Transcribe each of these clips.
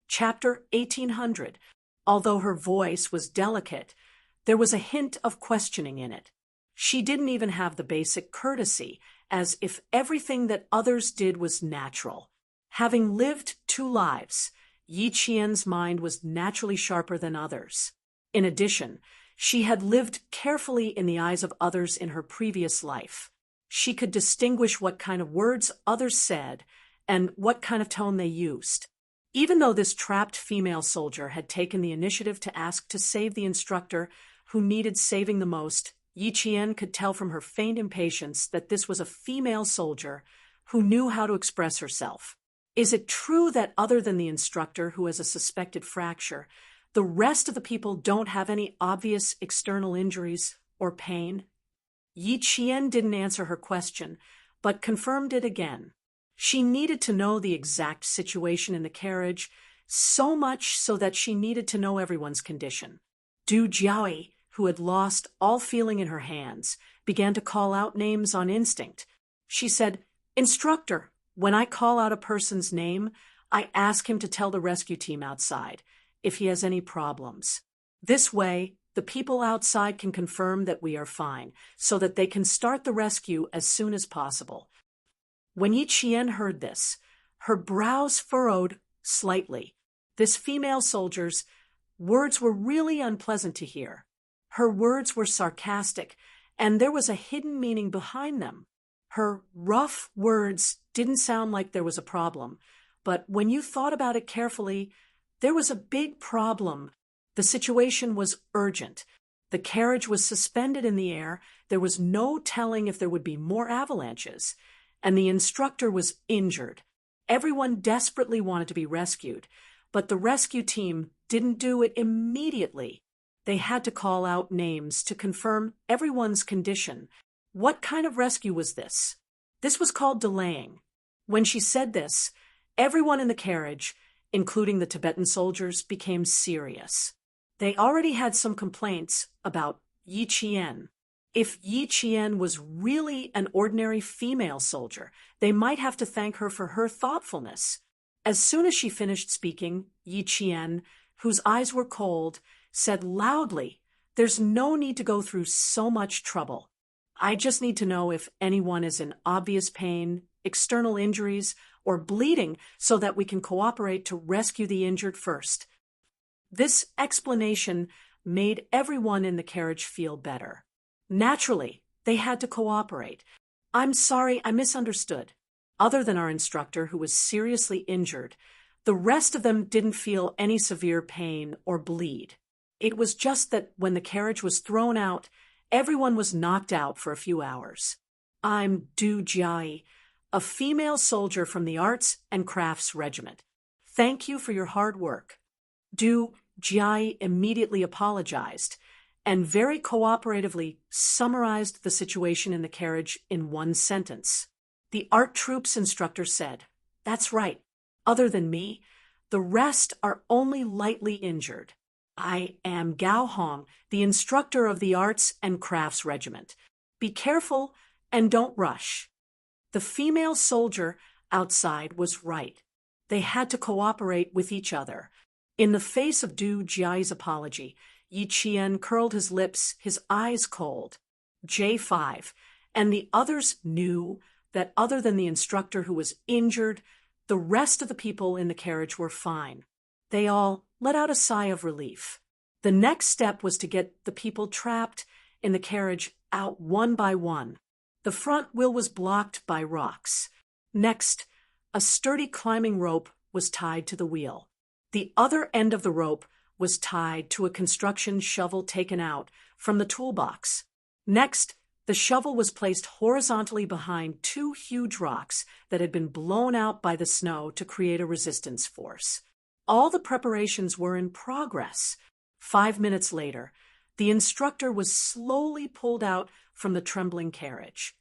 Chapter 1800. Although her voice was delicate, there was a hint of questioning in it. She didn't even have the basic courtesy, as if everything that others did was natural. Having lived 2 lives, Yi Qian's mind was naturally sharper than others. In addition, she had lived carefully in the eyes of others in her previous life. She could distinguish what kind of words others said and what kind of tone they used. Even though this trapped female soldier had taken the initiative to ask to save the instructor who needed saving the most, Yi Qian could tell from her feigned impatience that this was a female soldier who knew how to express herself. Is it true that other than the instructor who has a suspected fracture, the rest of the people don't have any obvious external injuries or pain? Yi Qian didn't answer her question, but confirmed it again. She needed to know the exact situation in the carriage, so much so that she needed to know everyone's condition. Du Jiaoyi, who had lost all feeling in her hands, began to call out names on instinct. She said, "Instructor, when I call out a person's name, I ask him to tell the rescue team outside if he has any problems. This way, the people outside can confirm that we are fine, so that they can start the rescue as soon as possible." When Yi Qian heard this, her brows furrowed slightly. This female soldier's words were really unpleasant to hear. Her words were sarcastic, and there was a hidden meaning behind them. Her rough words didn't sound like there was a problem, but when you thought about it carefully, there was a big problem. The situation was urgent. The carriage was suspended in the air, there was no telling if there would be more avalanches, and the instructor was injured. Everyone desperately wanted to be rescued, but the rescue team didn't do it immediately. They had to call out names to confirm everyone's condition. What kind of rescue was this? This was called delaying. When she said this, everyone in the carriage, including the Tibetan soldiers, became serious. They already had some complaints about Yi Qian. If Yi Qian was really an ordinary female soldier, they might have to thank her for her thoughtfulness. As soon as she finished speaking, Yi Qian, whose eyes were cold, said loudly, "There's no need to go through so much trouble. I just need to know if anyone is in obvious pain, external injuries, or bleeding so that we can cooperate to rescue the injured first." This explanation made everyone in the carriage feel better. Naturally, they had to cooperate. "I'm sorry, I misunderstood." Other than our instructor, who was seriously injured, the rest of them didn't feel any severe pain or bleed. It was just that when the carriage was thrown out, everyone was knocked out for a few hours. "I'm Du Jiaoyi, a female soldier from the Arts and Crafts Regiment. Thank you for your hard work." Du Jiaoyi immediately apologized and very cooperatively summarized the situation in the carriage in one sentence. The art troops instructor said, "That's right. Other than me, the rest are only lightly injured. I am Gao Hong, the instructor of the Arts and Crafts Regiment. Be careful and don't rush." The female soldier outside was right. They had to cooperate with each other. In the face of Du Jiaoyi's apology, Yi Qian curled his lips, his eyes cold. J5 and the others knew that other than the instructor who was injured, the rest of the people in the carriage were fine. They all let out a sigh of relief. The next step was to get the people trapped in the carriage out one by one. The front wheel was blocked by rocks. Next, a sturdy climbing rope was tied to the wheel. The other end of the rope was tied to a construction shovel taken out from the toolbox. Next, the shovel was placed horizontally behind 2 huge rocks that had been blown out by the snow to create a resistance force. All the preparations were in progress. 5 minutes later, the instructor was slowly pulled out from the trembling carriage.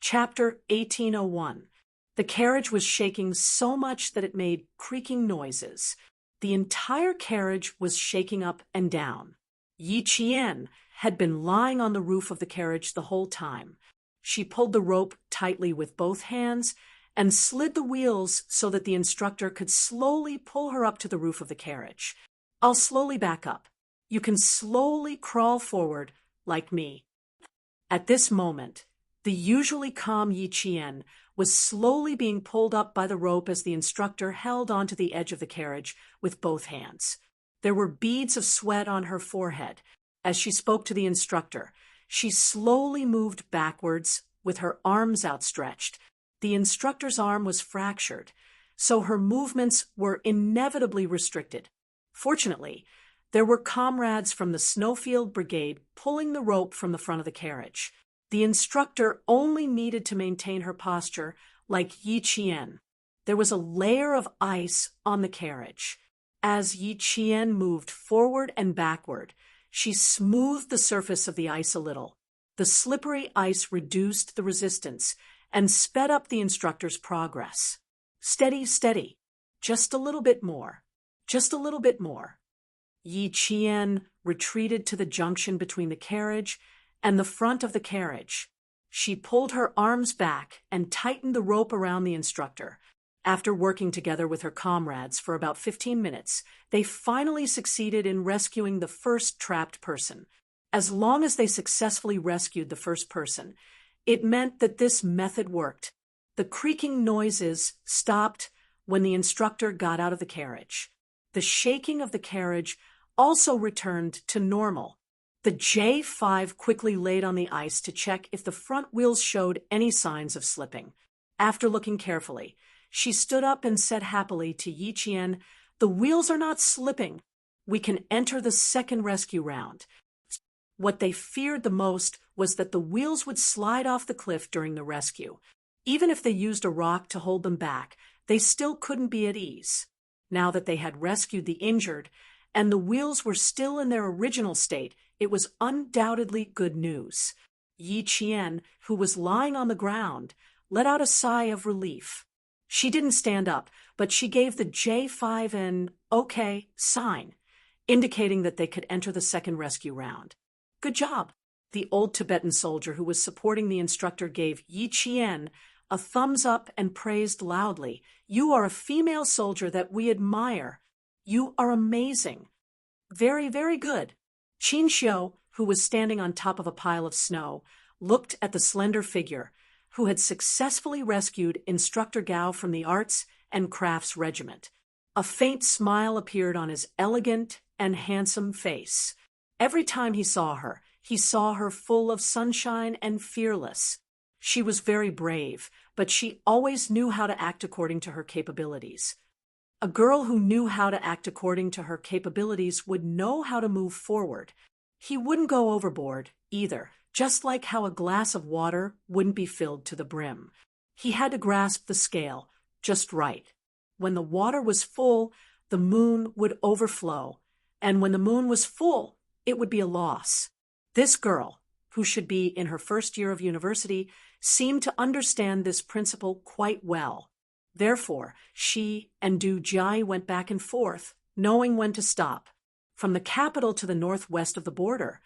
Chapter 1801. The carriage was shaking so much that it made creaking noises. The entire carriage was shaking up and down. Yi Qian had been lying on the roof of the carriage the whole time. She pulled the rope tightly with both hands and slid the wheels so that the instructor could slowly pull her up to the roof of the carriage. I'll slowly back up. You can slowly crawl forward, like me. At this moment, the usually calm Yi Qian was slowly being pulled up by the rope as the instructor held onto the edge of the carriage with both hands. There were beads of sweat on her forehead. As she spoke to the instructor, she slowly moved backwards with her arms outstretched. The instructor's arm was fractured, so her movements were inevitably restricted. Fortunately, there were comrades from the Snowfield Brigade pulling the rope from the front of the carriage. The instructor only needed to maintain her posture like Yi Qian. There was a layer of ice on the carriage. As Yi Qian moved forward and backward, she smoothed the surface of the ice a little. The slippery ice reduced the resistance and sped up the instructor's progress. Steady, steady. Just a little bit more. Just a little bit more. Yi Qian retreated to the junction between the carriage and the front of the carriage. She pulled her arms back and tightened the rope around the instructor. After working together with her comrades for about 15 minutes, they finally succeeded in rescuing the first trapped person. As long as they successfully rescued the first person, it meant that this method worked. The creaking noises stopped when the instructor got out of the carriage. The shaking of the carriage also returned to normal. The J5 quickly laid on the ice to check if the front wheels showed any signs of slipping. After looking carefully, she stood up and said happily to Yi Qian, "The wheels are not slipping. We can enter the second rescue round." What they feared the most was that the wheels would slide off the cliff during the rescue. Even if they used a rock to hold them back, they still couldn't be at ease. Now that they had rescued the injured, and the wheels were still in their original state, it was undoubtedly good news. Yi Qian, who was lying on the ground, let out a sigh of relief. She didn't stand up, but she gave the J5 an "okay" sign, indicating that they could enter the second rescue round. "Good job." The old Tibetan soldier who was supporting the instructor gave Yi Qian a thumbs up and praised loudly. "You are a female soldier that we admire. You are amazing." "Very, very good." Qin Xiu, who was standing on top of a pile of snow, looked at the slender figure who had successfully rescued Instructor Gao from the Arts and Crafts Regiment. A faint smile appeared on his elegant and handsome face. Every time he saw her full of sunshine and fearless. She was very brave, but she always knew how to act according to her capabilities. A girl who knew how to act according to her capabilities would know how to move forward. He wouldn't go overboard, either, just like how a glass of water wouldn't be filled to the brim. He had to grasp the scale just right. When the water was full, the moon would overflow, and when the moon was full, it would be a loss. This girl, who should be in her first year of university, seemed to understand this principle quite well. Therefore, she and Du Jai went back and forth, knowing when to stop. From the capital to the northwest of the border,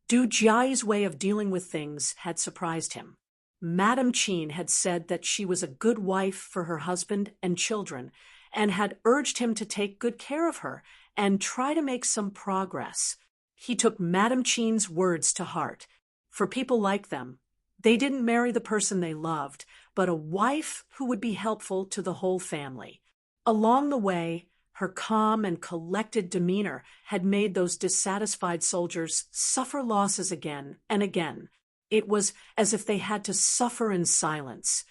Du Jai's way of dealing with things had surprised him. Madame Qin had said that she was a good wife for her husband and children, and had urged him to take good care of her and try to make some progress. He took Madame Qin's words to heart. For people like them, they didn't marry the person they loved, but a wife who would be helpful to the whole family. Along the way, her calm and collected demeanor had made those dissatisfied soldiers suffer losses again and again. It was as if they had to suffer in silence,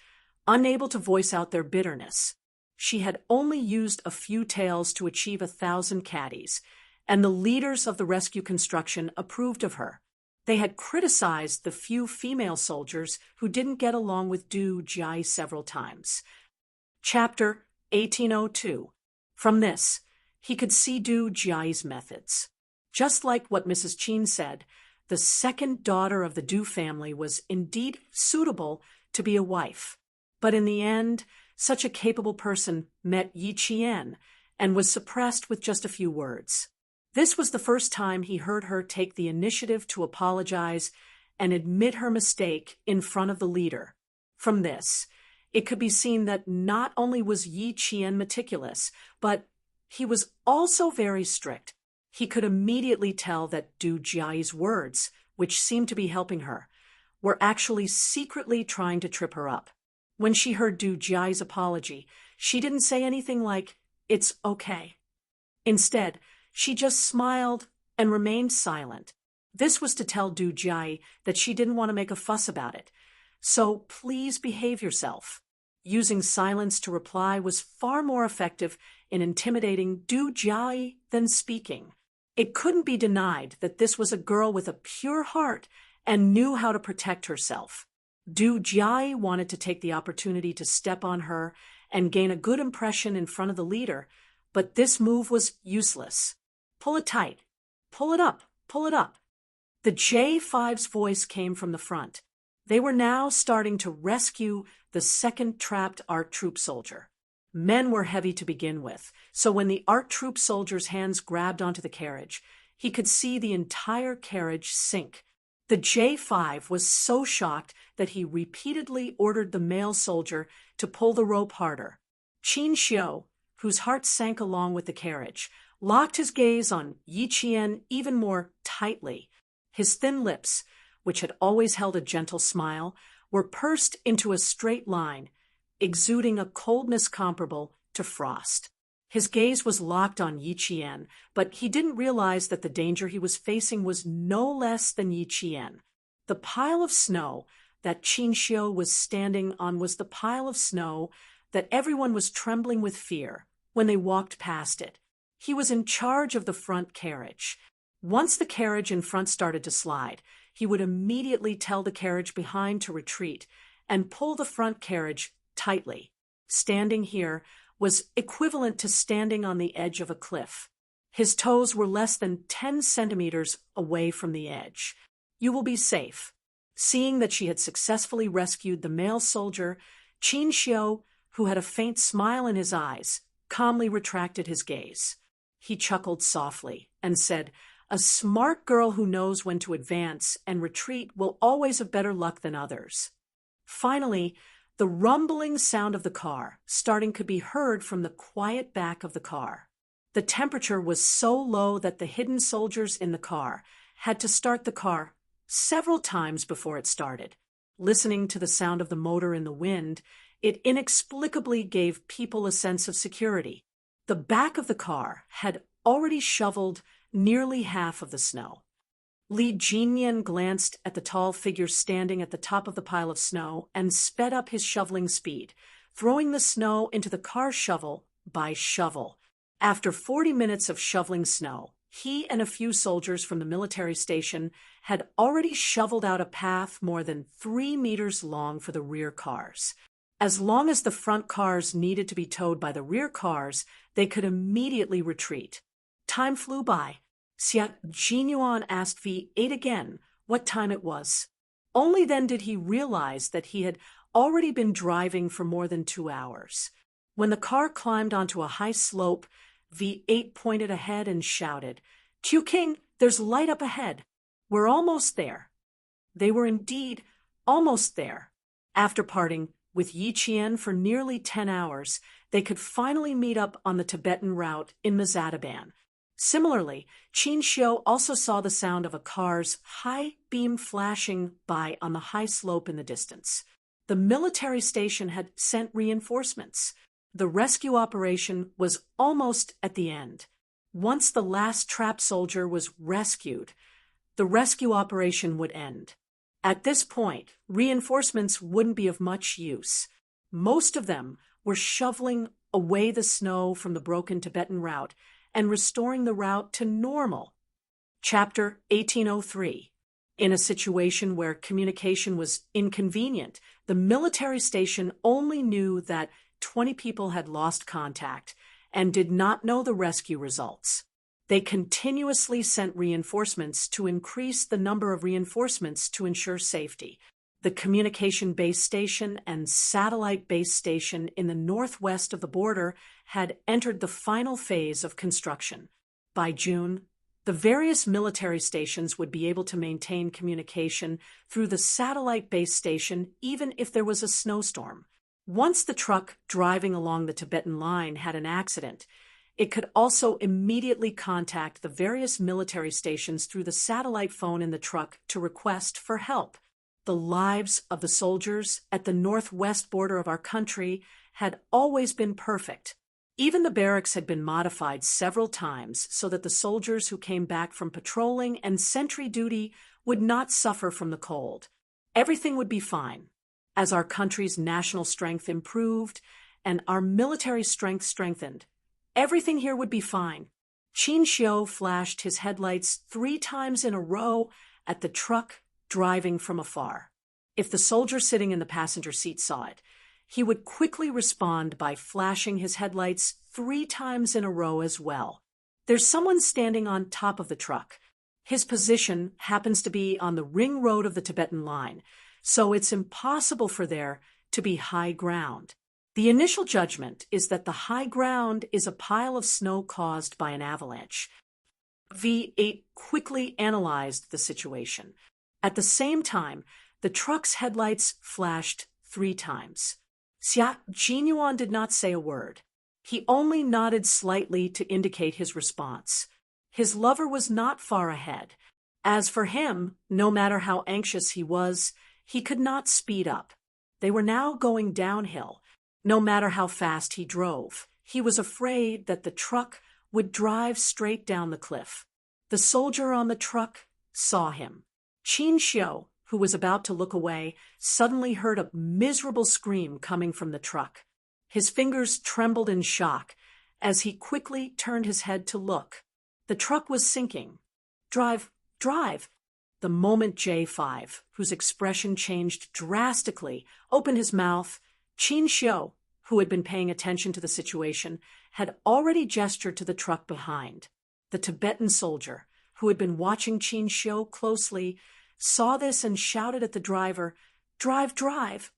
unable to voice out their bitterness. She had only used a few taels to achieve 1,000 caddies, and the leaders of the rescue construction approved of her. They had criticized the few female soldiers who didn't get along with Du Jai several times. Chapter 1802. From this, he could see Du Jai's methods. Just like what Mrs. Qin said, the second daughter of the Du family was indeed suitable to be a wife. But in the end, such a capable person met Yi Qian and was suppressed with just a few words. This was the first time he heard her take the initiative to apologize and admit her mistake in front of the leader. From this, It could be seen that not only was Yi Qian meticulous, but he was also very strict. He could immediately tell that Du Jiai's words, which seemed to be helping her, were actually secretly trying to trip her up. When she heard Du Jiai's apology, she didn't say anything like, "It's okay." Instead, she just smiled and remained silent. This was to tell Du Jiai that she didn't want to make a fuss about it. So please behave yourself. Using silence to reply was far more effective in intimidating Du Jiai than speaking. It couldn't be denied that this was a girl with a pure heart and knew how to protect herself. Du Jiai wanted to take the opportunity to step on her and gain a good impression in front of the leader, but this move was useless. Pull it tight. Pull it up. Pull it up. The J5's voice came from the front. They were now starting to rescue the second trapped ARC troop soldier. Men were heavy to begin with, so when the ARC troop soldier's hands grabbed onto the carriage, he could see the entire carriage sink. The J5 was so shocked that he repeatedly ordered the male soldier to pull the rope harder. Qin Xiu, whose heart sank along with the carriage, locked his gaze on Yi Qian even more tightly. His thin lips, which had always held a gentle smile, were pursed into a straight line, exuding a coldness comparable to frost. His gaze was locked on Yi Qian, but he didn't realize that the danger he was facing was no less than Yi Qian. The pile of snow that Qin Xiu was standing on was the pile of snow that everyone was trembling with fear when they walked past it. He was in charge of the front carriage. Once the carriage in front started to slide, he would immediately tell the carriage behind to retreat and pull the front carriage tightly. Standing here was equivalent to standing on the edge of a cliff. His toes were less than 10 centimeters away from the edge. You will be safe. Seeing that she had successfully rescued the male soldier, Qin Xiu, who had a faint smile in his eyes, calmly retracted his gaze. He chuckled softly and said, "A smart girl who knows when to advance and retreat will always have better luck than others." Finally, the rumbling sound of the car starting could be heard from the quiet back of the car. The temperature was so low that the hidden soldiers in the car had to start the car several times before it started. Listening to the sound of the motor in the wind, it inexplicably gave people a sense of security. The back of the car had already shoveled nearly half of the snow. Li Jinyan glanced at the tall figure standing at the top of the pile of snow and sped up his shoveling speed, throwing the snow into the car shovel by shovel. After 40 minutes of shoveling snow, he and a few soldiers from the military station had already shoveled out a path more than 3 meters long for the rear cars. As long as the front cars needed to be towed by the rear cars, they could immediately retreat. Time flew by. Xia Jinyuan asked V8 again what time it was. Only then did he realize that he had already been driving for more than 2 hours. When the car climbed onto a high slope, V8 pointed ahead and shouted, "Tu King, there's light up ahead. We're almost there." They were indeed almost there. After parting with Yi Qian for nearly 10 hours, they could finally meet up on the Tibetan route in Mazadaban. Similarly, Qin Xiu also saw the sound of a car's high beam flashing by on the high slope in the distance. The military station had sent reinforcements. The rescue operation was almost at the end. Once the last trapped soldier was rescued, the rescue operation would end. At this point, reinforcements wouldn't be of much use. Most of them were shoveling away the snow from the broken Tibetan route and restoring the route to normal. Chapter 1803. In a situation where communication was inconvenient, the military station only knew that 20 people had lost contact and did not know the rescue results. They continuously sent reinforcements to increase the number of reinforcements to ensure safety. The communication base station and satellite base station in the northwest of the border had entered the final phase of construction. By June, the various military stations would be able to maintain communication through the satellite base station even if there was a snowstorm. Once the truck driving along the Tibetan line had an accident, it could also immediately contact the various military stations through the satellite phone in the truck to request for help. The lives of the soldiers at the northwest border of our country had always been perfect. Even the barracks had been modified several times so that the soldiers who came back from patrolling and sentry duty would not suffer from the cold. Everything would be fine. As our country's national strength improved and our military strength strengthened, everything here would be fine. Qin Xiu flashed his headlights 3 times in a row at the truck driving from afar. If the soldier sitting in the passenger seat saw it, he would quickly respond by flashing his headlights 3 times in a row as well. There's someone standing on top of the truck. His position happens to be on the ring road of the Tibetan line, so it's impossible for there to be high ground. The initial judgment is that the high ground is a pile of snow caused by an avalanche. V8 quickly analyzed the situation. At the same time, the truck's headlights flashed 3 times. Xia Jinyuan did not say a word. He only nodded slightly to indicate his response. His lover was not far ahead. As for him, no matter how anxious he was, he could not speed up. They were now going downhill. No matter how fast he drove, he was afraid that the truck would drive straight down the cliff. The soldier on the truck saw him. Qin Xiu, who was about to look away, suddenly heard a miserable scream coming from the truck. His fingers trembled in shock as he quickly turned his head to look. The truck was sinking. Drive, drive. The moment J5, whose expression changed drastically, opened his mouth, Qin Xiu, who had been paying attention to the situation, had already gestured to the truck behind. The Tibetan soldier, who had been watching Qin Xiu closely, saw this and shouted at the driver, "Drive, drive!"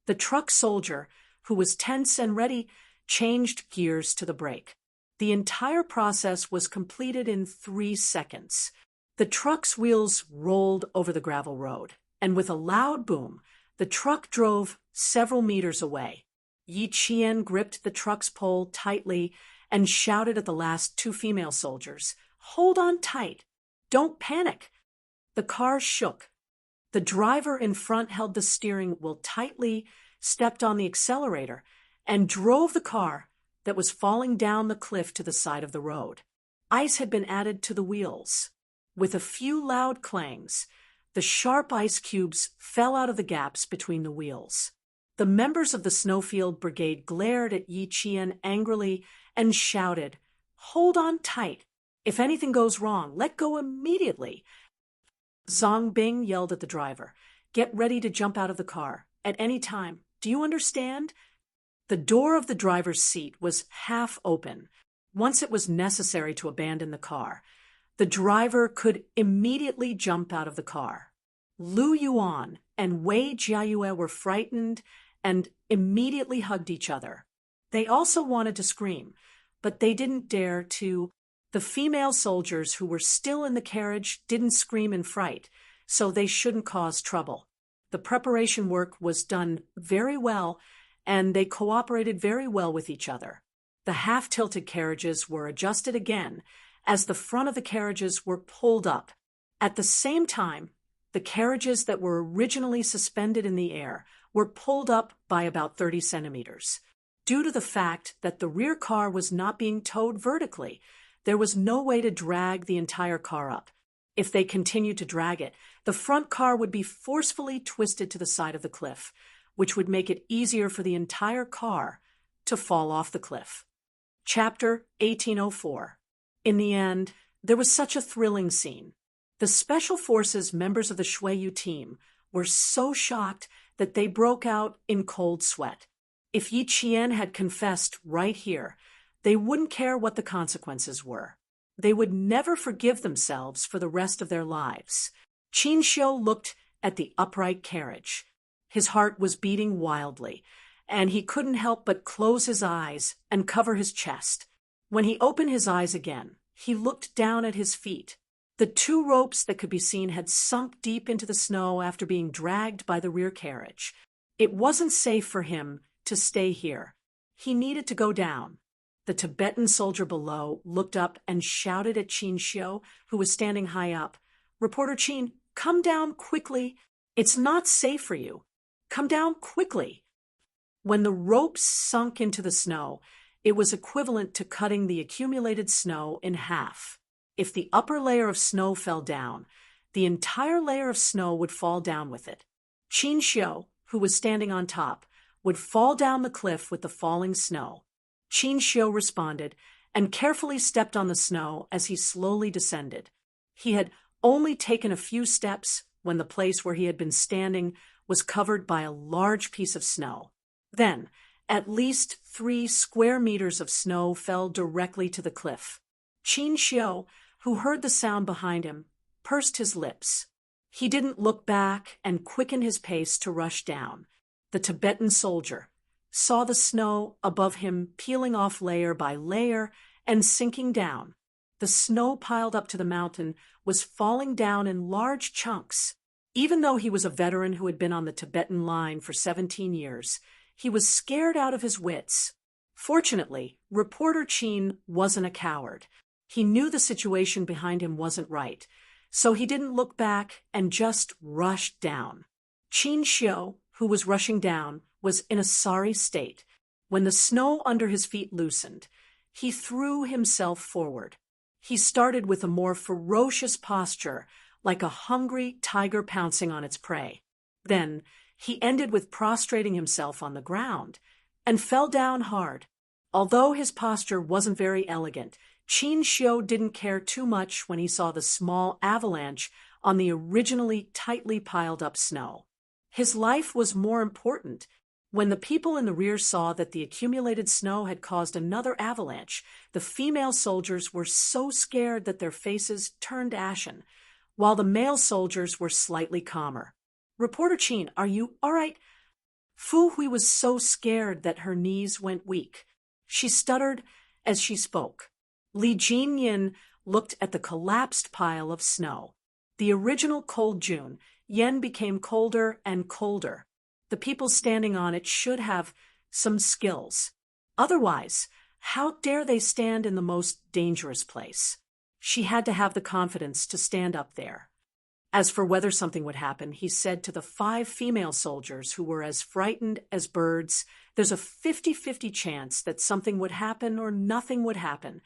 The truck soldier, who was tense and ready, changed gears to the brake. The entire process was completed in 3 seconds. The truck's wheels rolled over the gravel road, and with a loud boom, the truck drove several meters away. Yi Qian gripped the truck's pole tightly and shouted at the last 2 female soldiers, "Hold on tight! Don't panic!" The car shook. The driver in front held the steering wheel tightly, stepped on the accelerator, and drove the car that was falling down the cliff to the side of the road. Ice had been added to the wheels. With a few loud clangs, the sharp ice cubes fell out of the gaps between the wheels. The members of the Snowfield Brigade glared at Yi Qian angrily and shouted, "Hold on tight. If anything goes wrong, let go immediately." Zhang Bing yelled at the driver, "Get ready to jump out of the car at any time. Do you understand?" The door of the driver's seat was half open. Once it was necessary to abandon the car, the driver could immediately jump out of the car. Lu Yuan and Wei Jiayue were frightened and immediately hugged each other. They also wanted to scream, but they didn't dare to. The female soldiers who were still in the carriage didn't scream in fright, so they shouldn't cause trouble. The preparation work was done very well, and they cooperated very well with each other. The half-tilted carriages were adjusted again as the front of the carriages were pulled up. At the same time, the carriages that were originally suspended in the air were pulled up by about 30 centimeters. Due to the fact that the rear car was not being towed vertically, there was no way to drag the entire car up. If they continued to drag it, the front car would be forcefully twisted to the side of the cliff, which would make it easier for the entire car to fall off the cliff. Chapter 1804. In the end, there was such a thrilling scene. The Special Forces members of the Shuiyu team were so shocked that they broke out in cold sweat. If Yi Qian had confessed right here, they wouldn't care what the consequences were. They would never forgive themselves for the rest of their lives. Qin Xiu looked at the upright carriage. His heart was beating wildly, and he couldn't help but close his eyes and cover his chest. When he opened his eyes again, he looked down at his feet. The 2 ropes that could be seen had sunk deep into the snow after being dragged by the rear carriage. It wasn't safe for him to stay here. He needed to go down. The Tibetan soldier below looked up and shouted at Qin Xiu, who was standing high up. "Reporter Qin, come down quickly. It's not safe for you. Come down quickly." When the ropes sunk into the snow, it was equivalent to cutting the accumulated snow in half. If the upper layer of snow fell down, the entire layer of snow would fall down with it. Qin Xiu, who was standing on top, would fall down the cliff with the falling snow. Qin Xiu responded and carefully stepped on the snow as he slowly descended. He had only taken a few steps when the place where he had been standing was covered by a large piece of snow. Then, at least 3 square meters of snow fell directly to the cliff. Qin Xiu, who heard the sound behind him, pursed his lips. He didn't look back and quicken his pace to rush down. The Tibetan soldier saw the snow above him peeling off layer by layer and sinking down. The snow piled up to the mountain was falling down in large chunks. Even though he was a veteran who had been on the Tibetan line for 17 years, he was scared out of his wits. Fortunately, reporter Qin wasn't a coward. He knew the situation behind him wasn't right, so he didn't look back and just rushed down. Qin Xiu, who was rushing down, was in a sorry state. When the snow under his feet loosened, he threw himself forward. He started with a more ferocious posture, like a hungry tiger pouncing on its prey. Then he ended with prostrating himself on the ground and fell down hard. Although his posture wasn't very elegant, Qin Xiu didn't care too much when he saw the small avalanche on the originally tightly piled up snow. His life was more important. When the people in the rear saw that the accumulated snow had caused another avalanche, the female soldiers were so scared that their faces turned ashen, while the male soldiers were slightly calmer. "Reporter Qin, are you all right?" Fu Hui was so scared that her knees went weak. She stuttered as she spoke. Li Jinyin looked at the collapsed pile of snow. The original cold June, Yen became colder and colder. The people standing on it should have some skills. Otherwise, how dare they stand in the most dangerous place? She had to have the confidence to stand up there. As for whether something would happen, he said to the 5 female soldiers who were as frightened as birds, "There's a 50-50 chance that something would happen or nothing would happen."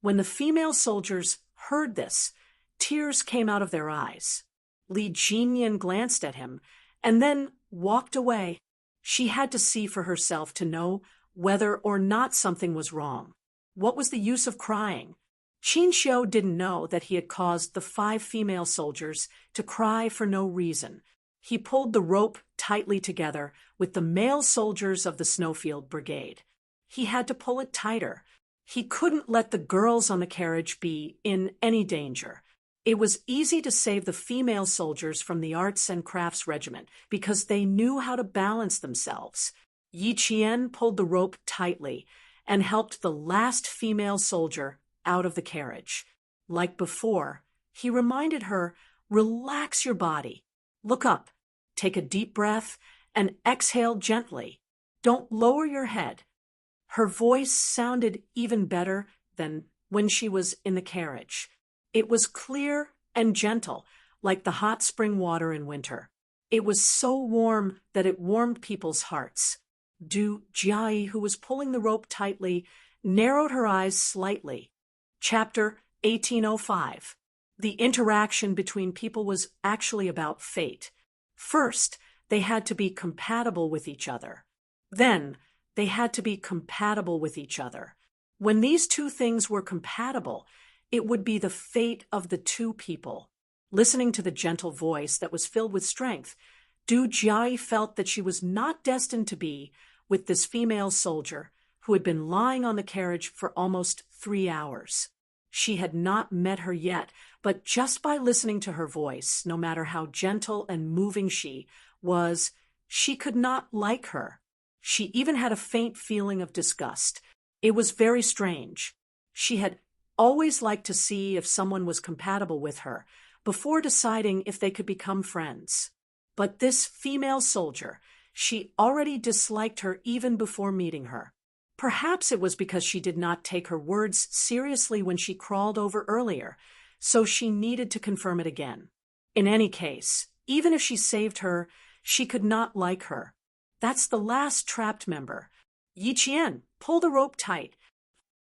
When the female soldiers heard this, tears came out of their eyes. Li Jinyin glanced at him and then walked away. She had to see for herself to know whether or not something was wrong. What was the use of crying? Qin Xiu didn't know that he had caused the 5 female soldiers to cry for no reason. He pulled the rope tightly together with the male soldiers of the Snowfield Brigade. He had to pull it tighter. He couldn't let the girls on the carriage be in any danger. It was easy to save the female soldiers from the Arts and Crafts Regiment because they knew how to balance themselves. Yi Qian pulled the rope tightly and helped the last female soldier out of the carriage. Like before, he reminded her, "Relax your body. Look up, take a deep breath, and exhale gently. Don't lower your head." Her voice sounded even better than when she was in the carriage. It was clear and gentle, like the hot spring water in winter. It was so warm that it warmed people's hearts. Du Jiayi, who was pulling the rope tightly, narrowed her eyes slightly. Chapter 1805. The interaction between people was actually about fate. First, they had to be compatible with each other. Then, they had to be compatible with each other. When these two things were compatible, it would be the fate of the two people. Listening to the gentle voice that was filled with strength, Du Jiayi felt that she was not destined to be with this female soldier who had been lying on the carriage for almost 3 hours. She had not met her yet, but just by listening to her voice, no matter how gentle and moving she was, she could not like her. She even had a faint feeling of disgust. It was very strange. She had always liked to see if someone was compatible with her before deciding if they could become friends. But this female soldier, she already disliked her even before meeting her. Perhaps it was because she did not take her words seriously when she crawled over earlier, so she needed to confirm it again. In any case, even if she saved her, she could not like her. That's the last trapped member. Yi Qian, pull the rope tight.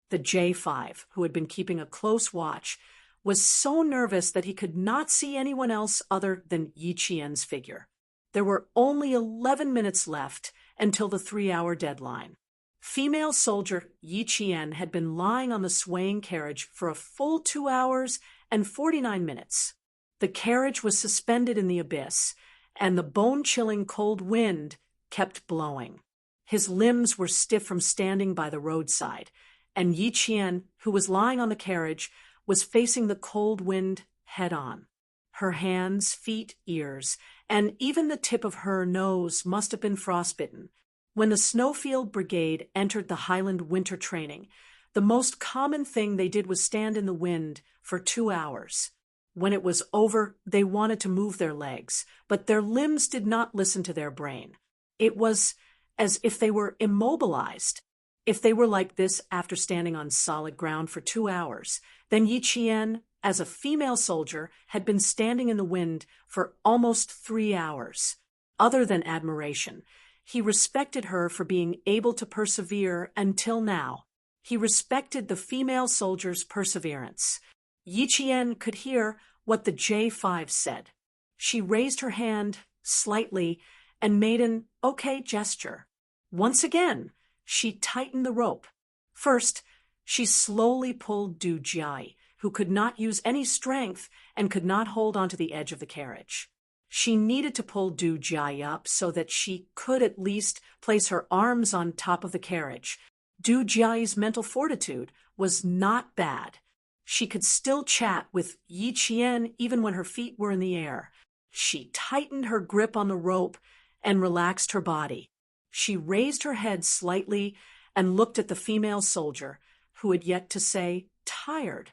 The J5, who had been keeping a close watch, was so nervous that he could not see anyone else other than Yi Qian's figure. There were only 11 minutes left until the 3-hour deadline. Female soldier Yi Qian had been lying on the swaying carriage for a full 2 hours and 49 minutes. The carriage was suspended in the abyss, and the bone-chilling cold wind kept blowing. His limbs were stiff from standing by the roadside, and Yi Qian, who was lying on the carriage, was facing the cold wind head-on. Her hands, feet, ears, and even the tip of her nose must have been frostbitten. When the Snowfield Brigade entered the Highland winter training, the most common thing they did was stand in the wind for 2 hours. When it was over, they wanted to move their legs, but their limbs did not listen to their brain. It was as if they were immobilized. If they were like this after standing on solid ground for 2 hours, then Yi Qian, as a female soldier, had been standing in the wind for almost 3 hours. Other than admiration, he respected her for being able to persevere until now. He respected the female soldier's perseverance. Yi Qian could hear what the J5 said. She raised her hand slightly and made an okay gesture. Once again, she tightened the rope. First, she slowly pulled Du Jiai, who could not use any strength and could not hold onto the edge of the carriage. She needed to pull Du Jiai up so that she could at least place her arms on top of the carriage. Du Jiai's mental fortitude was not bad. She could still chat with Yi Qian even when her feet were in the air. She tightened her grip on the rope and relaxed her body. She raised her head slightly and looked at the female soldier, who had yet to say, tired.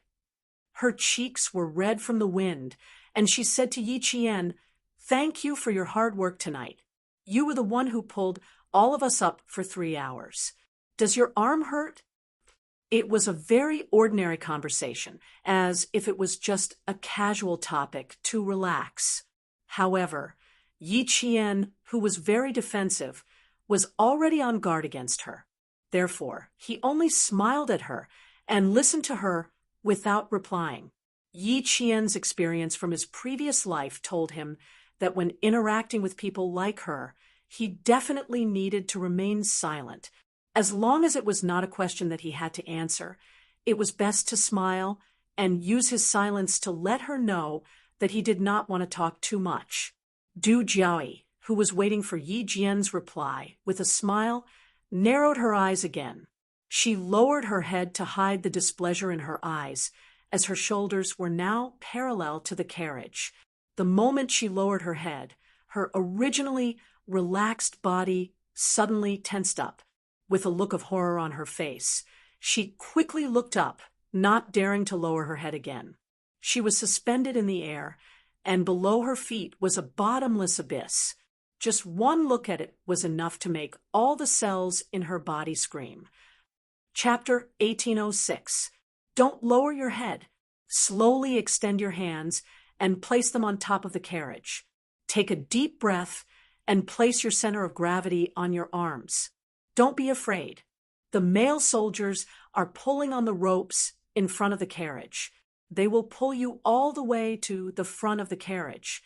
Her cheeks were red from the wind, and she said to Yi Qian, "Thank you for your hard work tonight. You were the one who pulled all of us up for 3 hours. Does your arm hurt?" It was a very ordinary conversation, as if it was just a casual topic to relax. However, Yi Qian, who was very defensive, was already on guard against her. Therefore, he only smiled at her and listened to her without replying. Yi Qian's experience from his previous life told him that when interacting with people like her, he definitely needed to remain silent. As long as it was not a question that he had to answer, it was best to smile and use his silence to let her know that he did not want to talk too much. Du Jiai, who was waiting for Yi Qian's reply, with a smile, narrowed her eyes again. She lowered her head to hide the displeasure in her eyes, as her shoulders were now parallel to the carriage. The moment she lowered her head, her originally relaxed body suddenly tensed up. With a look of horror on her face, she quickly looked up, not daring to lower her head again. She was suspended in the air, and below her feet was a bottomless abyss. Just one look at it was enough to make all the cells in her body scream. Chapter 1806. Don't lower your head. Slowly extend your hands and place them on top of the carriage. Take a deep breath and place your center of gravity on your arms. Don't be afraid. The male soldiers are pulling on the ropes in front of the carriage. They will pull you all the way to the front of the carriage.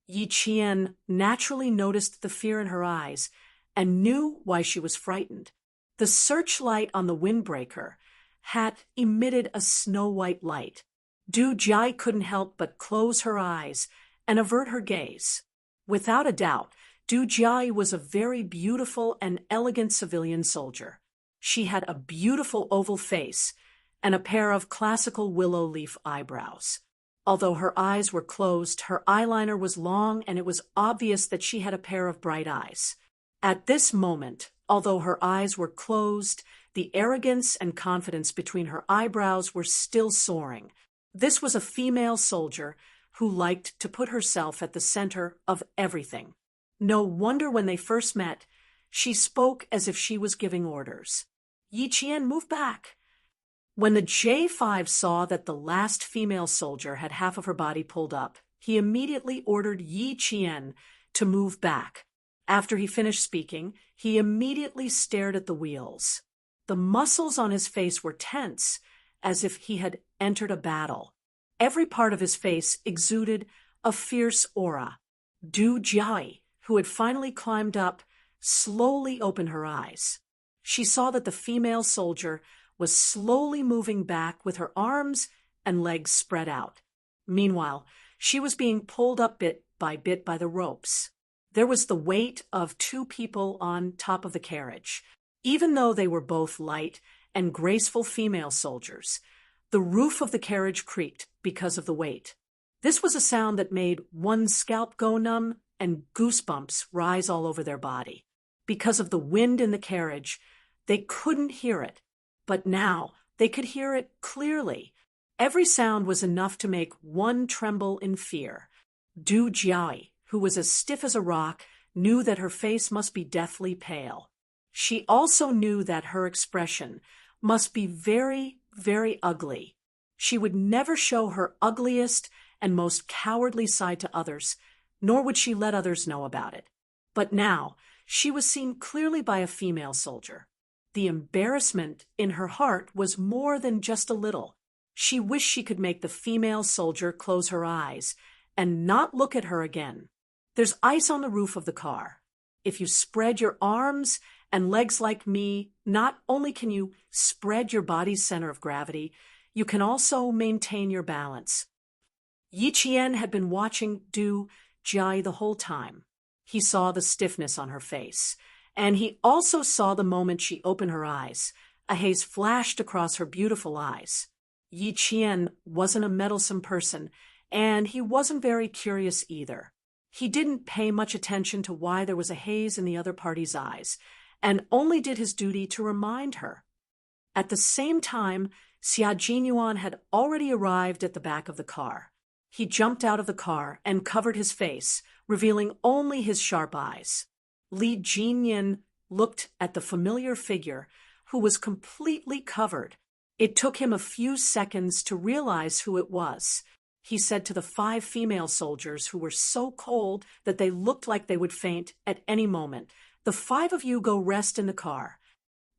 Yi Qian naturally noticed the fear in her eyes and knew why she was frightened. The searchlight on the windbreaker had emitted a snow-white light. Du Jiai couldn't help but close her eyes and avert her gaze. Without a doubt, Du Jiai was a very beautiful and elegant civilian soldier. She had a beautiful oval face and a pair of classical willow leaf eyebrows. Although her eyes were closed, her eyeliner was long and it was obvious that she had a pair of bright eyes. At this moment, although her eyes were closed, the arrogance and confidence between her eyebrows were still soaring. This was a female soldier who liked to put herself at the center of everything. No wonder when they first met, she spoke as if she was giving orders. Yi Qian, move back. When the J5 saw that the last female soldier had half of her body pulled up, he immediately ordered Yi Qian to move back. After he finished speaking, he immediately stared at the wheels. The muscles on his face were tense, as if he had entered a battle. Every part of his face exuded a fierce aura. Du Jiai, who had finally climbed up, slowly opened her eyes. She saw that the female soldier was slowly moving back with her arms and legs spread out. Meanwhile, she was being pulled up bit by the ropes. There was the weight of two people on top of the carriage. Even though they were both light and graceful female soldiers, the roof of the carriage creaked because of the weight. This was a sound that made one's scalp go numb and goosebumps rise all over their body. Because of the wind in the carriage, they couldn't hear it, but now they could hear it clearly. Every sound was enough to make one tremble in fear. Du Jiai, who was as stiff as a rock, knew that her face must be deathly pale. She also knew that her expression must be very, very ugly. She would never show her ugliest and most cowardly side to others, nor would she let others know about it. But now she was seen clearly by a female soldier. The embarrassment in her heart was more than just a little. She wished she could make the female soldier close her eyes and not look at her again. There's ice on the roof of the car. If you spread your arms and legs like me, not only can you spread your body's center of gravity, you can also maintain your balance. Yi Qian had been watching Du Jiai the whole time. He saw the stiffness on her face, and he also saw the moment she opened her eyes. A haze flashed across her beautiful eyes. Yi Qian wasn't a meddlesome person, and he wasn't very curious either. He didn't pay much attention to why there was a haze in the other party's eyes, and only did his duty to remind her. At the same time, Xia Jinyuan had already arrived at the back of the car. He jumped out of the car and covered his face, revealing only his sharp eyes. Li Jinyin looked at the familiar figure, who was completely covered. It took him a few seconds to realize who it was. He said to the 5 female soldiers, who were so cold that they looked like they would faint at any moment, "The 5 of you go rest in the car."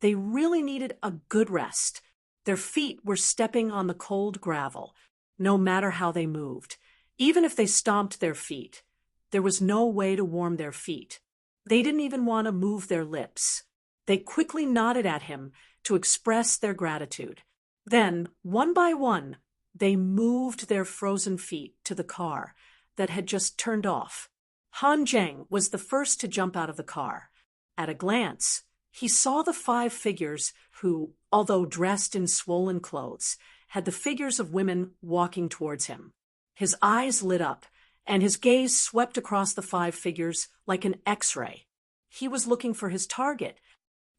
They really needed a good rest. Their feet were stepping on the cold gravel, no matter how they moved. Even if they stomped their feet, there was no way to warm their feet. They didn't even want to move their lips. They quickly nodded at him to express their gratitude. Then, one by one, they moved their frozen feet to the car that had just turned off. Han Zheng was the first to jump out of the car. At a glance, he saw the 5 figures who, although dressed in swollen clothes, had the figures of women walking towards him. His eyes lit up, and his gaze swept across the 5 figures like an X-ray. He was looking for his target.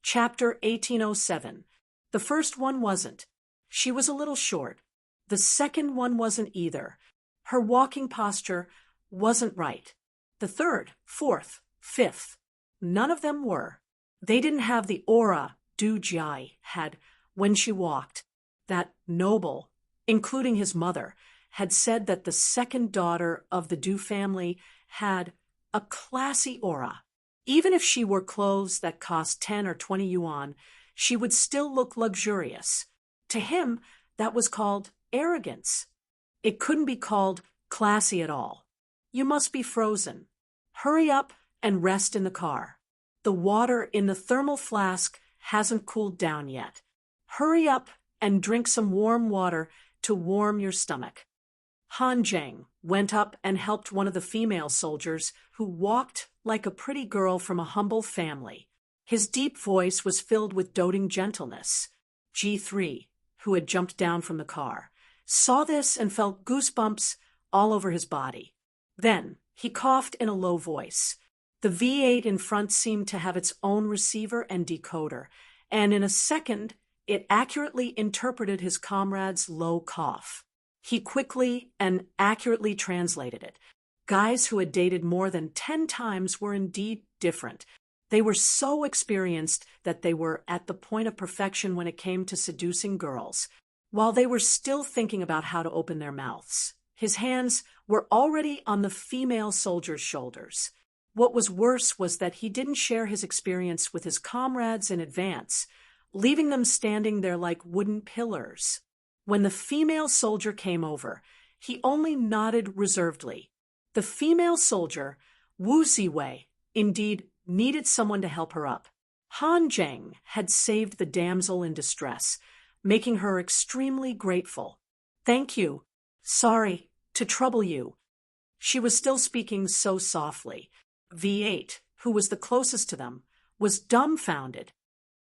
Chapter 1807. The first one wasn't. She was a little short. The second one wasn't either. Her walking posture wasn't right. The third, fourth, fifth, none of them were. They didn't have the aura Du Jiai had when she walked. That noble, including his mother, had said that the second daughter of the Du family had a classy aura. Even if she wore clothes that cost 10 or 20 yuan, she would still look luxurious. To him, that was called arrogance. It couldn't be called classy at all. You must be frozen. Hurry up and rest in the car. The water in the thermal flask hasn't cooled down yet. Hurry up and drink some warm water to warm your stomach. Han Zheng went up and helped one of the female soldiers who walked like a pretty girl from a humble family. His deep voice was filled with doting gentleness. G3, who had jumped down from the car, saw this and felt goosebumps all over his body. Then he coughed in a low voice. The V8 in front seemed to have its own receiver and decoder, and in a second it accurately interpreted his comrade's low cough. He quickly and accurately translated it. Guys who had dated more than 10 times were indeed different. They were so experienced that they were at the point of perfection when it came to seducing girls, while they were still thinking about how to open their mouths. His hands were already on the female soldier's shoulders. What was worse was that he didn't share his experience with his comrades in advance, leaving them standing there like wooden pillars. When the female soldier came over, he only nodded reservedly. The female soldier, Wu Ziwei, indeed needed someone to help her up. Han Zheng had saved the damsel in distress, making her extremely grateful. "Thank you. Sorry to trouble you." She was still speaking so softly. V8, who was the closest to them, was dumbfounded.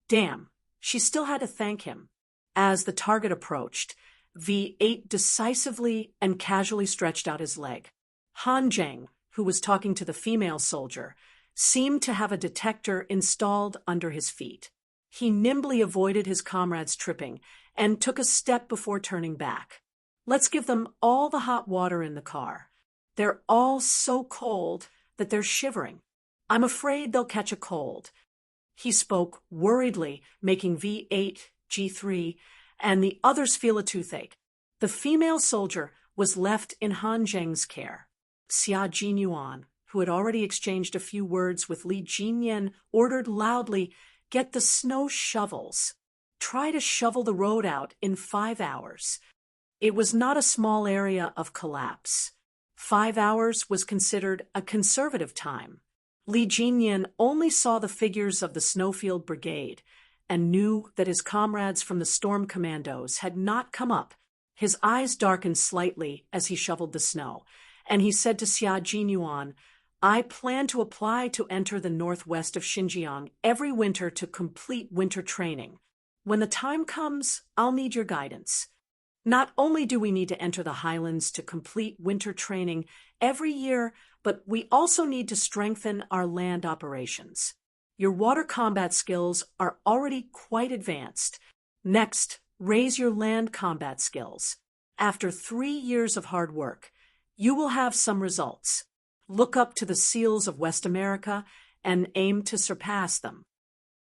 Damn, she still had to thank him. As the target approached, V8 decisively and casually stretched out his leg. Han Zheng, who was talking to the female soldier, seemed to have a detector installed under his feet. He nimbly avoided his comrades tripping and took a step before turning back. "Let's give them all the hot water in the car. They're all so cold that they're shivering. I'm afraid they'll catch a cold." He spoke worriedly, making V8, G3, and the others feel a toothache. The female soldier was left in Han Zheng's care. Xia Jinyuan, who had already exchanged a few words with Li Jinyan, ordered loudly, "Get the snow shovels. Try to shovel the road out in 5 hours." It was not a small area of collapse. 5 hours was considered a conservative time. Li Jinyan only saw the figures of the Snowfield Brigade and knew that his comrades from the Storm Commandos had not come up. His eyes darkened slightly as he shoveled the snow, and he said to Xia Jinyuan, "I plan to apply to enter the northwest of Xinjiang every winter to complete winter training. When the time comes, I'll need your guidance. Not only do we need to enter the highlands to complete winter training every year, but we also need to strengthen our land operations. Your water combat skills are already quite advanced. Next, raise your land combat skills. After 3 years of hard work, you will have some results. Look up to the SEALs of West America and aim to surpass them."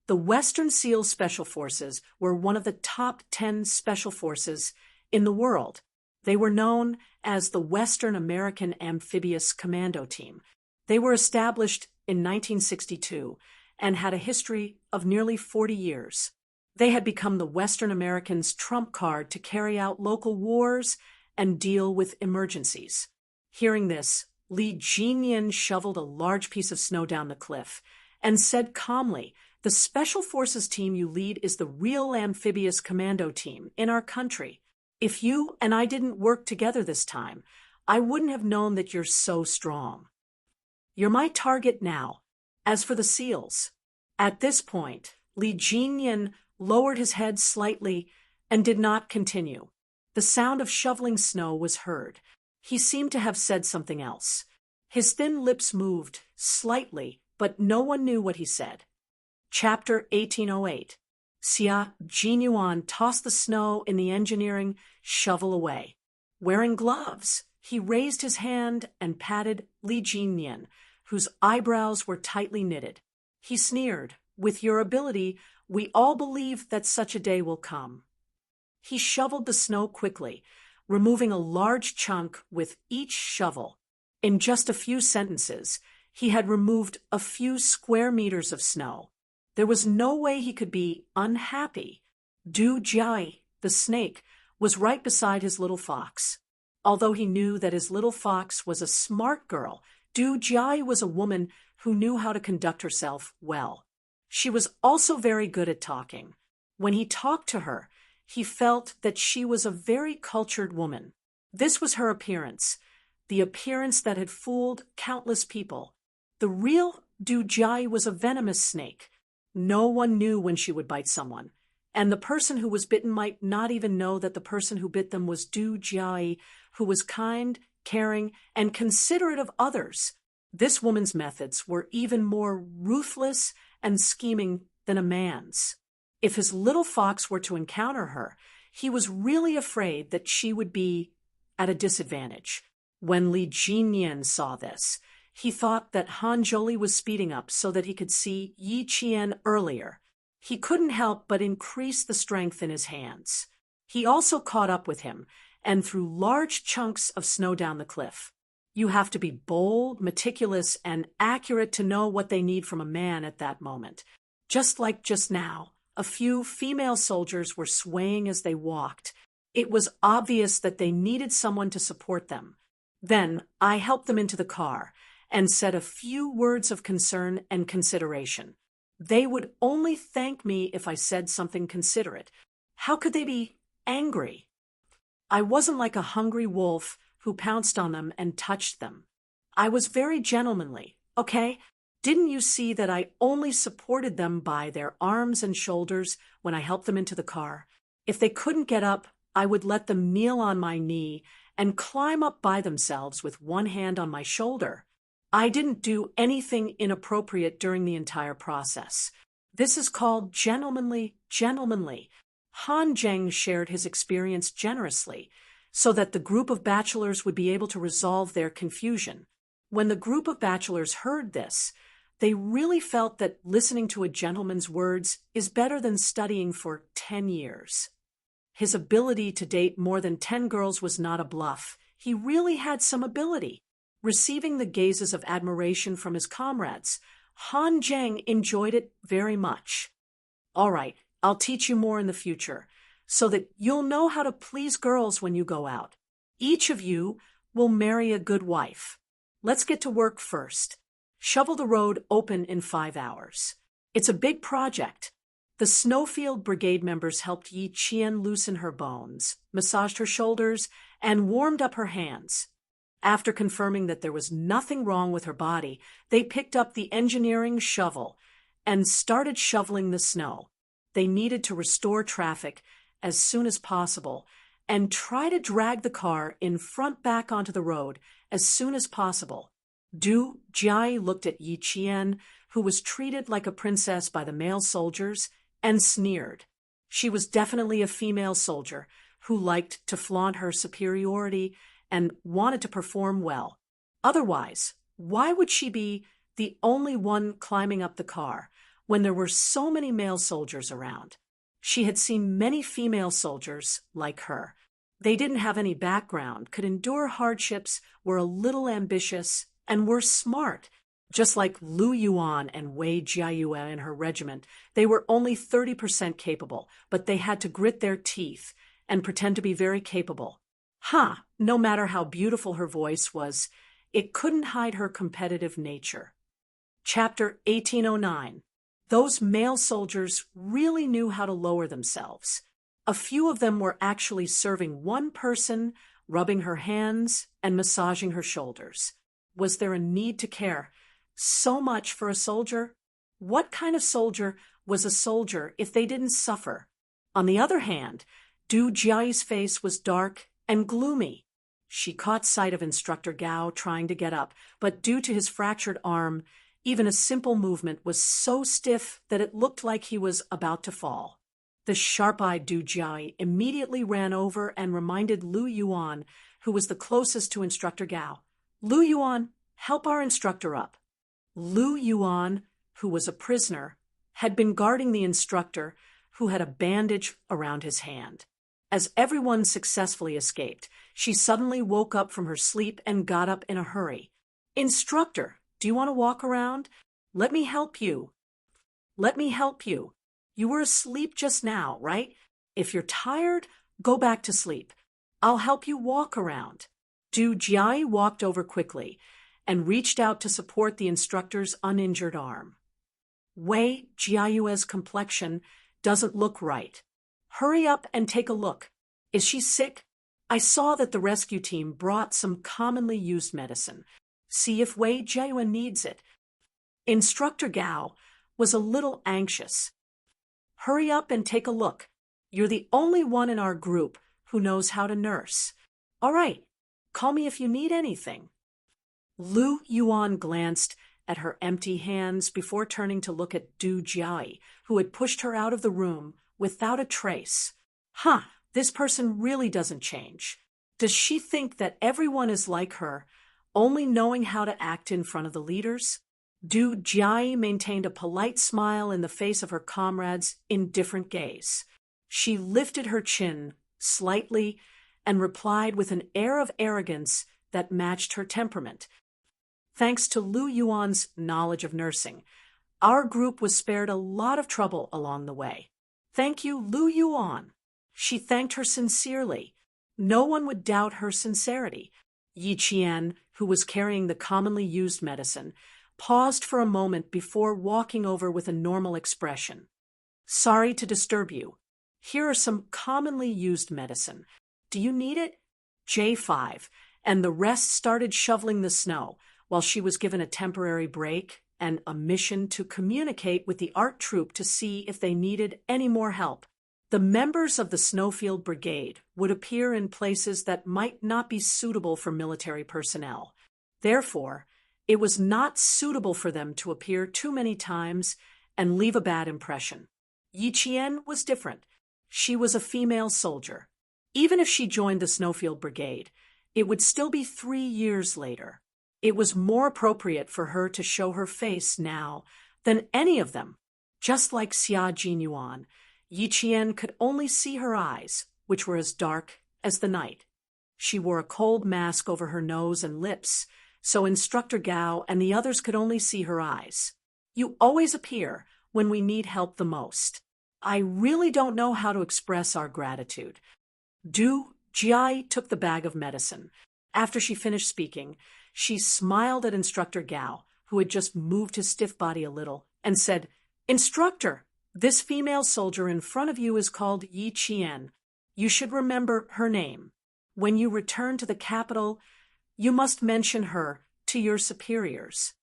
The Western SEAL Special Forces were one of the top 10 special forces in the world. They were known as the Western American Amphibious Commando Team. They were established in 1962 and had a history of nearly 40 years. They had become the Western Americans' trump card to carry out local wars and deal with emergencies. Hearing this, Li Jinyan shoveled a large piece of snow down the cliff and said calmly, "The Special Forces team you lead is the real amphibious commando team in our country. If you and I didn't work together this time, I wouldn't have known that you're so strong. You're my target now. As for the SEALs." At this point, Li Jinyan lowered his head slightly and did not continue. The sound of shoveling snow was heard. He seemed to have said something else. His thin lips moved slightly, but no one knew what he said. Chapter 1808. Xia Jinyuan tossed the snow in the engineering shovel away. Wearing gloves, he raised his hand and patted Li Jinyan, whose eyebrows were tightly knitted. He sneered, "With your ability, we all believe that such a day will come." He shoveled the snow quickly, removing a large chunk with each shovel. In just a few sentences, he had removed a few square meters of snow. There was no way he could be unhappy. Du Jiai, the snake, was right beside his little fox. Although he knew that his little fox was a smart girl, Du Jiai was a woman who knew how to conduct herself well. She was also very good at talking. When he talked to her, he felt that she was a very cultured woman. This was her appearance, the appearance that had fooled countless people. The real Du Jiai was a venomous snake. No one knew when she would bite someone, and the person who was bitten might not even know that the person who bit them was Du Jiai, who was kind, caring, and considerate of others. This woman's methods were even more ruthless and scheming than a man's. If his little fox were to encounter her, he was really afraid that she would be at a disadvantage. When Li Jinyan saw this, he thought that Han Zholi was speeding up so that he could see Yi Qian earlier. He couldn't help but increase the strength in his hands. He also caught up with him and threw large chunks of snow down the cliff. You have to be bold, meticulous, and accurate to know what they need from a man at that moment. Just like just now, a few female soldiers were swaying as they walked. It was obvious that they needed someone to support them. Then I helped them into the car and said a few words of concern and consideration. They would only thank me if I said something considerate. How could they be angry? I wasn't like a hungry wolf who pounced on them and touched them. I was very gentlemanly, okay? Didn't you see that I only supported them by their arms and shoulders when I helped them into the car? If they couldn't get up, I would let them kneel on my knee and climb up by themselves with one hand on my shoulder. I didn't do anything inappropriate during the entire process. This is called gentlemanly. Han Zheng shared his experience generously, so that the group of bachelors would be able to resolve their confusion. When the group of bachelors heard this, they really felt that listening to a gentleman's words is better than studying for 10 years. His ability to date more than 10 girls was not a bluff. He really had some ability. Receiving the gazes of admiration from his comrades, Han Zheng enjoyed it very much. All right, I'll teach you more in the future, so that you'll know how to please girls when you go out. Each of you will marry a good wife. Let's get to work first. Shovel the road open in 5 hours. It's a big project. The Snowfield Brigade members helped Yi Qian loosen her bones, massaged her shoulders, and warmed up her hands. After confirming that there was nothing wrong with her body, they picked up the engineering shovel and started shoveling the snow. They needed to restore traffic as soon as possible and try to drag the car in front back onto the road as soon as possible. Du Jiai looked at Yi Qian, who was treated like a princess by the male soldiers, and sneered. She was definitely a female soldier who liked to flaunt her superiority and wanted to perform well. Otherwise, why would she be the only one climbing up the car when there were so many male soldiers around? She had seen many female soldiers like her. They didn't have any background, could endure hardships, were a little ambitious, and were smart. Just like Lu Yuan and Wei Jiayue in her regiment, they were only 30% capable, but they had to grit their teeth and pretend to be very capable. No matter how beautiful her voice was, it couldn't hide her competitive nature. Chapter 1809. Those male soldiers really knew how to lower themselves. A few of them were actually serving one person, rubbing her hands and massaging her shoulders. Was there a need to care so much for a soldier? What kind of soldier was a soldier if they didn't suffer? On the other hand, Du Jiai's face was dark and gloomy. She caught sight of Instructor Gao trying to get up, but due to his fractured arm, even a simple movement was so stiff that it looked like he was about to fall. The sharp-eyed Du Jiai immediately ran over and reminded Lu Yuan, who was the closest to Instructor Gao. Lu Yuan, help our instructor up. Lu Yuan, who was a prisoner, had been guarding the instructor, who had a bandage around his hand. As everyone successfully escaped, she suddenly woke up from her sleep and got up in a hurry. Instructor, do you want to walk around? Let me help you. You were asleep just now, right? If you're tired, go back to sleep. I'll help you walk around. Du Jiai walked over quickly and reached out to support the instructor's uninjured arm. Wei Jiayue's complexion doesn't look right. Hurry up and take a look. Is she sick? I saw that the rescue team brought some commonly used medicine. See if Wei Jiayue needs it. Instructor Gao was a little anxious. Hurry up and take a look. You're the only one in our group who knows how to nurse. All right, call me if you need anything. Lu Yuan glanced at her empty hands before turning to look at Du Jiai, who had pushed her out of the room without a trace. This person really doesn't change. Does she think that everyone is like her, only knowing how to act in front of the leaders? Du Jiai maintained a polite smile in the face of her comrades' indifferent gaze. She lifted her chin slightly and replied with an air of arrogance that matched her temperament. Thanks to Lu Yuan's knowledge of nursing, our group was spared a lot of trouble along the way. Thank you, Lu Yuan. She thanked her sincerely. No one would doubt her sincerity. Yi Qian, who was carrying the commonly used medicine, paused for a moment before walking over with a normal expression. Sorry to disturb you. Here are some commonly used medicine. Do you need it? J5, and the rest started shoveling the snow, while she was given a temporary break and a mission to communicate with the art troupe to see if they needed any more help. The members of the Snowfield Brigade would appear in places that might not be suitable for military personnel. Therefore, it was not suitable for them to appear too many times and leave a bad impression. Yi Qian was different. She was a female soldier. Even if she joined the Snowfield Brigade, it would still be 3 years later. It was more appropriate for her to show her face now than any of them. Just like Xia Jinyuan, Yi Qian could only see her eyes, which were as dark as the night. She wore a cold mask over her nose and lips, so Instructor Gao and the others could only see her eyes. You always appear when we need help the most. I really don't know how to express our gratitude. Du Jiai took the bag of medicine. After she finished speaking, she smiled at Instructor Gao, who had just moved his stiff body a little, and said, Instructor, this female soldier in front of you is called Yi Qian. You should remember her name. When you return to the capital, you must mention her to your superiors.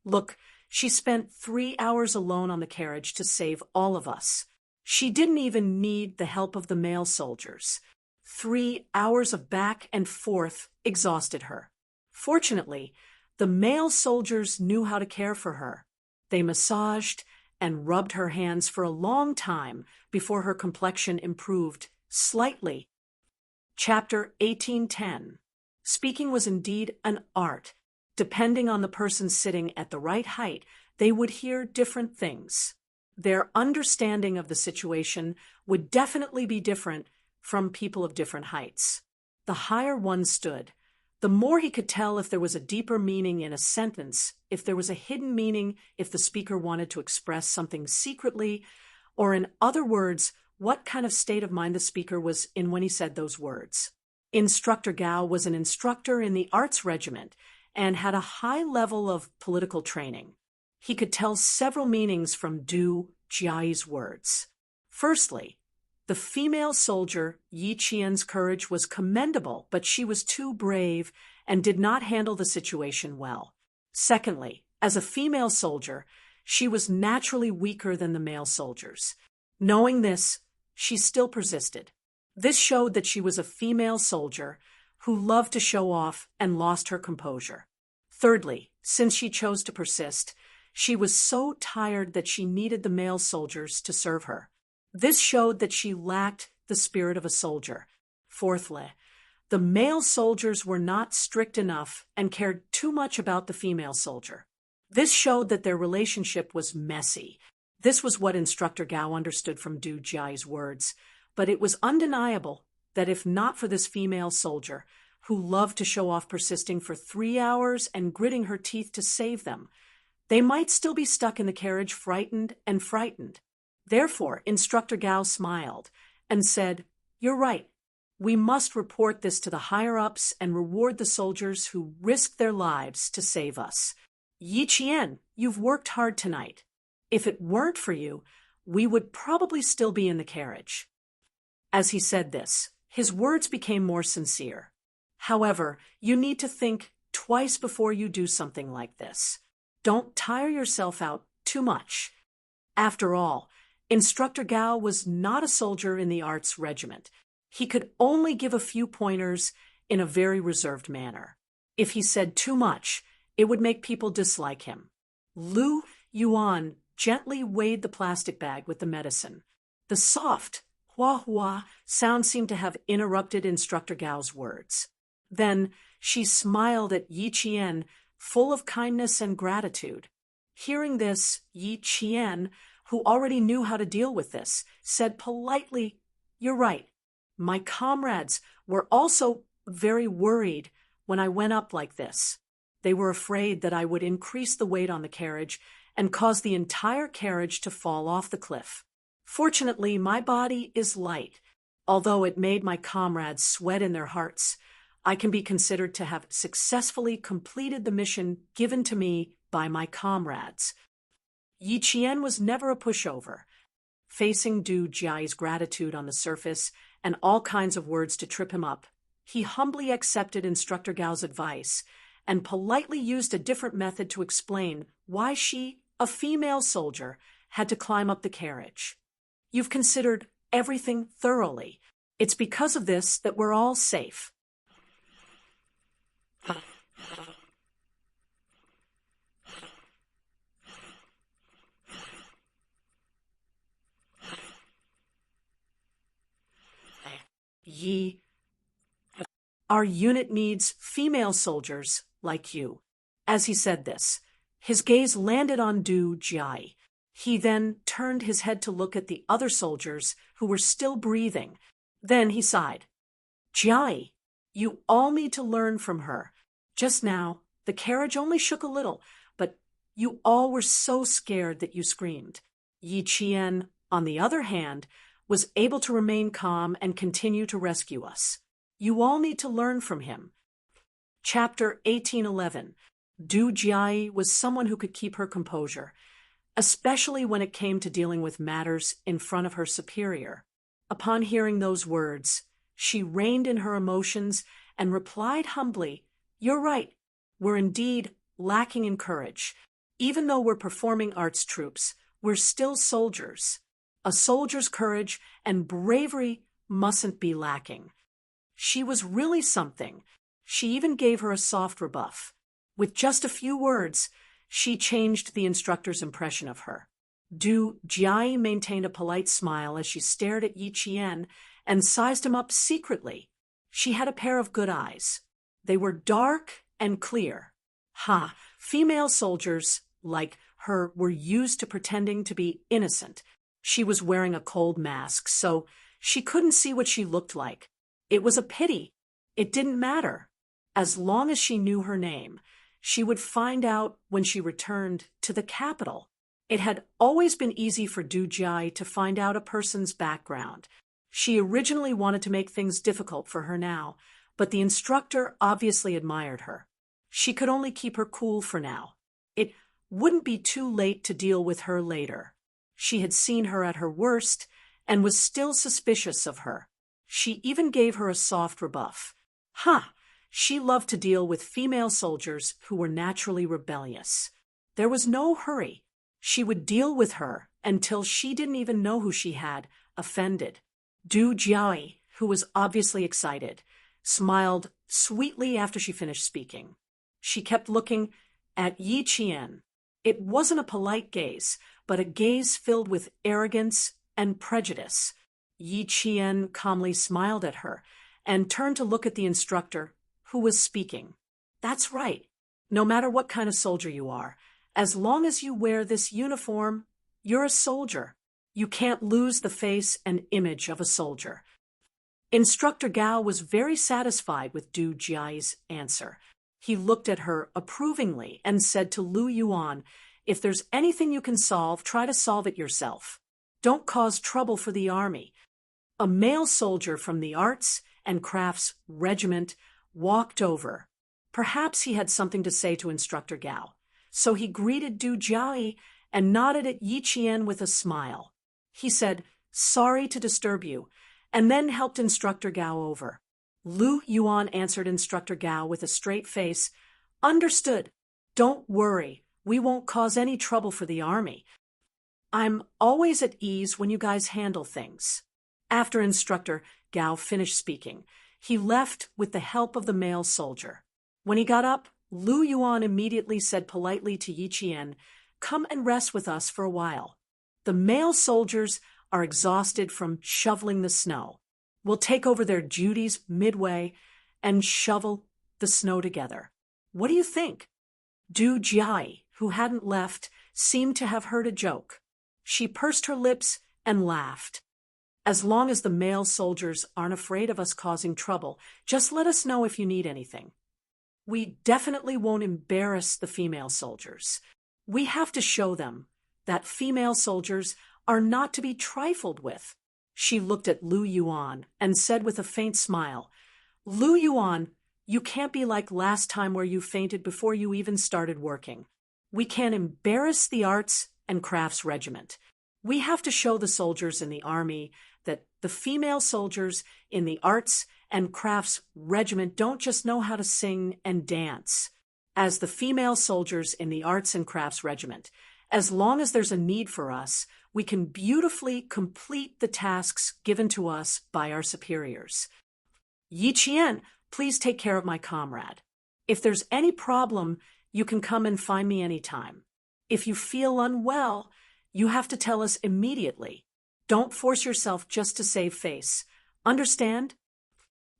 Look, she spent 3 hours alone on the carriage to save all of us. She didn't even need the help of the male soldiers. 3 hours of back and forth exhausted her. Fortunately, the male soldiers knew how to care for her. They massaged and rubbed her hands for a long time before her complexion improved slightly. Chapter 1810. Speaking was indeed an art. Depending on the person sitting at the right height, they would hear different things. Their understanding of the situation would definitely be different from people of different heights. The higher one stood, the more he could tell if there was a deeper meaning in a sentence, if there was a hidden meaning, if the speaker wanted to express something secretly, or in other words, what kind of state of mind the speaker was in when he said those words. Instructor Gao was an instructor in the arts regiment and had a high level of political training. He could tell several meanings from Du Jiai's words. Firstly, the female soldier Yi Qian's courage was commendable, but she was too brave and did not handle the situation well. Secondly, as a female soldier, she was naturally weaker than the male soldiers. Knowing this, she still persisted. This showed that she was a female soldier who loved to show off and lost her composure. Thirdly, since she chose to persist, she was so tired that she needed the male soldiers to serve her. This showed that she lacked the spirit of a soldier. Fourthly, the male soldiers were not strict enough and cared too much about the female soldier. This showed that their relationship was messy. This was what Instructor Gao understood from Du Jiai's words, but it was undeniable that if not for this female soldier, who loved to show off persisting for 3 hours and gritting her teeth to save them, they might still be stuck in the carriage frightened. Therefore, Instructor Gao smiled and said, "You're right. We must report this to the higher-ups and reward the soldiers who risked their lives to save us. Yi Qian, you've worked hard tonight. If it weren't for you, we would probably still be in the carriage." As he said this, his words became more sincere. However, you need to think twice before you do something like this. Don't tire yourself out too much. After all, Instructor Gao was not a soldier in the arts regiment. He could only give a few pointers in a very reserved manner. If he said too much, it would make people dislike him. Lu Yuan gently weighed the plastic bag with the medicine. The soft, hua hua sound seemed to have interrupted Instructor Gao's words. Then she smiled at Yi Qian, full of kindness and gratitude. Hearing this, Yi Qian, who already knew how to deal with this, said politely, "You're right. My comrades were also very worried when I went up like this. They were afraid that I would increase the weight on the carriage and cause the entire carriage to fall off the cliff. Fortunately, my body is light. Although it made my comrades sweat in their hearts, I can be considered to have successfully completed the mission given to me by my comrades." Yi Qian was never a pushover. Facing Du Jiai's gratitude on the surface and all kinds of words to trip him up, he humbly accepted Instructor Gao's advice and politely used a different method to explain why she, a female soldier, had to climb up the carriage. "You've considered everything thoroughly. It's because of this that we're all safe." Yi, our unit needs female soldiers like you. As he said this, his gaze landed on Du Jiai. He then turned his head to look at the other soldiers who were still breathing. Then he sighed. "Jiai, you all need to learn from her. Just now, the carriage only shook a little, but you all were so scared that you screamed." Yi Qian, on the other hand, was able to remain calm and continue to rescue us. You all need to learn from him. Chapter 1811. Du Jiai was someone who could keep her composure, especially when it came to dealing with matters in front of her superior. Upon hearing those words, she reined in her emotions and replied humbly, "You're right. We're indeed lacking in courage. Even though we're performing arts troops, we're still soldiers. A soldier's courage and bravery mustn't be lacking." She was really something. She even gave her a soft rebuff. With just a few words, she changed the instructor's impression of her. Du Jiai maintained a polite smile as she stared at Yi Qian and sized him up secretly. She had a pair of good eyes. They were dark and clear. Female soldiers, like her, were used to pretending to be innocent. She was wearing a cold mask, so she couldn't see what she looked like. It was a pity. It didn't matter. As long as she knew her name, she would find out when she returned to the capital. It had always been easy for Du Jiai to find out a person's background. She originally wanted to make things difficult for her now, but the instructor obviously admired her. She could only keep her cool for now. It wouldn't be too late to deal with her later. She had seen her at her worst and was still suspicious of her. She even gave her a soft rebuff. She loved to deal with female soldiers who were naturally rebellious. There was no hurry. She would deal with her until she didn't even know who she had offended. Du Jiai, who was obviously excited, smiled sweetly after she finished speaking. She kept looking at Yi Qian. It wasn't a polite gaze, but a gaze filled with arrogance and prejudice. Yi Qian calmly smiled at her and turned to look at the instructor, who was speaking. "That's right. No matter what kind of soldier you are, as long as you wear this uniform, you're a soldier. You can't lose the face and image of a soldier." Instructor Gao was very satisfied with Du Jiai's answer. He looked at her approvingly and said to Lu Yuan, "If there's anything you can solve, try to solve it yourself. Don't cause trouble for the army." A male soldier from the Arts and Crafts Regiment walked over. Perhaps he had something to say to Instructor Gao, so he greeted Du Jiai and nodded at Yi Qian with a smile. He said, "Sorry to disturb you," and then helped Instructor Gao over. Lu Yuan answered Instructor Gao with a straight face, "Understood. Don't worry. We won't cause any trouble for the army. I'm always at ease when you guys handle things." After Instructor Gao finished speaking, he left with the help of the male soldier. When he got up, Lu Yuan immediately said politely to Yi Qian, "Come and rest with us for a while." The male soldiers are exhausted from shoveling the snow. We'll take over their duties midway and shovel the snow together. What do you think?" Du Jiai, who hadn't left, seemed to have heard a joke. She pursed her lips and laughed. "As long as the male soldiers aren't afraid of us causing trouble, just let us know if you need anything. We definitely won't embarrass the female soldiers. We have to show them that female soldiers are not to be trifled with." She looked at Lu Yuan and said with a faint smile, "Lu Yuan, you can't be like last time where you fainted before you even started working. We can't embarrass the Arts and Crafts Regiment. We have to show the soldiers in the army that the female soldiers in the Arts and Crafts Regiment don't just know how to sing and dance. As the female soldiers in the Arts and Crafts Regiment, as long as there's a need for us, we can beautifully complete the tasks given to us by our superiors. Yi Qian, please take care of my comrade. If there's any problem, you can come and find me anytime. If you feel unwell, you have to tell us immediately. Don't force yourself just to save face. Understand?"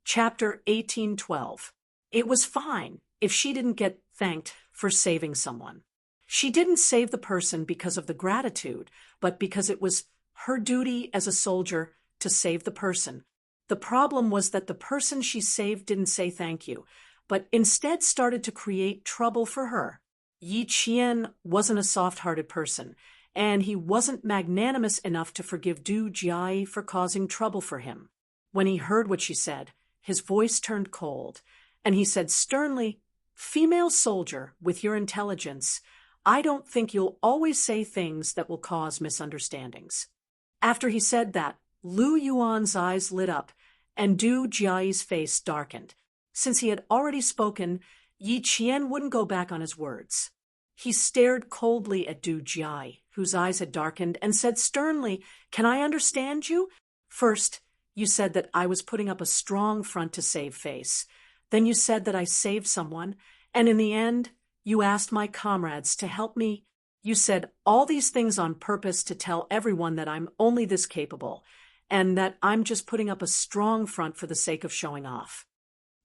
Chapter 18:12. It was fine if she didn't get thanked for saving someone. She didn't save the person because of the gratitude, but because it was her duty as a soldier to save the person. The problem was that the person she saved didn't say thank you, but instead started to create trouble for her. Yi Qian wasn't a soft-hearted person, and he wasn't magnanimous enough to forgive Du Jiai for causing trouble for him. When he heard what she said, his voice turned cold, and he said sternly, "Female soldier, with your intelligence, I don't think you'll always say things that will cause misunderstandings." After he said that, Lu Yuan's eyes lit up, and Du Jiai's face darkened. Since he had already spoken, Yi Qian wouldn't go back on his words. He stared coldly at Du Jiai, whose eyes had darkened, and said sternly, "Can I understand you? First, you said that I was putting up a strong front to save face. Then you said that I saved someone, and in the end, you asked my comrades to help me. You said all these things on purpose to tell everyone that I'm only this capable, and that I'm just putting up a strong front for the sake of showing off."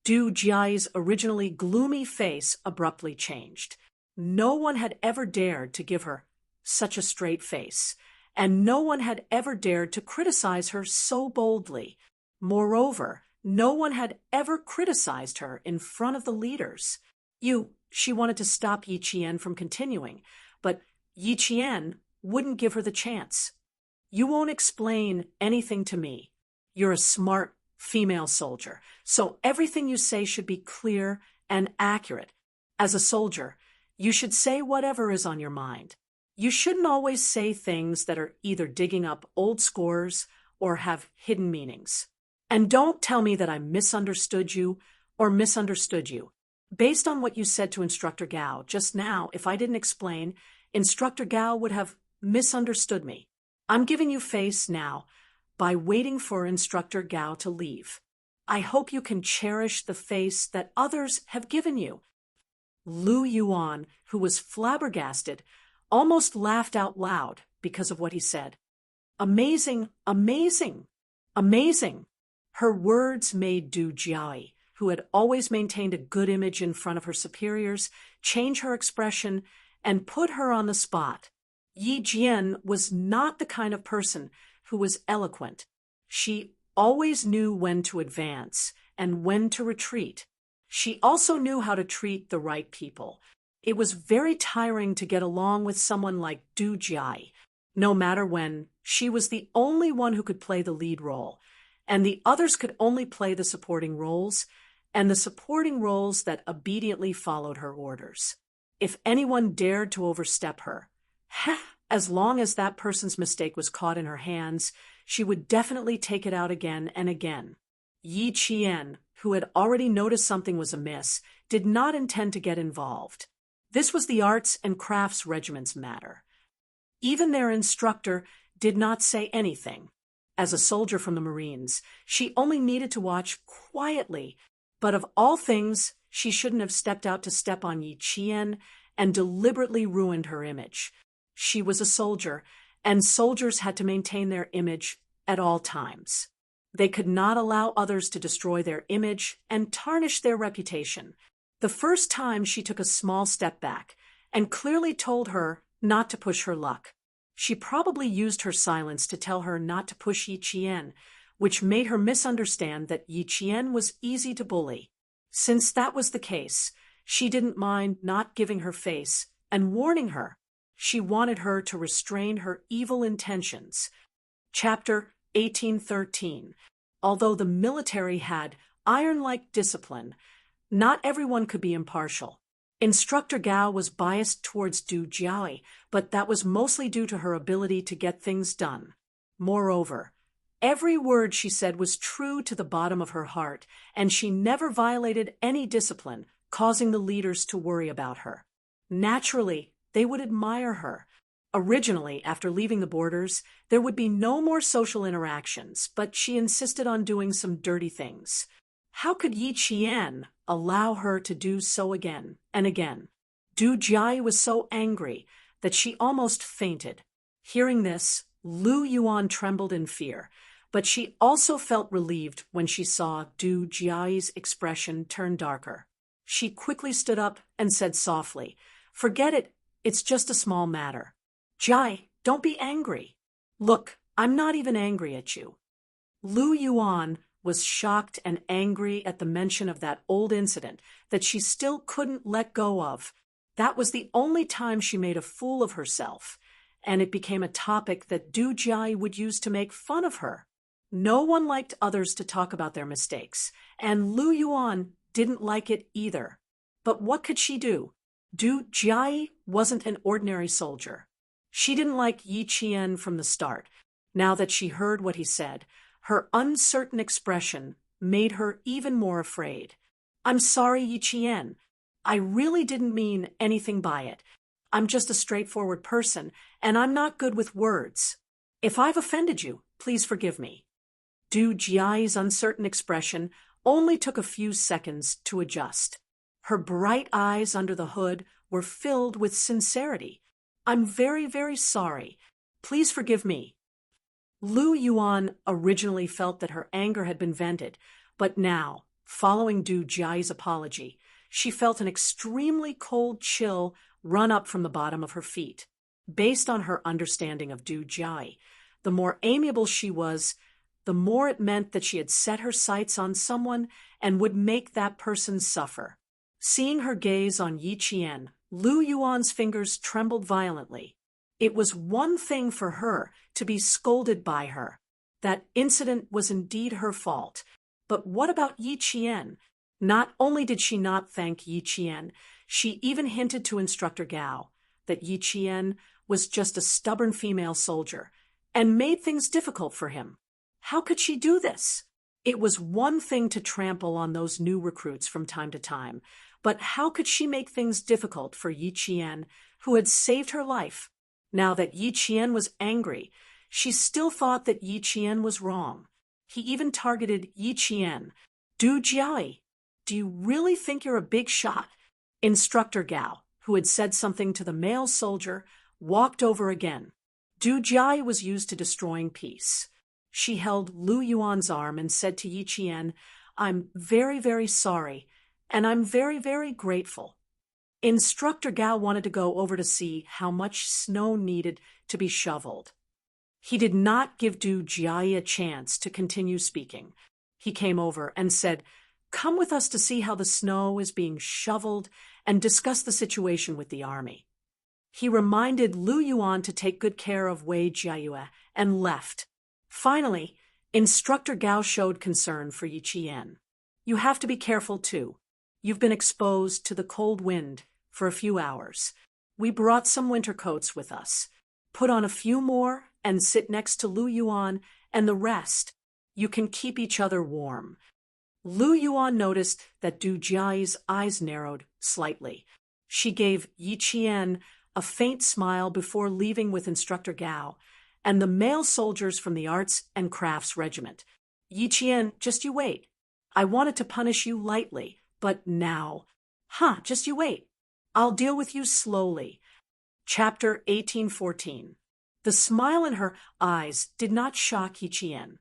Du Jiai's originally gloomy face abruptly changed. No one had ever dared to give her such a straight face, and no one had ever dared to criticize her so boldly. Moreover, no one had ever criticized her in front of the leaders. She wanted to stop Yi Qian from continuing, but Yi Qian wouldn't give her the chance. "You won't explain anything to me. You're a smart female soldier, so everything you say should be clear and accurate. As a soldier, you should say whatever is on your mind. You shouldn't always say things that are either digging up old scores or have hidden meanings. And don't tell me that I misunderstood you or misunderstood you. Based on what you said to Instructor Gao just now, if I didn't explain, Instructor Gao would have misunderstood me. I'm giving you face now by waiting for Instructor Gao to leave. I hope you can cherish the face that others have given you." Lu Yuan, who was flabbergasted, almost laughed out loud because of what he said. "Amazing, amazing, amazing." Her words made Du Jiai, who had always maintained a good image in front of her superiors, change her expression and put her on the spot. Yi Jian was not the kind of person who was eloquent. She always knew when to advance and when to retreat. She also knew how to treat the right people. It was very tiring to get along with someone like Du Jiai, no matter when she was the only one who could play the lead role, and the others could only play the supporting roles, and the supporting roles that obediently followed her orders. If anyone dared to overstep her, as long as that person's mistake was caught in her hands, she would definitely take it out again and again. Yi Qian, who had already noticed something was amiss, did not intend to get involved. This was the Arts and Crafts Regiment's matter. Even their instructor did not say anything. As a soldier from the Marines, she only needed to watch quietly, but of all things, she shouldn't have stepped out to step on Yi Qian and deliberately ruined her image. She was a soldier, and soldiers had to maintain their image at all times. They could not allow others to destroy their image and tarnish their reputation. The first time she took a small step back and clearly told her not to push her luck. She probably used her silence to tell her not to push Yi Qian, which made her misunderstand that Yi Qian was easy to bully. Since that was the case, she didn't mind not giving her face and warning her. She wanted her to restrain her evil intentions. Chapter 1813. Although the military had iron-like discipline, not everyone could be impartial. Instructor Gao was biased towards Du Jiayi, but that was mostly due to her ability to get things done. Moreover, every word she said was true to the bottom of her heart, and she never violated any discipline, causing the leaders to worry about her. Naturally, they would admire her. Originally, after leaving the borders, there would be no more social interactions, but she insisted on doing some dirty things. How could Yi Qian allow her to do so again and again? Du Jiayi was so angry that she almost fainted. Hearing this, Lu Yuan trembled in fear, but she also felt relieved when she saw Du Jiayi's expression turn darker. She quickly stood up and said softly, "Forget it, it's just a small matter. Jiayi, don't be angry." "Look, I'm not even angry at you." Lu Yuan was shocked and angry at the mention of that old incident that she still couldn't let go of. That was the only time she made a fool of herself, and it became a topic that Du Jiayi would use to make fun of her. No one liked others to talk about their mistakes, and Lu Yuan didn't like it either. But what could she do? Du Jiayi wasn't an ordinary soldier. She didn't like Yi Qian from the start. Now that she heard what he said, her uncertain expression made her even more afraid. "I'm sorry, Yi Qian. I really didn't mean anything by it. I'm just a straightforward person, and I'm not good with words. If I've offended you, please forgive me." Du Jiayi's uncertain expression only took a few seconds to adjust. Her bright eyes under the hood were filled with sincerity. "I'm very, very sorry. Please forgive me." Lu Yuan originally felt that her anger had been vented, but now, following Du Jiayi's apology, she felt an extremely cold chill run up from the bottom of her feet. Based on her understanding of Du Jiayi, the more amiable she was, the more it meant that she had set her sights on someone and would make that person suffer. Seeing her gaze on Yi Qian, Lu Yuan's fingers trembled violently. It was one thing for her to be scolded by her. That incident was indeed her fault. But what about Yi Qian? Not only did she not thank Yi Qian, she even hinted to Instructor Gao that Yi Qian was just a stubborn female soldier and made things difficult for him. How could she do this? It was one thing to trample on those new recruits from time to time, but how could she make things difficult for Yi Qian, who had saved her life? Now that Yi Qian was angry, she still thought that Yi Qian was wrong. He even targeted Yi Qian. "Du Jiayi, do you really think you're a big shot?" Instructor Gao, who had said something to the male soldier, walked over again. Du Jiayi was used to destroying peace. She held Lu Yuan's arm and said to Yi Qian, "I'm very, very sorry, and I'm very, very grateful." Instructor Gao wanted to go over to see how much snow needed to be shoveled. He did not give Du Jiayi a chance to continue speaking. He came over and said, "Come with us to see how the snow is being shoveled and discuss the situation with the army." He reminded Lu Yuan to take good care of Wei Jiayue and left. Finally, Instructor Gao showed concern for Yi Qian. "You have to be careful too. You've been exposed to the cold wind for a few hours. We brought some winter coats with us. Put on a few more and sit next to Lu Yuan and the rest. You can keep each other warm." Lu Yuan noticed that Du Jiayi's eyes narrowed slightly. She gave Yi Qian a faint smile before leaving with Instructor Gao and the male soldiers from the Arts and Crafts Regiment. "Yi Qian, just you wait. I wanted to punish you lightly, but now. Just you wait. I'll deal with you slowly." Chapter 1814. The smile in her eyes did not shock Yi Qian.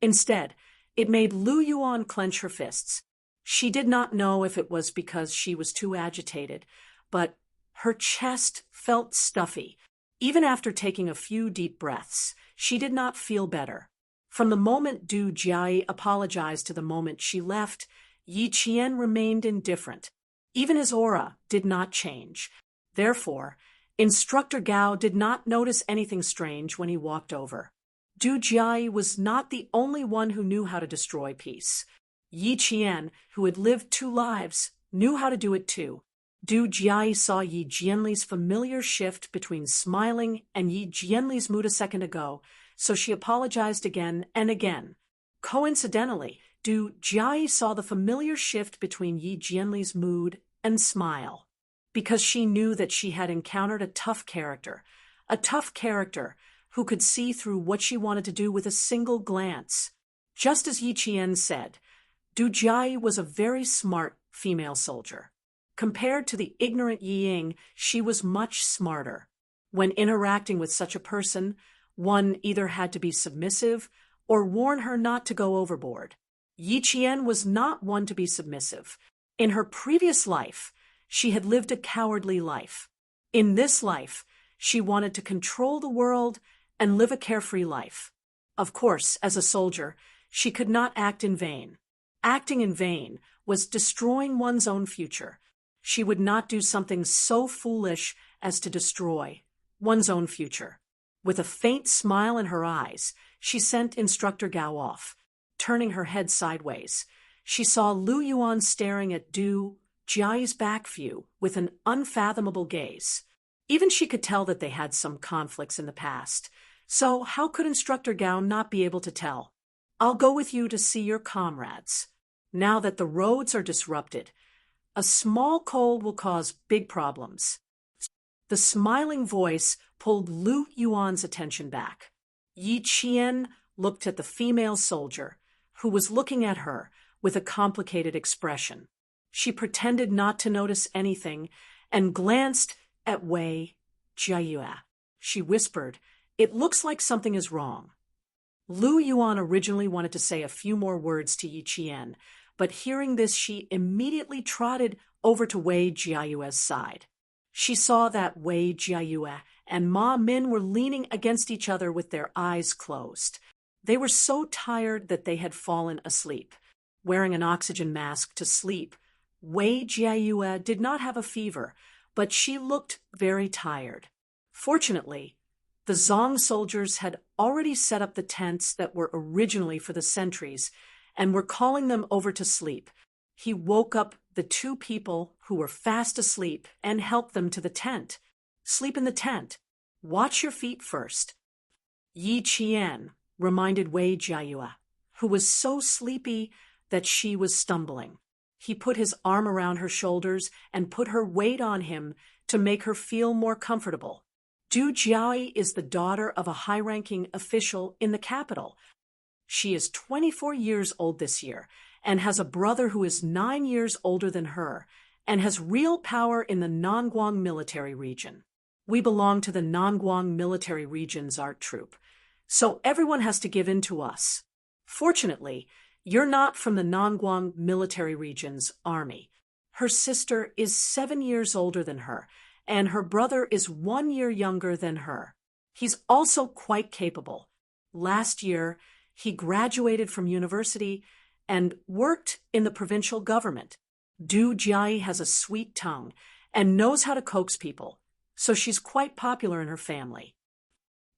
Instead, it made Lu Yuan clench her fists. She did not know if it was because she was too agitated, but her chest felt stuffy. Even after taking a few deep breaths, she did not feel better. From the moment Du Jiayi apologized to the moment she left, Yi Qian remained indifferent. Even his aura did not change. Therefore, Instructor Gao did not notice anything strange when he walked over. Du Jiayi was not the only one who knew how to destroy peace. Yi Qian, who had lived 2 lives, knew how to do it too. Du Jiayi saw Yi Jianli's familiar shift between smiling and Yi Jianli's mood a second ago, so she apologized again and again. Coincidentally, Du Jiayi saw the familiar shift between Yi Jianli's mood and smile, because she knew that she had encountered a tough character who could see through what she wanted to do with a single glance. Just as Yi Qian said, Du Jiayi was a very smart female soldier. Compared to the ignorant Yi Ying, she was much smarter. When interacting with such a person, one either had to be submissive or warn her not to go overboard. Yi Qian was not one to be submissive. In her previous life, she had lived a cowardly life. In this life, she wanted to control the world and live a carefree life. Of course, as a soldier, she could not act in vain. Acting in vain was destroying one's own future. She would not do something so foolish as to destroy one's own future. With a faint smile in her eyes, she sent Instructor Gao off. Turning her head sideways, she saw Lu Yuan staring at Du Jiayi's back view with an unfathomable gaze. Even she could tell that they had some conflicts in the past. So how could Instructor Gao not be able to tell? I'll go with you to see your comrades. Now that the roads are disrupted, a small cold will cause big problems. The smiling voice pulled Lu Yuan's attention back. Yi Qian looked at the female soldier, who was looking at her with a complicated expression. She pretended not to notice anything and glanced at Wei Jiayue. She whispered, "It looks like something is wrong." Lu Yuan originally wanted to say a few more words to Yi Qian, but hearing this she immediately trotted over to Wei Jiayue's side. She saw that Wei Jiayue and Ma Min were leaning against each other with their eyes closed. They were so tired that they had fallen asleep. Wearing an oxygen mask to sleep, Wei Jiayue did not have a fever, but she looked very tired. Fortunately, the Zong soldiers had already set up the tents that were originally for the sentries and were calling them over to sleep. He woke up the 2 people who were fast asleep and helped them to the tent. "Sleep in the tent. Watch your feet first." Yi Qian reminded Wei Jiayue, who was so sleepy that she was stumbling. He put his arm around her shoulders and put her weight on him to make her feel more comfortable. Du Jiayi is the daughter of a high-ranking official in the capital. She is 24 years old this year and has a brother who is 9 years older than her and has real power in the Nangguang military region. We belong to the Nangguang military region's art troupe, so everyone has to give in to us. Fortunately, you're not from the Nangguang military region's army. Her sister is 7 years older than her, and her brother is 1 year younger than her. He's also quite capable. Last year, he graduated from university and worked in the provincial government. Du Jiayi has a sweet tongue and knows how to coax people, so she's quite popular in her family.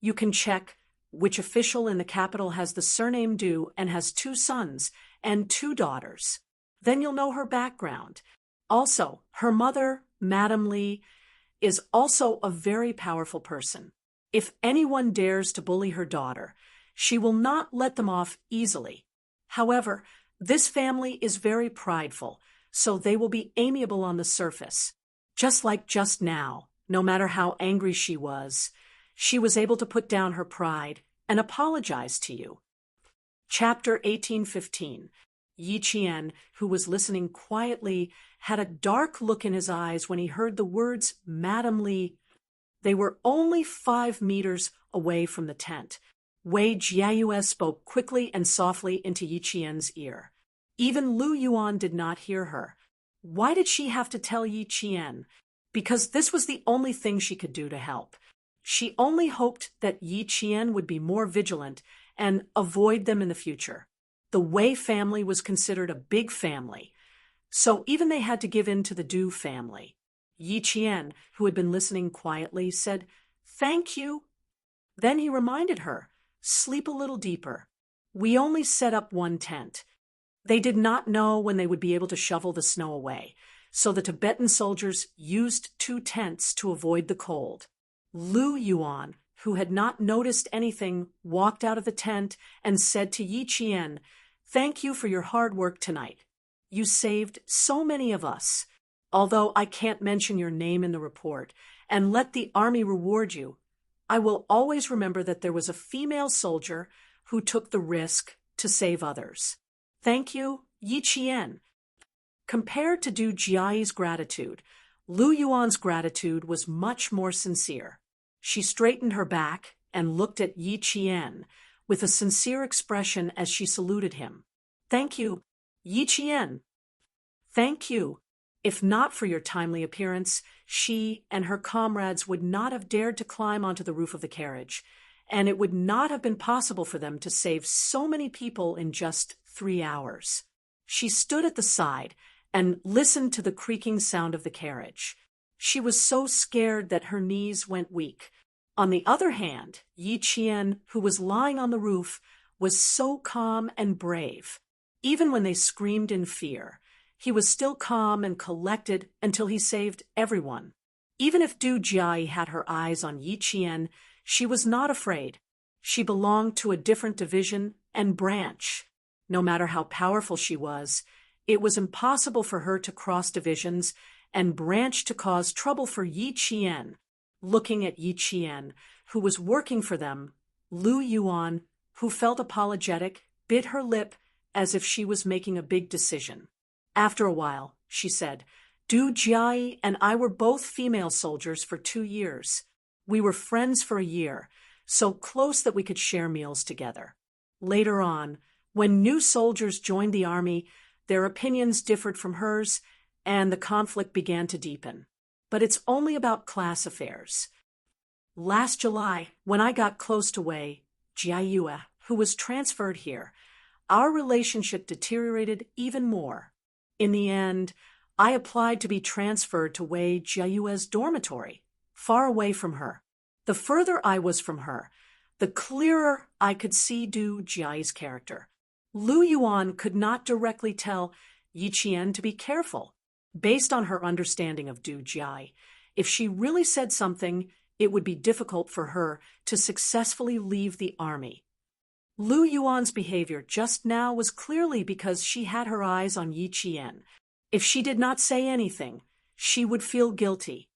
You can check which official in the capital has the surname Du and has 2 sons and 2 daughters. Then you'll know her background. Also, her mother, Madame Li, is also a very powerful person. If anyone dares to bully her daughter, she will not let them off easily. However, this family is very prideful, so they will be amiable on the surface. Just like just now, no matter how angry she was able to put down her pride and apologize to you. Chapter 1815. Yi Qian, who was listening quietly, had a dark look in his eyes when he heard the words Madame Li. They were only 5 meters away from the tent. Wei Jiayue spoke quickly and softly into Yi Qian's ear. Even Lu Yuan did not hear her. Why did she have to tell Yi Qian? Because this was the only thing she could do to help. She only hoped that Yi Qian would be more vigilant and avoid them in the future. The Wei family was considered a big family, so even they had to give in to the Du family. Yi Qian, who had been listening quietly, said, "Thank you." Then he reminded her, "Sleep a little deeper. We only set up one tent." They did not know when they would be able to shovel the snow away, so the Tibetan soldiers used 2 tents to avoid the cold. Lu Yuan, who had not noticed anything, walked out of the tent and said to Yi Qian, "Thank you for your hard work tonight. You saved so many of us. Although I can't mention your name in the report, and let the army reward you, I will always remember that there was a female soldier who took the risk to save others. Thank you, Yi Qian." Compared to Du Jiai's gratitude, Lu Yuan's gratitude was much more sincere. She straightened her back and looked at Yi Qian with a sincere expression as she saluted him. "Thank you, Yi Qian." "Thank you. If not for your timely appearance, she and her comrades would not have dared to climb onto the roof of the carriage, and it would not have been possible for them to save so many people in just 3 hours." She stood at the side and listened to the creaking sound of the carriage. She was so scared that her knees went weak. On the other hand, Yi Qian, who was lying on the roof, was so calm and brave. Even when they screamed in fear, he was still calm and collected until he saved everyone. Even if Du Jiai had her eyes on Yi Qian, she was not afraid. She belonged to a different division and branch. No matter how powerful she was, it was impossible for her to cross divisions and branch to cause trouble for Yi Qian. Looking at Yi Qian, who was working for them, Lu Yuan, who felt apologetic, bit her lip as if she was making a big decision. After a while, she said, "Du Jiai and I were both female soldiers for 2 years. We were friends for a year, so close that we could share meals together. Later on, when new soldiers joined the army, their opinions differed from hers, and the conflict began to deepen. But it's only about class affairs. Last July, when I got close to Wei Jiayue, who was transferred here, our relationship deteriorated even more. In the end, I applied to be transferred to Wei Jiayue's dormitory, far away from her. The further I was from her, the clearer I could see Du Jiai's character. Lu Yuan could not directly tell Yi Qian to be careful. Based on her understanding of Du Jiai, if she really said something, it would be difficult for her to successfully leave the army. Lu Yuan's behavior just now was clearly because she had her eyes on Yi Qian. If she did not say anything, she would feel guilty.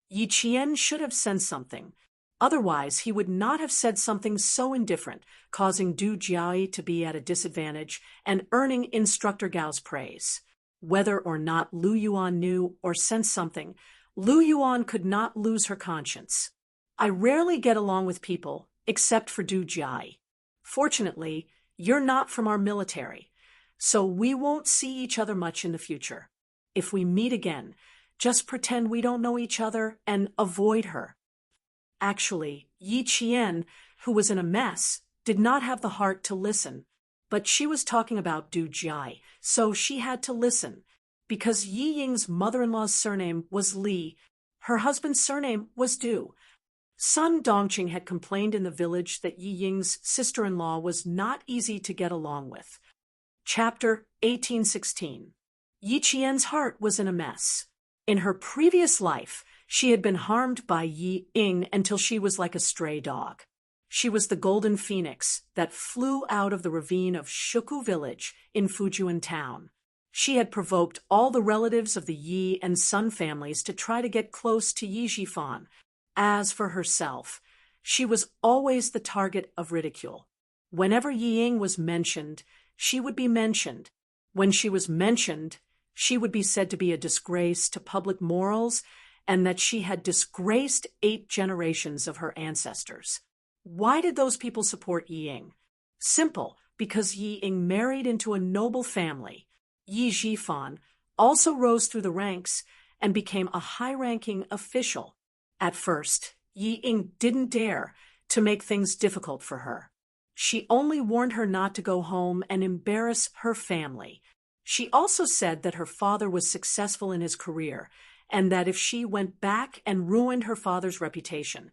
Yi Qian should have said something. Otherwise, he would not have said something so indifferent, causing Du Jiai to be at a disadvantage and earning Instructor Gao's praise. Whether or not Lu Yuan knew or sensed something, Lu Yuan could not lose her conscience. "I rarely get along with people, except for Du Jiai. Fortunately, you're not from our military, so we won't see each other much in the future. If we meet again, just pretend we don't know each other and avoid her." Actually, Yi Qian, who was in a mess, did not have the heart to listen, but she was talking about Du Jiai, so she had to listen. Because Yi Ying's mother-in-law's surname was Li, her husband's surname was Du. Sun Dongqing had complained in the village that Yi Ying's sister-in-law was not easy to get along with. Chapter 1816. Yi Qian's heart was in a mess. In her previous life, she had been harmed by Yi Ying until she was like a stray dog. She was the golden phoenix that flew out of the ravine of Shuku village in Fujian town. She had provoked all the relatives of the Yi and Sun families to try to get close to Yi Jifan. As for herself, she was always the target of ridicule. Whenever Yi Ying was mentioned, she would be mentioned. When she was mentioned, she would be said to be a disgrace to public morals and that she had disgraced 8 generations of her ancestors. Why did those people support Yi Ying? Simple, because Yi Ying married into a noble family. Yi Jifan also rose through the ranks and became a high-ranking official. At first, Yi Ying didn't dare to make things difficult for her. She only warned her not to go home and embarrass her family. She also said that her father was successful in his career, and that if she went back and ruined her father's reputation,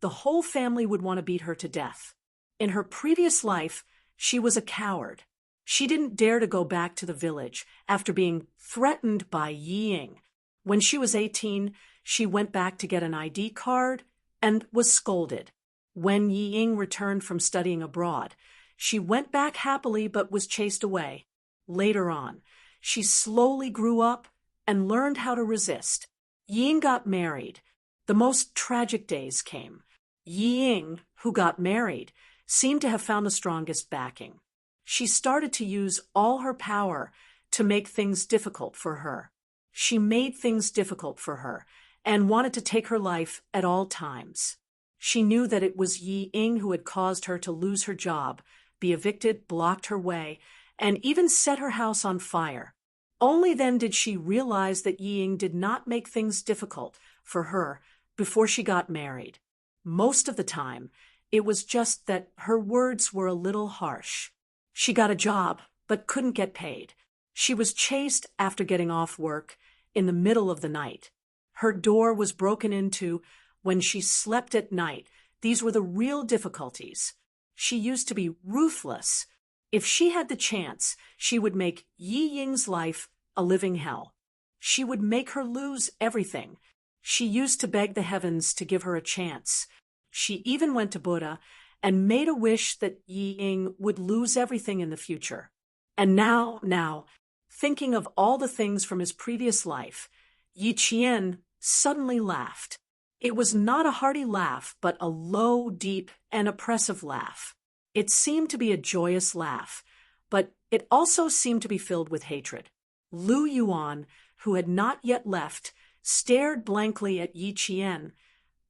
the whole family would want to beat her to death. In her previous life, she was a coward. She didn't dare to go back to the village after being threatened by Yi Ying. When she was 18, she went back to get an ID card and was scolded. When Yi Ying returned from studying abroad, she went back happily but was chased away. Later on, she slowly grew up and learned how to resist. Yi Ying got married. The most tragic days came. Yi Ying, who got married, seemed to have found the strongest backing. She started to use all her power to make things difficult for her. She made things difficult for her and wanted to take her life at all times. She knew that it was Yi Ying who had caused her to lose her job, be evicted, blocked her way, and even set her house on fire. Only then did she realize that Yi Ying did not make things difficult for her before she got married. Most of the time, it was just that her words were a little harsh. She got a job, but couldn't get paid. She was chased after getting off work in the middle of the night. Her door was broken into when she slept at night. These were the real difficulties. She used to be ruthless. If she had the chance, she would make Yi Ying's life a living hell. She would make her lose everything. She used to beg the heavens to give her a chance. She even went to Buddha and made a wish that Yi Ying would lose everything in the future. And now, thinking of all the things from his previous life, Yi Qian suddenly laughed. It was not a hearty laugh, but a low, deep, and oppressive laugh. It seemed to be a joyous laugh, but it also seemed to be filled with hatred. Lu Yuan, who had not yet left, stared blankly at Yi Qian,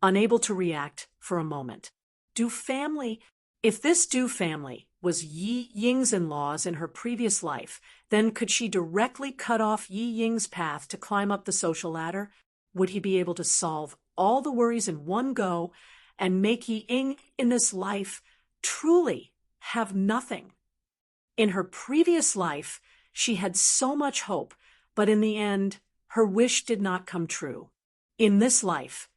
unable to react for a moment. If this Du family was Yi Ying's in-laws in her previous life, then could she directly cut off Yi Ying's path to climb up the social ladder? Would he be able to solve all the worries in one go and make Yi Ying in this life truly have nothing? In her previous life, she had so much hope, but in the end, her wish did not come true. In this life,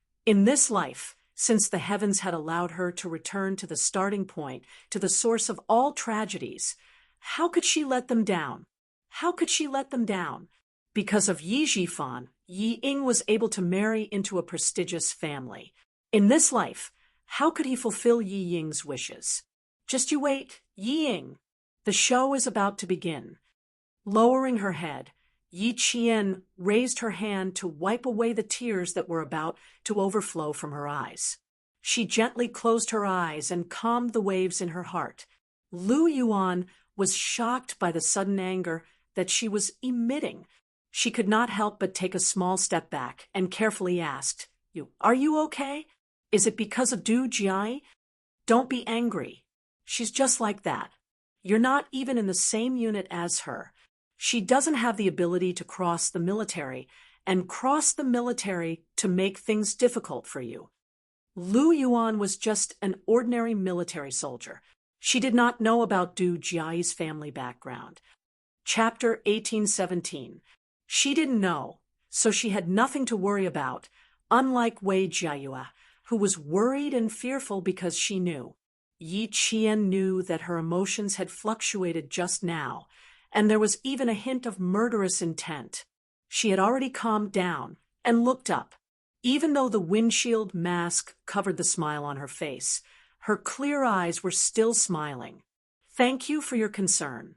since the heavens had allowed her to return to the starting point, to the source of all tragedies, how could she let them down? How could she let them down? Because of Yi Jifan, Yi Ying was able to marry into a prestigious family. In this life, how could he fulfill Yi Ying's wishes? Just you wait, Yi Ying. The show is about to begin. Lowering her head, Yi Qian raised her hand to wipe away the tears that were about to overflow from her eyes. She gently closed her eyes and calmed the waves in her heart. Lu Yuan was shocked by the sudden anger that she was emitting. She could not help but take a small step back and carefully asked, Are you okay? Is it because of Du Jiai? Don't be angry. She's just like that. You're not even in the same unit as her. She doesn't have the ability to cross the military to make things difficult for you. Lu Yuan was just an ordinary military soldier. She did not know about Du Jiai's family background. Chapter 1817. She didn't know, so she had nothing to worry about, unlike Wei Jiayue, who was worried and fearful because she knew. Yi Qian knew that her emotions had fluctuated just now, and there was even a hint of murderous intent. She had already calmed down and looked up. Even though the windshield mask covered the smile on her face, her clear eyes were still smiling. Thank you for your concern.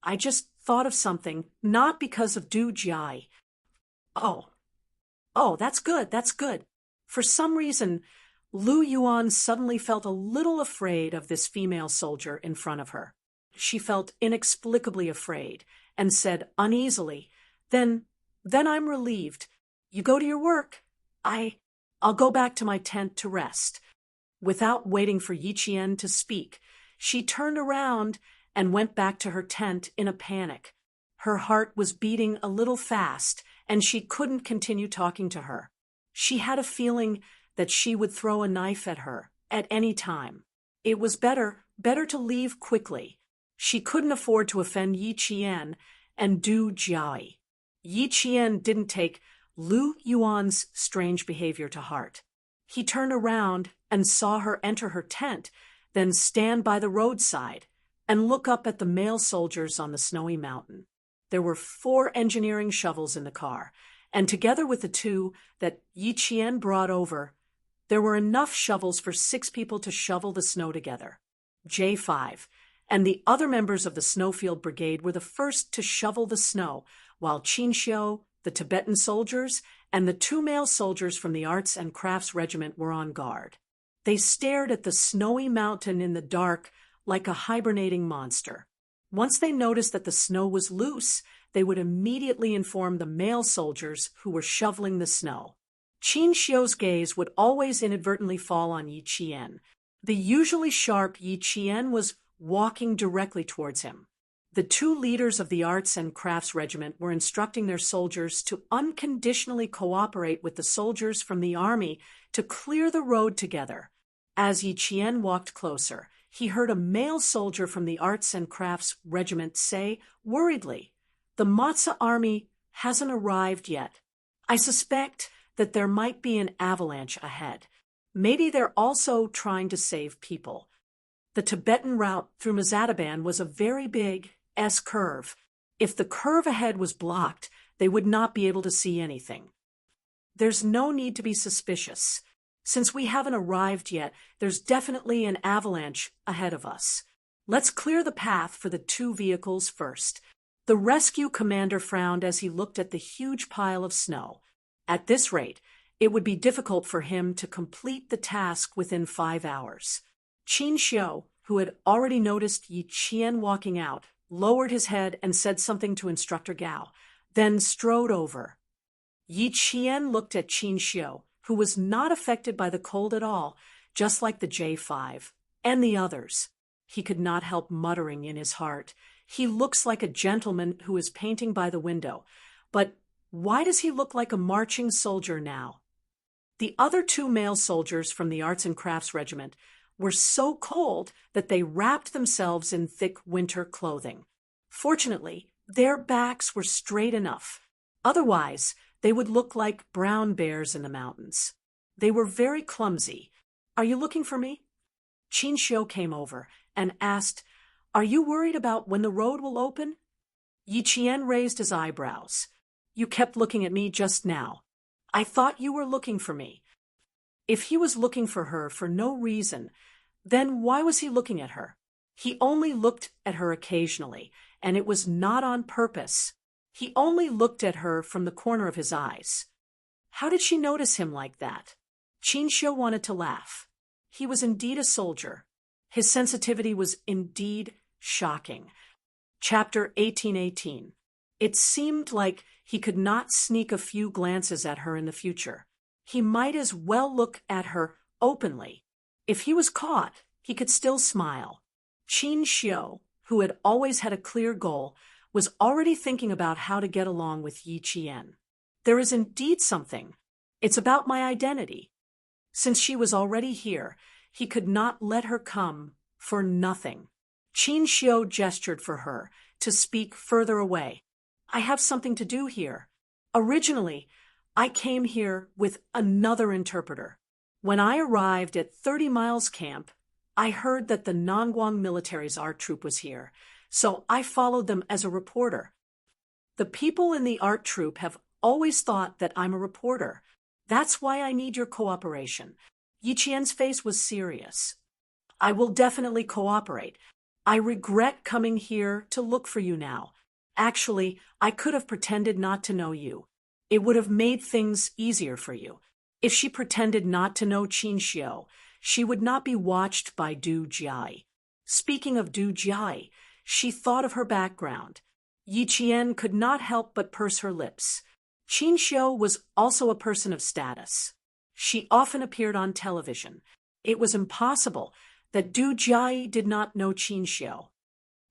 I just thought of something, not because of Du Jiai. Oh, that's good. For some reason, Lu Yuan suddenly felt a little afraid of this female soldier in front of her. She felt inexplicably afraid and said uneasily, Then I'm relieved. You go to your work. I'll go back to my tent to rest. Without waiting for Yi Qian to speak, she turned around and went back to her tent in a panic. Her heart was beating a little fast, and she couldn't continue talking to her. She had a feeling that she would throw a knife at her at any time. It was better to leave quickly. She couldn't afford to offend Yi Qian and Du Jiai. Yi Qian didn't take Lu Yuan's strange behavior to heart. He turned around and saw her enter her tent, then stand by the roadside and look up at the male soldiers on the snowy mountain. There were 4 engineering shovels in the car, and together with the 2 that Yi Qian brought over, there were enough shovels for 6 people to shovel the snow together. J5 and the other members of the Snowfield Brigade were the first to shovel the snow, while Qinxiu, the Tibetan soldiers, and the 2 male soldiers from the Arts and Crafts Regiment were on guard. They stared at the snowy mountain in the dark like a hibernating monster. Once they noticed that the snow was loose, they would immediately inform the male soldiers who were shoveling the snow. Qinxiu's gaze would always inadvertently fall on Yi Qian. The usually sharp Yi Qian was walking directly towards him. The 2 leaders of the Arts and Crafts Regiment were instructing their soldiers to unconditionally cooperate with the soldiers from the army to clear the road together. As Yi Qian walked closer, he heard a male soldier from the Arts and Crafts Regiment say worriedly, "The Matsa army hasn't arrived yet. I suspect that there might be an avalanche ahead. Maybe they're also trying to save people." The Tibetan route through Mazadaban was a very big S-curve. If the curve ahead was blocked, they would not be able to see anything. "There's no need to be suspicious. Since we haven't arrived yet, there's definitely an avalanche ahead of us. Let's clear the path for the 2 vehicles first." The rescue commander frowned as he looked at the huge pile of snow. At this rate, it would be difficult for him to complete the task within 5 hours. Qinxiu, who had already noticed Yi Qian walking out, lowered his head and said something to Instructor Gao, then strode over. Yi Qian looked at Qinxiu, who was not affected by the cold at all, just like the J5 and the others. He could not help muttering in his heart, "He looks like a gentleman who is painting by the window, but why does he look like a marching soldier now?" The other 2 male soldiers from the Arts and Crafts Regiment were so cold that they wrapped themselves in thick winter clothing. Fortunately, their backs were straight enough. Otherwise, they would look like brown bears in the mountains. They were very clumsy. "Are you looking for me?" Qinxiu came over and asked, "Are you worried about when the road will open?" Yi Qian raised his eyebrows. "You kept looking at me just now. I thought you were looking for me." If he was looking for her for no reason, then why was he looking at her? He only looked at her occasionally, and it was not on purpose. He only looked at her from the corner of his eyes. How did she notice him like that? Qinxiu wanted to laugh. He was indeed a soldier. His sensitivity was indeed shocking. Chapter 1818. It seemed like he could not sneak a few glances at her in the future. He might as well look at her openly. If he was caught, he could still smile. Qinxiu, who had always had a clear goal, was already thinking about how to get along with Yi Qian. There is indeed something. It's about my identity. Since she was already here, he could not let her come for nothing. Qinxiu gestured for her to speak further away. "I have something to do here. Originally, I came here with another interpreter. When I arrived at 30 Miles Camp, I heard that the Nangguang military's art troupe was here, so I followed them as a reporter. The people in the art troupe have always thought that I'm a reporter. That's why I need your cooperation." Yi Qian's face was serious. "I will definitely cooperate. I regret coming here to look for you now. Actually, I could have pretended not to know you. It would have made things easier for you. If she pretended not to know Qinxiu, she would not be watched by Du Jiai." Speaking of Du Jiai, she thought of her background. Yi Qian could not help but purse her lips. Qinxiu was also a person of status. She often appeared on television. It was impossible that Du Jiayi did not know Qin Xiu.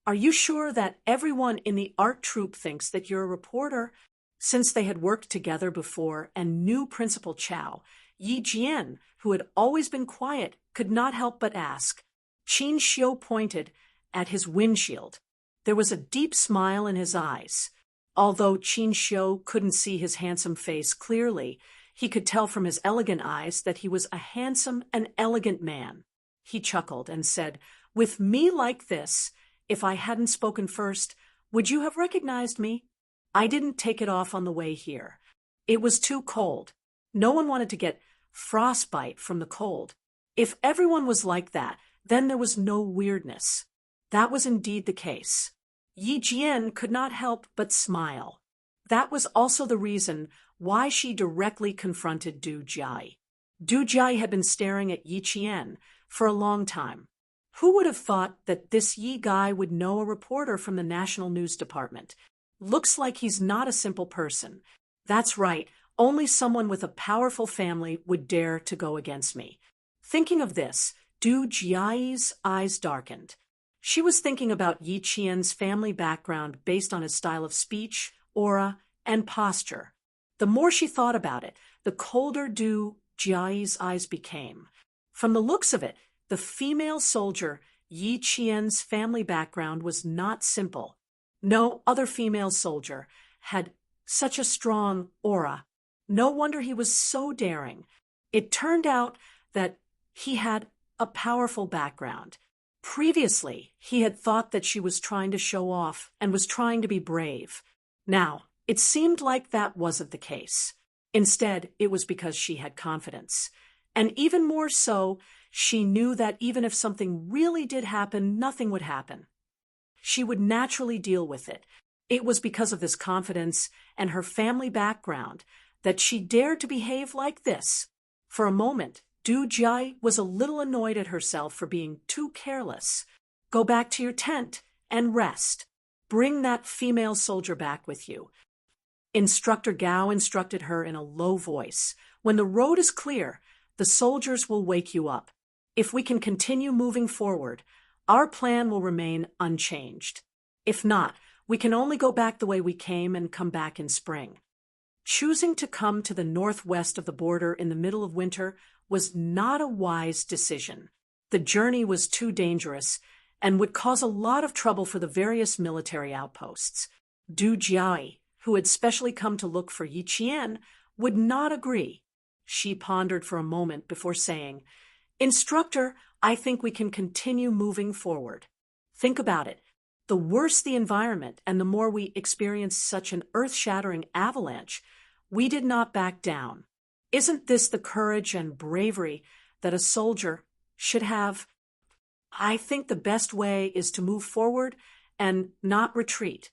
Are you sure that everyone in the art troupe thinks that you're a reporter? Since they had worked together before and knew Principal Chow, Yi Jian, who had always been quiet, could not help but ask. Qin Xiu pointed at his windshield. There was a deep smile in his eyes. Although Qin Xiu couldn't see his handsome face clearly, he could tell from his elegant eyes that he was a handsome and elegant man. He chuckled and said, "With me like this, if I hadn't spoken first, would you have recognized me? I didn't take it off on the way here. It was too cold. No one wanted to get frostbite from the cold. If everyone was like that, then there was no weirdness." That was indeed the case. Yi Jian could not help but smile. That was also the reason why she directly confronted Du Jiayi. Du Jiayi had been staring at Yi Jian for a long time. Who would have thought that this Yi guy would know a reporter from the National News Department? Looks like he's not a simple person. That's right, only someone with a powerful family would dare to go against me. Thinking of this, Du Jiayi's eyes darkened. She was thinking about Yi Qian's family background based on his style of speech, aura, and posture. The more she thought about it, the colder Du Jiayi's eyes became. From the looks of it, the female soldier Yi Qian's family background was not simple. No other female soldier had such a strong aura. No wonder he was so daring. It turned out that he had a powerful background. Previously, he had thought that she was trying to show off and was trying to be brave. Now, it seemed like that wasn't the case. Instead, it was because she had confidence. And even more so, she knew that even if something really did happen, nothing would happen. She would naturally deal with it. It was because of this confidence and her family background that she dared to behave like this. For a moment, Du Jiayi was a little annoyed at herself for being too careless. Go back to your tent and rest. Bring that female soldier back with you. Instructor Gao instructed her in a low voice. When the road is clear, the soldiers will wake you up. If we can continue moving forward, our plan will remain unchanged. If not, we can only go back the way we came and come back in spring. Choosing to come to the northwest of the border in the middle of winter was not a wise decision. The journey was too dangerous and would cause a lot of trouble for the various military outposts. Du Jiayi, who had specially come to look for Yi Qian, would not agree. She pondered for a moment before saying, "Instructor, I think we can continue moving forward. Think about it. The worse the environment and the more we experience such an earth-shattering avalanche, we did not back down. Isn't this the courage and bravery that a soldier should have? I think the best way is to move forward and not retreat."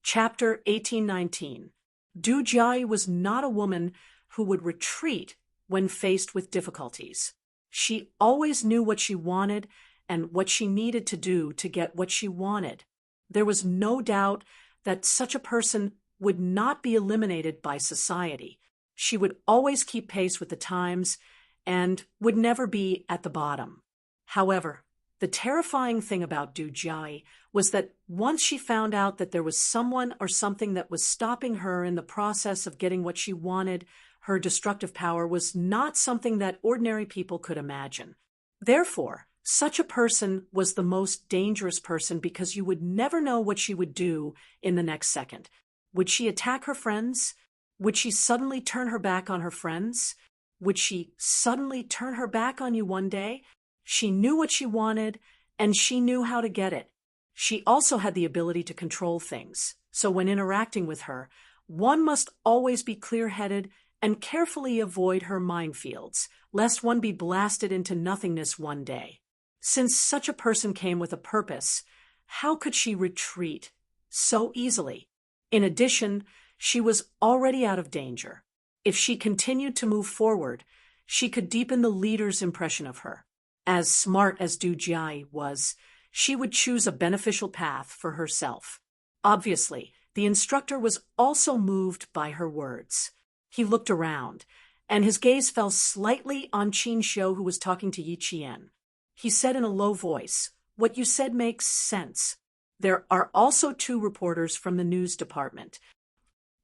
Chapter 1819. Du Jiayi was not a woman who would retreat when faced with difficulties. She always knew what she wanted and what she needed to do to get what she wanted. There was no doubt that such a person would not be eliminated by society. She would always keep pace with the times and would never be at the bottom. However, the terrifying thing about Du Jiayi was that once she found out that there was someone or something that was stopping her in the process of getting what she wanted, her destructive power was not something that ordinary people could imagine. Therefore, such a person was the most dangerous person because you would never know what she would do in the next second. Would she attack her friends? Would she suddenly turn her back on her friends? Would she suddenly turn her back on you one day? She knew what she wanted, and she knew how to get it. She also had the ability to control things. So when interacting with her, one must always be clear-headed and carefully avoid her minefields, lest one be blasted into nothingness one day. Since such a person came with a purpose, how could she retreat so easily? In addition, she was already out of danger. If she continued to move forward, she could deepen the leader's impression of her. As smart as Du Jiayi was, she would choose a beneficial path for herself. Obviously, the instructor was also moved by her words. He looked around, and his gaze fell slightly on Qin Xiu, who was talking to Yi Qian. He said in a low voice, "What you said makes sense. There are also 2 reporters from the news department,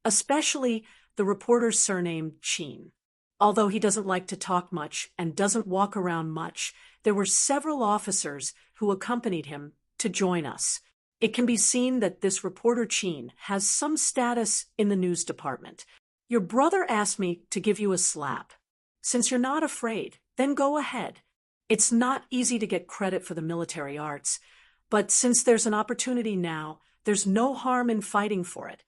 especially the reporter's surnamed Qin. Although he doesn't like to talk much and doesn't walk around much, there were several officers who accompanied him to join us. It can be seen that this reporter Qin has some status in the news department. Your brother asked me to give you a slap. Since you're not afraid, then go ahead. It's not easy to get credit for the military arts, but since there's an opportunity now, there's no harm in fighting for it."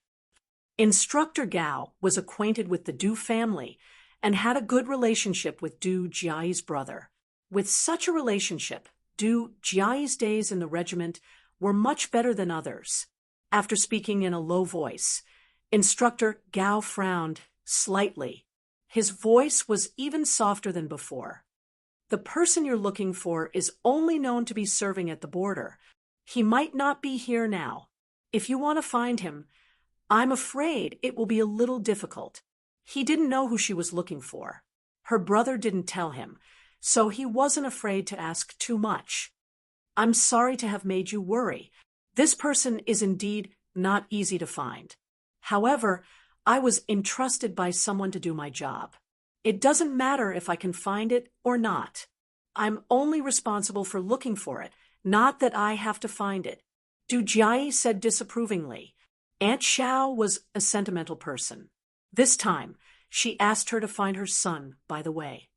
Instructor Gao was acquainted with the Du family and had a good relationship with Du Jiayi's brother. With such a relationship, Du Jiayi's days in the regiment were much better than others. After speaking in a low voice, Instructor Gao frowned slightly. His voice was even softer than before. "The person you're looking for is only known to be serving at the border. He might not be here now. If you want to find him, I'm afraid it will be a little difficult." He didn't know who she was looking for. Her brother didn't tell him, so he wasn't afraid to ask too much. "I'm sorry to have made you worry. This person is indeed not easy to find. However, I was entrusted by someone to do my job. It doesn't matter if I can find it or not. I'm only responsible for looking for it, not that I have to find it." Du Jiayi said disapprovingly. Aunt Xiao was a sentimental person. This time, she asked her to find her son, by the way.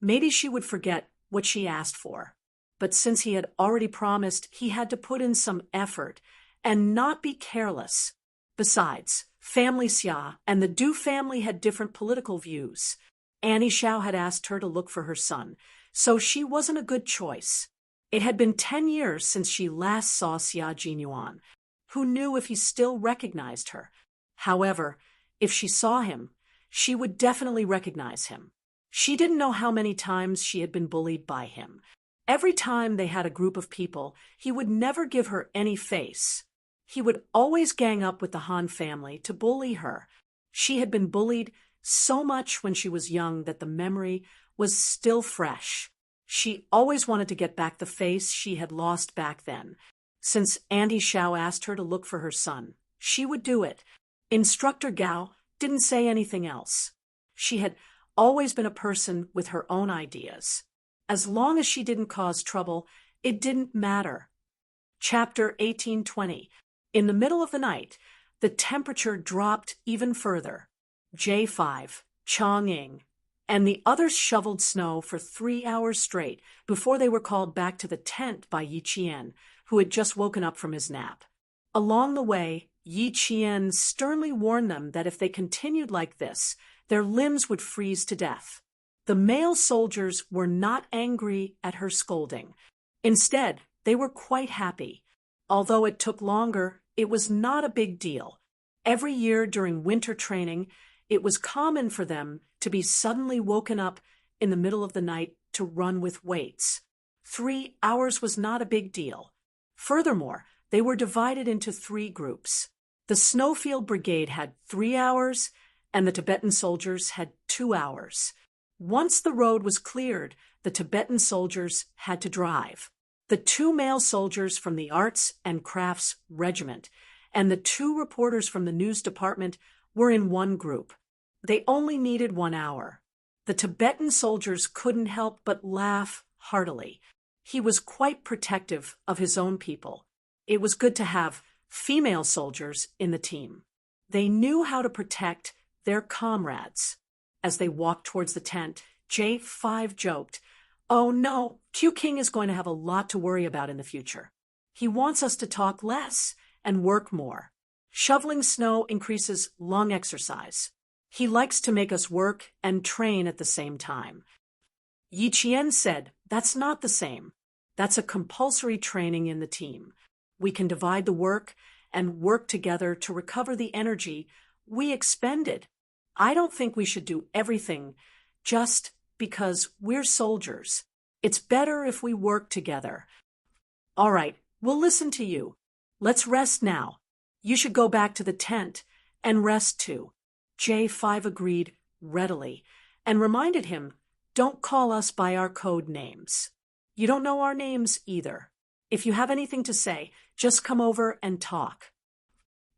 Maybe she would forget what she asked for. But since he had already promised, he had to put in some effort and not be careless. Besides, Family Xia and the Du family had different political views. Annie Xiao had asked her to look for her son, so she wasn't a good choice. It had been 10 years since she last saw Xia Jinyuan. Who knew if he still recognized her? However, if she saw him, she would definitely recognize him. She didn't know how many times she had been bullied by him. Every time they had a group of people, he would never give her any face. He would always gang up with the Han family to bully her. She had been bullied so much when she was young that the memory was still fresh. She always wanted to get back the face she had lost back then. Since Auntie Xiao asked her to look for her son, she would do it. Instructor Gao didn't say anything else. She had always been a person with her own ideas. As long as she didn't cause trouble, it didn't matter. Chapter 1820. In the middle of the night, the temperature dropped even further. J5, Chongqing, and the others shoveled snow for 3 hours straight before they were called back to the tent by Yi Qian, who had just woken up from his nap. Along the way, Yi Qian sternly warned them that if they continued like this, their limbs would freeze to death. The male soldiers were not angry at her scolding. Instead, they were quite happy. Although it took longer, it was not a big deal. Every year during winter training, it was common for them to be suddenly woken up in the middle of the night to run with weights. 3 hours was not a big deal. Furthermore, they were divided into 3 groups. The Snowfield Brigade had 3 hours, and the Tibetan soldiers had 2 hours. Once the road was cleared, the Tibetan soldiers had to drive. The 2 male soldiers from the Arts and Crafts Regiment and the 2 reporters from the news department were in one group. They only needed 1 hour. The Tibetan soldiers couldn't help but laugh heartily. He was quite protective of his own people. It was good to have female soldiers in the team. They knew how to protect their comrades. As they walked towards the tent, J5 joked, "Oh no, Q King is going to have a lot to worry about in the future. He wants us to talk less and work more. Shoveling snow increases lung exercise. He likes to make us work and train at the same time." Yi Qian said, "That's not the same. That's a compulsory training in the team. We can divide the work and work together to recover the energy we expended. I don't think we should do everything just because we're soldiers. It's better if we work together." "All right, we'll listen to you. Let's rest now. You should go back to the tent and rest too." J5 agreed readily, and reminded him, "Don't call us by our code names. You don't know our names either. If you have anything to say, just come over and talk.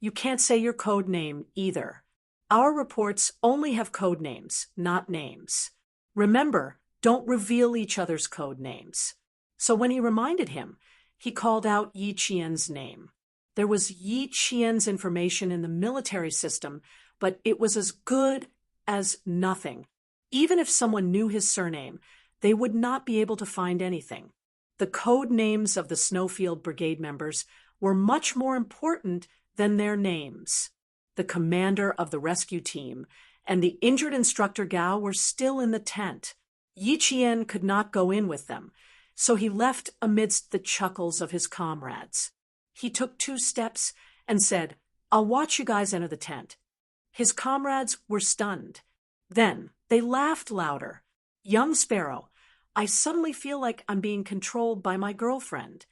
You can't say your code name either. Our reports only have code names, not names. Remember, don't reveal each other's code names." So when he reminded him, he called out Yi Qian's name. There was Yi Qian's information in the military system, but it was as good as nothing. Even if someone knew his surname, they would not be able to find anything. The code names of the Snowfield Brigade members were much more important than their names. The commander of the rescue team and the injured instructor Gao were still in the tent. Yi Qian could not go in with them, so he left amidst the chuckles of his comrades. He took 2 steps and said, "I'll watch you guys enter the tent." His comrades were stunned. Then they laughed louder. "Young Sparrow, I suddenly feel like I'm being controlled by my girlfriend."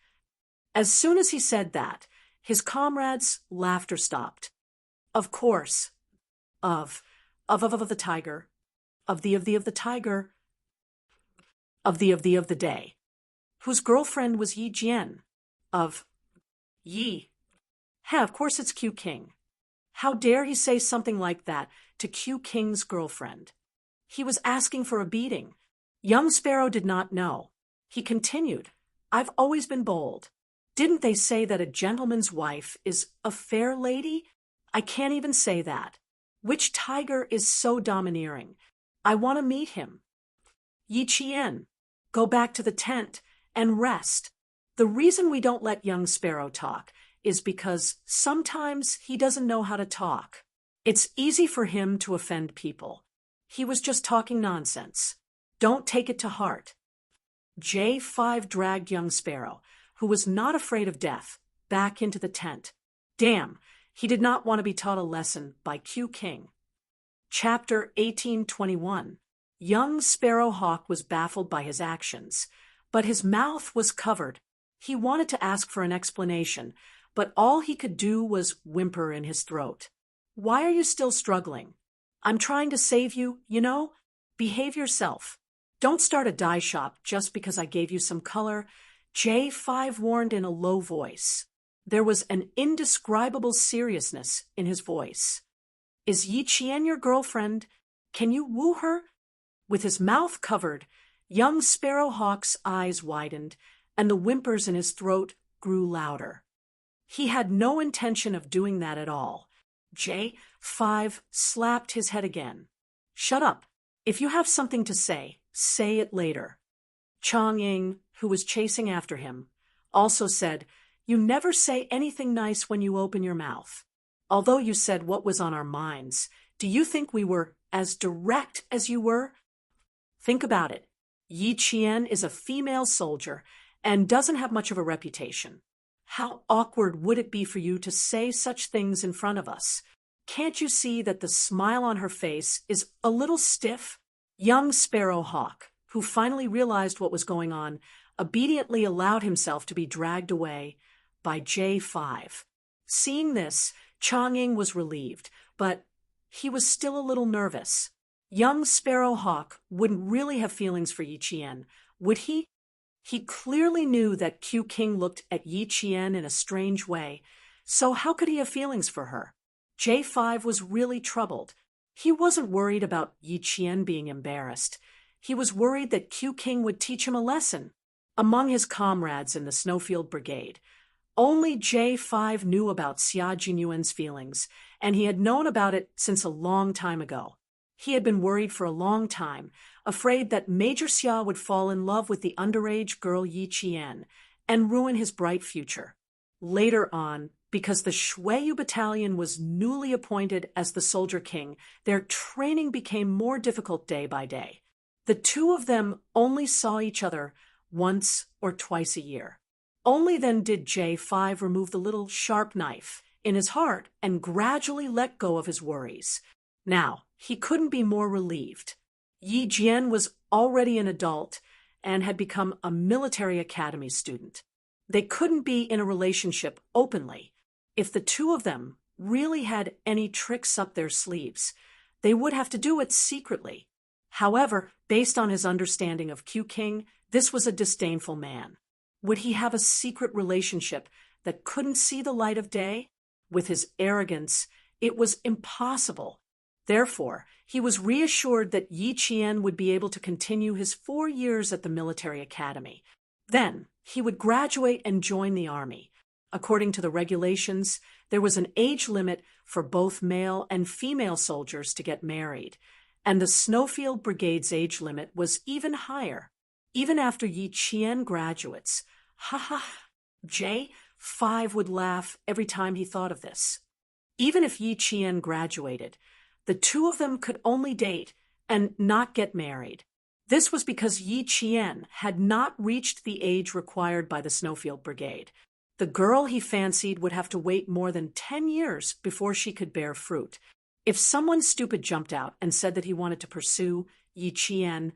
As soon as he said that, his comrades' laughter stopped. Of course. Of the tiger. Of the tiger. Of the day. Whose girlfriend was Yi Jian. Of Yi. Yeah, of course it's Q King. How dare he say something like that to Q King's girlfriend? He was asking for a beating. Young Sparrow did not know. He continued, "I've always been bold. Didn't they say that a gentleman's wife is a fair lady? I can't even say that. Which tiger is so domineering? I want to meet him." Yi Qian, go back to the tent and rest. The reason we don't let young Sparrow talk is because sometimes he doesn't know how to talk. It's easy for him to offend people. He was just talking nonsense. Don't take it to heart. J5 dragged young Sparrow, who was not afraid of death, back into the tent. Damn, he did not want to be taught a lesson by Q King. Chapter 1821. Young Sparrowhawk was baffled by his actions, but his mouth was covered. He wanted to ask for an explanation, but all he could do was whimper in his throat. "Why are you still struggling? I'm trying to save you, you know? Behave yourself. Don't start a dye shop just because I gave you some color," J5 warned in a low voice. There was an indescribable seriousness in his voice. "Is Yi Qian your girlfriend? Can you woo her?" With his mouth covered, young Sparrowhawk's eyes widened, and the whimpers in his throat grew louder. He had no intention of doing that at all. J5 slapped his head again. "Shut up. If you have something to say it later." Chongying, who was chasing after him, also said, "You never say anything nice when you open your mouth. Although you said what was on our minds, do you think we were as direct as you were? Think about it. Yi Qian is a female soldier and doesn't have much of a reputation. How awkward would it be for you to say such things in front of us? Can't you see that the smile on her face is a little stiff?" Young Sparrowhawk, who finally realized what was going on, obediently allowed himself to be dragged away by J5. Seeing this, Chongying was relieved, but he was still a little nervous. Young Sparrowhawk wouldn't really have feelings for Yi Qian, would he? He clearly knew that Q King looked at Yi Qian in a strange way, so how could he have feelings for her? J5 was really troubled. He wasn't worried about Yi Qian being embarrassed. He was worried that Q King would teach him a lesson. Among his comrades in the Snowfield Brigade, only J5 knew about Xia Jinyuan's feelings, and he had known about it since a long time ago. He had been worried for a long time, afraid that Major Xia would fall in love with the underage girl Yi Qian and ruin his bright future. Later on, because the Shuiyu Battalion was newly appointed as the Soldier King, their training became more difficult day by day. The two of them only saw each other once or twice a year. Only then did J5 remove the little sharp knife in his heart and gradually let go of his worries. Now, he couldn't be more relieved. Yi Jian was already an adult and had become a military academy student. They couldn't be in a relationship openly. If the two of them really had any tricks up their sleeves, they would have to do it secretly. However, based on his understanding of Q King, this was a disdainful man. Would he have a secret relationship that couldn't see the light of day? With his arrogance, it was impossible. Therefore, he was reassured that Yi Qian would be able to continue his 4 years at the military academy. Then, he would graduate and join the army. According to the regulations, there was an age limit for both male and female soldiers to get married, and the Snowfield Brigade's age limit was even higher. Even after Yi Qian graduates, J5 would laugh every time he thought of this. Even if Yi Qian graduated, the two of them could only date and not get married. This was because Yi Qian had not reached the age required by the Snowfield Brigade. The girl he fancied would have to wait more than 10 years before she could bear fruit. If someone stupid jumped out and said that he wanted to pursue Yi Qian,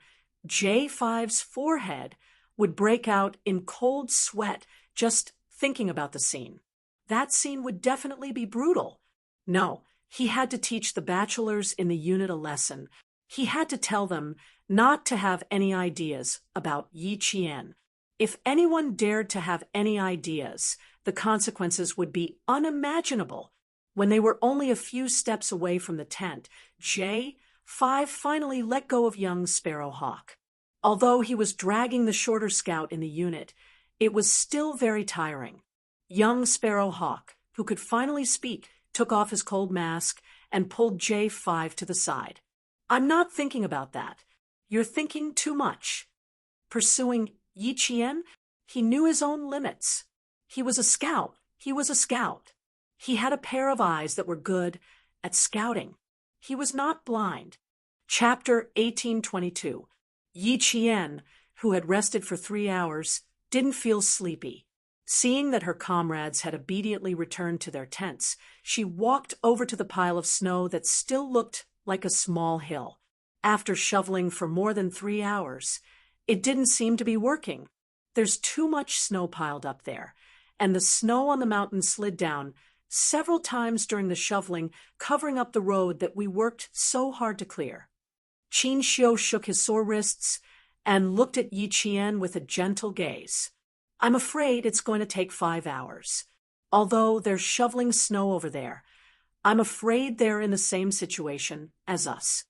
J5's forehead would break out in cold sweat just thinking about the scene. That scene would definitely be brutal. No, he had to teach the bachelors in the unit a lesson. He had to tell them not to have any ideas about Yi Qian. If anyone dared to have any ideas, the consequences would be unimaginable. When they were only a few steps away from the tent, J5 finally let go of young Sparrowhawk. Although he was dragging the shorter scout in the unit, it was still very tiring. Young Sparrowhawk, who could finally speak, took off his cold mask and pulled J5 to the side. "I'm not thinking about that. You're thinking too much." Pursuing Yi Qian, he knew his own limits. He was a scout. He was a scout. He had a pair of eyes that were good at scouting. He was not blind. Chapter 1822. Yi Qian, who had rested for 3 hours, didn't feel sleepy. Seeing that her comrades had obediently returned to their tents, she walked over to the pile of snow that still looked like a small hill. After shoveling for more than 3 hours, it didn't seem to be working. There's too much snow piled up there, and the snow on the mountain slid down several times during the shoveling, covering up the road that we worked so hard to clear. Qin Xiu shook his sore wrists and looked at Yi Qian with a gentle gaze. "I'm afraid it's going to take 5 hours. Although they're shoveling snow over there, I'm afraid they're in the same situation as us."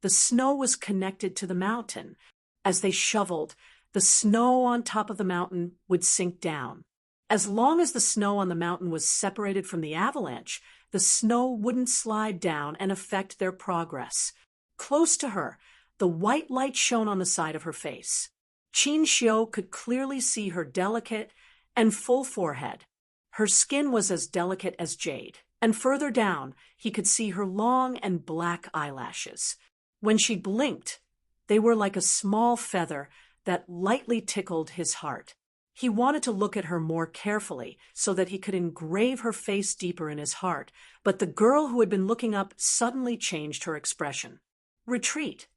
The snow was connected to the mountain. As they shoveled, the snow on top of the mountain would sink down. As long as the snow on the mountain was separated from the avalanche, the snow wouldn't slide down and affect their progress. Close to her, the white light shone on the side of her face. Qin Xiu could clearly see her delicate and full forehead. Her skin was as delicate as jade, and further down, he could see her long and black eyelashes. When she blinked, they were like a small feather that lightly tickled his heart. He wanted to look at her more carefully so that he could engrave her face deeper in his heart, but the girl who had been looking up suddenly changed her expression. "Retreat."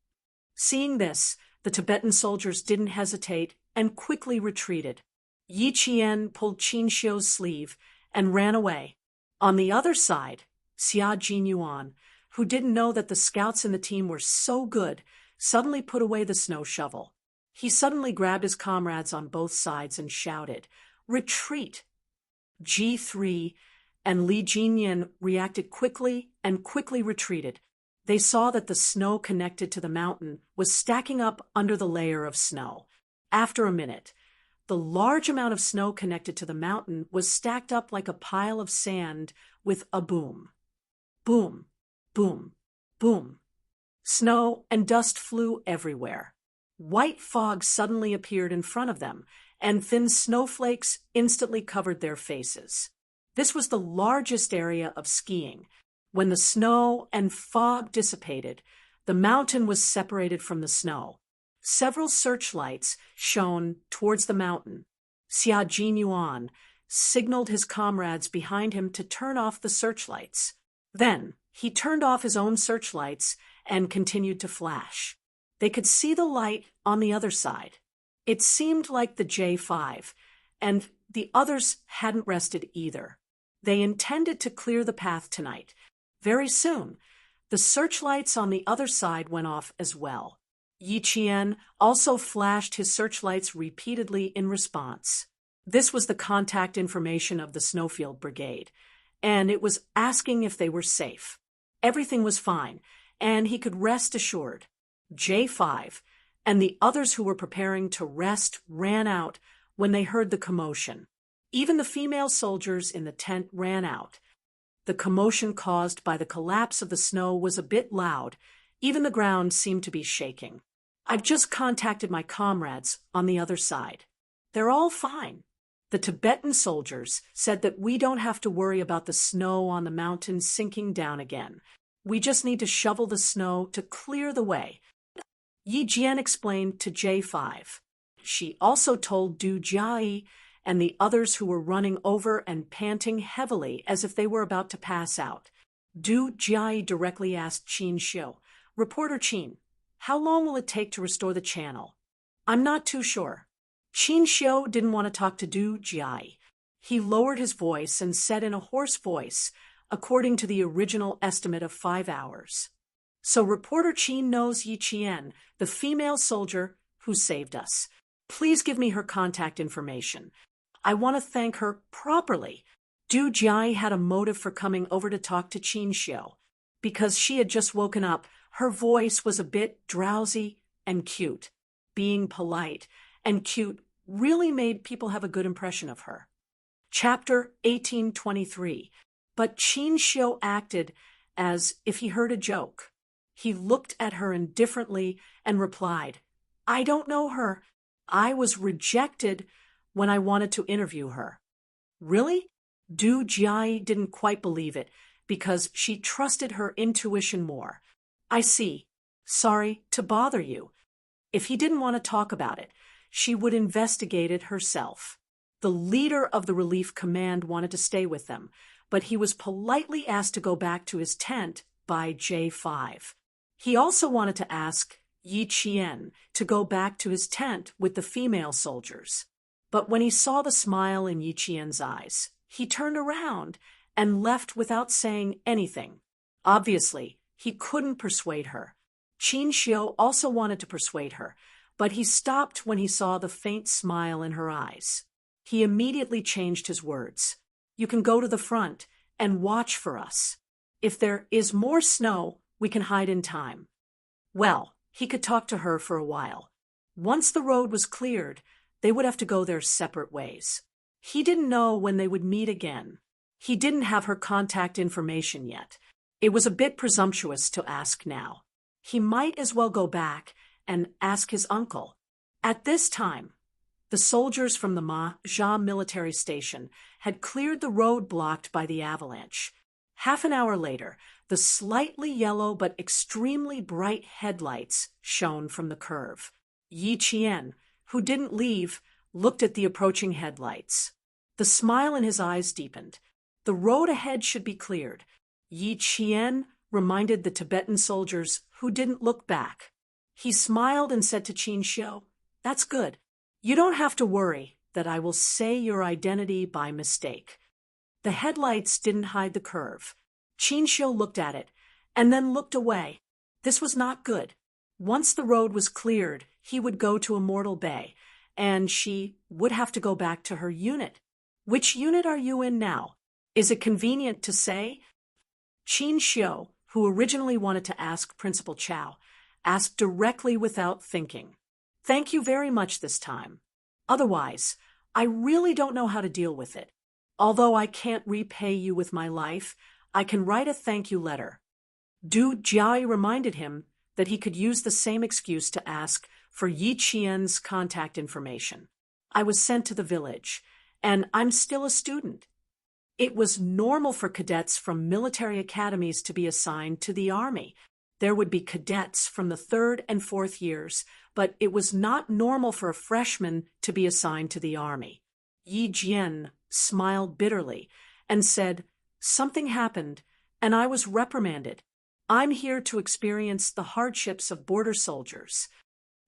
Seeing this, the Tibetan soldiers didn't hesitate and quickly retreated. Yi Qian pulled Qin Xiu's sleeve and ran away. On the other side, Xia Jinyuan, who didn't know that the scouts in the team were so good, suddenly put away the snow shovel. He suddenly grabbed his comrades on both sides and shouted, "Retreat!" G3 and Li Jinyan reacted quickly and quickly retreated. They saw that the snow connected to the mountain was stacking up under the layer of snow. After a minute, the large amount of snow connected to the mountain was stacked up like a pile of sand with a boom. Boom, boom, boom. Snow and dust flew everywhere. White fog suddenly appeared in front of them, and thin snowflakes instantly covered their faces. This was the largest area of skiing. When the snow and fog dissipated, the mountain was separated from the snow. Several searchlights shone towards the mountain. Xia Jinyuan signaled his comrades behind him to turn off the searchlights. Then he turned off his own searchlights and continued to flash. They could see the light on the other side. It seemed like the J5, and the others hadn't rested either. They intended to clear the path tonight. Very soon, the searchlights on the other side went off as well. Yi Qian also flashed his searchlights repeatedly in response. This was the contact information of the Snowfield Brigade, and it was asking if they were safe. Everything was fine, and he could rest assured. J5 and the others who were preparing to rest ran out when they heard the commotion. Even the female soldiers in the tent ran out. The commotion caused by the collapse of the snow was a bit loud. Even the ground seemed to be shaking. I've just contacted my comrades on the other side. They're all fine. The Tibetan soldiers said that we don't have to worry about the snow on the mountain sinking down again. We just need to shovel the snow to clear the way. Yi Jian explained to J5. She also told Du Jiai and the others who were running over and panting heavily as if they were about to pass out. Du Jiai directly asked Qin Xiu, "Reporter Qin, how long will it take to restore the channel?" "I'm not too sure." Qin Xiu didn't want to talk to Du Jiai. He lowered his voice and said in a hoarse voice, according to the original estimate of 5 hours. "So Reporter Qin knows Yi Qian, the female soldier who saved us. Please give me her contact information. I want to thank her properly." Du Jiai had a motive for coming over to talk to Qin Xiu. Because she had just woken up, her voice was a bit drowsy and cute. Being polite and cute really made people have a good impression of her. Chapter 1823. But Qin Xiu acted as if he heard a joke. He looked at her indifferently and replied, "I don't know her. I was rejected when I wanted to interview her." "Really?" Du Jiai didn't quite believe it because she trusted her intuition more. "I see. Sorry to bother you." If he didn't want to talk about it, she would investigate it herself. The leader of the relief command wanted to stay with them, but he was politely asked to go back to his tent by J5. He also wanted to ask Yi Qian to go back to his tent with the female soldiers. But when he saw the smile in Yi Qian's eyes, he turned around and left without saying anything. Obviously, he couldn't persuade her. Qin Xiu also wanted to persuade her, but he stopped when he saw the faint smile in her eyes. He immediately changed his words. "You can go to the front and watch for us. If there is more snow, we can hide in time." Well, he could talk to her for a while. Once the road was cleared, they would have to go their separate ways. He didn't know when they would meet again. He didn't have her contact information yet. It was a bit presumptuous to ask now. He might as well go back and ask his uncle. At this time, the soldiers from the Ma Jia military station had cleared the road blocked by the avalanche. Half an hour later, the slightly yellow but extremely bright headlights shone from the curve. Yi Qian, who didn't leave, looked at the approaching headlights. The smile in his eyes deepened. The road ahead should be cleared. Yi Qian reminded the Tibetan soldiers who didn't look back. He smiled and said to Qin Xiu, "That's good. You don't have to worry that I will say your identity by mistake." The headlights didn't hide the curve. Qin Xiu looked at it and then looked away. This was not good. Once the road was cleared, he would go to Immortal Bay, and she would have to go back to her unit. "Which unit are you in now? Is it convenient to say?" Qin Xiu, who originally wanted to ask Principal Chow, asked directly without thinking. "Thank you very much this time. Otherwise, I really don't know how to deal with it. Although I can't repay you with my life, I can write a thank you letter." Du Jiai reminded him that he could use the same excuse to ask for Yi Qian's contact information. "I was sent to the village, and I'm still a student." It was normal for cadets from military academies to be assigned to the army. There would be cadets from the 3rd and 4th years, but it was not normal for a freshman to be assigned to the army. Yi Jian smiled bitterly and said, "Something happened, and I was reprimanded. I'm here to experience the hardships of border soldiers."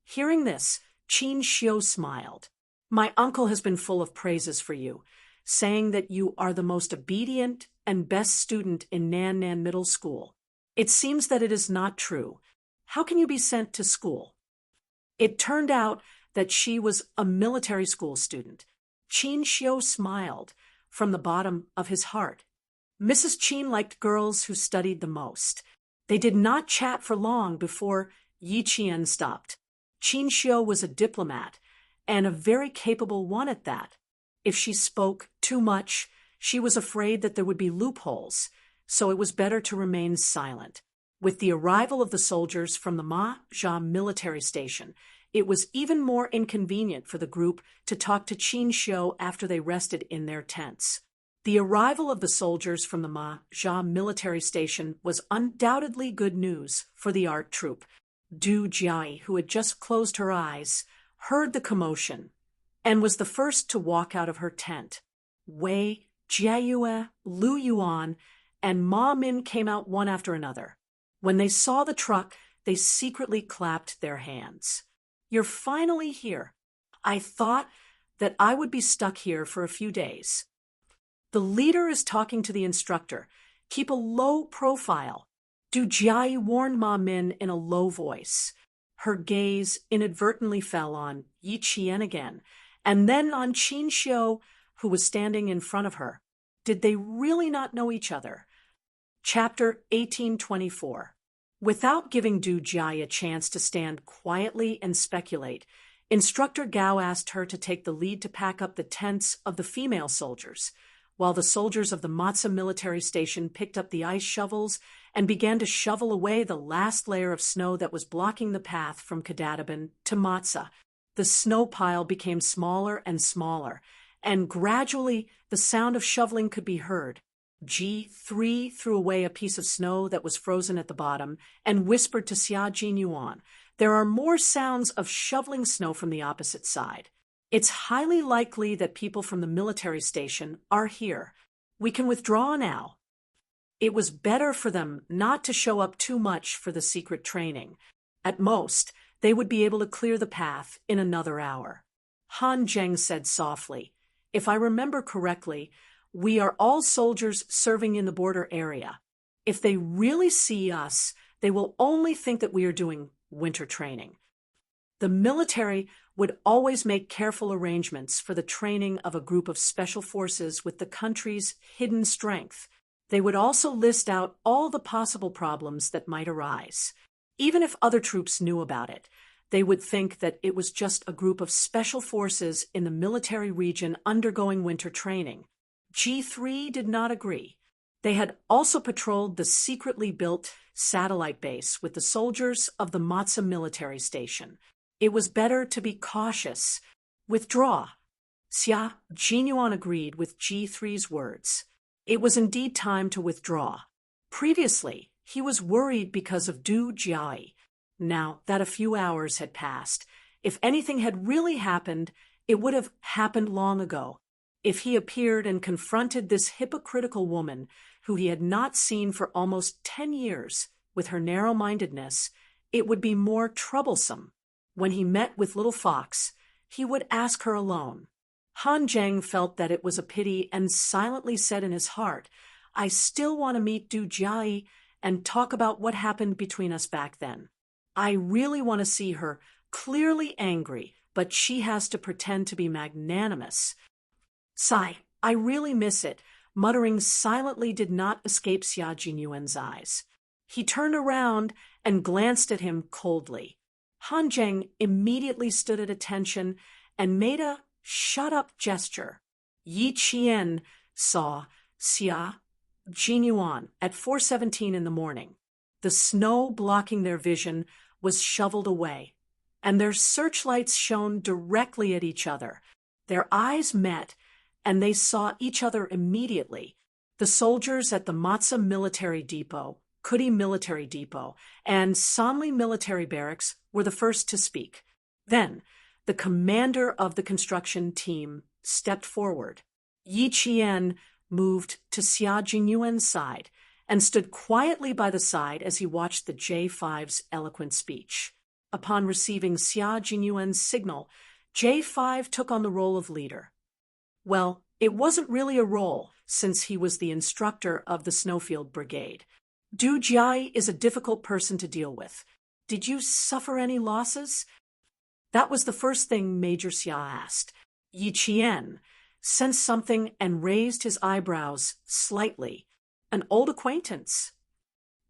Hearing this, Qin Xiu smiled. "My uncle has been full of praises for you, saying that you are the most obedient and best student in Nan Nan Middle School. It seems that it is not true. How can you be sent to school?" It turned out that she was a military school student. Qin Xiu smiled from the bottom of his heart. Mrs. Qin liked girls who studied the most. They did not chat for long before Yi Qian stopped. Qin Xiu was a diplomat, and a very capable one at that. If she spoke too much, she was afraid that there would be loopholes, so it was better to remain silent. With the arrival of the soldiers from the Ma Jia military station, it was even more inconvenient for the group to talk to Qin Xiu after they rested in their tents. The arrival of the soldiers from the Ma Jia military station was undoubtedly good news for the art troupe. Du Jiai, who had just closed her eyes, heard the commotion and was the first to walk out of her tent. Wei, Jiayue, Lu Yuan, and Ma Min came out one after another. When they saw the truck, they secretly clapped their hands. "You're finally here. I thought that I would be stuck here for a few days." The leader is talking to the instructor. "Keep a low profile." Du Jiai warned Ma Min in a low voice. Her gaze inadvertently fell on Yi Qian again, and then on Qin Xiu, who was standing in front of her. Did they really not know each other? Chapter 1824. Without giving Du Jiai a chance to stand quietly and speculate, Instructor Gao asked her to take the lead to pack up the tents of the female soldiers, while the soldiers of the Matza military station picked up the ice shovels and began to shovel away the last layer of snow that was blocking the path from Kadadaban to Matza. The snow pile became smaller and smaller, and gradually the sound of shoveling could be heard. G3 threw away a piece of snow that was frozen at the bottom and whispered to Xia Jinyuan, "There are more sounds of shoveling snow from the opposite side. It's highly likely that people from the military station are here. We can withdraw now." It was better for them not to show up too much for the secret training. At most, they would be able to clear the path in another hour. Han Zheng said softly, "If I remember correctly, we are all soldiers serving in the border area. If they really see us, they will only think that we are doing winter training." The military would always make careful arrangements for the training of a group of special forces with the country's hidden strength. They would also list out all the possible problems that might arise. Even if other troops knew about it, they would think that it was just a group of special forces in the military region undergoing winter training. G3 did not agree. They had also patrolled the secretly built satellite base with the soldiers of the Matza military station. It was better to be cautious. "Withdraw." Xia Jinyuan agreed with G3's words. It was indeed time to withdraw. Previously, he was worried because of Du Jiai. Now that a few hours had passed, if anything had really happened, it would have happened long ago. If he appeared and confronted this hypocritical woman, who he had not seen for almost 10 years, with her narrow-mindedness, it would be more troublesome. When he met with Little Fox, he would ask her alone. Han Zheng felt that it was a pity and silently said in his heart, "I still want to meet Du Jiai and talk about what happened between us back then. I really want to see her clearly angry, but she has to pretend to be magnanimous." "Sigh, I really miss it." Muttering silently did not escape Xia Jinyuan's eyes. He turned around and glanced at him coldly. Han Zheng immediately stood at attention and made a shut-up gesture. Yi Qian saw Xia Jinyuan at 4:17 in the morning. The snow blocking their vision was shoveled away, and their searchlights shone directly at each other. Their eyes met, and they saw each other immediately. The soldiers at the Matza military depot, Kudi military depot, and Sanli military barracks were the first to speak. Then, the commander of the construction team stepped forward. Yi Qian moved to Xia Jinyuan's side and stood quietly by the side as he watched the J5's eloquent speech. Upon receiving Xia Jinyuan's signal, J5 took on the role of leader. Well, it wasn't really a role, since he was the instructor of the Snowfield Brigade. Du Jiai is a difficult person to deal with. Did you suffer any losses? That was the first thing Major Xia asked. Yi Qian sensed something and raised his eyebrows slightly. An old acquaintance.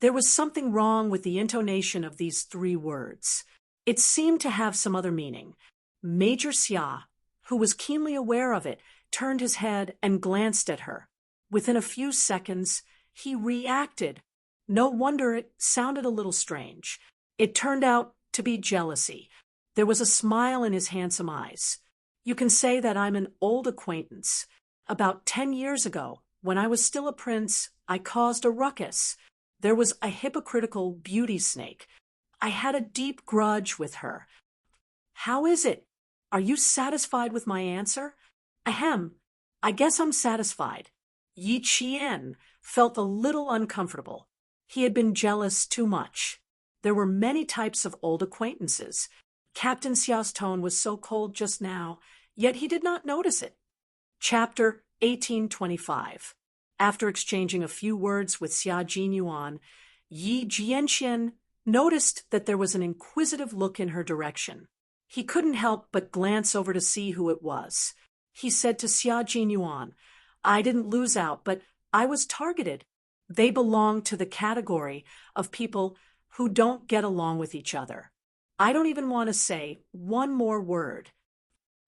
There was something wrong with the intonation of these 3 words. It seemed to have some other meaning. Major Xia, who was keenly aware of it, turned his head and glanced at her. Within a few seconds, he reacted. No wonder it sounded a little strange. It turned out to be jealousy. There was a smile in his handsome eyes. You can say that I'm an old acquaintance. About 10 years ago, when I was still a prince, I caused a ruckus. There was a hypocritical beauty snake. I had a deep grudge with her. How is it? Are you satisfied with my answer? Ahem. I guess I'm satisfied. Yi Qian felt a little uncomfortable. He had been jealous too much. There were many types of old acquaintances. Captain Xiao's tone was so cold just now, yet he did not notice it. Chapter 1825. After exchanging a few words with Xia Jinyuan, Yi Jianxian noticed that there was an inquisitive look in her direction. He couldn't help but glance over to see who it was. He said to Xia Jinyuan, I didn't lose out, but I was targeted. They belong to the category of people who don't get along with each other. I don't even want to say one more word.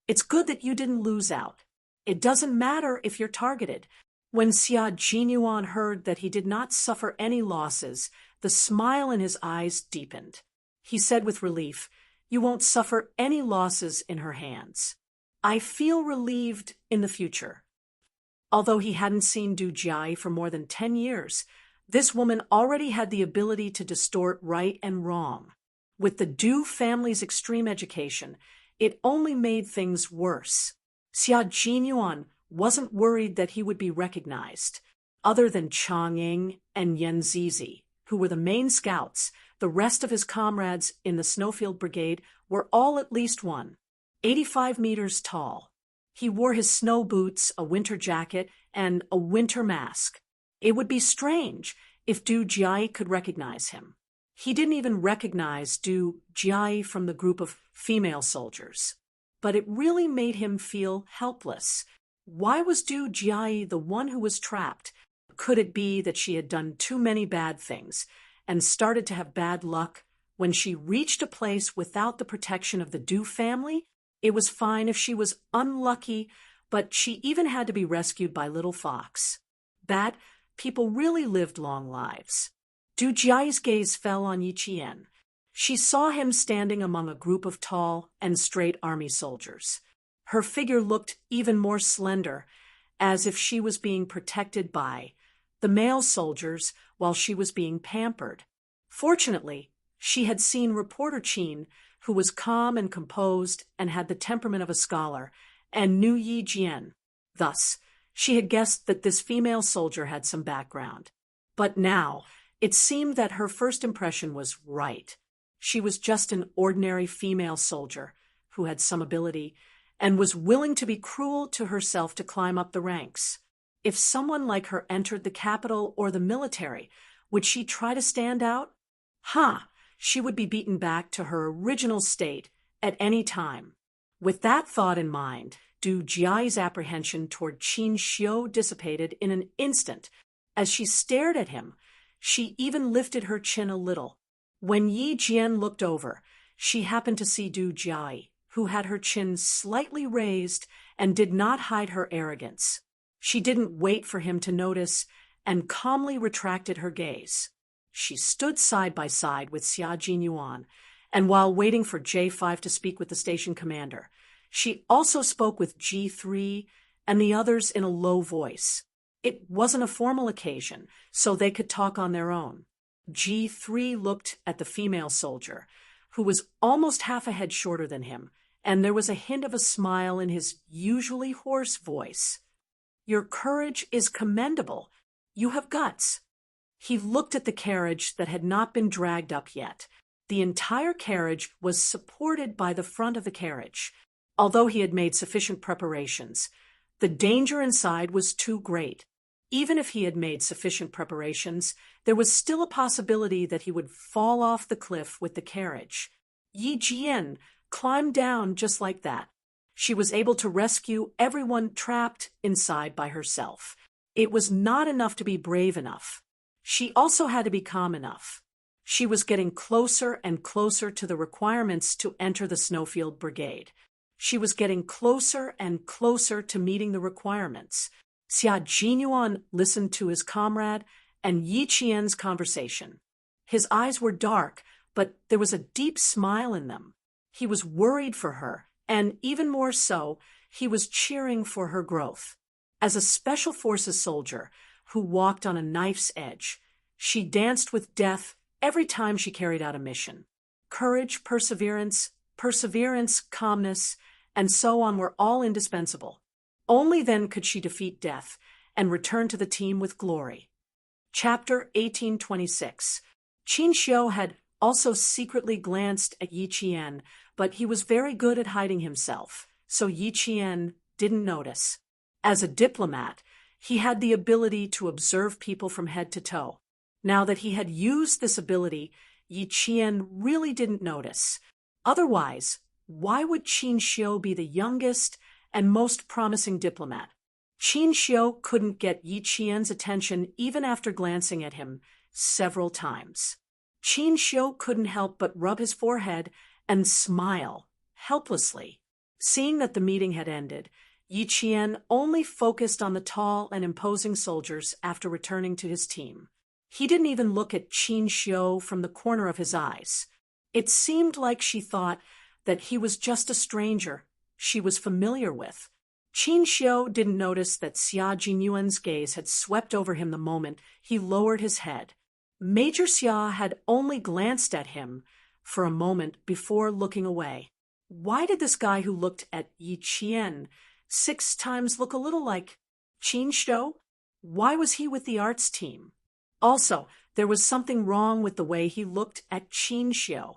It's good that you didn't lose out. It doesn't matter if you're targeted. When Xia Jinyuan heard that he did not suffer any losses, the smile in his eyes deepened. He said with relief, You won't suffer any losses in her hands. I feel relieved in the future. Although he hadn't seen Du Jiai for more than 10 years, this woman already had the ability to distort right and wrong. With the Du family's extreme education, it only made things worse. Xia Jinyuan wasn't worried that he would be recognized. Other than Chang Ying and Yan Zizi, who were the main scouts, the rest of his comrades in the Snowfield Brigade were all at least 185 meters tall. He wore his snow boots, a winter jacket, and a winter mask. It would be strange if Du Jiai could recognize him. He didn't even recognize Du Jiai from the group of female soldiers. But it really made him feel helpless. Why was Du Jiai the one who was trapped? Could it be that she had done too many bad things and started to have bad luck? When she reached a place without the protection of the Du family, it was fine if she was unlucky, but she even had to be rescued by Little Fox. That people really lived long lives. Du Jiai's gaze fell on Yi Qian. She saw him standing among a group of tall and straight army soldiers. Her figure looked even more slender, as if she was being protected by the male soldiers while she was being pampered. Fortunately, she had seen reporter Qin, who was calm and composed and had the temperament of a scholar, and knew Yi Jian. Thus, she had guessed that this female soldier had some background. But now, it seemed that her first impression was right. She was just an ordinary female soldier who had some ability and was willing to be cruel to herself to climb up the ranks. If someone like her entered the capital or the military, would she try to stand out? She would be beaten back to her original state at any time. With that thought in mind, Du Jiai's apprehension toward Qin Xiu dissipated in an instant. As she stared at him, she even lifted her chin a little. When Yi Jian looked over, she happened to see Du Jiai, who had her chin slightly raised and did not hide her arrogance. She didn't wait for him to notice and calmly retracted her gaze. She stood side by side with Xia Jinyuan, and while waiting for J5 to speak with the station commander, she also spoke with G3 and the others in a low voice. It wasn't a formal occasion, so they could talk on their own. G3 looked at the female soldier, who was almost half a head shorter than him, and there was a hint of a smile in his usually hoarse voice. Your courage is commendable. You have guts. He looked at the carriage that had not been dragged up yet. The entire carriage was supported by the front of the carriage. Although he had made sufficient preparations, the danger inside was too great. Even if he had made sufficient preparations, there was still a possibility that he would fall off the cliff with the carriage. Yi Jian climbed down just like that. She was able to rescue everyone trapped inside by herself. It was not enough to be brave enough. She also had to be calm enough. She was getting closer and closer to the requirements to enter the Snowfield Brigade. She was getting closer and closer to meeting the requirements. Xia Jinyuan listened to his comrade and Yi Qian's conversation. His eyes were dark, but there was a deep smile in them. He was worried for her, and even more so, he was cheering for her growth. As a Special Forces soldier who walked on a knife's edge, she danced with death every time she carried out a mission. Courage, perseverance, calmness, and so on were all indispensable. Only then could she defeat death and return to the team with glory. Chapter 1826. Qin Xiu had also secretly glanced at Yi Qian, but he was very good at hiding himself, so Yi Qian didn't notice. As a diplomat, he had the ability to observe people from head to toe. Now that he had used this ability, Yi Qian really didn't notice. Otherwise, why would Qin Xiu be the youngest and most promising diplomat? Qin Xiu couldn't get Yi Qian's attention even after glancing at him several times. Qin Xiu couldn't help but rub his forehead and smile helplessly. Seeing that the meeting had ended, Yi Qian only focused on the tall and imposing soldiers after returning to his team. He didn't even look at Qin Xiu from the corner of his eyes. It seemed like she thought that he was just a stranger she was familiar with. Qin Xiu didn't notice that Xia Jinyuan's gaze had swept over him the moment he lowered his head. Major Xia had only glanced at him for a moment before looking away. Why did this guy who looked at Yi Qian 6 times look a little like Qin Xiu? Why was he with the arts team? Also, there was something wrong with the way he looked at Qin Xiu.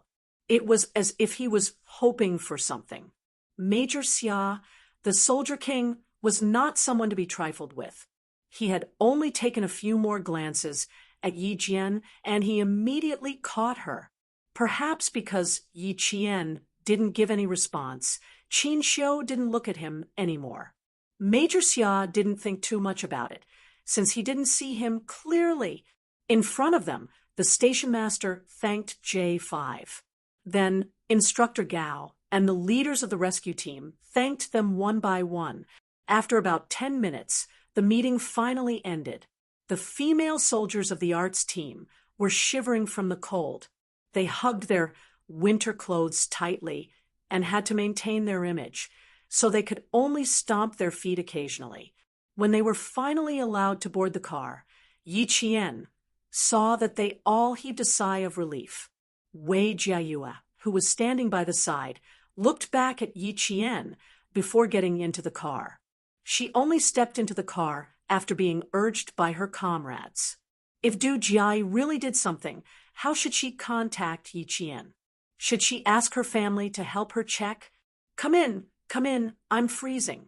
It was as if he was hoping for something. Major Xia, the Soldier King, was not someone to be trifled with. He had only taken a few more glances at Yi Qian, and he immediately caught her. Perhaps because Yi Qian didn't give any response, Qin Xiu didn't look at him anymore. Major Xia didn't think too much about it, since he didn't see him clearly. In front of them, the station master thanked J5. Then Instructor Gao and the leaders of the rescue team thanked them one by one. After about 10 minutes, the meeting finally ended. The female soldiers of the arts team were shivering from the cold. They hugged their winter clothes tightly and had to maintain their image, so they could only stomp their feet occasionally. When they were finally allowed to board the car, Yi Qian saw that they all heaved a sigh of relief. Wei Jiayue, who was standing by the side, looked back at Yi Qian before getting into the car. She only stepped into the car after being urged by her comrades. If Du Jiai really did something, how should she contact Yi Qian? Should she ask her family to help her check? Come in, I'm freezing.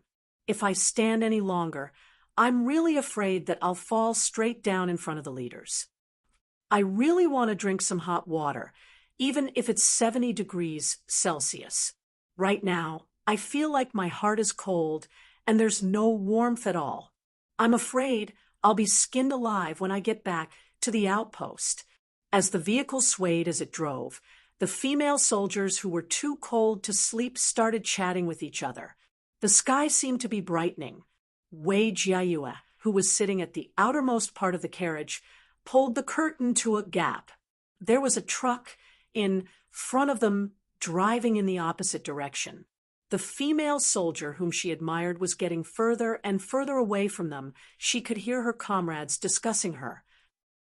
If I stand any longer, I'm really afraid that I'll fall straight down in front of the leaders. I really want to drink some hot water, even if it's 70 degrees Celsius. Right now, I feel like my heart is cold and there's no warmth at all. I'm afraid I'll be skinned alive when I get back to the outpost. As the vehicle swayed as it drove, the female soldiers who were too cold to sleep started chatting with each other. The sky seemed to be brightening. Wei Jiayue, who was sitting at the outermost part of the carriage, pulled the curtain to a gap. There was a truck in front of them driving in the opposite direction. The female soldier whom she admired was getting further and further away from them. She could hear her comrades discussing her.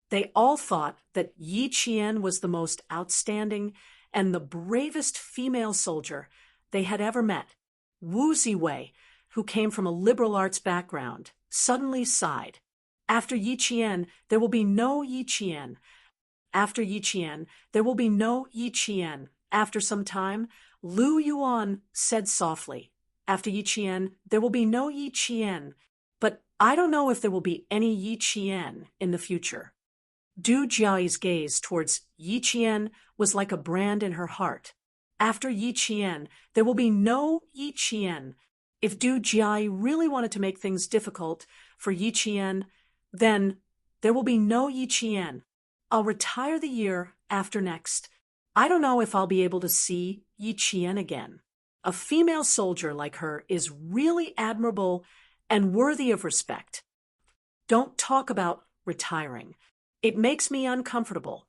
They all thought that Yi Qian was the most outstanding and the bravest female soldier they had ever met. Wu Ziwei, who came from a liberal arts background, suddenly sighed. After Yi Qian, there will be no Yi Qian. After Yi Qian, there will be no Yi Qian. After some time, Lu Yuan said softly, after Yi Qian, there will be no Yi Qian. But I don't know if there will be any Yi Qian in the future. Du Jiai's gaze towards Yi Qian was like a brand in her heart. After Yi Qian, there will be no Yi Qian. If Du Jiai really wanted to make things difficult for Yi Qian, then there will be no Yi Qian. I'll retire the year after next. I don't know if I'll be able to see Yi Qian again. A female soldier like her is really admirable and worthy of respect. Don't talk about retiring. It makes me uncomfortable.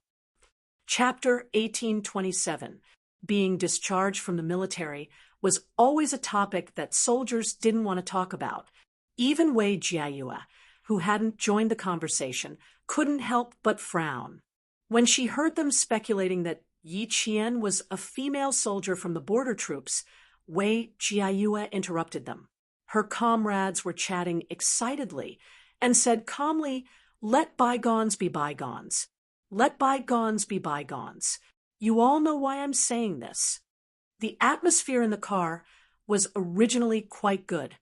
Chapter 1827, being discharged from the military, was always a topic that soldiers didn't want to talk about. Even Wei Jiayue, who hadn't joined the conversation, couldn't help but frown. When she heard them speculating that Yi Qian was a female soldier from the border troops, Wei Jiayue interrupted them. Her comrades were chatting excitedly and said calmly, "Let bygones be bygones. Let bygones be bygones. You all know why I'm saying this." The atmosphere in the car was originally quite good.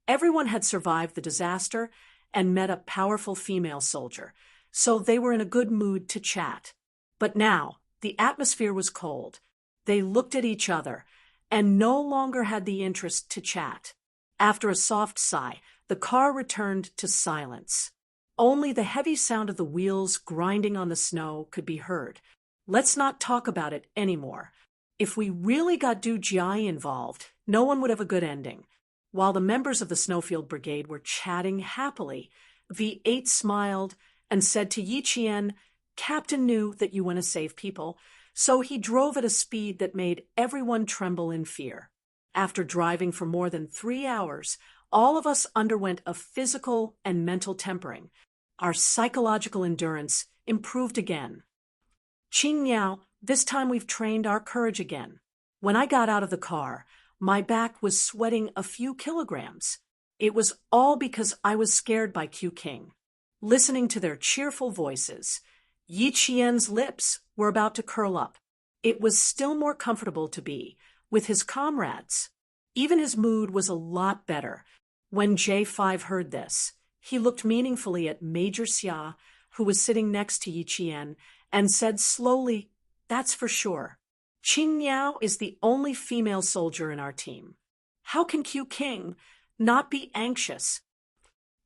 Everyone had survived the disaster and met a powerful female soldier, so they were in a good mood to chat. But now, the atmosphere was cold. They looked at each other and no longer had the interest to chat. After a soft sigh, the car returned to silence. Only the heavy sound of the wheels grinding on the snow could be heard. Let's not talk about it anymore. If we really got Du Jiai involved, no one would have a good ending. While the members of the Snowfield Brigade were chatting happily, V8 smiled and said to Yi Qian, "Captain knew that you want to save people, so he drove at a speed that made everyone tremble in fear. After driving for more than 3 hours, all of us underwent a physical and mental tempering. Our psychological endurance improved again. Qing Miao, this time we've trained our courage again. When I got out of the car, my back was sweating a few kilograms. It was all because I was scared by Q King." Listening to their cheerful voices, Yi Qian's lips were about to curl up. It was still more comfortable to be with his comrades. Even his mood was a lot better. When J5 heard this, he looked meaningfully at Major Xia, who was sitting next to Yi Qian, and said slowly, "That's for sure. Qing Miao is the only female soldier in our team. How can Q King not be anxious?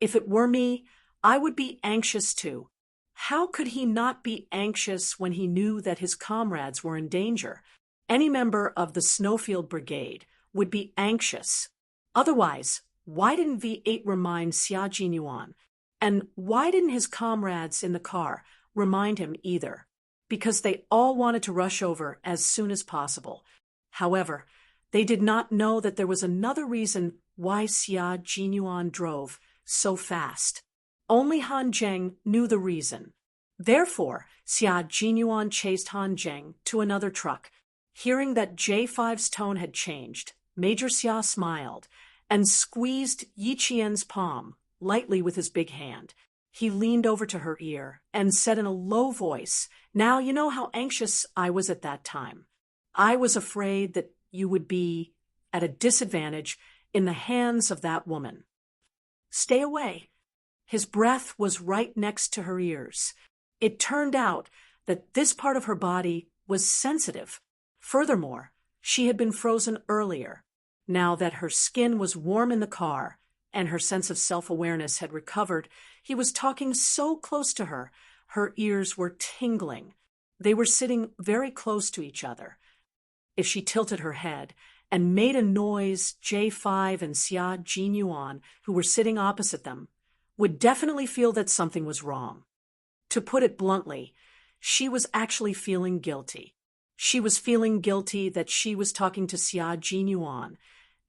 If it were me, I would be anxious too. How could he not be anxious when he knew that his comrades were in danger? Any member of the Snowfield Brigade would be anxious. Otherwise, why didn't V8 remind Xia Jinyuan? And why didn't his comrades in the car remind him either? Because they all wanted to rush over as soon as possible. However, they did not know that there was another reason why Xia Jinyuan drove so fast. Only Han Zheng knew the reason. Therefore, Xia Jinyuan chased Han Zheng to another truck. Hearing that J5's tone had changed, Major Xia smiled and squeezed Yi Qian's palm lightly with his big hand. He leaned over to her ear and said in a low voice, "Now you know how anxious I was at that time. I was afraid that you would be at a disadvantage in the hands of that woman. Stay away." His breath was right next to her ears. It turned out that this part of her body was sensitive. Furthermore, she had been frozen earlier. Now that her skin was warm in the car and her sense of self-awareness had recovered, he was talking so close to her, her ears were tingling. They were sitting very close to each other. If she tilted her head and made a noise, J5 and Xia Jinyuan, who were sitting opposite them, would definitely feel that something was wrong. To put it bluntly, she was actually feeling guilty. She was feeling guilty that she was talking to Xia Jinyuan,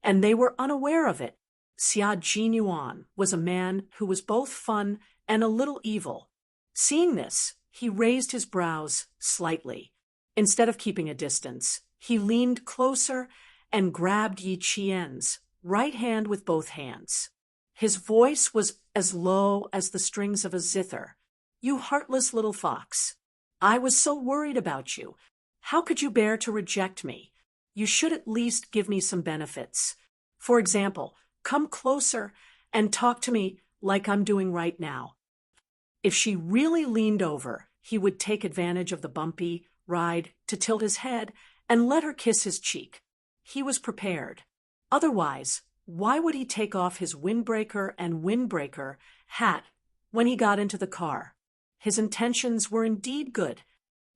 and they were unaware of it. Xia Jinyuan was a man who was both fun and a little evil. Seeing this, he raised his brows slightly. Instead of keeping a distance, he leaned closer and grabbed Yi Qian's right hand with both hands. His voice was as low as the strings of a zither. "You heartless little fox. I was so worried about you. How could you bear to reject me? You should at least give me some benefits. For example, come closer and talk to me like I'm doing right now." If she really leaned over, he would take advantage of the bumpy ride to tilt his head and let her kiss his cheek. He was prepared. Otherwise, why would he take off his windbreaker and windbreaker hat when he got into the car? His intentions were indeed good.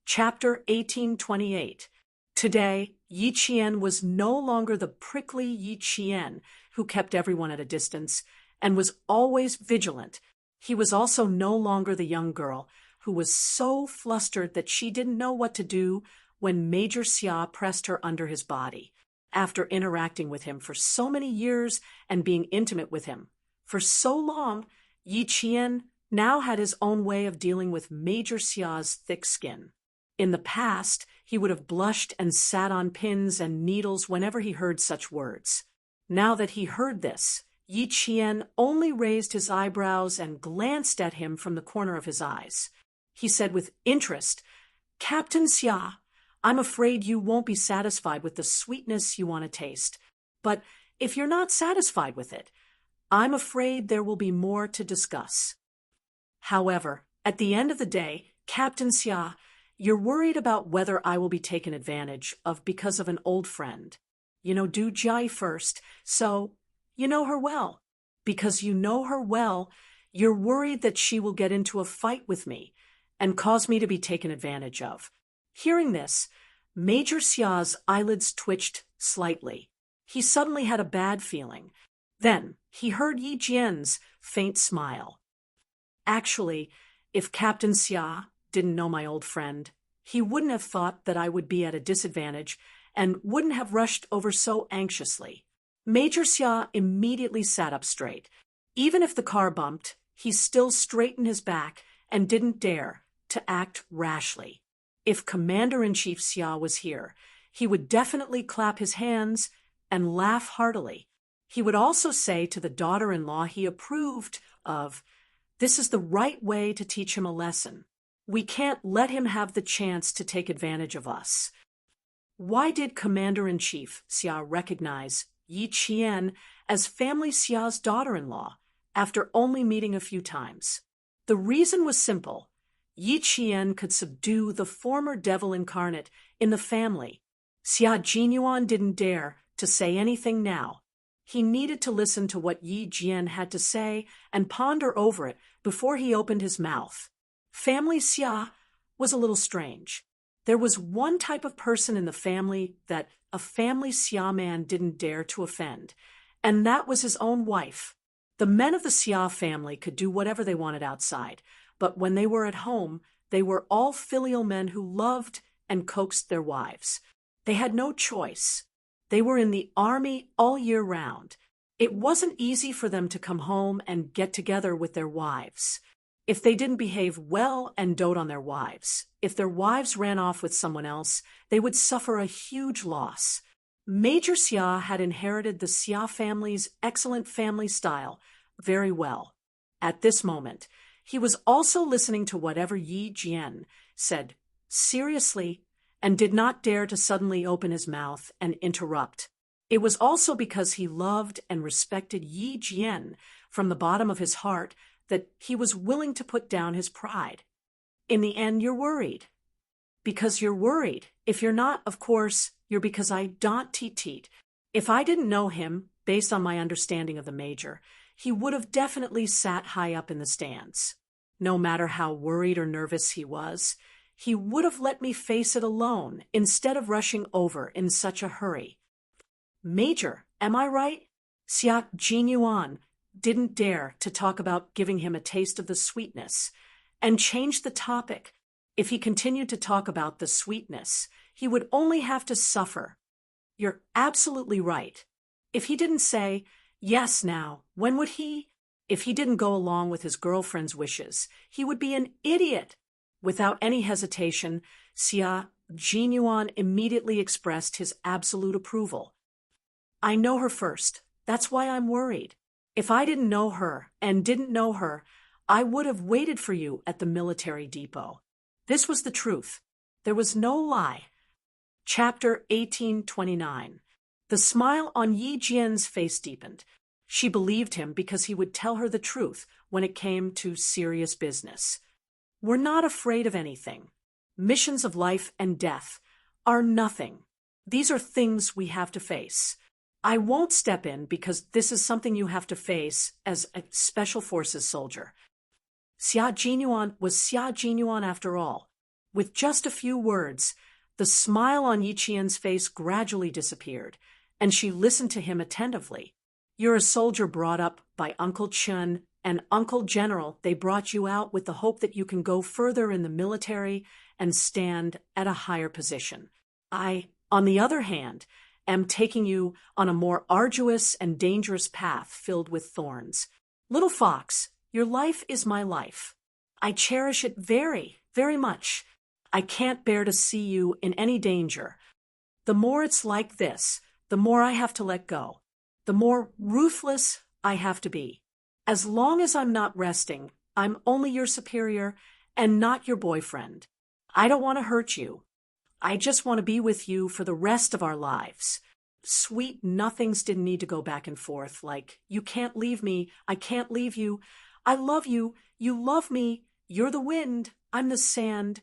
Chapter 1828. Today, Yi Qian was no longer the prickly Yi Qian who kept everyone at a distance and was always vigilant. He was also no longer the young girl who was so flustered that she didn't know what to do when Major Xia pressed her under his body. After interacting with him for so many years and being intimate with him for so long, Yi Qian now had his own way of dealing with Major Xia's thick skin. In the past, he would have blushed and sat on pins and needles whenever he heard such words. Now that he heard this, Yi Qian only raised his eyebrows and glanced at him from the corner of his eyes. He said with interest, "Captain Xia, I'm afraid you won't be satisfied with the sweetness you want to taste. But if you're not satisfied with it, I'm afraid there will be more to discuss. However, at the end of the day, Captain Xia, you're worried about whether I will be taken advantage of because of an old friend. You know Du Jai first, so you know her well. Because you know her well, you're worried that she will get into a fight with me and cause me to be taken advantage of." Hearing this, Major Xia's eyelids twitched slightly. He suddenly had a bad feeling. Then he heard Yi Jian's faint smile. "Actually, if Captain Xia didn't know my old friend, he wouldn't have thought that I would be at a disadvantage and wouldn't have rushed over so anxiously." Major Xia immediately sat up straight. Even if the car bumped, he still straightened his back and didn't dare to act rashly. If Commander-in-Chief Xia was here, he would definitely clap his hands and laugh heartily. He would also say to the daughter-in-law he approved of, "This is the right way to teach him a lesson. We can't let him have the chance to take advantage of us." Why did Commander-in-Chief Xia recognize Yi Qian as family Xia's daughter-in-law after only meeting a few times? The reason was simple. Yi Qian could subdue the former devil incarnate in the family. Xia Jinyuan didn't dare to say anything now. He needed to listen to what Yi Jian had to say and ponder over it before he opened his mouth. Family Xia was a little strange. There was one type of person in the family that a family Xia man didn't dare to offend, and that was his own wife. The men of the Xia family could do whatever they wanted outside, but when they were at home, they were all filial men who loved and coaxed their wives. They had no choice. They were in the army all year round. It wasn't easy for them to come home and get together with their wives. If they didn't behave well and dote on their wives, if their wives ran off with someone else, they would suffer a huge loss. Major Xia had inherited the Xia family's excellent family style very well. At this moment, he was also listening to whatever Yi Jian said seriously and did not dare to suddenly open his mouth and interrupt. It was also because he loved and respected Yi Jian from the bottom of his heart that he was willing to put down his pride. In the end, you're worried. Because you're worried. If you're not, of course, you're because I don't teet. If I didn't know him, based on my understanding of the Major, he would have definitely sat high up in the stands. No matter how worried or nervous he was, he would have let me face it alone instead of rushing over in such a hurry. Major, am I right? Xia Jinyuan didn't dare to talk about giving him a taste of the sweetness and changed the topic. If he continued to talk about the sweetness, he would only have to suffer. You're absolutely right. If he didn't say, yes now, when would he? If he didn't go along with his girlfriend's wishes, he would be an idiot. Without any hesitation, Xia Jinyuan immediately expressed his absolute approval. I know her first. That's why I'm worried. If I didn't know her and didn't know her, I would have waited for you at the military depot. This was the truth. There was no lie. Chapter 1829. The smile on Yi Jian's face deepened. She believed him because he would tell her the truth when it came to serious business. We're not afraid of anything. Missions of life and death are nothing. These are things we have to face. I won't step in because this is something you have to face as a special forces soldier. Xia Jinyuan was Xia Jinyuan after all. With just a few words, the smile on Yi Qian's face gradually disappeared, and she listened to him attentively. You're a soldier brought up by Uncle Chen and Uncle General. They brought you out with the hope that you can go further in the military and stand at a higher position. I, on the other hand, am taking you on a more arduous and dangerous path filled with thorns. Little fox, your life is my life. I cherish it very, very much. I can't bear to see you in any danger. The more it's like this, the more I have to let go. The more ruthless I have to be. As long as I'm not resting, I'm only your superior and not your boyfriend. I don't want to hurt you. I just want to be with you for the rest of our lives. Sweet nothings didn't need to go back and forth like, you can't leave me, I can't leave you, I love you, you love me, you're the wind, I'm the sand,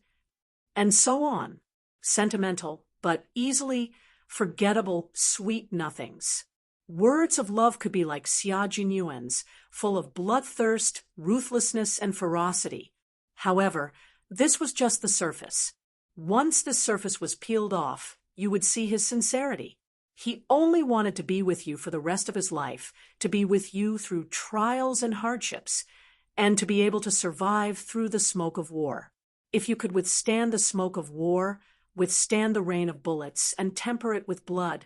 and so on. Sentimental, but easily forgettable sweet nothings. Words of love could be like Xia Jinyuan's, full of bloodthirst, ruthlessness, and ferocity. However, this was just the surface. Once the surface was peeled off, you would see his sincerity. He only wanted to be with you for the rest of his life, to be with you through trials and hardships, and to be able to survive through the smoke of war. If you could withstand the smoke of war, withstand the rain of bullets, and temper it with blood,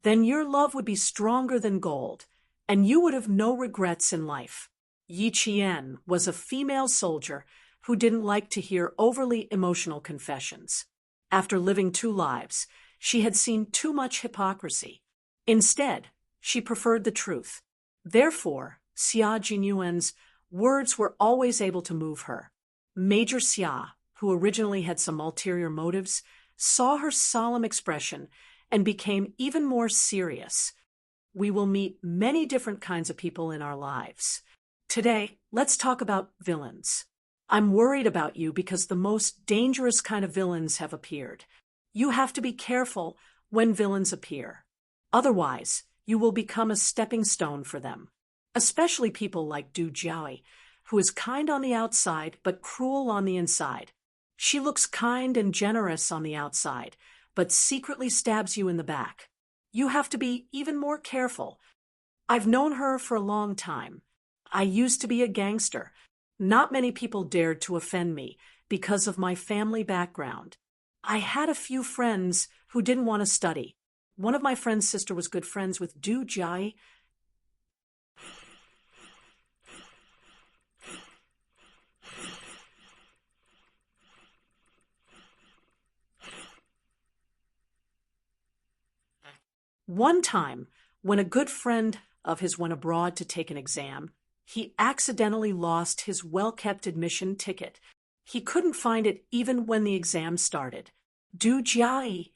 then your love would be stronger than gold, and you would have no regrets in life. Yi Qian was a female soldier who didn't like to hear overly emotional confessions. After living 2 lives, she had seen too much hypocrisy. Instead, she preferred the truth. Therefore, Xia Jinyuan's words were always able to move her. Major Xia, who originally had some ulterior motives, saw her solemn expression and became even more serious. We will meet many different kinds of people in our lives. Today, let's talk about villains. I'm worried about you because the most dangerous kind of villains have appeared. You have to be careful when villains appear. Otherwise, you will become a stepping stone for them. Especially people like Du Jiaoi, who is kind on the outside but cruel on the inside. She looks kind and generous on the outside, but secretly stabs you in the back. You have to be even more careful. I've known her for a long time. I used to be a gangster. Not many people dared to offend me because of my family background. I had a few friends who didn't want to study. One of my friend's sister was good friends with Du Jiaoi. One time, when a good friend of his went abroad to take an exam, he accidentally lost his well-kept admission ticket. He couldn't find it even when the exam started. Du Jiaoi,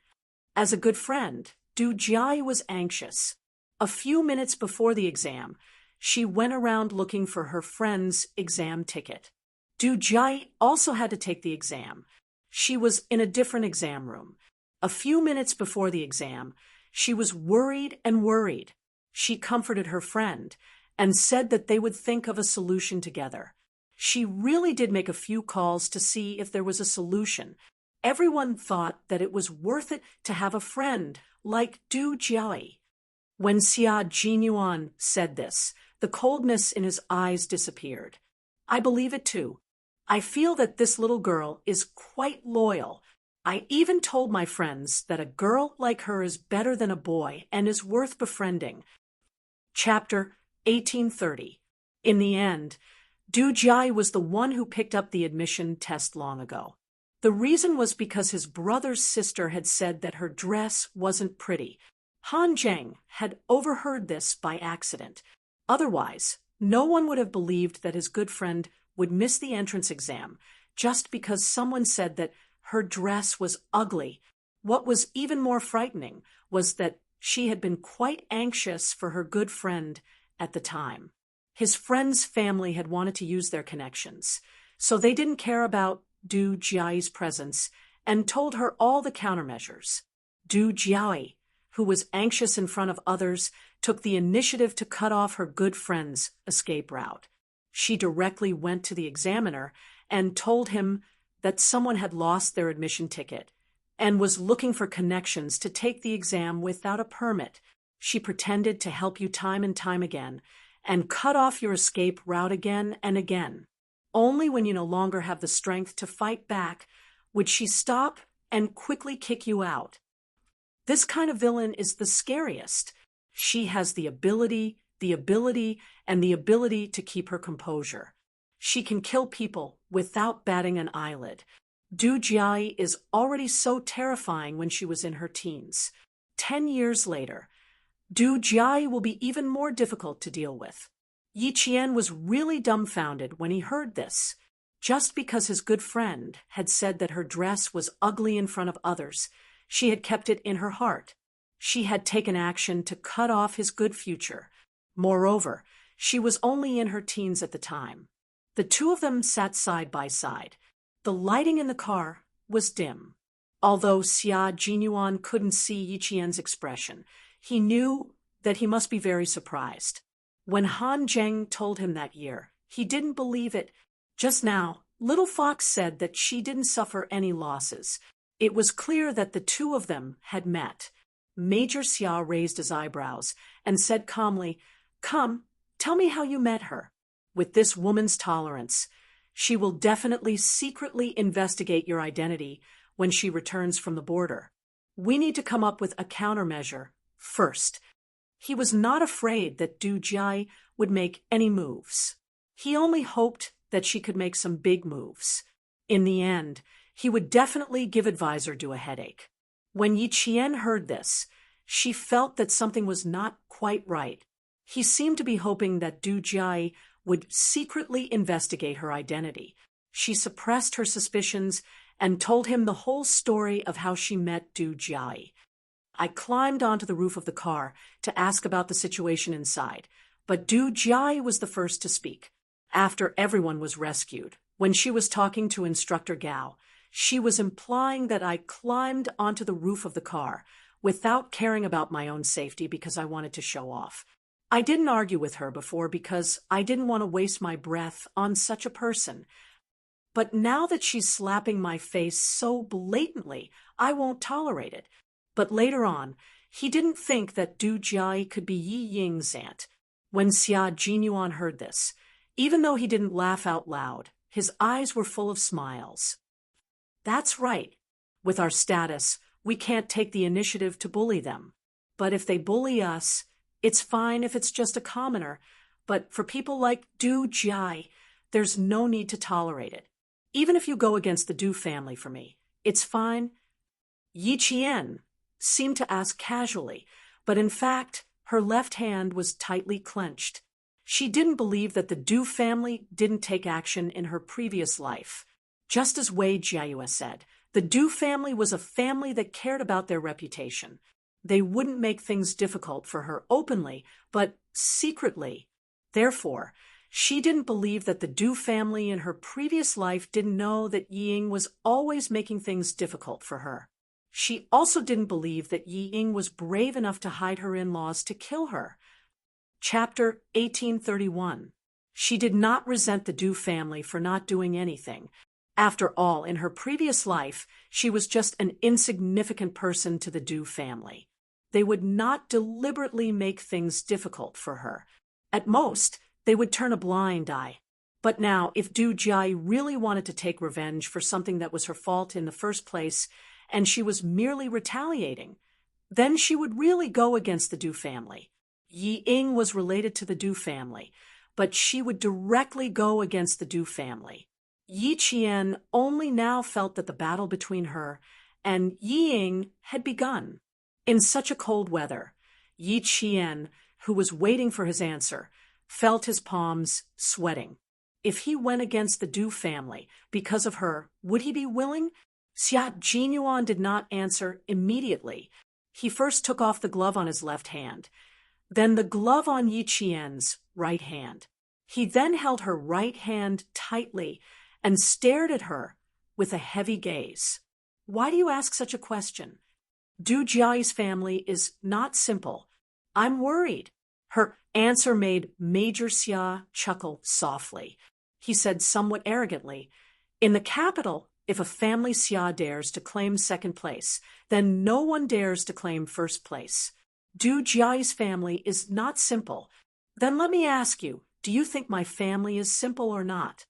as a good friend, Du Jiaoi was anxious. A few minutes before the exam, she went around looking for her friend's exam ticket. Du Jiaoi also had to take the exam. She was in a different exam room. A few minutes before the exam, she was worried and worried. She comforted her friend and said that they would think of a solution together. She really did make a few calls to see if there was a solution. Everyone thought that it was worth it to have a friend like Du Jiaoi. When Xia Jinyuan said this, the coldness in his eyes disappeared. I believe it too. I feel that this little girl is quite loyal. I even told my friends that a girl like her is better than a boy and is worth befriending. Chapter 1830. In the end, Du Jiaoi was the one who picked up the admission test long ago. The reason was because his brother's sister had said that her dress wasn't pretty. Han Zheng had overheard this by accident. Otherwise, no one would have believed that his good friend would miss the entrance exam just because someone said that her dress was ugly. What was even more frightening was that she had been quite anxious for her good friend at the time. His friend's family had wanted to use their connections, so they didn't care about Du Jiaoi's presence and told her all the countermeasures. Du Jiai, who was anxious in front of others, took the initiative to cut off her good friend's escape route. She directly went to the examiner and told him that someone had lost their admission ticket and was looking for connections to take the exam without a permit. She pretended to help you time and time again and cut off your escape route again and again. Only when you no longer have the strength to fight back would she stop and quickly kick you out. This kind of villain is the scariest. She has the ability, and the ability to keep her composure. She can kill people without batting an eyelid. Du Jiai is already so terrifying when she was in her teens. 10 years later, Du Jiai will be even more difficult to deal with. Yi Qian was really dumbfounded when he heard this. Just because his good friend had said that her dress was ugly in front of others, she had kept it in her heart. She had taken action to cut off his good future. Moreover, she was only in her teens at the time. The two of them sat side by side. The lighting in the car was dim. Although Xia Jinyuan couldn't see Yi Qian's expression, he knew that he must be very surprised. When Han Zheng told him that year, he didn't believe it. Just now, Little Fox said that she didn't suffer any losses. It was clear that the two of them had met. Major Xia raised his eyebrows and said calmly, "Come, tell me how you met her." With this woman's tolerance, she will definitely secretly investigate your identity when she returns from the border. We need to come up with a countermeasure first. He was not afraid that Du Jiai would make any moves. He only hoped that she could make some big moves. In the end, he would definitely give Advisor Du a headache. When Yi Qian heard this, she felt that something was not quite right. He seemed to be hoping that Du Jiai would secretly investigate her identity. She suppressed her suspicions and told him the whole story of how she met Du Jiai. I climbed onto the roof of the car to ask about the situation inside, but Du Jiai was the first to speak. After everyone was rescued, when she was talking to Instructor Gao, she was implying that I climbed onto the roof of the car without caring about my own safety because I wanted to show off. I didn't argue with her before because I didn't want to waste my breath on such a person. But now that she's slapping my face so blatantly, I won't tolerate it. But later on, he didn't think that Du Jiai could be Yi Ying's aunt. When Xia Jinyuan heard this, even though he didn't laugh out loud, his eyes were full of smiles. That's right. With our status, we can't take the initiative to bully them. But if they bully us, it's fine if it's just a commoner. But for people like Du Jiai, there's no need to tolerate it. Even if you go against the Du family for me, it's fine. Yi Qian seemed to ask casually, but in fact, her left hand was tightly clenched. She didn't believe that the Du family didn't take action in her previous life. Just as Wei Jiayue said, the Du family was a family that cared about their reputation. They wouldn't make things difficult for her openly, but secretly. Therefore, she didn't believe that the Du family in her previous life didn't know that Yi Ying was always making things difficult for her. She also didn't believe that Yi Ying was brave enough to hide her in-laws to kill her. Chapter 1831. She did not resent the Du family for not doing anything. After all, in her previous life, she was just an insignificant person to the Du family. They would not deliberately make things difficult for her. At most, they would turn a blind eye. But now, if Du Jiai really wanted to take revenge for something that was her fault in the first place, and she was merely retaliating, then she would really go against the Du family. Yi Ying was related to the Du family, but she would directly go against the Du family. Yi Qian only now felt that the battle between her and Yi Ying had begun. In such a cold weather, Yi Qian, who was waiting for his answer, felt his palms sweating. If he went against the Du family because of her, would he be willing? Xia Jinyuan did not answer immediately. He first took off the glove on his left hand, then the glove on Yi Qian's right hand. He then held her right hand tightly and stared at her with a heavy gaze. "Why do you ask such a question?" Du Jiai's family is not simple. I'm worried. Her answer made Major Xia chuckle softly. He said somewhat arrogantly, in the capital, if a family Xia dares to claim second place, then no one dares to claim first place. Du Jiai's family is not simple. Then let me ask you, do you think my family is simple or not?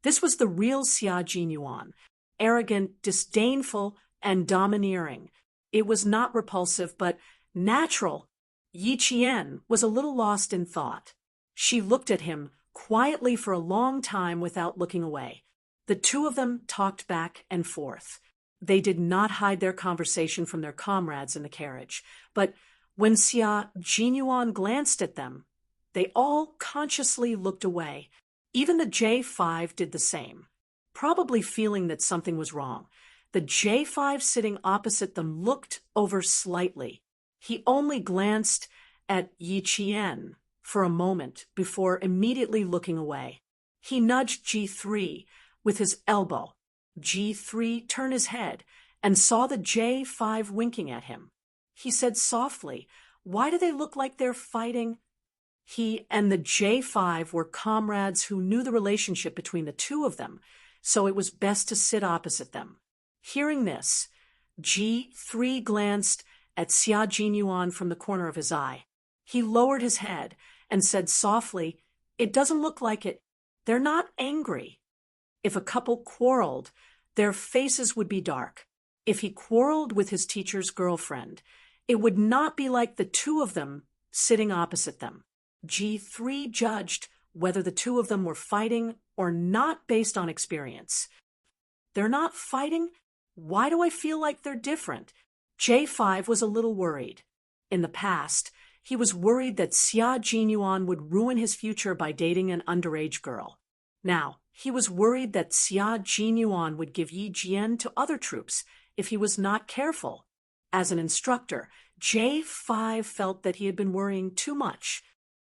This was the real Xia Jinyuan, arrogant, disdainful, and domineering. It was not repulsive, but natural. Yi Qian was a little lost in thought. She looked at him quietly for a long time without looking away. The two of them talked back and forth. They did not hide their conversation from their comrades in the carriage, but when Xia Jinyuan glanced at them, they all consciously looked away. Even the J5 did the same, probably feeling that something was wrong. The J5 sitting opposite them looked over slightly. He only glanced at Yi Qian for a moment before immediately looking away. He nudged G3 with his elbow. G3 turned his head and saw the J5 winking at him. He said softly, "Why do they look like they're fighting?" He and the J5 were comrades who knew the relationship between the two of them, so it was best to sit opposite them. Hearing this, G3 glanced at Xia Jinyuan from the corner of his eye. He lowered his head and said softly, "It doesn't look like it. They're not angry. If a couple quarreled, their faces would be dark. If he quarreled with his teacher's girlfriend, it would not be like the two of them sitting opposite them." G3 judged whether the two of them were fighting or not based on experience. "They're not fighting? Why do I feel like they're different?" J5 was a little worried. In the past, he was worried that Xia Jinyuan would ruin his future by dating an underage girl. Now, he was worried that Xia Jinyuan would give Yi Jian to other troops if he was not careful. As an instructor, J5 felt that he had been worrying too much.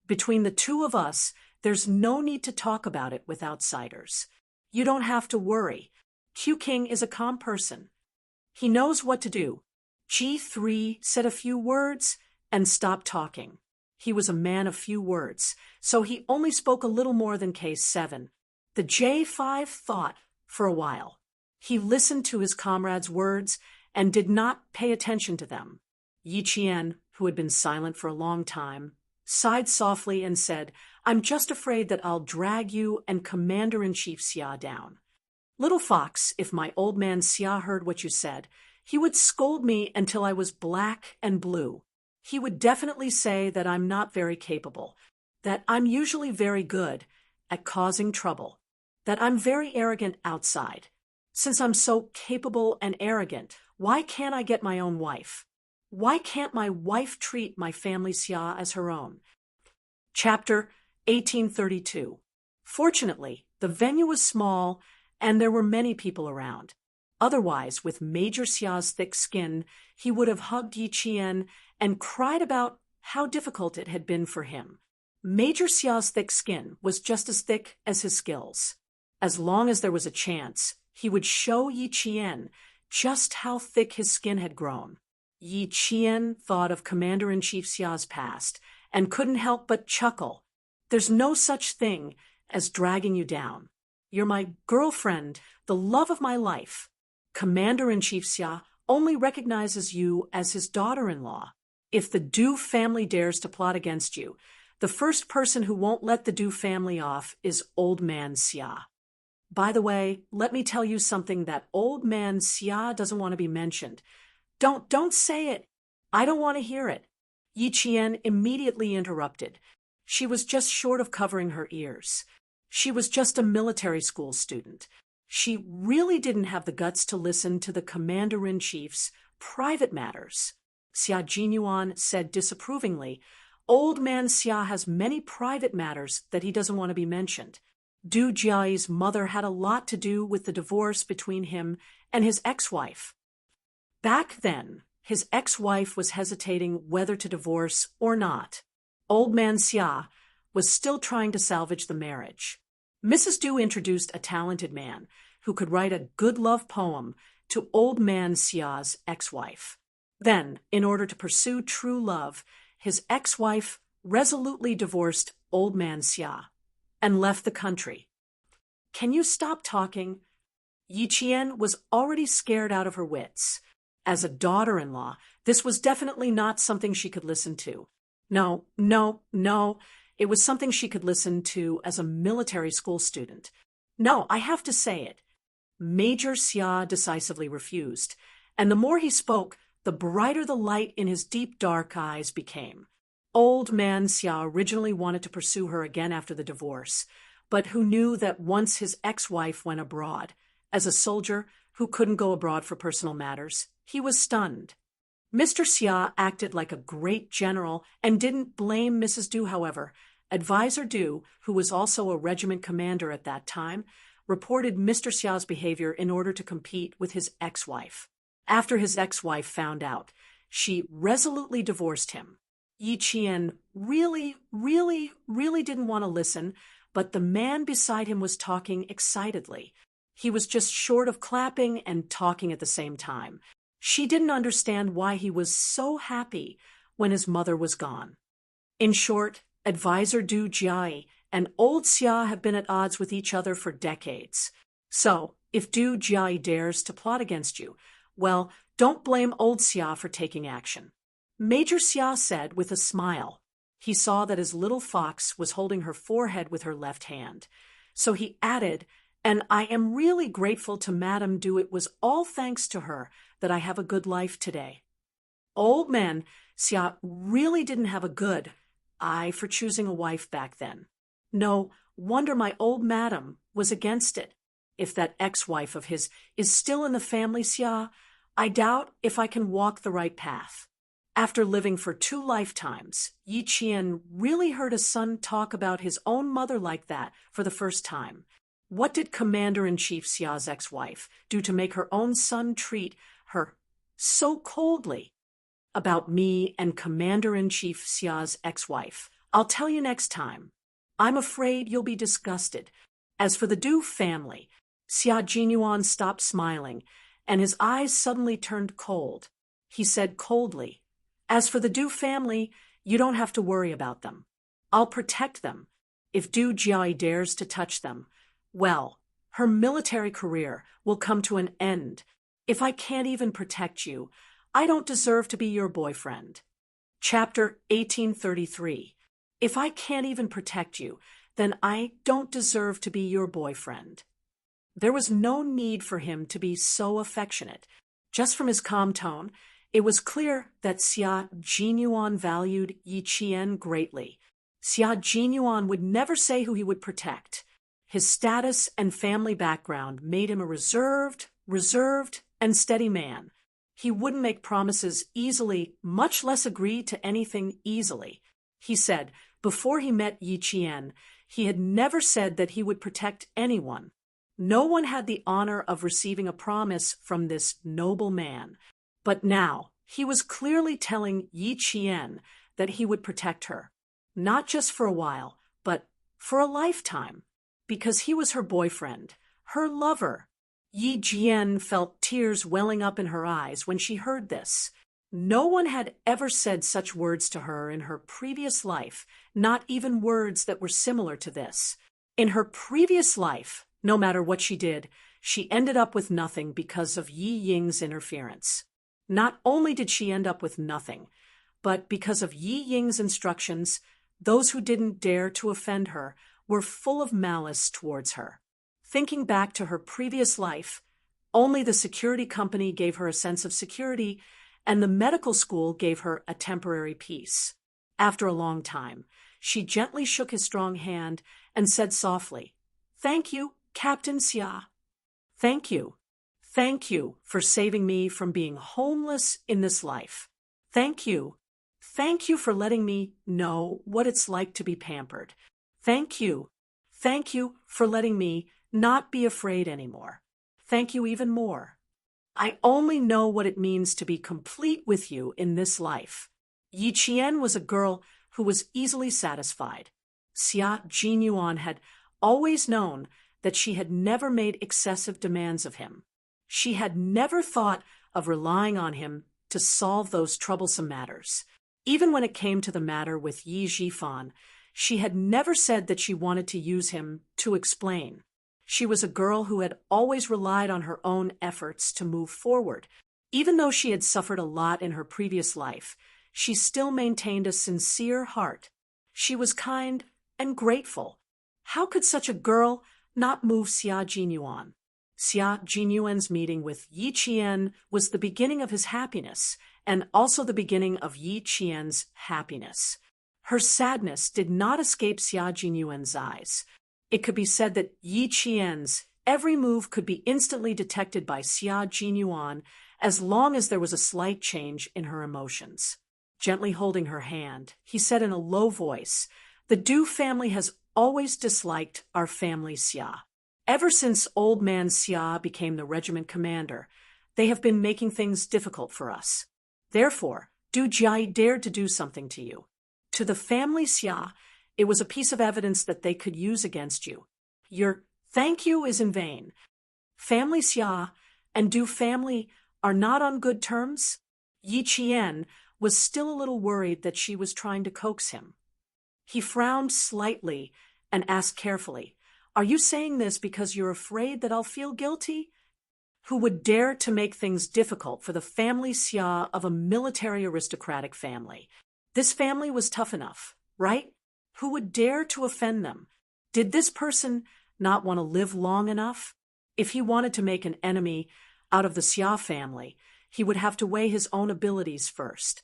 Between the two of us, there's no need to talk about it with outsiders. You don't have to worry. Q King is a calm person. He knows what to do. G3 said a few words and stopped talking. He was a man of few words, so he only spoke a little more than Case 7. The J5 thought for a while. He listened to his comrades' words and did not pay attention to them. Yi Qian, who had been silent for a long time, sighed softly and said, "I'm just afraid that I'll drag you and Commander-in-Chief Xia down. Little Fox, if my old man Xia heard what you said, he would scold me until I was black and blue. He would definitely say that I'm not very capable, that I'm usually very good at causing trouble, that I'm very arrogant outside. Since I'm so capable and arrogant, why can't I get my own wife? Why can't my wife treat my family Xia as her own?" Chapter 1832. Fortunately, the venue was small and there were many people around. Otherwise, with Major Xia's thick skin, he would have hugged Yi Qian and cried about how difficult it had been for him. Major Xia's thick skin was just as thick as his skills. As long as there was a chance, he would show Yi Qian just how thick his skin had grown. Yi Qian thought of Commander-in-Chief Xia's past and couldn't help but chuckle. "There's no such thing as dragging you down. You're my girlfriend, the love of my life. Commander-in-Chief Xia only recognizes you as his daughter-in-law. If the Du family dares to plot against you, the first person who won't let the Du family off is Old Man Xia. By the way, let me tell you something that Old Man Xia doesn't want to be mentioned. Don't say it. I don't want to hear it." Yi Qian immediately interrupted. She was just short of covering her ears. She was just a military school student. She really didn't have the guts to listen to the Commander-in-Chief's private matters. Xia Jinyuan said disapprovingly, "Old Man Xia has many private matters that he doesn't want to be mentioned. Du Jiai's mother had a lot to do with the divorce between him and his ex-wife. Back then, his ex-wife was hesitating whether to divorce or not. Old Man Xia was still trying to salvage the marriage. Mrs. Du introduced a talented man who could write a good love poem to Old Man Xia's ex-wife. Then, in order to pursue true love, his ex-wife resolutely divorced old man Xia and left the country. Can you stop talking? Yi Qian was already scared out of her wits. As a daughter-in-law, this was definitely not something she could listen to. No, no, no. It was something she could listen to as a military school student. No, I have to say it. Major Xia decisively refused, and the more he spoke, the brighter the light in his deep dark eyes became. Old man Xia originally wanted to pursue her again after the divorce, but who knew that once his ex-wife went abroad, as a soldier who couldn't go abroad for personal matters, he was stunned. Mr. Xia acted like a great general and didn't blame Mrs. Du, however. Advisor Du, who was also a regiment commander at that time, reported Mr. Xia's behavior in order to compete with his ex-wife. After his ex-wife found out, she resolutely divorced him. Yi Qian really didn't want to listen, but the man beside him was talking excitedly. He was just short of clapping and talking at the same time. She didn't understand why he was so happy when his mother was gone. In short, Advisor Du Jiai and old Xia have been at odds with each other for decades. So, if Du Jiai dares to plot against you, well, don't blame old Xia for taking action. Major Xia said with a smile. He saw that his little fox was holding her forehead with her left hand. So he added, "And I am really grateful to Madame Du. It was all thanks to her that I have a good life today." Old man Xia really didn't have a good eye for choosing a wife back then. No wonder my old madam was against it. If that ex-wife of his is still in the family, Xia, I doubt if I can walk the right path. After living for 2 lifetimes, Yi Qian really heard a son talk about his own mother like that for the first time. What did Commander-in-Chief Xia's ex-wife do to make her own son treat her so coldly? About me and Commander-in-Chief Xia's ex-wife, I'll tell you next time. I'm afraid you'll be disgusted. As for the Du family, Xia Jinyuan stopped smiling, and his eyes suddenly turned cold. He said coldly, "As for the Du family, you don't have to worry about them. I'll protect them. If Du Jiai dares to touch them, well, her military career will come to an end. If I can't even protect you, I don't deserve to be your boyfriend." Chapter 1833. If I can't even protect you, then I don't deserve to be your boyfriend. There was no need for him to be so affectionate. Just from his calm tone, it was clear that Xia Jinyuan valued Yi Qian greatly. Xia Jinyuan would never say who he would protect. His status and family background made him a reserved, and steady man. He wouldn't make promises easily, much less agree to anything easily. He said, before he met Yi Qian, he had never said that he would protect anyone. No one had the honor of receiving a promise from this noble man. But now, he was clearly telling Yi Qian that he would protect her. Not just for a while, but for a lifetime. Because he was her boyfriend, her lover. Yi Qian felt tears welling up in her eyes when she heard this. No one had ever said such words to her in her previous life, not even words that were similar to this. In her previous life, no matter what she did, she ended up with nothing because of Yi Ying's interference. Not only did she end up with nothing, but because of Yi Ying's instructions, those who didn't dare to offend her were full of malice towards her. Thinking back to her previous life, only the security company gave her a sense of security, and the medical school gave her a temporary peace. After a long time, she gently shook his strong hand and said softly, "Thank you, Captain Xia. Thank you. Thank you for saving me from being homeless in this life. Thank you. Thank you for letting me know what it's like to be pampered. Thank you. Thank you for letting me not be afraid anymore. Thank you even more. I only know what it means to be complete with you in this life." Yi Qian was a girl who was easily satisfied. Xia Jinyuan had always known that she had never made excessive demands of him. She had never thought of relying on him to solve those troublesome matters. Even when it came to the matter with Yi Jifan, she had never said that she wanted to use him to explain. She was a girl who had always relied on her own efforts to move forward. Even though she had suffered a lot in her previous life, she still maintained a sincere heart. She was kind and grateful. How could such a girl not move Xia Jinyuan? Xia Jinyuan's meeting with Yi Qian was the beginning of his happiness, and also the beginning of Yi Qian's happiness. Her sadness did not escape Xia Jinyuan's eyes. It could be said that Yi Qian's every move could be instantly detected by Xia Jinyuan as long as there was a slight change in her emotions. Gently holding her hand, he said in a low voice, "The Du family has always disliked our family Xia. Ever since old man Xia became the regiment commander, they have been making things difficult for us. Therefore, Du Jia dared to do something to you. To the family Xia, it was a piece of evidence that they could use against you. Your thank you is in vain. Family Xia and Du family are not on good terms?" Yi Qian was still a little worried that she was trying to coax him. He frowned slightly and asked carefully, "Are you saying this because you're afraid that I'll feel guilty? Who would dare to make things difficult for the family Xia of a military aristocratic family? This family was tough enough, right? Who would dare to offend them? Did this person not want to live long enough? If he wanted to make an enemy out of the Xia family, he would have to weigh his own abilities first."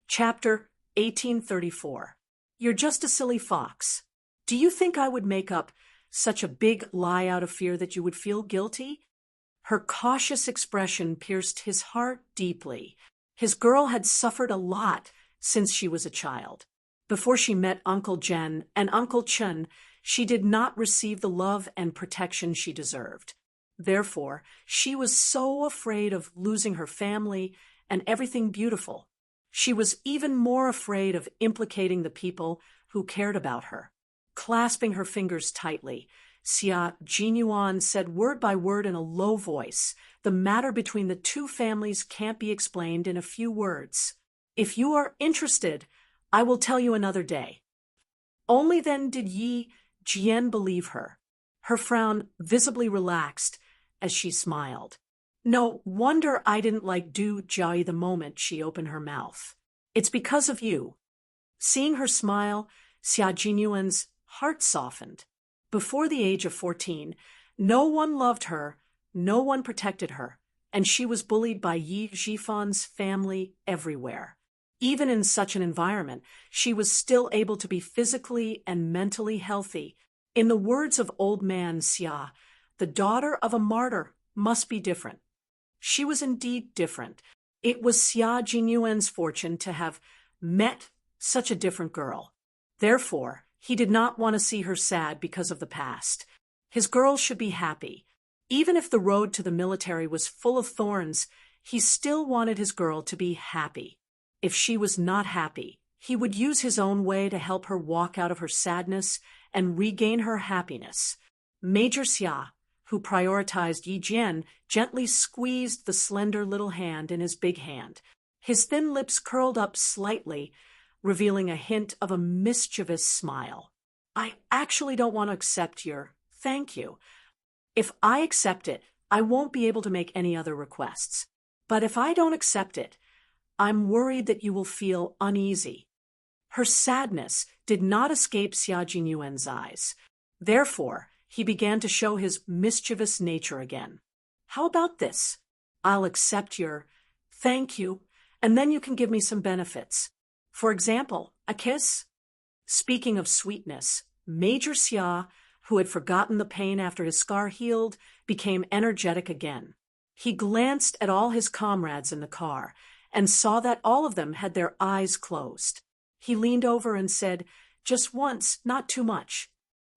Chapter 1834. You're just a silly fox. Do you think I would make up such a big lie out of fear that you would feel guilty? Her cautious expression pierced his heart deeply. His girl had suffered a lot since she was a child. Before she met Uncle Jen and Uncle Chen, she did not receive the love and protection she deserved. Therefore, she was so afraid of losing her family and everything beautiful. She was even more afraid of implicating the people who cared about her. Clasping her fingers tightly, Xia Jinyuan said word by word in a low voice, "The matter between the two families can't be explained in a few words. If you are interested, I will tell you another day." Only then did Yi Jian believe her. Her frown visibly relaxed as she smiled. "No wonder I didn't like Du Jiayi the moment she opened her mouth. It's because of you." Seeing her smile, Xia Jinyuan's heart softened. Before the age of 14, no one loved her, no one protected her, and she was bullied by Yi Jifan's family everywhere. Even in such an environment, she was still able to be physically and mentally healthy. In the words of old man Xia, the daughter of a martyr must be different. She was indeed different. It was Xia Jinyuan's fortune to have met such a different girl. Therefore, he did not want to see her sad because of the past. His girl should be happy. Even if the road to the military was full of thorns, he still wanted his girl to be happy. If she was not happy, he would use his own way to help her walk out of her sadness and regain her happiness. Major Xia, who prioritized Yi Jian, gently squeezed the slender little hand in his big hand. His thin lips curled up slightly, revealing a hint of a mischievous smile. "I actually don't want to accept your thank you. If I accept it, I won't be able to make any other requests. But if I don't accept it, I'm worried that you will feel uneasy." Her sadness did not escape Xia Jinyuan's eyes. Therefore, he began to show his mischievous nature again. "How about this? I'll accept your thank you, and then you can give me some benefits. For example, a kiss?" Speaking of sweetness, Major Xia, who had forgotten the pain after his scar healed, became energetic again. He glanced at all his comrades in the car and saw that all of them had their eyes closed. He leaned over and said, "Just once, not too much."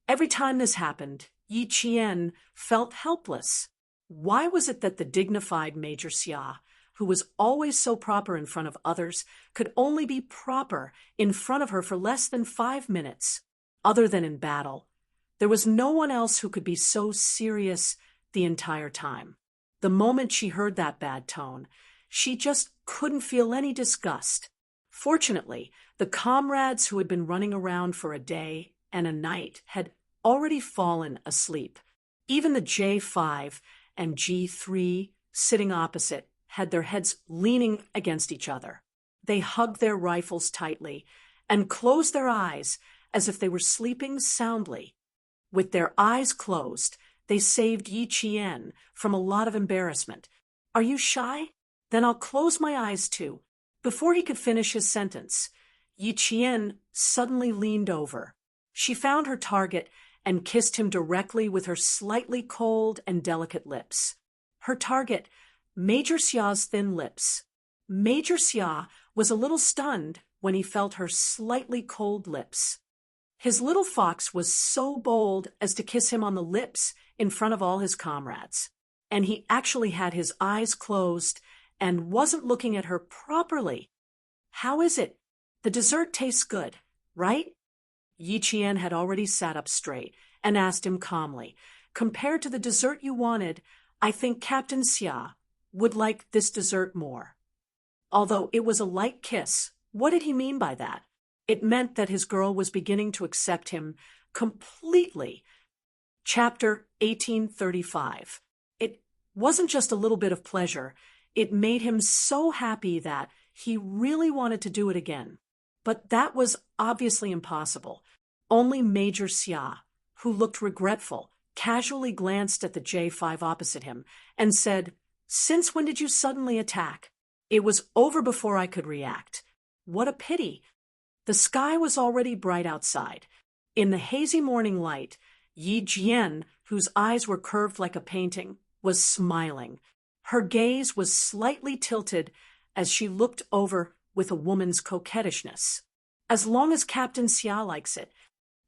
Every time this happened, Yi Qian felt helpless. Why was it that the dignified Major Xia, who was always so proper in front of others, could only be proper in front of her for less than 5 minutes? Other than in battle, there was no one else who could be so serious the entire time. The moment she heard that bad tone, she just couldn't feel any disgust. Fortunately, the comrades who had been running around for a day and a night had already fallen asleep. Even the J5 and G3, sitting opposite, had their heads leaning against each other. They hugged their rifles tightly and closed their eyes as if they were sleeping soundly. With their eyes closed, they saved Yi Qian from a lot of embarrassment. "Are you shy? Then I'll close my eyes too." Before he could finish his sentence, Yi Qian suddenly leaned over. She found her target and kissed him directly with her slightly cold and delicate lips. Her target, Major Xia's thin lips. Major Xia was a little stunned when he felt her slightly cold lips. His little fox was so bold as to kiss him on the lips in front of all his comrades. And he actually had his eyes closed and wasn't looking at her properly. "How is it? The dessert tastes good, right?" Yi Qian had already sat up straight and asked him calmly, "Compared to the dessert you wanted, I think Captain Xia would like this dessert more." Although it was a light kiss, what did he mean by that? It meant that his girl was beginning to accept him completely. Chapter 1835. It wasn't just a little bit of pleasure. It made him so happy that he really wanted to do it again. But that was obviously impossible. Only Major Xia, who looked regretful, casually glanced at the J5 opposite him and said, "Since when did you suddenly attack? It was over before I could react." What a pity. The sky was already bright outside. In the hazy morning light, Yi Jian, whose eyes were curved like a painting, was smiling. Her gaze was slightly tilted as she looked over with a woman's coquettishness. "As long as Captain Xia likes it."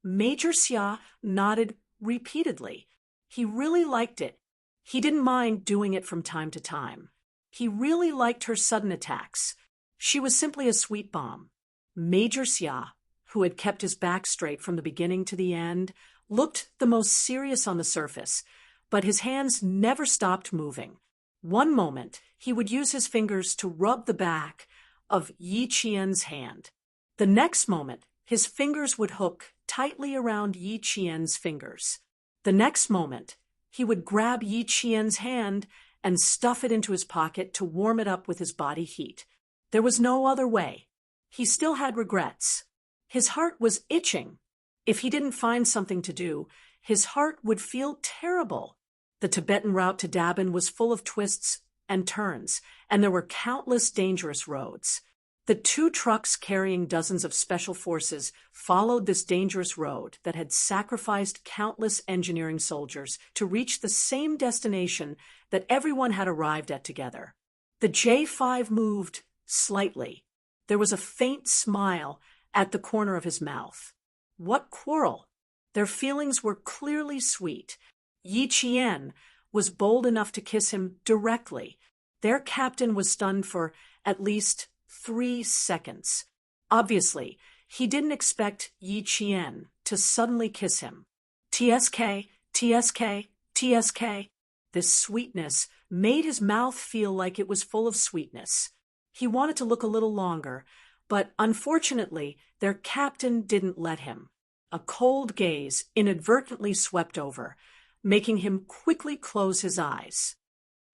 Major Xia nodded repeatedly. He really liked it. He didn't mind doing it from time to time. He really liked her sudden attacks. She was simply a sweet bomb. Major Xia, who had kept his back straight from the beginning to the end, looked the most serious on the surface, but his hands never stopped moving. One moment, he would use his fingers to rub the back of Yi Qian's hand. The next moment, his fingers would hook tightly around Yi Qian's fingers. The next moment, he would grab Yi Qian's hand and stuff it into his pocket to warm it up with his body heat. There was no other way. He still had regrets. His heart was itching. If he didn't find something to do, his heart would feel terrible. The Tibetan route to Dabin was full of twists and turns, and there were countless dangerous roads. The 2 trucks carrying dozens of special forces followed this dangerous road that had sacrificed countless engineering soldiers to reach the same destination that everyone had arrived at together. The J5 moved slightly. There was a faint smile at the corner of his mouth. What quarrel? Their feelings were clearly sweet. Yi Qian was bold enough to kiss him directly. Their captain was stunned for at least 3 seconds. Obviously, he didn't expect Yi Qian to suddenly kiss him. TSK, TSK, TSK. This sweetness made his mouth feel like it was full of sweetness. He wanted to look a little longer, but unfortunately, their captain didn't let him. A cold gaze inadvertently swept over, making him quickly close his eyes.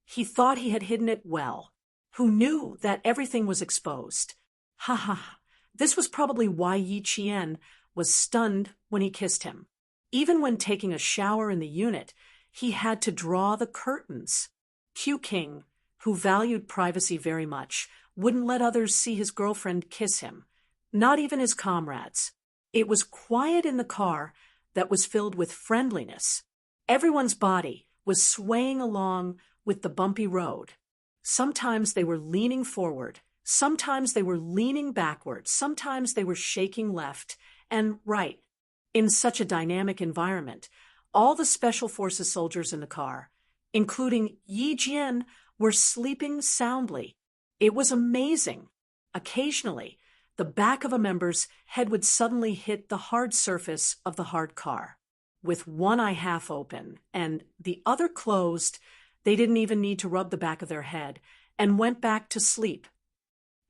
He thought he had hidden it well. Who knew that everything was exposed? Ha ha. This was probably why Yi Qian was stunned when he kissed him. Even when taking a shower in the unit, he had to draw the curtains. Q King, who valued privacy very much, wouldn't let others see his girlfriend kiss him, not even his comrades. It was quiet in the car that was filled with friendliness. Everyone's body was swaying along with the bumpy road. Sometimes they were leaning forward, sometimes they were leaning backward, sometimes they were shaking left and right. In such a dynamic environment, all the Special Forces soldiers in the car, including Yi Jian, were sleeping soundly. It was amazing. Occasionally, the back of a member's head would suddenly hit the hard surface of the hard car. With one eye half open and the other closed, they didn't even need to rub the back of their head and went back to sleep.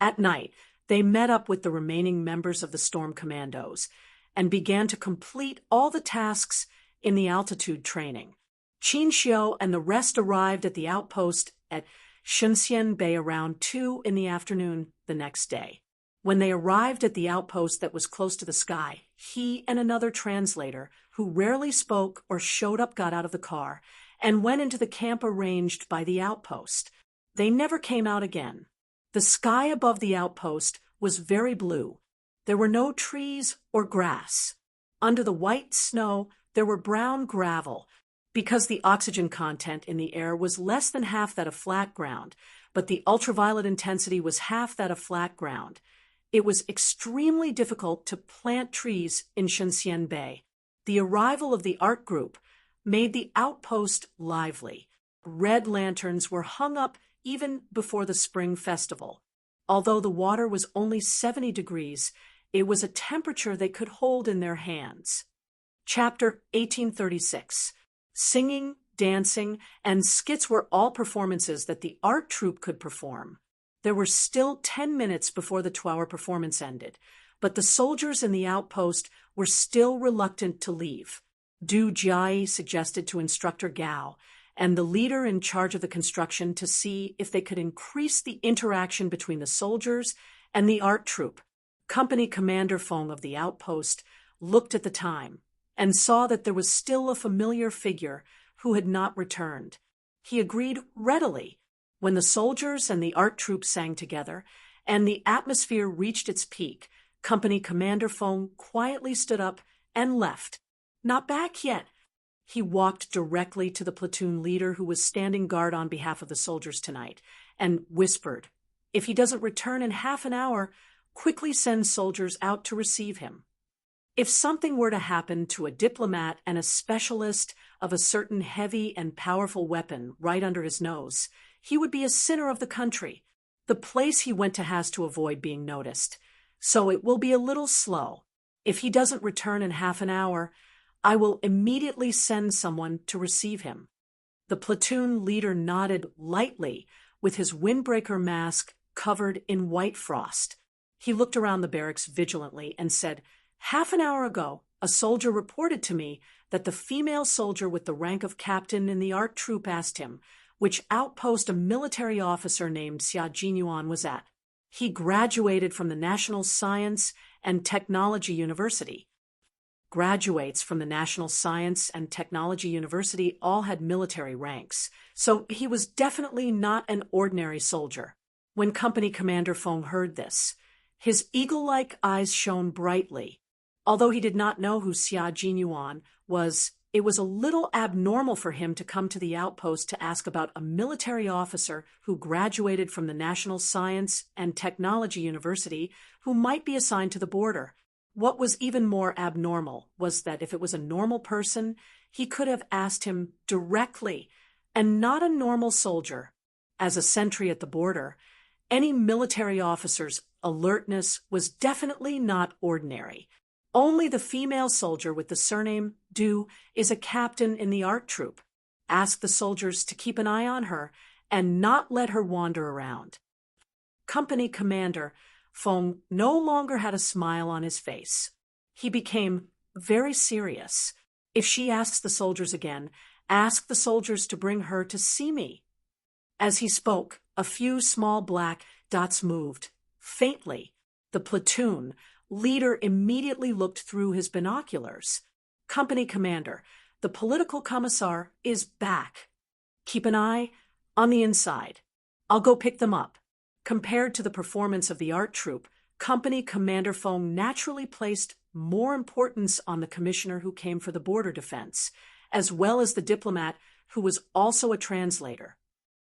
At night, they met up with the remaining members of the Storm Commandos and began to complete all the tasks in the altitude training. Qin Xiu and the rest arrived at the outpost at Shunxian Bay around 2 in the afternoon the next day. When they arrived at the outpost that was close to the sky, he and another translator, who rarely spoke or showed up, got out of the car and went into the camp arranged by the outpost. They never came out again. The sky above the outpost was very blue. There were no trees or grass. Under the white snow, there were brown gravel, because the oxygen content in the air was less than half that of flat ground, but the ultraviolet intensity was half that of flat ground. It was extremely difficult to plant trees in Shunxian Bay. The arrival of the art group made the outpost lively. Red lanterns were hung up even before the spring festival. Although the water was only 70 degrees, it was a temperature they could hold in their hands. Chapter 1836. Singing, dancing, and skits were all performances that the art troupe could perform. There were still 10 minutes before the 2-hour performance ended, but the soldiers in the outpost were still reluctant to leave. Du Jiai suggested to Instructor Gao and the leader in charge of the construction to see if they could increase the interaction between the soldiers and the art troupe. Company Commander Feng of the outpost looked at the time and saw that there was still a familiar figure who had not returned. He agreed readily. When the soldiers and the art troupe sang together and the atmosphere reached its peak, Company Commander Feng quietly stood up and left. Not back yet. He walked directly to the platoon leader who was standing guard on behalf of the soldiers tonight and whispered, "If he doesn't return in half an hour, quickly send soldiers out to receive him." If something were to happen to a diplomat and a specialist of a certain heavy and powerful weapon right under his nose, he would be a sinner of the country. The place he went to has to avoid being noticed, so it will be a little slow. If he doesn't return in half an hour, I will immediately send someone to receive him. The platoon leader nodded lightly with his windbreaker mask covered in white frost. He looked around the barracks vigilantly and said, "Half an hour ago, a soldier reported to me that the female soldier with the rank of captain in the art troupe asked him which outpost a military officer named Xia Jinyuan was at. He graduated from the National Science and Technology University." Graduates from the National Science and Technology University all had military ranks, so he was definitely not an ordinary soldier. When Company Commander Feng heard this, his eagle-like eyes shone brightly. Although he did not know who Xia Jinyuan was, it was a little abnormal for him to come to the outpost to ask about a military officer who graduated from the National Science and Technology University who might be assigned to the border. What was even more abnormal was that if it was a normal person, he could have asked him directly, and not a normal soldier. As a sentry at the border, any military officer's alertness was definitely not ordinary. Only the female soldier with the surname Du is a captain in the art troupe. Ask the soldiers to keep an eye on her and not let her wander around. Company Commander Feng no longer had a smile on his face. He became very serious. "If she asks the soldiers again, ask the soldiers to bring her to see me." As he spoke, a few small black dots moved, faintly. The platoon leader immediately looked through his binoculars. "Company Commander, the political commissar is back. Keep an eye on the inside. I'll go pick them up." Compared to the performance of the art troupe, Company Commander Feng naturally placed more importance on the commissioner who came for the border defense, as well as the diplomat who was also a translator.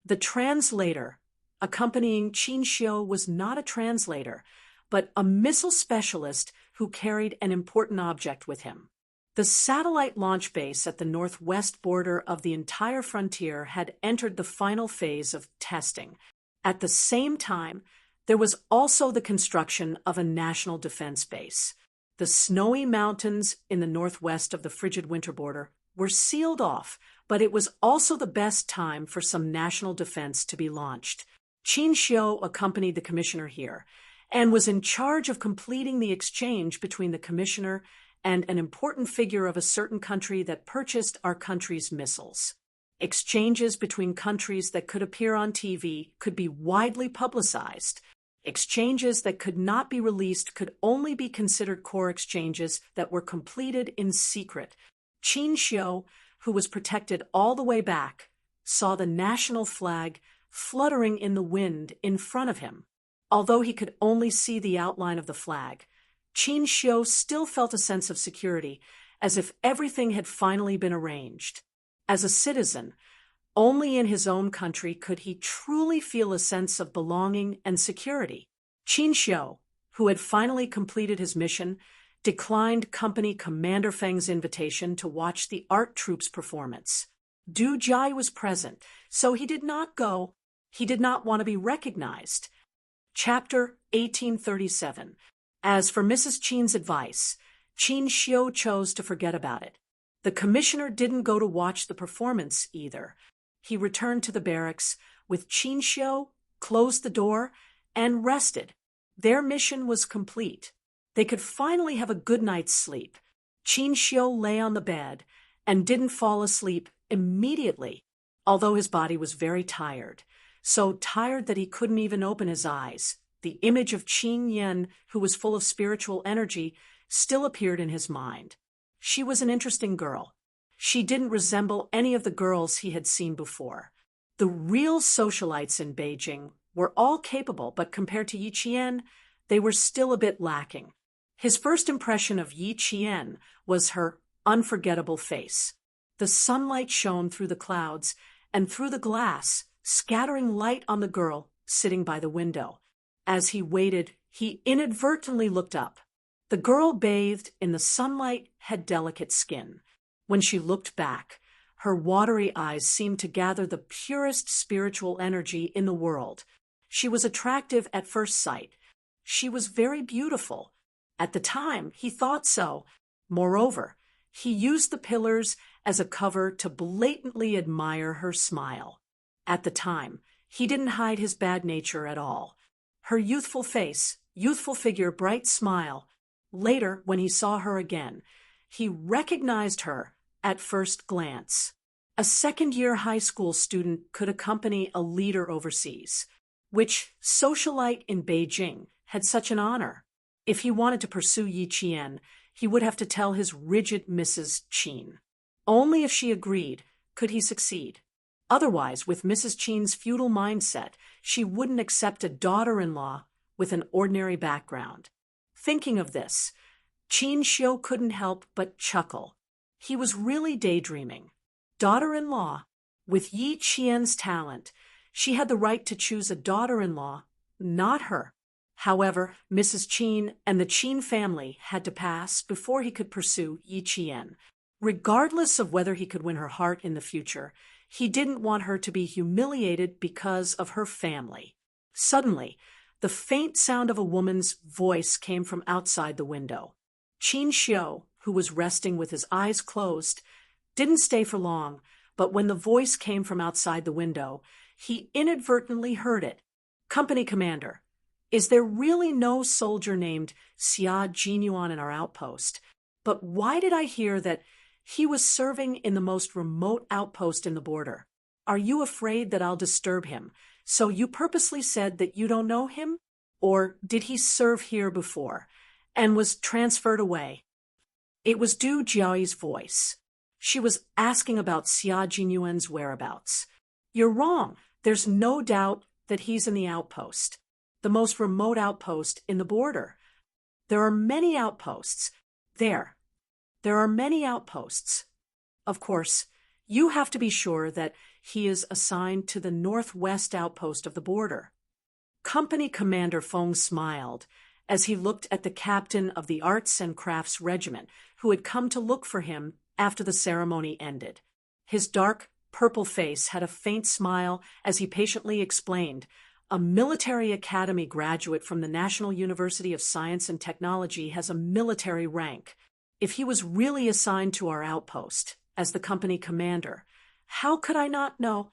The translator accompanying Qin Xiu was not a translator, but a missile specialist who carried an important object with him. The satellite launch base at the northwest border of the entire frontier had entered the final phase of testing. At the same time, there was also the construction of a national defense base. The snowy mountains in the northwest of the frigid winter border were sealed off, but it was also the best time for some national defense to be launched. Qin Xiu accompanied the commissioner here and was in charge of completing the exchange between the commissioner and an important figure of a certain country that purchased our country's missiles. Exchanges between countries that could appear on TV could be widely publicized. Exchanges that could not be released could only be considered core exchanges that were completed in secret. Qin Xiu, who was protected all the way back, saw the national flag fluttering in the wind in front of him. Although he could only see the outline of the flag, Qin Xiu still felt a sense of security, as if everything had finally been arranged. As a citizen, only in his own country could he truly feel a sense of belonging and security. Qin Xiu, who had finally completed his mission, declined Company Commander Feng's invitation to watch the art troupe's performance. Du Jai was present, so he did not go. He did not want to be recognized. Chapter 1837. As for Mrs. Qin's advice, Qin Xiu chose to forget about it. The commissioner didn't go to watch the performance either. He returned to the barracks with Qin Xiu, closed the door, and rested. Their mission was complete. They could finally have a good night's sleep. Qin Xiu lay on the bed and didn't fall asleep immediately, although his body was very tired, so tired that he couldn't even open his eyes. The image of Qin Yan, who was full of spiritual energy, still appeared in his mind. She was an interesting girl. She didn't resemble any of the girls he had seen before. The real socialites in Beijing were all capable, but compared to Yi Qian, they were still a bit lacking. His first impression of Yi Qian was her unforgettable face. The sunlight shone through the clouds and through the glass, scattering light on the girl sitting by the window. As he waited, he inadvertently looked up. The girl bathed in the sunlight had delicate skin. When she looked back, her watery eyes seemed to gather the purest spiritual energy in the world. She was attractive at first sight. She was very beautiful. At the time, he thought so. Moreover, he used the pillars as a cover to blatantly admire her smile. At the time, he didn't hide his bad nature at all. Her youthful face, youthful figure, bright smile. Later, when he saw her again, he recognized her at first glance. A second-year high school student could accompany a leader overseas. Which socialite in Beijing had such an honor? If he wanted to pursue Yi Qian, he would have to tell his rigid Mrs. Qin. Only if she agreed could he succeed. Otherwise, with Mrs. Qin's feudal mindset, she wouldn't accept a daughter-in-law with an ordinary background. Thinking of this, Qin Xiu couldn't help but chuckle. He was really daydreaming. Daughter-in-law. With Yi Qian's talent, she had the right to choose a daughter-in-law, not her. However, Mrs. Qin and the Qin family had to pass before he could pursue Yi Qian. Regardless of whether he could win her heart in the future, he didn't want her to be humiliated because of her family. Suddenly, the faint sound of a woman's voice came from outside the window. Qin Xiu, who was resting with his eyes closed, didn't stay for long, but when the voice came from outside the window, he inadvertently heard it. Company Commander, is there really no soldier named Xia Jinyuan in our outpost? But why did I hear that he was serving in the most remote outpost in the border? Are you afraid that I'll disturb him? So you purposely said that you don't know him? Or did he serve here before and was transferred away? It was Du Jiao's voice. She was asking about Xia Jinyuan's whereabouts. You're wrong. There's no doubt that he's in the outpost, the most remote outpost in the border. There are many outposts. There are many outposts. Of course, you have to be sure that he is assigned to the northwest outpost of the border. Company Commander Feng smiled as he looked at the captain of the Arts and Crafts Regiment who had come to look for him after the ceremony ended. His dark, purple face had a faint smile as he patiently explained, a military academy graduate from the National University of Science and Technology has a military rank. If he was really assigned to our outpost as the company commander, how could I not know?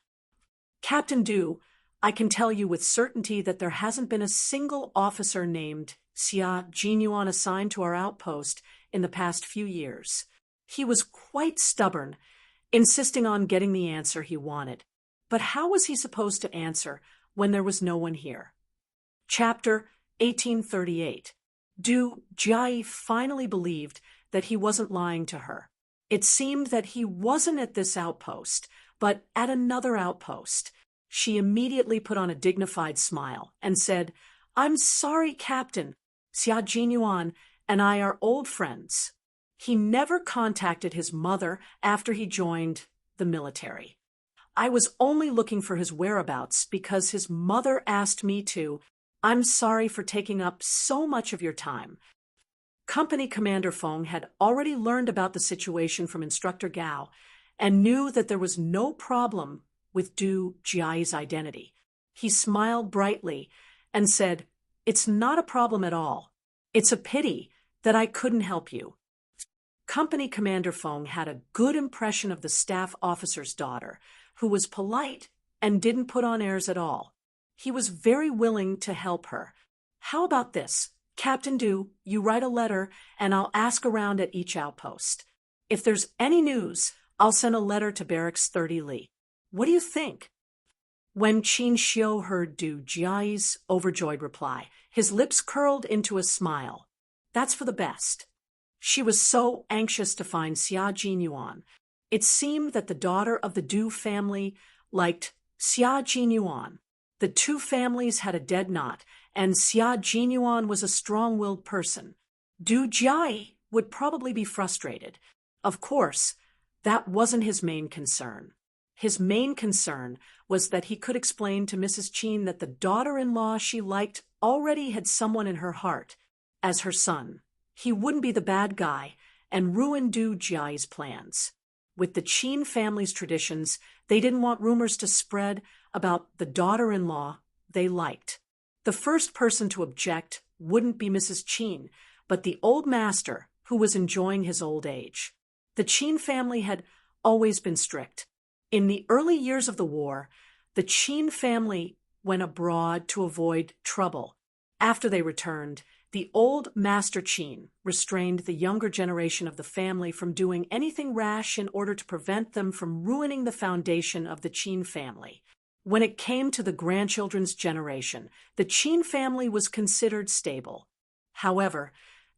Captain Du, I can tell you with certainty that there hasn't been a single officer named Xia Jinyuan assigned to our outpost in the past few years. He was quite stubborn, insisting on getting the answer he wanted. But how was he supposed to answer when there was no one here? Chapter 1838. Du Jiayi finally believed that he wasn't lying to her. It seemed that he wasn't at this outpost, but at another outpost. She immediately put on a dignified smile and said, "I'm sorry, Captain. Xia Jinyuan and I are old friends." He never contacted his mother after he joined the military. "I was only looking for his whereabouts because his mother asked me to. I'm sorry for taking up so much of your time." Company Commander Feng had already learned about the situation from Instructor Gao and knew that there was no problem with Du Jiayi's identity. He smiled brightly and said, "It's not a problem at all. It's a pity that I couldn't help you." Company Commander Feng had a good impression of the staff officer's daughter, who was polite and didn't put on airs at all. He was very willing to help her. "How about this? Captain Du, you write a letter and I'll ask around at each outpost. If there's any news, I'll send a letter to Barracks 30 Li. What do you think?" When Qin Xiu heard Du Jiayi's overjoyed reply, his lips curled into a smile. That's for the best. She was so anxious to find Xia Jinyuan. It seemed that the daughter of the Du family liked Xia Jinyuan. The two families had a dead knot, and Xia Jinyuan was a strong-willed person. Du Jiayi would probably be frustrated. Of course, that wasn't his main concern. His main concern was that he could explain to Mrs. Qin that the daughter-in-law she liked already had someone in her heart as her son. He wouldn't be the bad guy and ruin Du Jiayi's plans. With the Qin family's traditions, they didn't want rumors to spread about the daughter-in-law they liked. The first person to object wouldn't be Mrs. Qin, but the old master who was enjoying his old age. The Qin family had always been strict. In the early years of the war, the Qin family went abroad to avoid trouble. After they returned, the old Master Qin restrained the younger generation of the family from doing anything rash in order to prevent them from ruining the foundation of the Qin family. When it came to the grandchildren's generation, the Qin family was considered stable. However,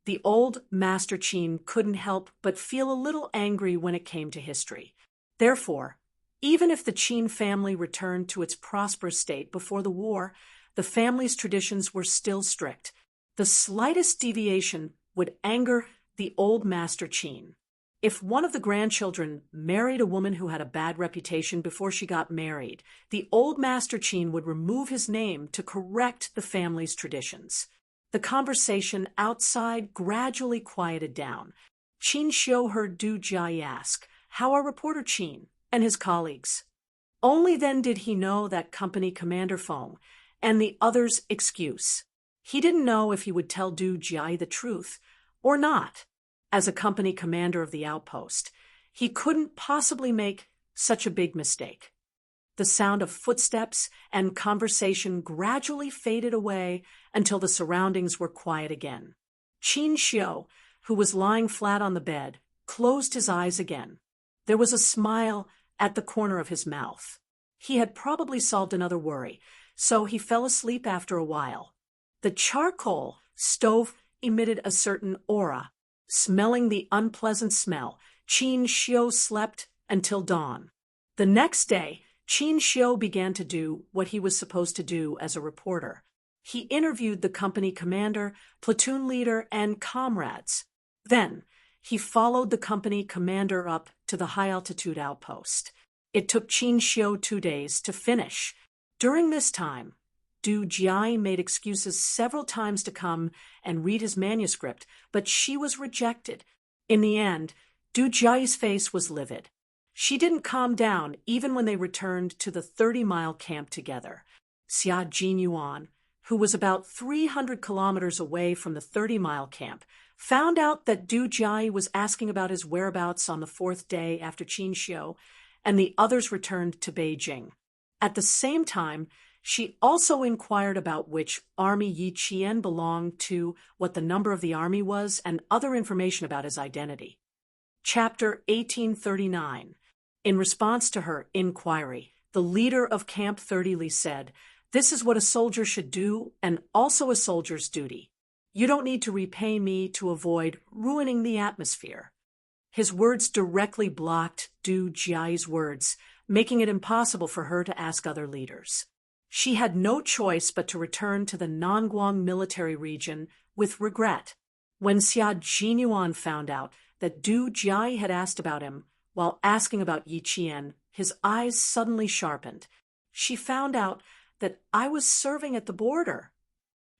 the old Master Qin couldn't help but feel a little angry when it came to history. Therefore, even if the Qin family returned to its prosperous state before the war, the family's traditions were still strict. The slightest deviation would anger the old Master Qin. If one of the grandchildren married a woman who had a bad reputation before she got married, the old Master Qin would remove his name to correct the family's traditions. The conversation outside gradually quieted down. Qin Xiu heard Du Jiayi ask, "How are Reporter Qin and his colleagues?" Only then did he know that Company Commander Feng and the others' excuse. He didn't know if he would tell Du Jiayi the truth or not. As a company commander of the outpost, he couldn't possibly make such a big mistake. The sound of footsteps and conversation gradually faded away until the surroundings were quiet again. Qin Xiu, who was lying flat on the bed, closed his eyes again. There was a smile at the corner of his mouth. He had probably solved another worry, so he fell asleep after a while. The charcoal stove emitted a certain aura. Smelling the unpleasant smell, Qin Xiu slept until dawn. The next day, Qin Xiu began to do what he was supposed to do as a reporter. He interviewed the company commander, platoon leader, and comrades. Then, he followed the company commander up to the high-altitude outpost. It took Qin Xiu 2 days to finish. During this time, Du Jiayi made excuses several times to come and read his manuscript, but she was rejected. In the end, Du Jiayi's face was livid. She didn't calm down even when they returned to the 30-mile camp together. Xia Jinyuan, who was about 300 kilometers away from the 30-mile camp, found out that Du Jiayi was asking about his whereabouts on the 4th day after Qin Xiu, and the others returned to Beijing. At the same time, She also inquired about which army Yi Qian belonged to, what the number of the army was, and other information about his identity. Chapter 1839. In response to her inquiry, the leader of Camp 30 Li said, "This is what a soldier should do, and also a soldier's duty. You don't need to repay me to avoid ruining the atmosphere." His words directly blocked Du Jiai's words, making it impossible for her to ask other leaders. She had no choice but to return to the Nanguang military region with regret. When Xia Jinyuan found out that Du Jiai had asked about him while asking about Yi Qian, his eyes suddenly sharpened. She found out that I was serving at the border.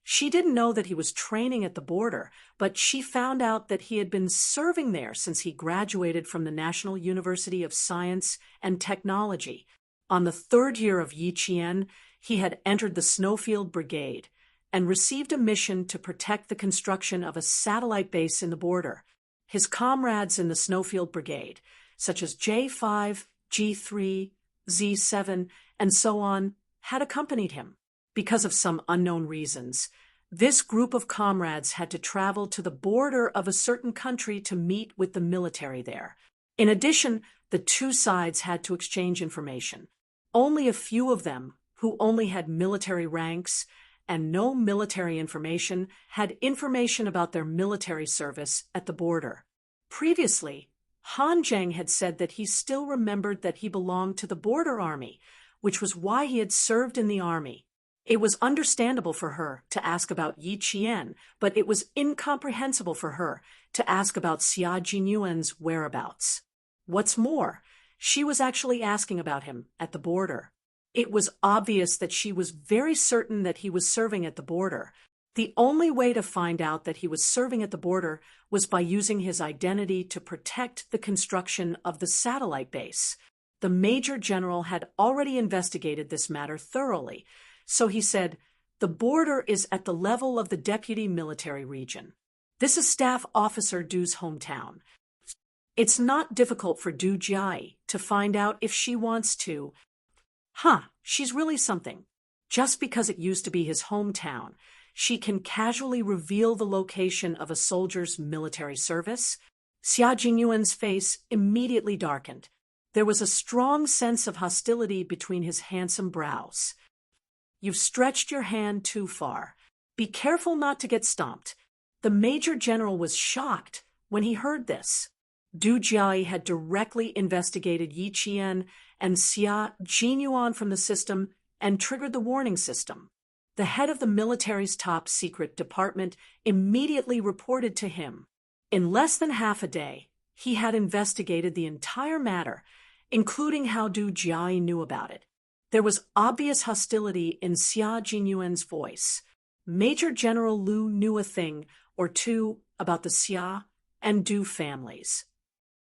She didn't know that he was training at the border, but she found out that he had been serving there since he graduated from the National University of Science and Technology. On the third year of Yi Qian, he had entered the Snowfield Brigade and received a mission to protect the construction of a satellite base in the border. His comrades in the Snowfield Brigade, such as J5, G3, Z7, and so on, had accompanied him. Because of some unknown reasons, this group of comrades had to travel to the border of a certain country to meet with the military there. In addition, the two sides had to exchange information. Only a few of them, who only had military ranks and no military information, had information about their military service at the border. Previously, Han Zheng had said that he still remembered that he belonged to the border army, which was why he had served in the army. It was understandable for her to ask about Yi Qian, but it was incomprehensible for her to ask about Xia Jinyuan's whereabouts. What's more, she was actually asking about him at the border. It was obvious that she was very certain that he was serving at the border. The only way to find out that he was serving at the border was by using his identity to protect the construction of the satellite base. The Major General had already investigated this matter thoroughly, so he said, "The border is at the level of the Deputy Military Region. This is Staff Officer Du's hometown. It's not difficult for Du Jiai to find out if she wants to. She's really something. Just because it used to be his hometown, she can casually reveal the location of a soldier's military service." Xia Jinyuan's face immediately darkened. There was a strong sense of hostility between his handsome brows. "You've stretched your hand too far. Be careful not to get stomped." The Major General was shocked when he heard this. Du Jiai had directly investigated Yi Qian and Xia Jinyuan from the system and triggered the warning system. The head of the military's top secret department immediately reported to him. In less than half a day, he had investigated the entire matter, including how Du Jiai knew about it. There was obvious hostility in Xia Jinyuan's voice. Major General Lu knew a thing or two about the Xia and Du families.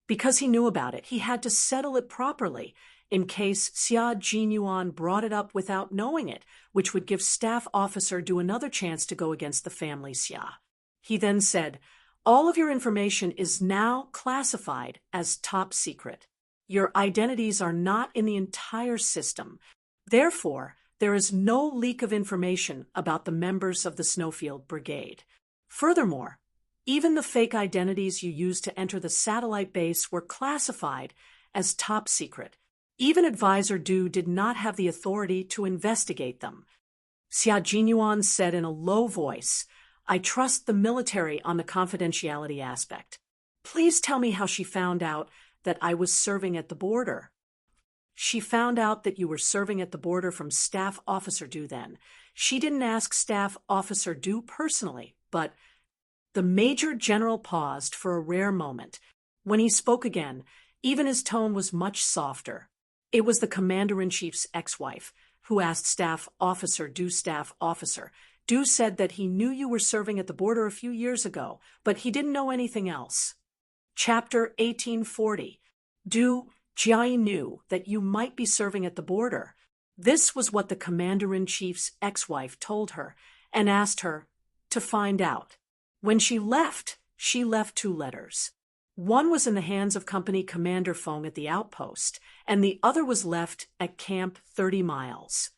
Because he knew about it, he had to settle it properly in case Xia Jinyuan brought it up without knowing it, which would give Staff Officer Du another chance to go against the family Xia. He then said, "All of your information is now classified as top secret. Your identities are not in the entire system. Therefore, there is no leak of information about the members of the Snowfield Brigade. Furthermore, even the fake identities you used to enter the satellite base were classified as top secret. Even Advisor Du did not have the authority to investigate them." Xia Jinyuan said in a low voice, "I trust the military on the confidentiality aspect. Please tell me how she found out that I was serving at the border." "She found out that you were serving at the border from Staff Officer Du then. She didn't ask Staff Officer Du personally, but—" The Major General paused for a rare moment. When he spoke again, even his tone was much softer. It was the Commander-in-Chief's ex-wife, who asked Staff Officer Du. "Staff Officer, Du said that he knew you were serving at the border a few years ago, but he didn't know anything else." Chapter 1840. Du Jiai knew that you might be serving at the border. This was what the Commander-in-Chief's ex-wife told her and asked her to find out. When she left 2 letters. One was in the hands of Company Commander Feng at the outpost, and the other was left at Camp 30 Miles.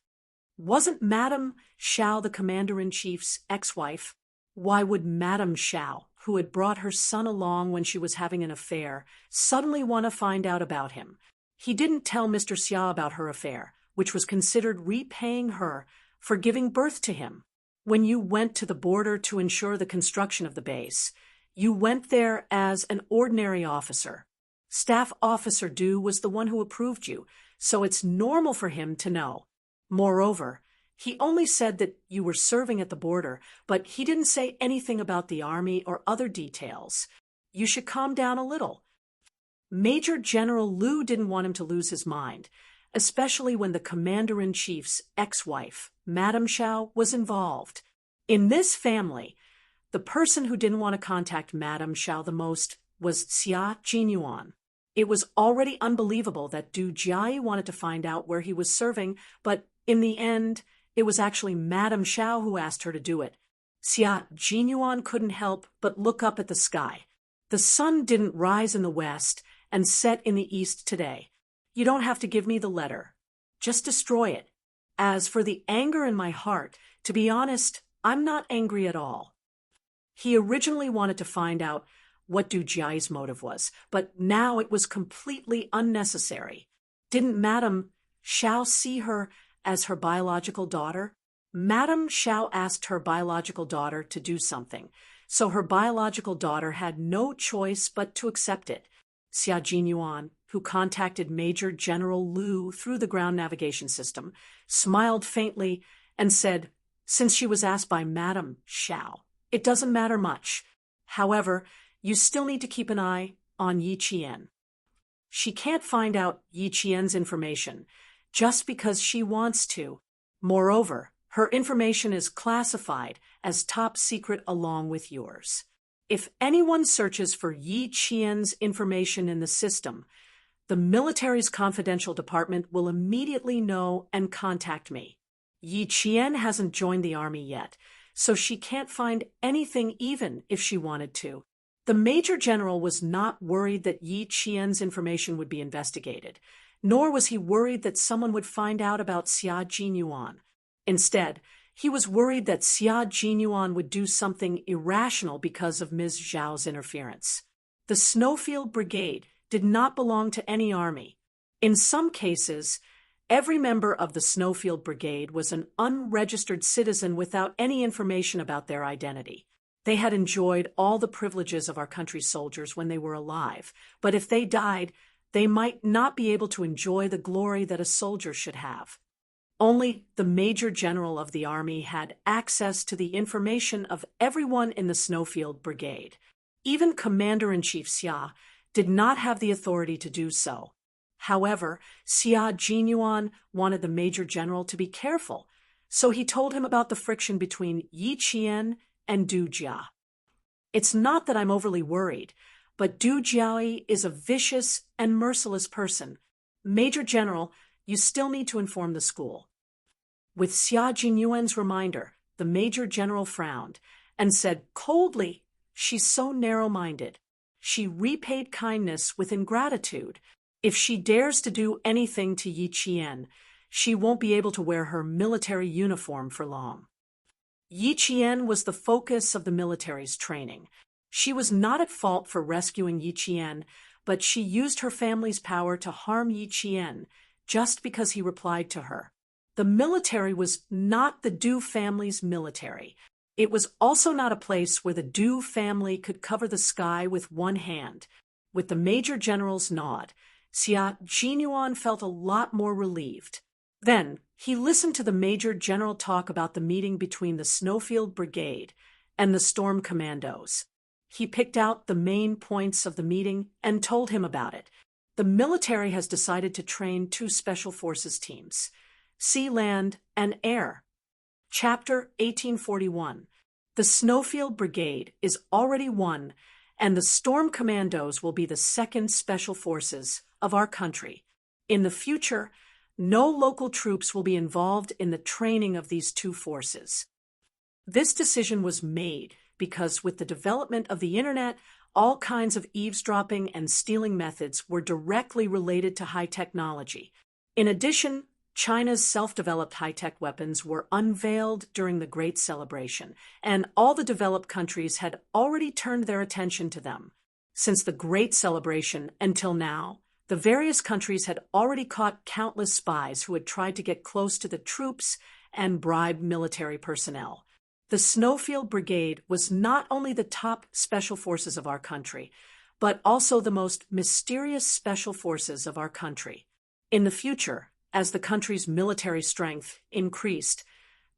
Wasn't Madame Xiao the commander-in-chief's ex-wife? Why would Madame Xiao, who had brought her son along when she was having an affair, suddenly want to find out about him? He didn't tell Mr. Xia about her affair, which was considered repaying her for giving birth to him. When you went to the border to ensure the construction of the base, you went there as an ordinary officer. Staff Officer Du was the one who approved you, so it's normal for him to know. Moreover, he only said that you were serving at the border, but he didn't say anything about the army or other details. You should calm down a little. Major General Liu didn't want him to lose his mind, especially when the commander-in-chief's ex-wife, Madame Xiao, was involved. In this family, the person who didn't want to contact Madame Xiao the most was Xia Jinyuan. It was already unbelievable that Du Jiayi wanted to find out where he was serving, but in the end, it was actually Madame Xiao who asked her to do it. Xia Jinyuan couldn't help but look up at the sky. The sun didn't rise in the west and set in the east today. You don't have to give me the letter. Just destroy it. As for the anger in my heart, to be honest, I'm not angry at all. He originally wanted to find out what Du Jiayi's motive was, but now it was completely unnecessary. Didn't Madame Xiao see her as her biological daughter? Madame Xiao asked her biological daughter to do something, so her biological daughter had no choice but to accept it. Xia Jinyuan, who contacted Major General Liu through the ground navigation system, smiled faintly and said, since she was asked by Madame Xiao, it doesn't matter much. However, you still need to keep an eye on Yi Qian. She can't find out Yi Qian's information just because she wants to. Moreover, her information is classified as top secret along with yours. If anyone searches for Yi Qian's information in the system, the military's confidential department will immediately know and contact me. Yi Qian hasn't joined the army yet, so she can't find anything even if she wanted to. The Major General was not worried that Yi Qian's information would be investigated, nor was he worried that someone would find out about Xia Jinyuan. Instead, he was worried that Xia Jinyuan would do something irrational because of Ms. Zhao's interference. The Snowfield Brigade did not belong to any army. In some cases, every member of the Snowfield Brigade was an unregistered citizen without any information about their identity. They had enjoyed all the privileges of our country's soldiers when they were alive, but if they died, they might not be able to enjoy the glory that a soldier should have. Only the Major General of the Army had access to the information of everyone in the Snowfield Brigade. Even Commander-in-Chief Xia did not have the authority to do so. However, Xia Jinyuan wanted the Major General to be careful, so he told him about the friction between Yi Qian and Du Jia. It's not that I'm overly worried, but Du Jiayi is a vicious and merciless person. Major General, you still need to inform the school. With Xia Jinyuan's reminder, the Major General frowned and said coldly, she's so narrow-minded. She repaid kindness with ingratitude. If she dares to do anything to Yi Qian, she won't be able to wear her military uniform for long. Yi Qian was the focus of the military's training. She was not at fault for rescuing Yi Qian, but she used her family's power to harm Yi Qian just because he replied to her. The military was not the Du family's military. It was also not a place where the Du family could cover the sky with one hand. With the Major General's nod, Xia Jinyuan felt a lot more relieved. Then, he listened to the Major General talk about the meeting between the Snowfield Brigade and the Storm Commandos. He picked out the main points of the meeting and told him about it. The military has decided to train 2 special forces teams, sea, land, and air. Chapter 1841. The Snowfield Brigade is already one, and the Storm Commandos will be the 2nd Special Forces of our country. In the future, no local troops will be involved in the training of these 2 forces. This decision was made because with the development of the internet, all kinds of eavesdropping and stealing methods were directly related to high technology. In addition, China's self-developed high-tech weapons were unveiled during the Great Celebration, and all the developed countries had already turned their attention to them. Since the Great Celebration until now, the various countries had already caught countless spies who had tried to get close to the troops and bribe military personnel. The Snowfield Brigade was not only the top special forces of our country, but also the most mysterious special forces of our country. In the future, as the country's military strength increased,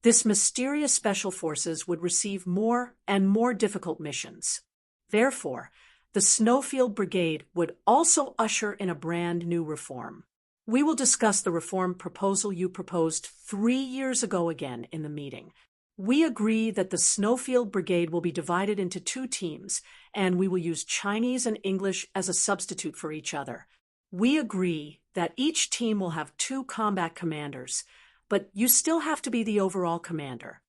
this mysterious special forces would receive more and more difficult missions. Therefore, the Snowfield Brigade would also usher in a brand new reform. We will discuss the reform proposal you proposed 3 years ago again in the meeting. We agree that the Snowfield Brigade will be divided into 2 teams, and we will use Chinese and English as a substitute for each other. We agree that each team will have 2 combat commanders, but you still have to be the overall commander.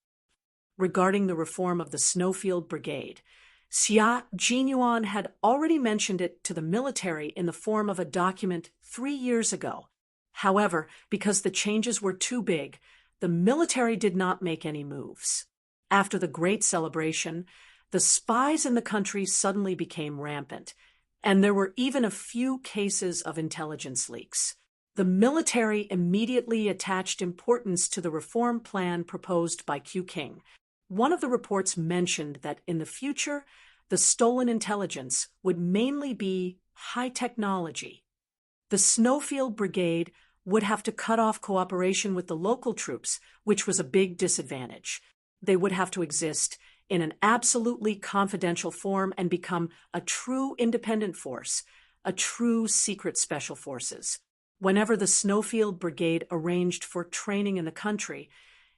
Regarding the reform of the Snowfield Brigade, Xia Jinyuan had already mentioned it to the military in the form of a document 3 years ago. However, because the changes were too big, the military did not make any moves. After the Great Celebration, the spies in the country suddenly became rampant, and there were even a few cases of intelligence leaks. The military immediately attached importance to the reform plan proposed by Q King. One of the reports mentioned that in the future, the stolen intelligence would mainly be high technology. The Snowfield Brigade would have to cut off cooperation with the local troops, which was a big disadvantage. They would have to exist in an absolutely confidential form and become a true independent force, a true secret special forces. Whenever the Snowfield Brigade arranged for training in the country,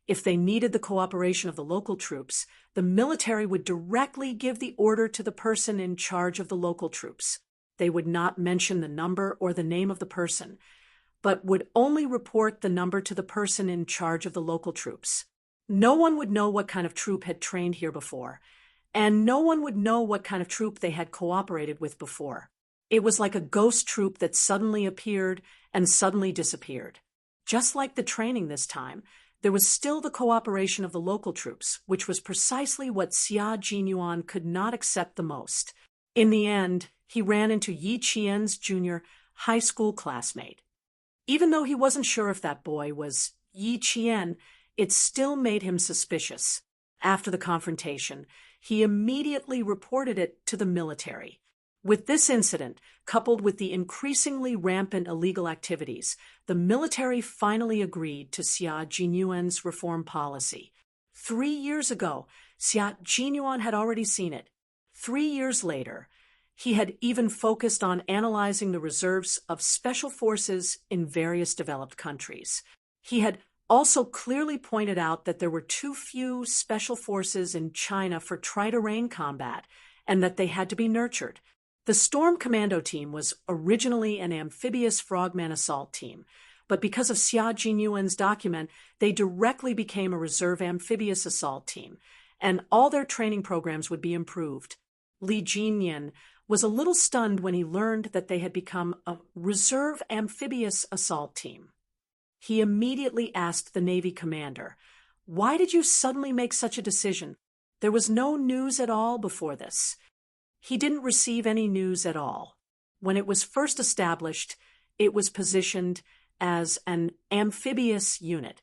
if they needed the cooperation of the local troops, the military would directly give the order to the person in charge of the local troops. They would not mention the number or the name of the person, but would only report the number to the person in charge of the local troops. No one would know what kind of troop had trained here before, and no one would know what kind of troop they had cooperated with before. It was like a ghost troop that suddenly appeared and suddenly disappeared. Just like the training this time, there was still the cooperation of the local troops, which was precisely what Xia Jinyuan could not accept the most. In the end, he ran into Yi Qian's junior high school classmate. Even though he wasn't sure if that boy was Yi Qian, it still made him suspicious. After the confrontation, he immediately reported it to the military. With this incident, coupled with the increasingly rampant illegal activities, the military finally agreed to Xia Jinyuan's reform policy. 3 years ago, Xia Jinyuan had already seen it. 3 years later, he had even focused on analyzing the reserves of special forces in various developed countries. He had also clearly pointed out that there were too few special forces in China for try-to-rain combat, and that they had to be nurtured. The Storm Commando team was originally an amphibious frogman assault team, but because of Xia Jinyuan's document, they directly became a reserve amphibious assault team, and all their training programs would be improved. Li Jinyan was a little stunned when he learned that they had become a reserve amphibious assault team. He immediately asked the Navy commander, "Why did you suddenly make such a decision? There was no news at all before this." He didn't receive any news at all. When it was first established, it was positioned as an amphibious unit.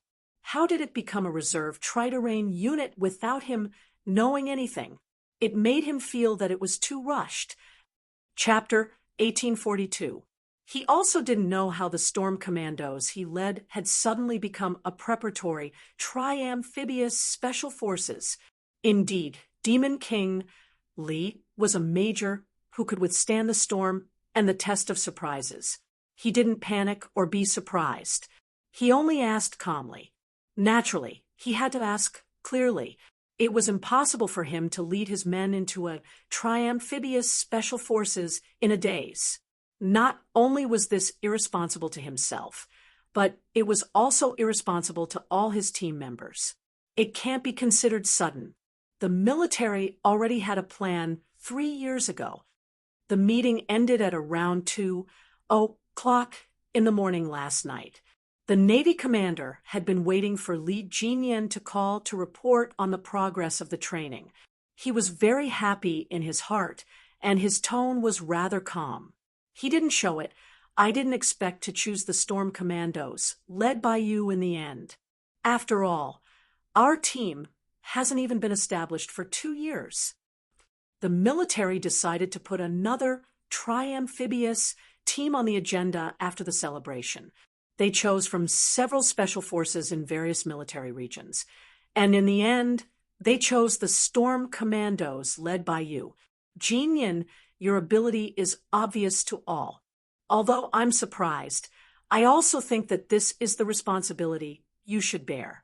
How did it become a reserve try-to-rain unit without him knowing anything? It made him feel that it was too rushed. Chapter 1842. He also didn't know how the Storm Commandos he led had suddenly become a preparatory, tri-amphibious special forces. Indeed, Demon King Li was a major who could withstand the storm and the test of surprises. He didn't panic or be surprised. He only asked calmly. Naturally, he had to ask clearly. It was impossible for him to lead his men into a tri-amphibious special forces in a daze. Not only was this irresponsible to himself, but it was also irresponsible to all his team members. It can't be considered sudden. The military already had a plan 3 years ago. The meeting ended at around 2 o'clock in the morning last night. The Navy commander had been waiting for Li Jinyan to call to report on the progress of the training. He was very happy in his heart, and his tone was rather calm. He didn't show it. I didn't expect to choose the Storm Commandos, led by you in the end. After all, our team hasn't even been established for 2 years. The military decided to put another tri-amphibious team on the agenda after the celebration. They chose from several special forces in various military regions. And in the end, they chose the Storm Commandos led by you. Jinyan, your ability is obvious to all. Although I'm surprised, I also think that this is the responsibility you should bear.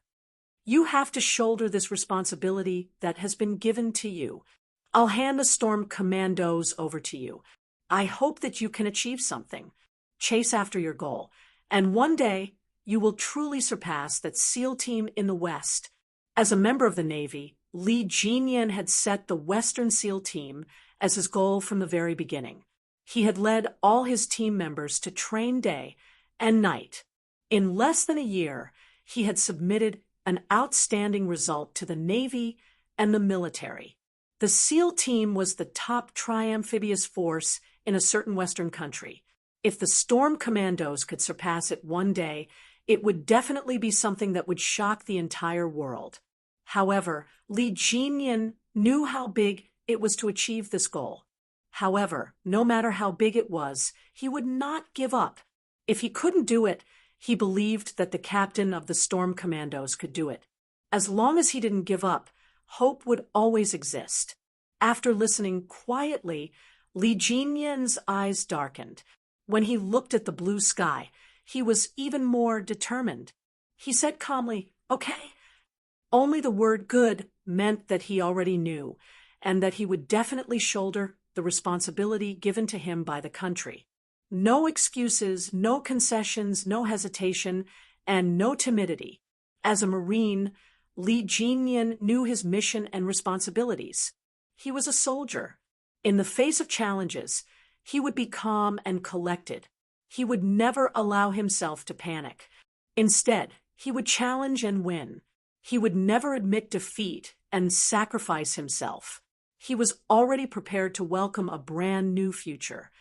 You have to shoulder this responsibility that has been given to you. I'll hand the Storm Commandos over to you. I hope that you can achieve something. Chase after your goal. And one day, you will truly surpass that SEAL team in the West. As a member of the Navy, Li Jinyan had set the Western SEAL team as his goal from the very beginning. He had led all his team members to train day and night. In less than a year, he had submitted an outstanding result to the Navy and the military. The SEAL team was the top tri-amphibious force in a certain Western country. If the Storm Commandos could surpass it one day, it would definitely be something that would shock the entire world. However, Li Jinyan knew how big it was to achieve this goal. However, no matter how big it was, he would not give up. If he couldn't do it, he believed that the captain of the Storm Commandos could do it. As long as he didn't give up, hope would always exist. After listening quietly, Li Jinyan's eyes darkened. When he looked at the blue sky, he was even more determined. He said calmly, "Okay." Only the word "good" meant that he already knew, and that he would definitely shoulder the responsibility given to him by the country. No excuses, no concessions, no hesitation, and no timidity. As a Marine, Li Jinyan knew his mission and responsibilities. He was a soldier. In the face of challenges, he would be calm and collected. He would never allow himself to panic. Instead, he would challenge and win. He would never admit defeat and sacrifice himself. He was already prepared to welcome a brand new future.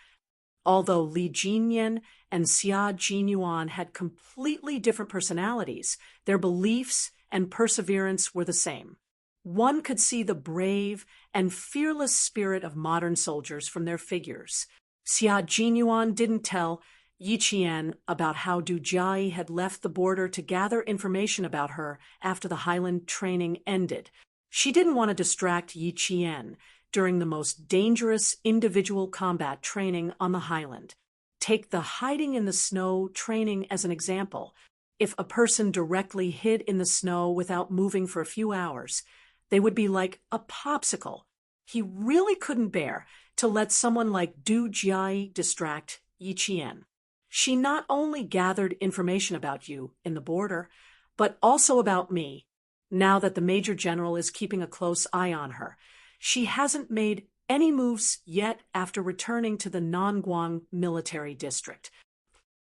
Although Li Jinyan and Xia Jinyuan had completely different personalities, their beliefs and perseverance were the same. One could see the brave and fearless spirit of modern soldiers from their figures. Xia Jinyuan didn't tell Yi Qian about how Du Jiayi had left the border to gather information about her after the Highland training ended. She didn't want to distract Yi Qian during the most dangerous individual combat training on the Highland. Take the hiding in the snow training as an example. If a person directly hid in the snow without moving for a few hours, they would be like a popsicle. He really couldn't bear to let someone like Du Jiayi distract Yi Qian. She not only gathered information about you in the border, but also about me. Now that the Major General is keeping a close eye on her, she hasn't made any moves yet after returning to the Nanguang military district.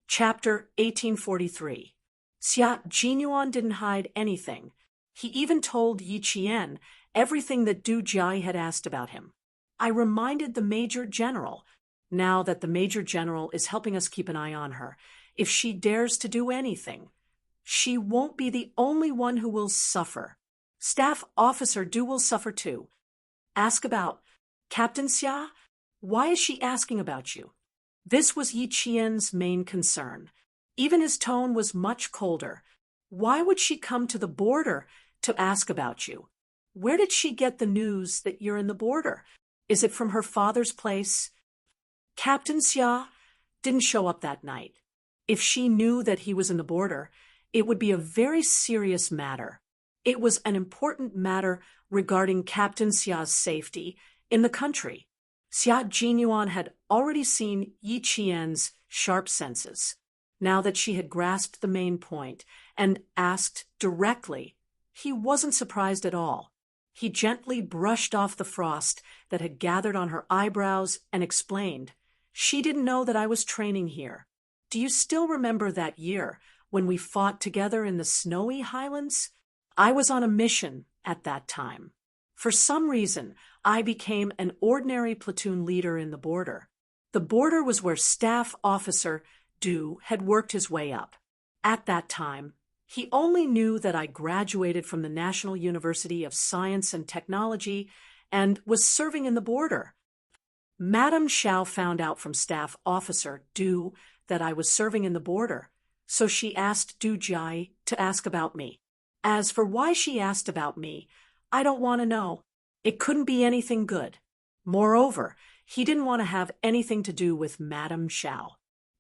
Chapter 1843. Xia Jinyuan didn't hide anything. He even told Yi Qian everything that Du Jiayi had asked about him. I reminded the Major General. Now that the Major General is helping us keep an eye on her, if she dares to do anything, she won't be the only one who will suffer. Staff Officer Du will suffer too. Ask about Captain Xia? Why is she asking about you? This was Yi Qian's main concern. Even his tone was much colder. Why would she come to the border to ask about you? Where did she get the news that you're in the border? Is it from her father's place? Captain Xia didn't show up that night. If she knew that he was in the border, it would be a very serious matter. It was an important matter regarding Captain Xia's safety in the country. Xia Jinyuan had already seen Yi Qian's sharp senses. Now that she had grasped the main point and asked directly, he wasn't surprised at all. He gently brushed off the frost that had gathered on her eyebrows and explained, "She didn't know that I was training here. Do you still remember that year when we fought together in the snowy highlands? I was on a mission at that time. For some reason, I became an ordinary platoon leader in the border. The border was where Staff Officer Du had worked his way up. At that time, he only knew that I graduated from the National University of Science and Technology and was serving in the border. Madame Xiao found out from Staff Officer Du that I was serving in the border, so she asked Du Jai to ask about me. As for why she asked about me, I don't want to know. It couldn't be anything good. Moreover, he didn't want to have anything to do with Madame Xiao.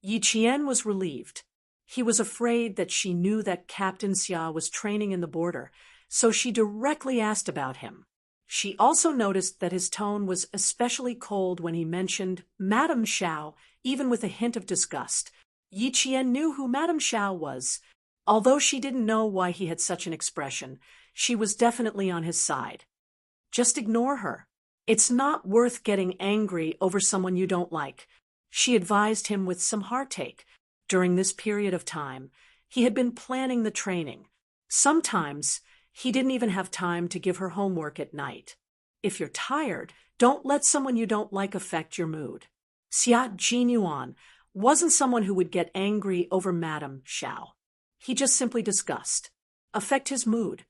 Yi Qian was relieved. He was afraid that she knew that Captain Xia was training in the border, so she directly asked about him. She also noticed that his tone was especially cold when he mentioned Madame Xiao, even with a hint of disgust. Yi Qian knew who Madame Xiao was. Although she didn't know why he had such an expression, she was definitely on his side. Just ignore her. It's not worth getting angry over someone you don't like, she advised him with some heartache. During this period of time, he had been planning the training. Sometimes, he didn't even have time to give her homework at night. If you're tired, don't let someone you don't like affect your mood. Xia Jinyuan wasn't someone who would get angry over Madame Xiao. He just simply discussed. Affect his mood.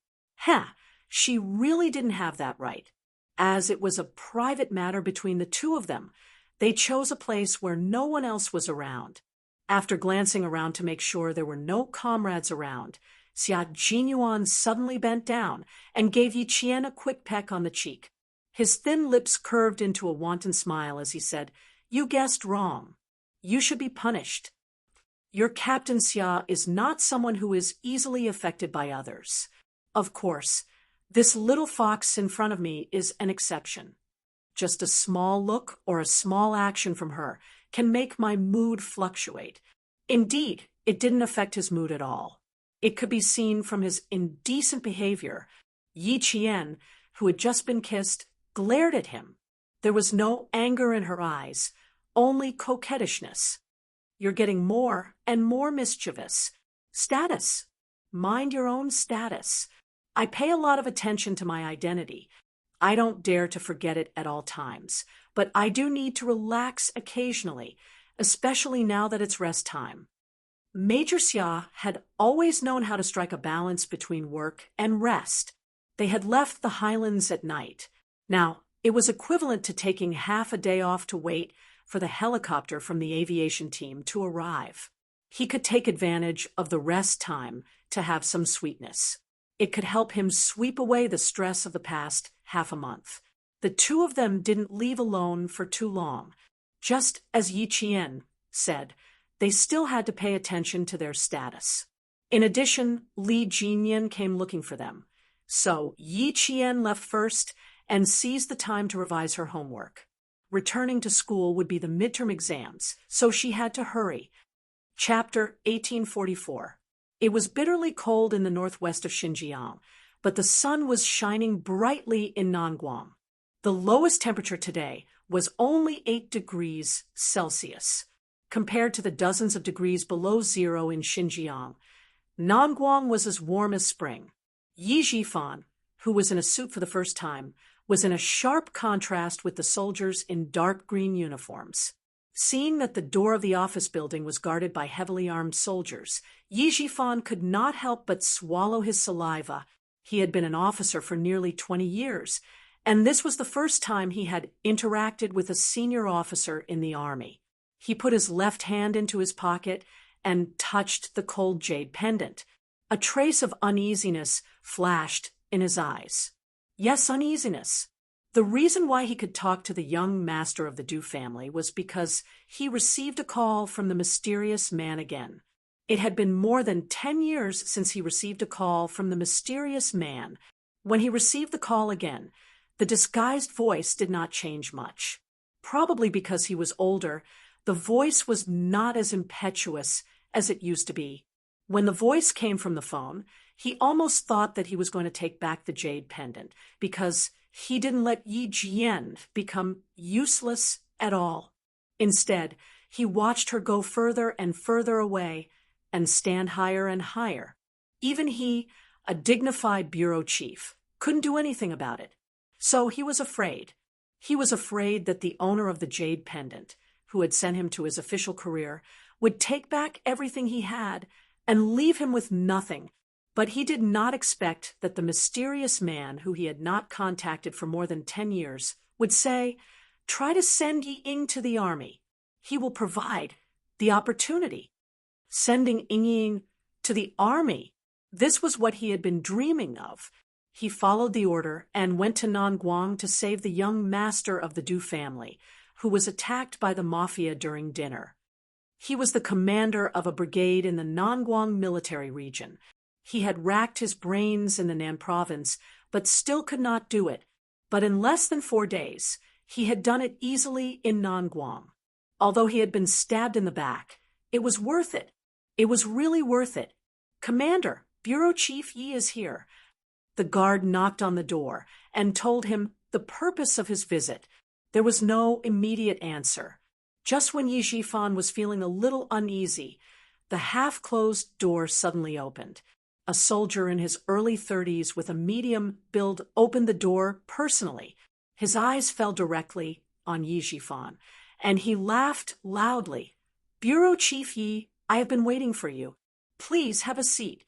She really didn't have that right. As it was a private matter between the two of them, they chose a place where no one else was around. After glancing around to make sure there were no comrades around, Xia Jinyuan suddenly bent down and gave Yi Qian a quick peck on the cheek. His thin lips curved into a wanton smile as he said, "You guessed wrong. You should be punished. Your Captain Xia is not someone who is easily affected by others. Of course, this little fox in front of me is an exception. Just a small look or a small action from her can make my mood fluctuate." Indeed, it didn't affect his mood at all. It could be seen from his indecent behavior. Yi Qian, who had just been kissed, glared at him. There was no anger in her eyes, only coquettishness. "You're getting more and more mischievous. Status. Mind your own status. I pay a lot of attention to my identity. I don't dare to forget it at all times, but I do need to relax occasionally, especially now that it's rest time." Major Xia had always known how to strike a balance between work and rest. They had left the highlands at night. Now, it was equivalent to taking half a day off to wait for the helicopter from the aviation team to arrive. He could take advantage of the rest time to have some sweetness. It could help him sweep away the stress of the past half a month. The two of them didn't leave alone for too long. Just as Yi Qian said, they still had to pay attention to their status. In addition, Li Jinyan came looking for them. So Yi Qian left first and seized the time to revise her homework. Returning to school would be the midterm exams, so she had to hurry. Chapter 1844. It was bitterly cold in the northwest of Xinjiang, but the sun was shining brightly in Nanguang. The lowest temperature today was only 8 degrees Celsius. Compared to the dozens of degrees below zero in Xinjiang, Nanguang was as warm as spring. Yi Zhifan, who was in a suit for the first time, was in a sharp contrast with the soldiers in dark green uniforms. Seeing that the door of the office building was guarded by heavily armed soldiers, Yi Zhifan could not help but swallow his saliva. He had been an officer for nearly 20 years, and this was the first time he had interacted with a senior officer in the army. He put his left hand into his pocket and touched the cold jade pendant. A trace of uneasiness flashed in his eyes. Yes, uneasiness. The reason why he could talk to the young master of the Du family was because he received a call from the mysterious man again. It had been more than 10 years since he received a call from the mysterious man. When he received the call again, the disguised voice did not change much. Probably because he was older, the voice was not as impetuous as it used to be. When the voice came from the phone, he almost thought that he was going to take back the jade pendant because he didn't let Yi Jian become useless at all. Instead, he watched her go further and further away and stand higher and higher. Even he, a dignified bureau chief, couldn't do anything about it. So he was afraid. He was afraid that the owner of the jade pendant, who had sent him to his official career, would take back everything he had and leave him with nothing. But he did not expect that the mysterious man who he had not contacted for more than 10 years would say, "Try to send Yi Ying to the army. He will provide the opportunity." Sending Ying Ying to the army, this was what he had been dreaming of. He followed the order and went to Nanguang to save the young master of the Du family, who was attacked by the mafia during dinner. He was the commander of a brigade in the Nanguang military region. He had racked his brains in the Nan province, but still could not do it. But in less than 4 days, he had done it easily in Nanguang. Although he had been stabbed in the back, it was worth it. It was really worth it. "Commander, Bureau Chief Yi is here." The guard knocked on the door and told him the purpose of his visit. There was no immediate answer. Just when Yi Jifan was feeling a little uneasy, the half-closed door suddenly opened. A soldier in his early 30s with a medium build opened the door personally. His eyes fell directly on Yi Jifan, and he laughed loudly. "Bureau Chief Yi, I have been waiting for you. Please have a seat."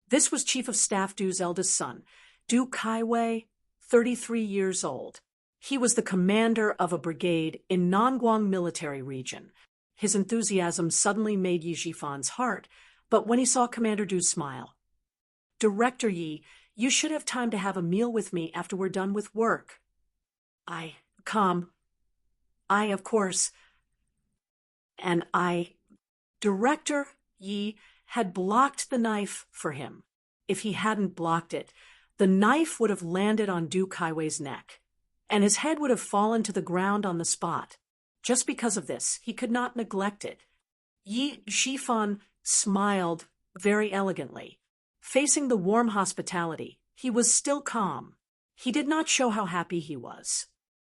This was Chief of Staff Du's eldest son, Du Kaiwei, 33 years old. He was the commander of a brigade in Nanguang military region. His enthusiasm suddenly made Yi Jifan's heart, but when he saw Commander Du smile, "Director Yi, you should have time to have a meal with me after we're done with work." Of course. And Director Yi had blocked the knife for him. If he hadn't blocked it, the knife would have landed on Du Kaiwei's neck, and his head would have fallen to the ground on the spot. Just because of this, he could not neglect it. Yi Jifan smiled very elegantly. Facing the warm hospitality, he was still calm. He did not show how happy he was.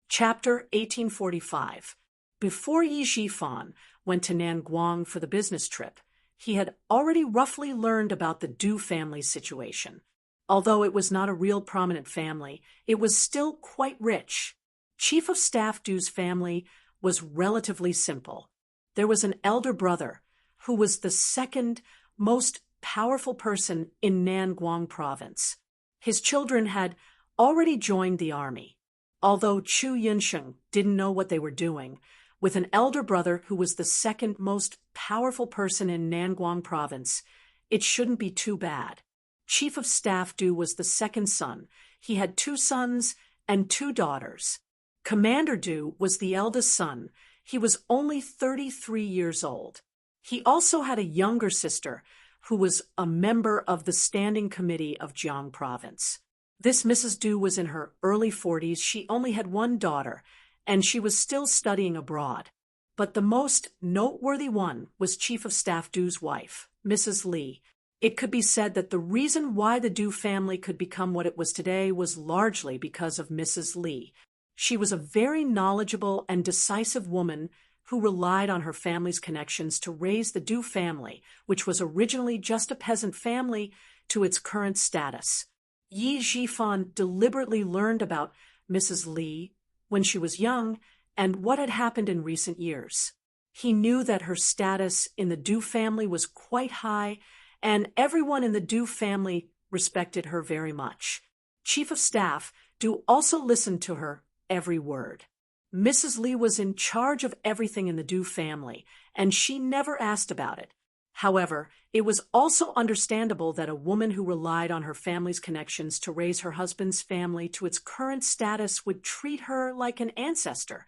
Chapter 1845. Before Yi Jifan went to Nanguang for the business trip, he had already roughly learned about the Du family's situation. Although it was not a real prominent family, it was still quite rich. Chief of Staff Du's family was relatively simple. There was an elder brother who was the second most powerful person in Nanguang province. His children had already joined the army. Although Chu Yunsheng didn't know what they were doing, with an elder brother who was the second most powerful person in Nanguang province, it shouldn't be too bad. Chief of Staff Du was the second son. He had 2 sons and 2 daughters. Commander Du was the eldest son. He was only 33 years old. He also had a younger sister who was a member of the Standing Committee of Jiang Province. This Mrs. Du was in her early 40s. She only had 1 daughter, and she was still studying abroad. But the most noteworthy one was Chief of Staff Du's wife, Mrs. Li. It could be said that the reason why the Du family could become what it was today was largely because of Mrs. Li. She was a very knowledgeable and decisive woman who relied on her family's connections to raise the Du family, which was originally just a peasant family, to its current status. Yi Jifan deliberately learned about Mrs. Li when she was young and what had happened in recent years. He knew that her status in the Du family was quite high, and everyone in the Du family respected her very much. Chief of Staff Du also listened to her every word. Mrs. Li was in charge of everything in the Du family, and she never asked about it. However, it was also understandable that a woman who relied on her family's connections to raise her husband's family to its current status would treat her like an ancestor.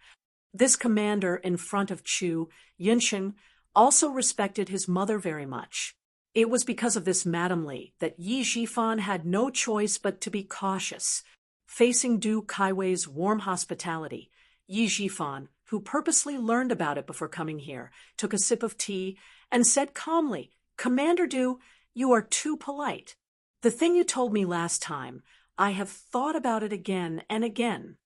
This commander in front of Chu Yunsheng also respected his mother very much. It was because of this Madame Li that Yi Jifan had no choice but to be cautious. Facing Du Kaiwei's warm hospitality, Yi Jifan, who purposely learned about it before coming here, took a sip of tea and said calmly, "Commander Du, you are too polite. The thing you told me last time, I have thought about it again and again.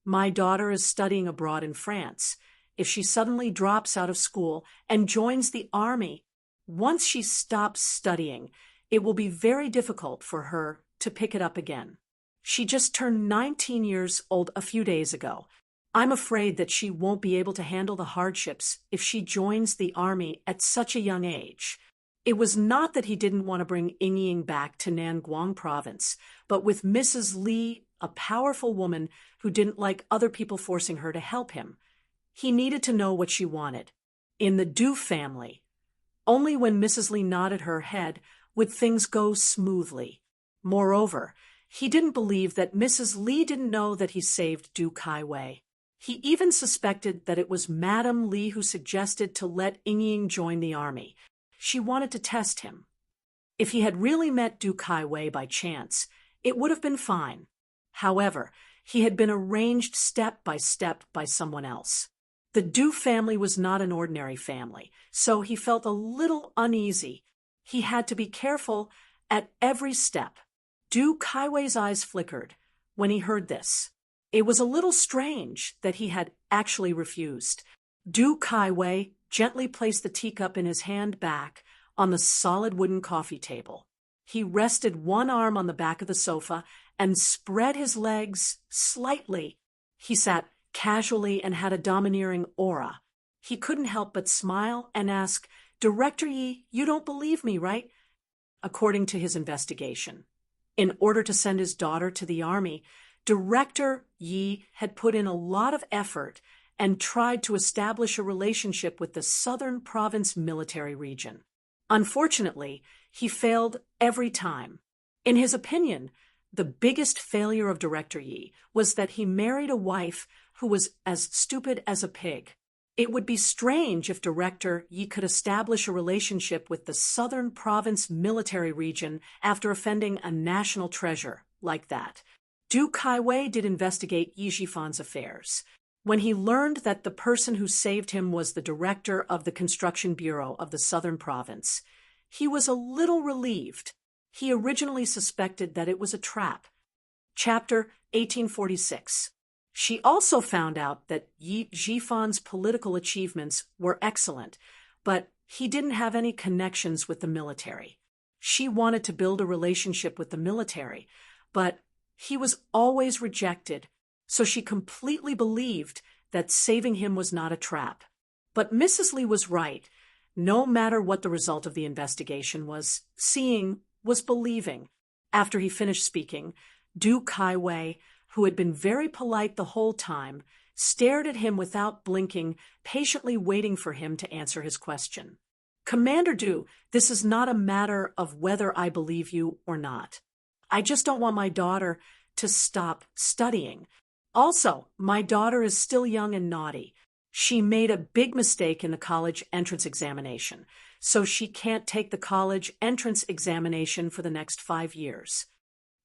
My daughter is studying abroad in France. If she suddenly drops out of school and joins the army, Once she stops studying, it will be very difficult for her to pick it up again. She just turned 19 years old a few days ago. I'm afraid that she won't be able to handle the hardships if she joins the army at such a young age. It was not that he didn't want to bring Ying back to Nanguang province, but with Mrs. Li, a powerful woman who didn't like other people forcing her to help him, he needed to know what she wanted. In the Du family, only when Mrs. Li nodded her head would things go smoothly. Moreover, he didn't believe that Mrs. Li didn't know that he saved Du Kaiwei. He even suspected that it was Madame Li who suggested to let Ying join the army. She wanted to test him. If he had really met Du Kaiwei by chance, it would have been fine. However, he had been arranged step by someone else. The Du family was not an ordinary family, so he felt a little uneasy. He had to be careful at every step. Du Kaiwei's eyes flickered when he heard this. It was a little strange that he had actually refused. Du Kaiwei gently placed the teacup in his hand back on the solid wooden coffee table. He rested one arm on the back of the sofa and spread his legs slightly. He sat casually and had a domineering aura. He couldn't help but smile and ask, "Director Yi, you don't believe me, right?" According to his investigation, in order to send his daughter to the army, Director Yi had put in a lot of effort and tried to establish a relationship with the Southern Province military region. Unfortunately, he failed every time. In his opinion, the biggest failure of Director Yi was that he married a wife who was as stupid as a pig. It would be strange if Director Yi could establish a relationship with the Southern Province military region after offending a national treasure like that. Du Kaiwei did investigate Yi Jifan's affairs. When he learned that the person who saved him was the director of the construction bureau of the Southern Province, he was a little relieved. He originally suspected that it was a trap. Chapter 1846. She also found out that Yi Jifan's political achievements were excellent, but he didn't have any connections with the military. She wanted to build a relationship with the military, but he was always rejected, so she completely believed that saving him was not a trap. But Mrs. Li was right. No matter what the result of the investigation was, seeing was believing. After he finished speaking, Du Kaiwei, who had been very polite the whole time, stared at him without blinking, patiently waiting for him to answer his question. "Commander Du, this is not a matter of whether I believe you or not. I just don't want my daughter to stop studying. Also, my daughter is still young and naughty. She made a big mistake in the college entrance examination, so she can't take the college entrance examination for the next 5 years."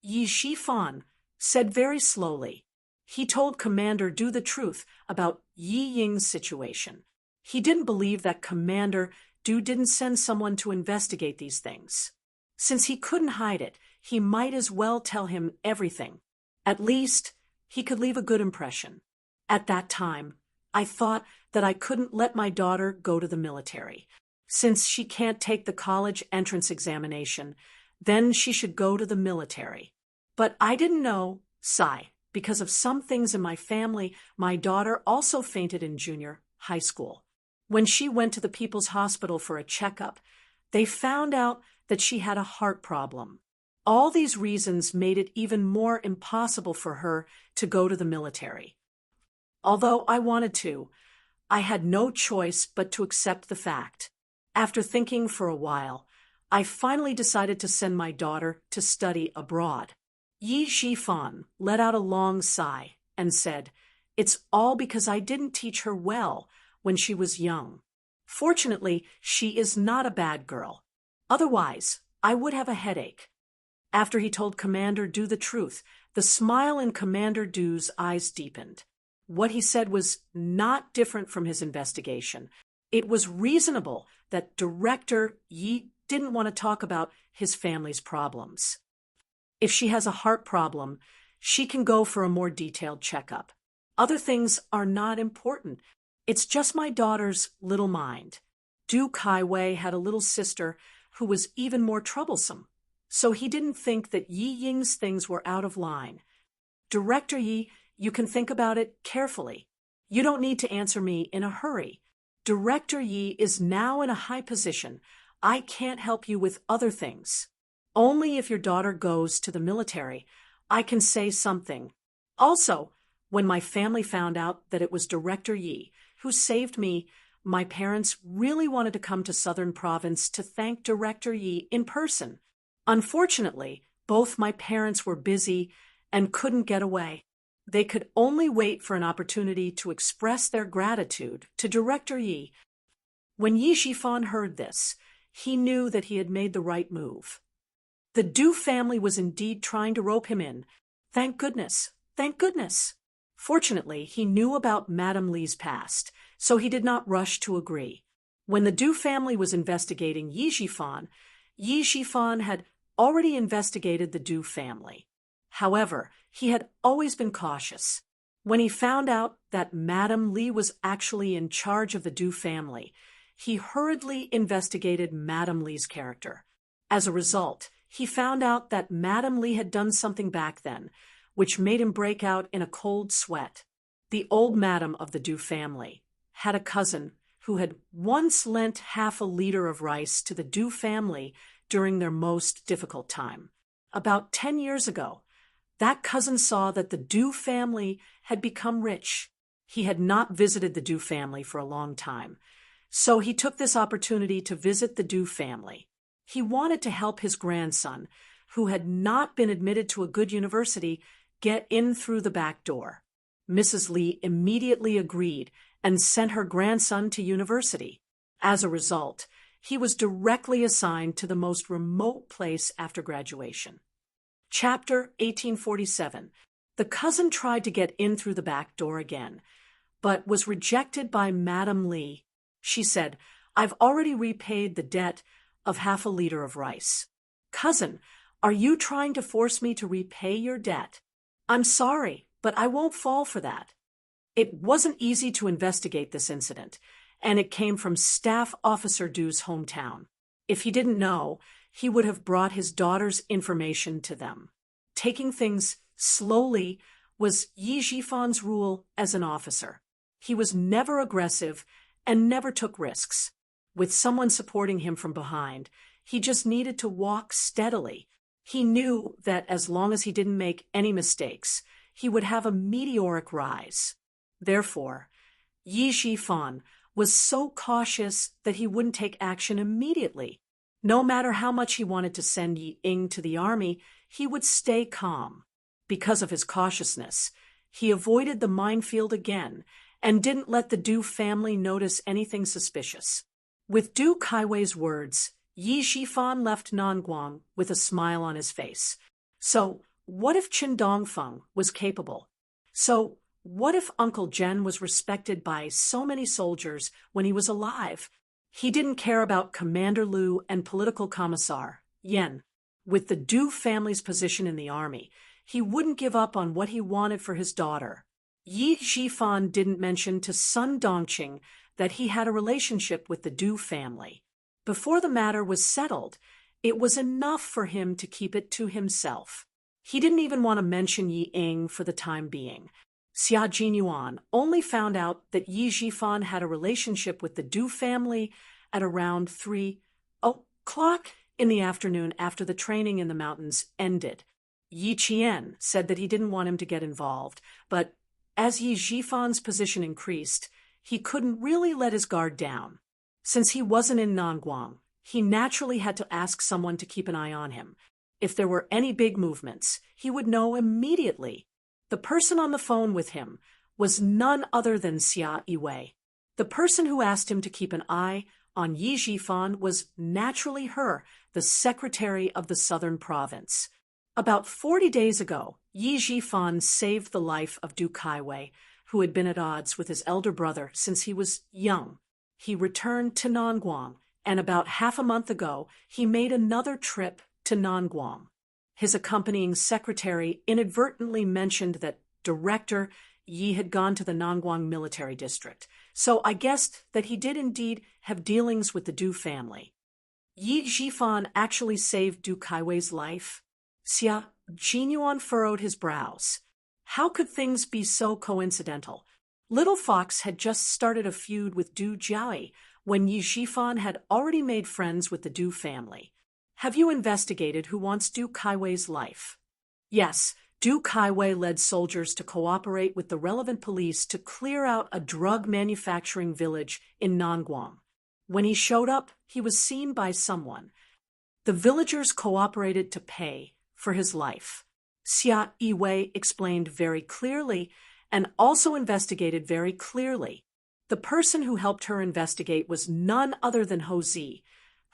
Yi Jifan said very slowly. He told Commander Du the truth about Yi Ying's situation. He didn't believe that Commander Du didn't send someone to investigate these things. Since he couldn't hide it, he might as well tell him everything. At least, he could leave a good impression. At that time, I thought that I couldn't let my daughter go to the military. Since she can't take the college entrance examination, then she should go to the military. But I didn't know, sigh, because of some things in my family, my daughter also fainted in junior high school. When she went to the People's Hospital for a checkup, they found out that she had a heart problem. All these reasons made it even more impossible for her to go to the military. Although I wanted to, I had no choice but to accept the fact. After thinking for a while, I finally decided to send my daughter to study abroad. Yi Jifan let out a long sigh and said, "It's all because I didn't teach her well when she was young. Fortunately, she is not a bad girl. Otherwise, I would have a headache." After he told Commander Du the truth, the smile in Commander Du's eyes deepened. What he said was not different from his investigation. It was reasonable that Director Yi didn't want to talk about his family's problems. If she has a heart problem, she can go for a more detailed checkup. Other things are not important. It's just my daughter's little mind. Du Kaiwei had a little sister who was even more troublesome, so he didn't think that Yi Ying's things were out of line. Director Yi, you can think about it carefully. You don't need to answer me in a hurry. Director Yi is now in a high position. I can't help you with other things. Only if your daughter goes to the military, I can say something. Also, when my family found out that it was Director Yi who saved me, my parents really wanted to come to Southern Province to thank Director Yi in person. Unfortunately, both my parents were busy and couldn't get away. They could only wait for an opportunity to express their gratitude to Director Yi. When Yi Shifan heard this, he knew that he had made the right move. The Du family was indeed trying to rope him in. Thank goodness, thank goodness. Fortunately, he knew about Madame Li's past, so he did not rush to agree. When the Du family was investigating Yi Shifan had already investigated the Du family. However, he had always been cautious. When he found out that Madame Li was actually in charge of the Du family, he hurriedly investigated Madame Li's character. As a result, he found out that Madame Li had done something back then, which made him break out in a cold sweat. The old madam of the Du family had a cousin who had once lent half a liter of rice to the Du family during their most difficult time. About 10 years ago, that cousin saw that the Du family had become rich. He had not visited the Du family for a long time, so he took this opportunity to visit the Du family. He wanted to help his grandson, who had not been admitted to a good university, get in through the back door. Mrs. Li immediately agreed and sent her grandson to university. As a result, he was directly assigned to the most remote place after graduation. Chapter 1847. The cousin tried to get in through the back door again, but was rejected by Madame Li. She said, "I've already repaid the debt of half a liter of rice." "Cousin, are you trying to force me to repay your debt?" "I'm sorry, but I won't fall for that." It wasn't easy to investigate this incident, and it came from Staff Officer Du's hometown. If he didn't know, he would have brought his daughter's information to them. Taking things slowly was Yi Shifan's rule as an officer. He was never aggressive and never took risks. With someone supporting him from behind, he just needed to walk steadily. He knew that as long as he didn't make any mistakes, he would have a meteoric rise. Therefore, Yi Shifan was so cautious that he wouldn't take action immediately. No matter how much he wanted to send Yi Ying to the army, he would stay calm. Because of his cautiousness, he avoided the minefield again and didn't let the Du family notice anything suspicious. With Du Kaiwei's words, Yi Shifan left Nanguang with a smile on his face. So, what if Qin Dongfeng was capable? So, what if Uncle Zhen was respected by so many soldiers when he was alive? He didn't care about Commander Liu and political commissar Yan. With the Du family's position in the army, he wouldn't give up on what he wanted for his daughter. Yi Shifan didn't mention to Sun Dongqing that he had a relationship with the Du family. Before the matter was settled, it was enough for him to keep it to himself. He didn't even want to mention Yi Ying for the time being. Xia Jinyuan only found out that Yi Shifan had a relationship with the Du family at around 3:00 in the afternoon after the training in the mountains ended. Yi Qian said that he didn't want him to get involved, but as Yi Shifan's position increased, he couldn't really let his guard down. Since he wasn't in Nanguang, he naturally had to ask someone to keep an eye on him. If there were any big movements, he would know immediately. The person on the phone with him was none other than Xia Yiwei. The person who asked him to keep an eye on Yi Shifan was naturally her, the secretary of the Southern Province. About 40 days ago, Yi Shifan saved the life of Du Kaiwei, who had been at odds with his elder brother since he was young. He returned to Nanguang, and about half a month ago, he made another trip to Nanguang. His accompanying secretary inadvertently mentioned that Director Yi had gone to the Nangguang military district, so I guessed that he did indeed have dealings with the Du family. Yi Jifan actually saved Du Kaiwei's life? Xia Jinyuan furrowed his brows. How could things be so coincidental? Little Fox had just started a feud with Du Jiayi when Yi Jifan had already made friends with the Du family. Have you investigated who wants Du Kaiwei's life? Yes, Du Kaiwei led soldiers to cooperate with the relevant police to clear out a drug manufacturing village in Nangguang. When he showed up, he was seen by someone. The villagers cooperated to pay for his life. Xia Yiwei explained very clearly and also investigated very clearly. The person who helped her investigate was none other than Ho Zi,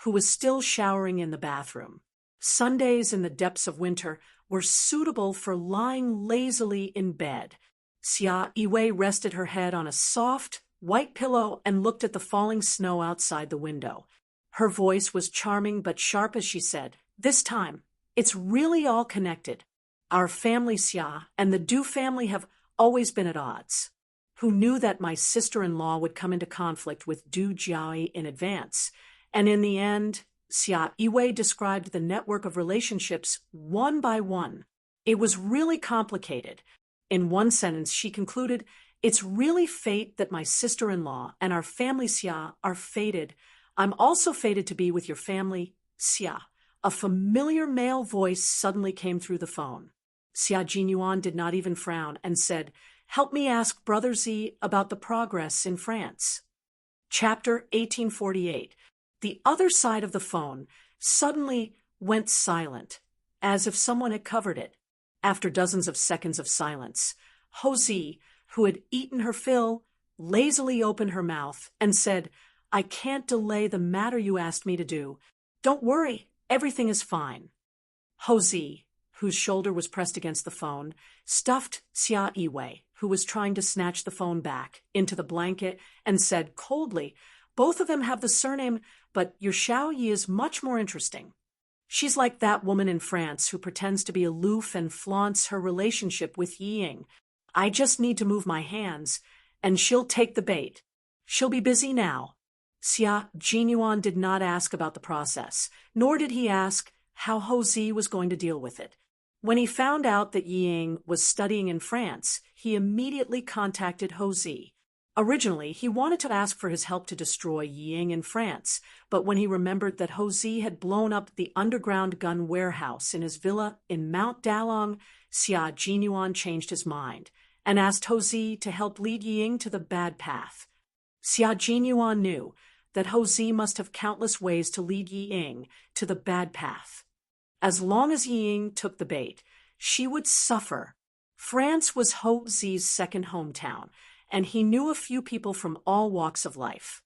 who was still showering in the bathroom. Sundays in the depths of winter were suitable for lying lazily in bed. Xia Yiwei rested her head on a soft, white pillow and looked at the falling snow outside the window. Her voice was charming but sharp as she said, "This time, it's really all connected. Our family, Xia, and the Du family have always been at odds. Who knew that my sister-in-law would come into conflict with Du Jiayi in advance? And in the end," Xia Yiwei described the network of relationships one by one. It was really complicated. In one sentence, she concluded, "It's really fate that my sister-in-law and our family, Xia, are fated. I'm also fated to be with your family, Xia." A familiar male voice suddenly came through the phone. Xia Jinyuan did not even frown and said, "Help me ask Brother Z about the progress in France." Chapter 1848. The other side of the phone suddenly went silent, as if someone had covered it. After dozens of seconds of silence, Ho Zi, who had eaten her fill, lazily opened her mouth and said, "I can't delay the matter you asked me to do. Don't worry, everything is fine." Ho Zi, whose shoulder was pressed against the phone, stuffed Xia Yiwei, who was trying to snatch the phone back, into the blanket and said coldly, "Both of them have the surname, but your Xiao Yi is much more interesting. She's like that woman in France who pretends to be aloof and flaunts her relationship with Ying. I just need to move my hands, and she'll take the bait. She'll be busy now." Xia Jinyuan did not ask about the process, nor did he ask how Ho Zi was going to deal with it. When he found out that Ying was studying in France, he immediately contacted Ho Zi. Originally, he wanted to ask for his help to destroy Ying in France, but when he remembered that Ho Zi had blown up the underground gun warehouse in his villa in Mount Dalong, Xia Jinyuan changed his mind and asked Ho Zi to help lead Ying to the bad path. Xia Jinyuan knew that Ho Zi must have countless ways to lead Ying to the bad path. As long as Ying took the bait, she would suffer. France was Ho Zi's second hometown, and he knew a few people from all walks of life.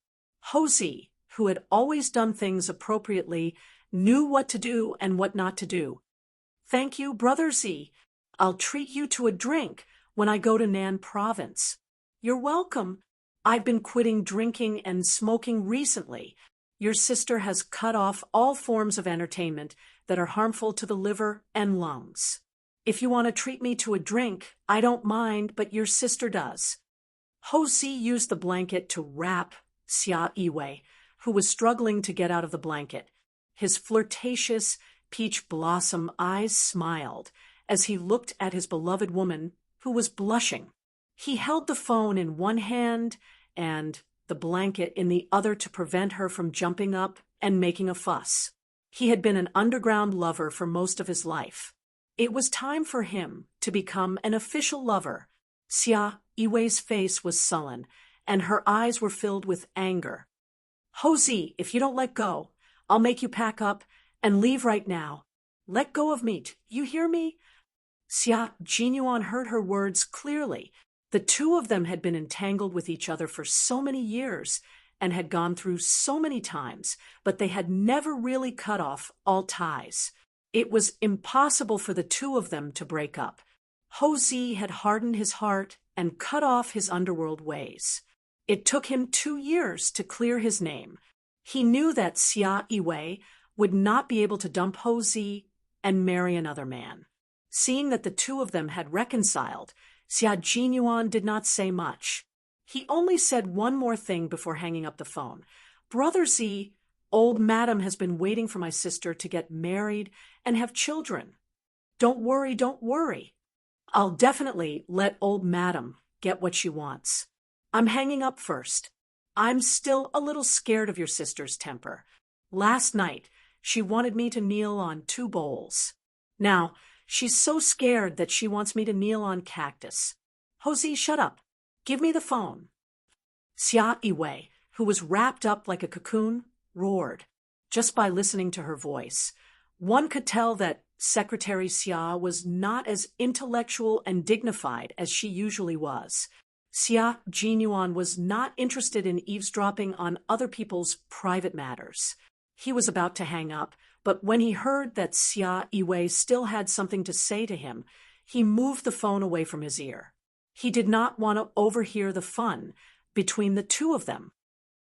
Ho Zi, who had always done things appropriately, knew what to do and what not to do. "Thank you, Brother Z. I'll treat you to a drink when I go to Nan province." "You're welcome. I've been quitting drinking and smoking recently. Your sister has cut off all forms of entertainment that are harmful to the liver and lungs. If you want to treat me to a drink, I don't mind, but your sister does." Ho Zi used the blanket to wrap Xia Yiwei, who was struggling to get out of the blanket. His flirtatious, peach blossom eyes smiled as he looked at his beloved woman, who was blushing. He held the phone in one hand and the blanket in the other to prevent her from jumping up and making a fuss. He had been an underground lover for most of his life. It was time for him to become an official lover. Xia Yiwei's face was sullen, and her eyes were filled with anger. "Ho Zi, if you don't let go, I'll make you pack up and leave right now. Let go of me, you hear me?" Xia Jinyuan heard her words clearly. The two of them had been entangled with each other for so many years and had gone through so many times, but they had never really cut off all ties. It was impossible for the two of them to break up. Ho Zi had hardened his heart and cut off his underworld ways. It took him 2 years to clear his name. He knew that Xia Yiwei would not be able to dump Ho Zi and marry another man. Seeing that the two of them had reconciled, Xia Jinyuan did not say much. He only said one more thing before hanging up the phone. Brother Z, old madam has been waiting for my sister to get married and have children. Don't worry, don't worry. I'll definitely let old madam get what she wants. I'm hanging up first. I'm still a little scared of your sister's temper. Last night, she wanted me to kneel on 2 bowls. Now, she's so scared that she wants me to kneel on cactus. Hosey, shut up. Give me the phone. Xia Yiwei, who was wrapped up like a cocoon, roared. Just by listening to her voice, one could tell that Secretary Xia was not as intellectual and dignified as she usually was. Xia Jinyuan was not interested in eavesdropping on other people's private matters. He was about to hang up, but when he heard that Xia Yiwei still had something to say to him, he moved the phone away from his ear. He did not want to overhear the fun between the two of them.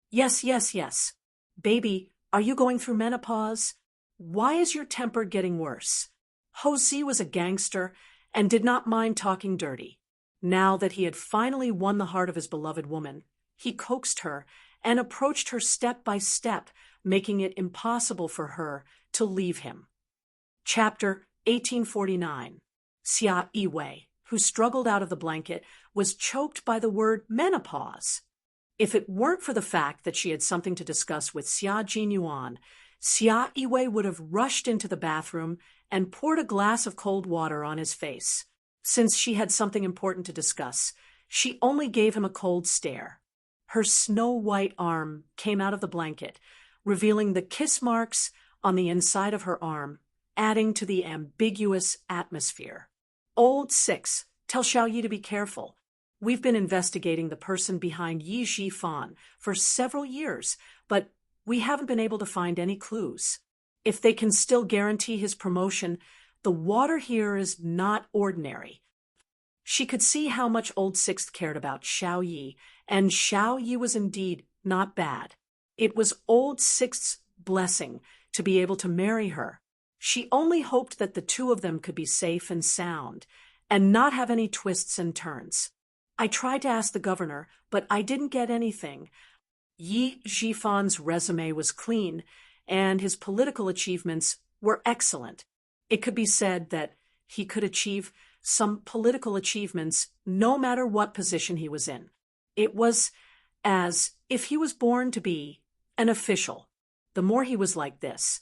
Yes, yes, yes. Baby, are you going through menopause? Why is your temper getting worse? Hosey was a gangster and did not mind talking dirty. Now that he had finally won the heart of his beloved woman, he coaxed her and approached her step by step, making it impossible for her to leave him. Chapter 1849. Xia Yiwei, who struggled out of the blanket, was choked by the word menopause. If it weren't for the fact that she had something to discuss with Xia Jinyuan, Xia Yiwei would have rushed into the bathroom and poured a glass of cold water on his face. Since she had something important to discuss, she only gave him a cold stare. Her snow-white arm came out of the blanket, revealing the kiss marks on the inside of her arm, adding to the ambiguous atmosphere. Old 6, tell Xiao Yi to be careful. We've been investigating the person behind Yi Zhifan for several years, but we haven't been able to find any clues. If they can still guarantee his promotion, the water here is not ordinary. She could see how much Old Sixth cared about Xiao Yi, and Xiao Yi was indeed not bad. It was Old Sixth's blessing to be able to marry her. She only hoped that the two of them could be safe and sound, and not have any twists and turns. I tried to ask the governor, but I didn't get anything. Yi Zhifan's resume was clean, and his political achievements were excellent. It could be said that he could achieve some political achievements no matter what position he was in. It was as if he was born to be an official. The more he was like this,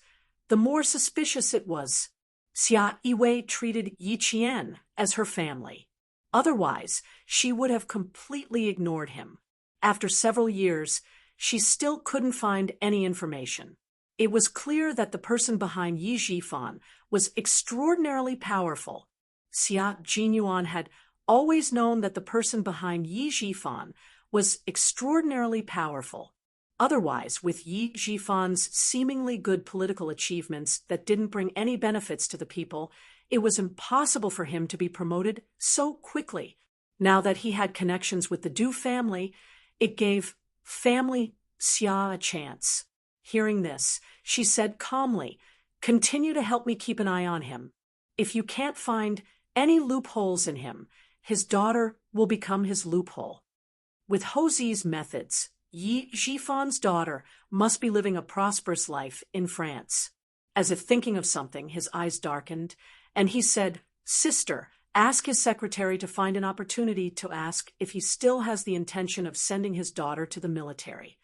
the more suspicious it was. Xia Yiwei treated Yi Qian as her family. Otherwise, she would have completely ignored him. After several years, she still couldn't find any information. It was clear that the person behind Yi Zhifan was extraordinarily powerful. Xia Jinyuan had always known that the person behind Yi Zhifan was extraordinarily powerful. Otherwise, with Yi Zhifan's seemingly good political achievements that didn't bring any benefits to the people, it was impossible for him to be promoted so quickly. Now that he had connections with the Du family, it gave family Xia a chance. Hearing this, she said calmly, "Continue to help me keep an eye on him. If you can't find any loopholes in him, his daughter will become his loophole." With Hosey's methods, Yi Zhifan's daughter must be living a prosperous life in France. As if thinking of something, his eyes darkened, and he said, "Sister, ask his secretary to find an opportunity to ask if he still has the intention of sending his daughter to the military.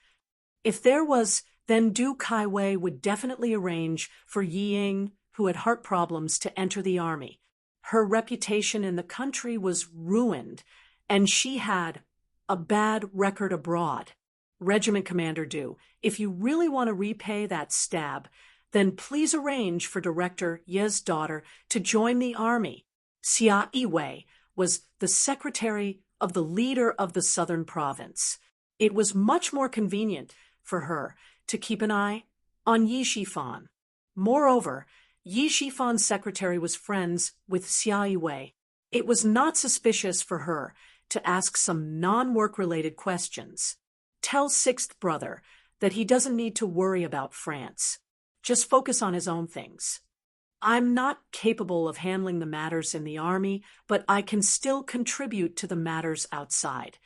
If there was, then Du Kaiwei would definitely arrange for Yi Ying, who had heart problems, to enter the army. Her reputation in the country was ruined, and she had a bad record abroad. Regiment Commander Du, if you really want to repay that stab, then please arrange for Director Ye's daughter to join the army." Xia Yiwei was the secretary of the leader of the southern province. It was much more convenient for her to keep an eye on Yi Zhifan. Moreover, Yi Zhifan's secretary was friends with Xia Yiwei. It was not suspicious for her to ask some non-work-related questions. Tell Sixth Brother that he doesn't need to worry about France. Just focus on his own things. I'm not capable of handling the matters in the army, but I can still contribute to the matters outside.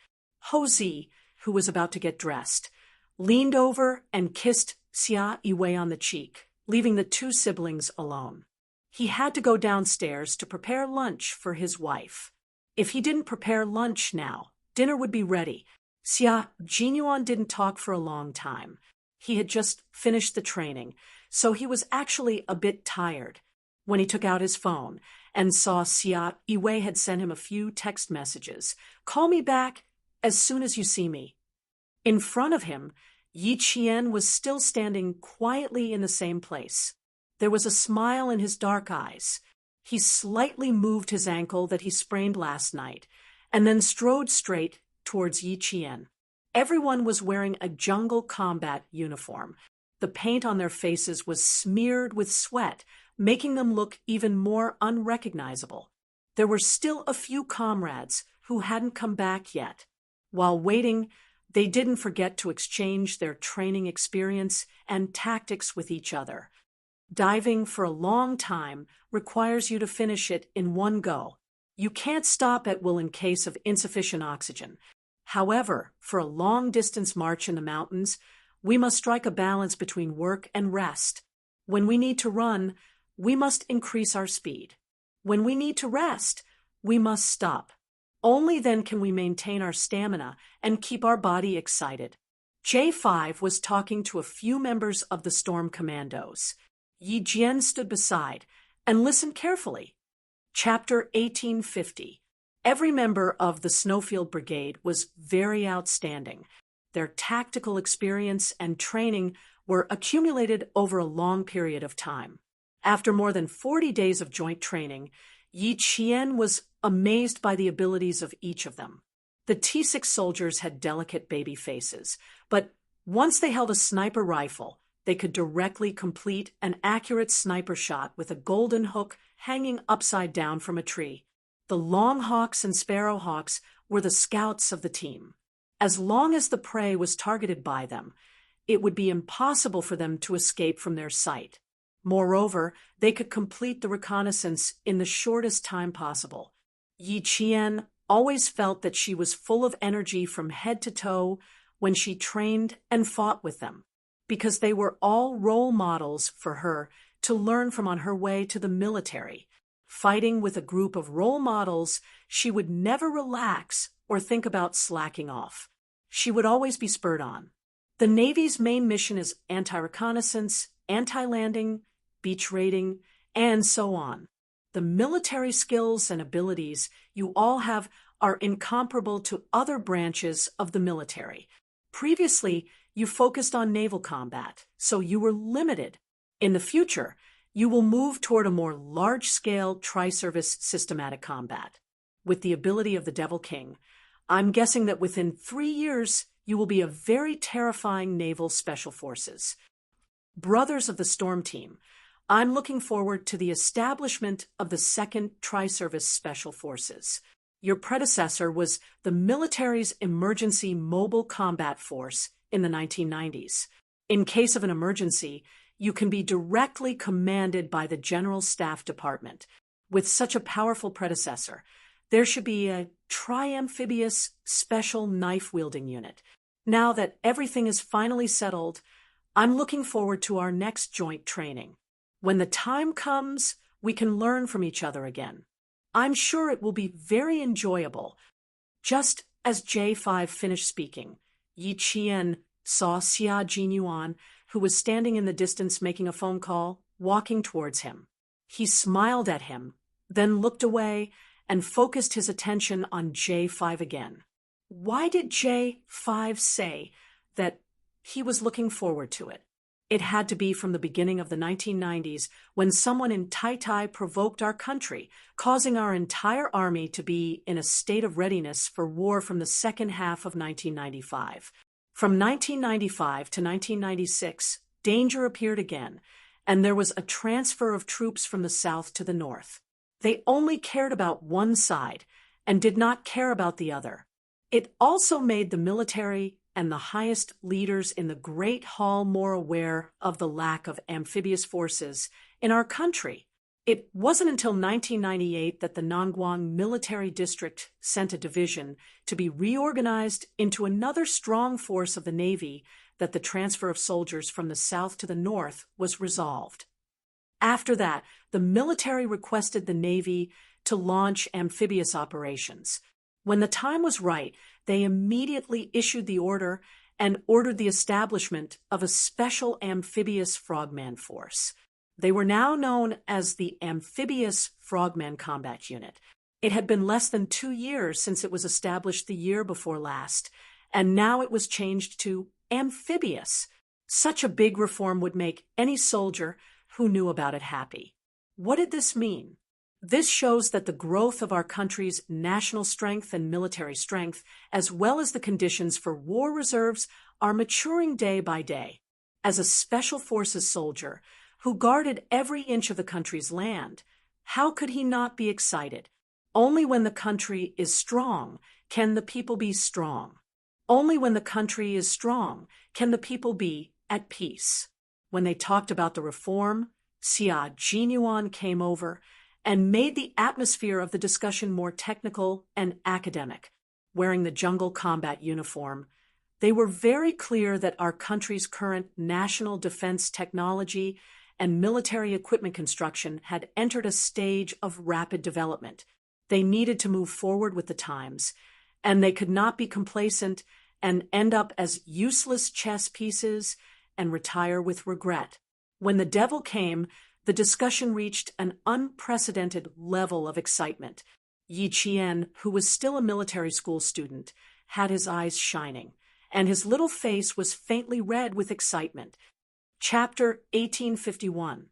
Hosea, who was about to get dressed, leaned over and kissed Xia Yiwei on the cheek, leaving the two siblings alone. He had to go downstairs to prepare lunch for his wife. If he didn't prepare lunch now, dinner would be ready. Xia Jinyuan didn't talk for a long time. He had just finished the training, so he was actually a bit tired when he took out his phone and saw Xia Yiwei had sent him a few text messages. "Call me back as soon as you see me." In front of him, Yi Qian was still standing quietly in the same place. There was a smile in his dark eyes. He slightly moved his ankle that he sprained last night, and then strode straight towards Yi Qian. Everyone was wearing a jungle combat uniform. The paint on their faces was smeared with sweat, making them look even more unrecognizable. There were still a few comrades who hadn't come back yet. While waiting, they didn't forget to exchange their training experience and tactics with each other. Diving for a long time requires you to finish it in one go. You can't stop at will in case of insufficient oxygen. However, for a long-distance march in the mountains, we must strike a balance between work and rest. When we need to run, we must increase our speed. When we need to rest, we must stop. Only then can we maintain our stamina and keep our body excited. J5 was talking to a few members of the Storm Commandos. Yi Jian stood beside and listened carefully. Chapter 1850. Every member of the Snowfield Brigade was very outstanding. Their tactical experience and training were accumulated over a long period of time. After more than 40 days of joint training, Yi Qian was amazed by the abilities of each of them. The T6 soldiers had delicate baby faces, but once they held a sniper rifle, they could directly complete an accurate sniper shot with a golden hook hanging upside down from a tree. The Longhawks and Sparrowhawks were the scouts of the team. As long as the prey was targeted by them, it would be impossible for them to escape from their sight. Moreover, they could complete the reconnaissance in the shortest time possible. Yi Qian always felt that she was full of energy from head to toe when she trained and fought with them, because they were all role models for her to learn from on her way to the military. Fighting with a group of role models, she would never relax or think about slacking off. She would always be spurred on. The Navy's main mission is anti-reconnaissance, anti-landing, beach raiding, and so on. The military skills and abilities you all have are incomparable to other branches of the military. Previously, you focused on naval combat, so you were limited. In the future, you will move toward a more large-scale tri-service systematic combat. With the ability of the Devil King, I'm guessing that within 3 years, you will be a very terrifying naval special forces. Brothers of the Storm Team, I'm looking forward to the establishment of the 2nd Tri-Service Special Forces. Your predecessor was the military's emergency mobile combat force in the 1990s. In case of an emergency, you can be directly commanded by the General Staff Department. With such a powerful predecessor, there should be a tri-amphibious special knife-wielding unit. Now that everything is finally settled, I'm looking forward to our next joint training. When the time comes, we can learn from each other again. I'm sure it will be very enjoyable. Just as J5 finished speaking, Yi Qian saw Xia Jinyuan, who was standing in the distance making a phone call, walking towards him. He smiled at him, then looked away and focused his attention on J5 again. Why did J5 say that he was looking forward to it? It had to be from the beginning of the 1990s when someone in Tai provoked our country, causing our entire army to be in a state of readiness for war from the second half of 1995. From 1995 to 1996, danger appeared again, and there was a transfer of troops from the south to the north. They only cared about one side and did not care about the other. It also made the military and the highest leaders in the Great Hall more aware of the lack of amphibious forces in our country. It wasn't until 1998 that the Nangguang Military District sent a division to be reorganized into another strong force of the Navy that the transfer of soldiers from the south to the north was resolved. After that, the military requested the Navy to launch amphibious operations. When the time was right, they immediately issued the order and ordered the establishment of a special amphibious frogman force. They were now known as the Amphibious Frogman Combat Unit. It had been less than 2 years since it was established the year before last, and now it was changed to amphibious. Such a big reform would make any soldier who knew about it happy. What did this mean? This shows that the growth of our country's national strength and military strength, as well as the conditions for war reserves, are maturing day by day. As a Special Forces soldier who guarded every inch of the country's land, how could he not be excited? Only when the country is strong can the people be strong. Only when the country is strong can the people be at peace. When they talked about the reform, Xia Jinyuan came over and made the atmosphere of the discussion more technical and academic. Wearing the jungle combat uniform, they were very clear that our country's current national defense technology and military equipment construction had entered a stage of rapid development. They needed to move forward with the times, and they could not be complacent and end up as useless chess pieces and retire with regret. When the devil came, the discussion reached an unprecedented level of excitement. Yi Qian, who was still a military school student, had his eyes shining, and his little face was faintly red with excitement. Chapter 1851.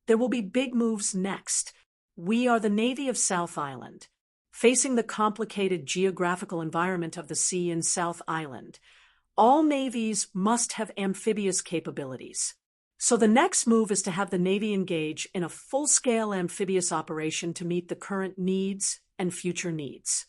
There will be big moves next. We are the Navy of South Island. Facing the complicated geographical environment of the sea in South Island, all navies must have amphibious capabilities. So the next move is to have the Navy engage in a full-scale amphibious operation to meet the current needs and future needs.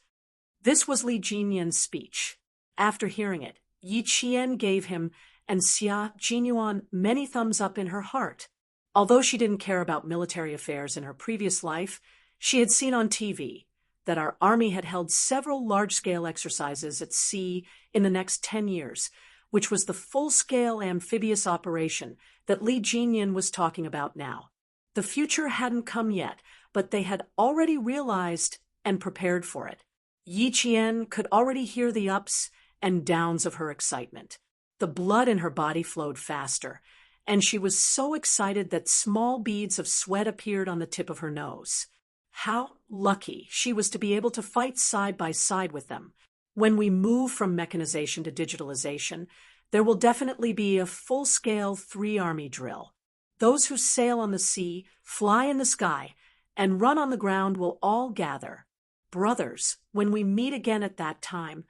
This was Li Jinyan's speech. After hearing it, Yi Qian gave him and Xia Jinyuan many thumbs up in her heart. Although she didn't care about military affairs in her previous life, she had seen on TV that our army had held several large-scale exercises at sea in the next 10 years, which was the full-scale amphibious operation that Li Jinyan was talking about now. The future hadn't come yet, but they had already realized and prepared for it. Yi Qian could already hear the ups and downs of her excitement. The blood in her body flowed faster, and she was so excited that small beads of sweat appeared on the tip of her nose. How lucky she was to be able to fight side by side with them. When we move from mechanization to digitalization, there will definitely be a full-scale 3-army drill. Those who sail on the sea, fly in the sky, and run on the ground will all gather. Brothers, when we meet again at that time,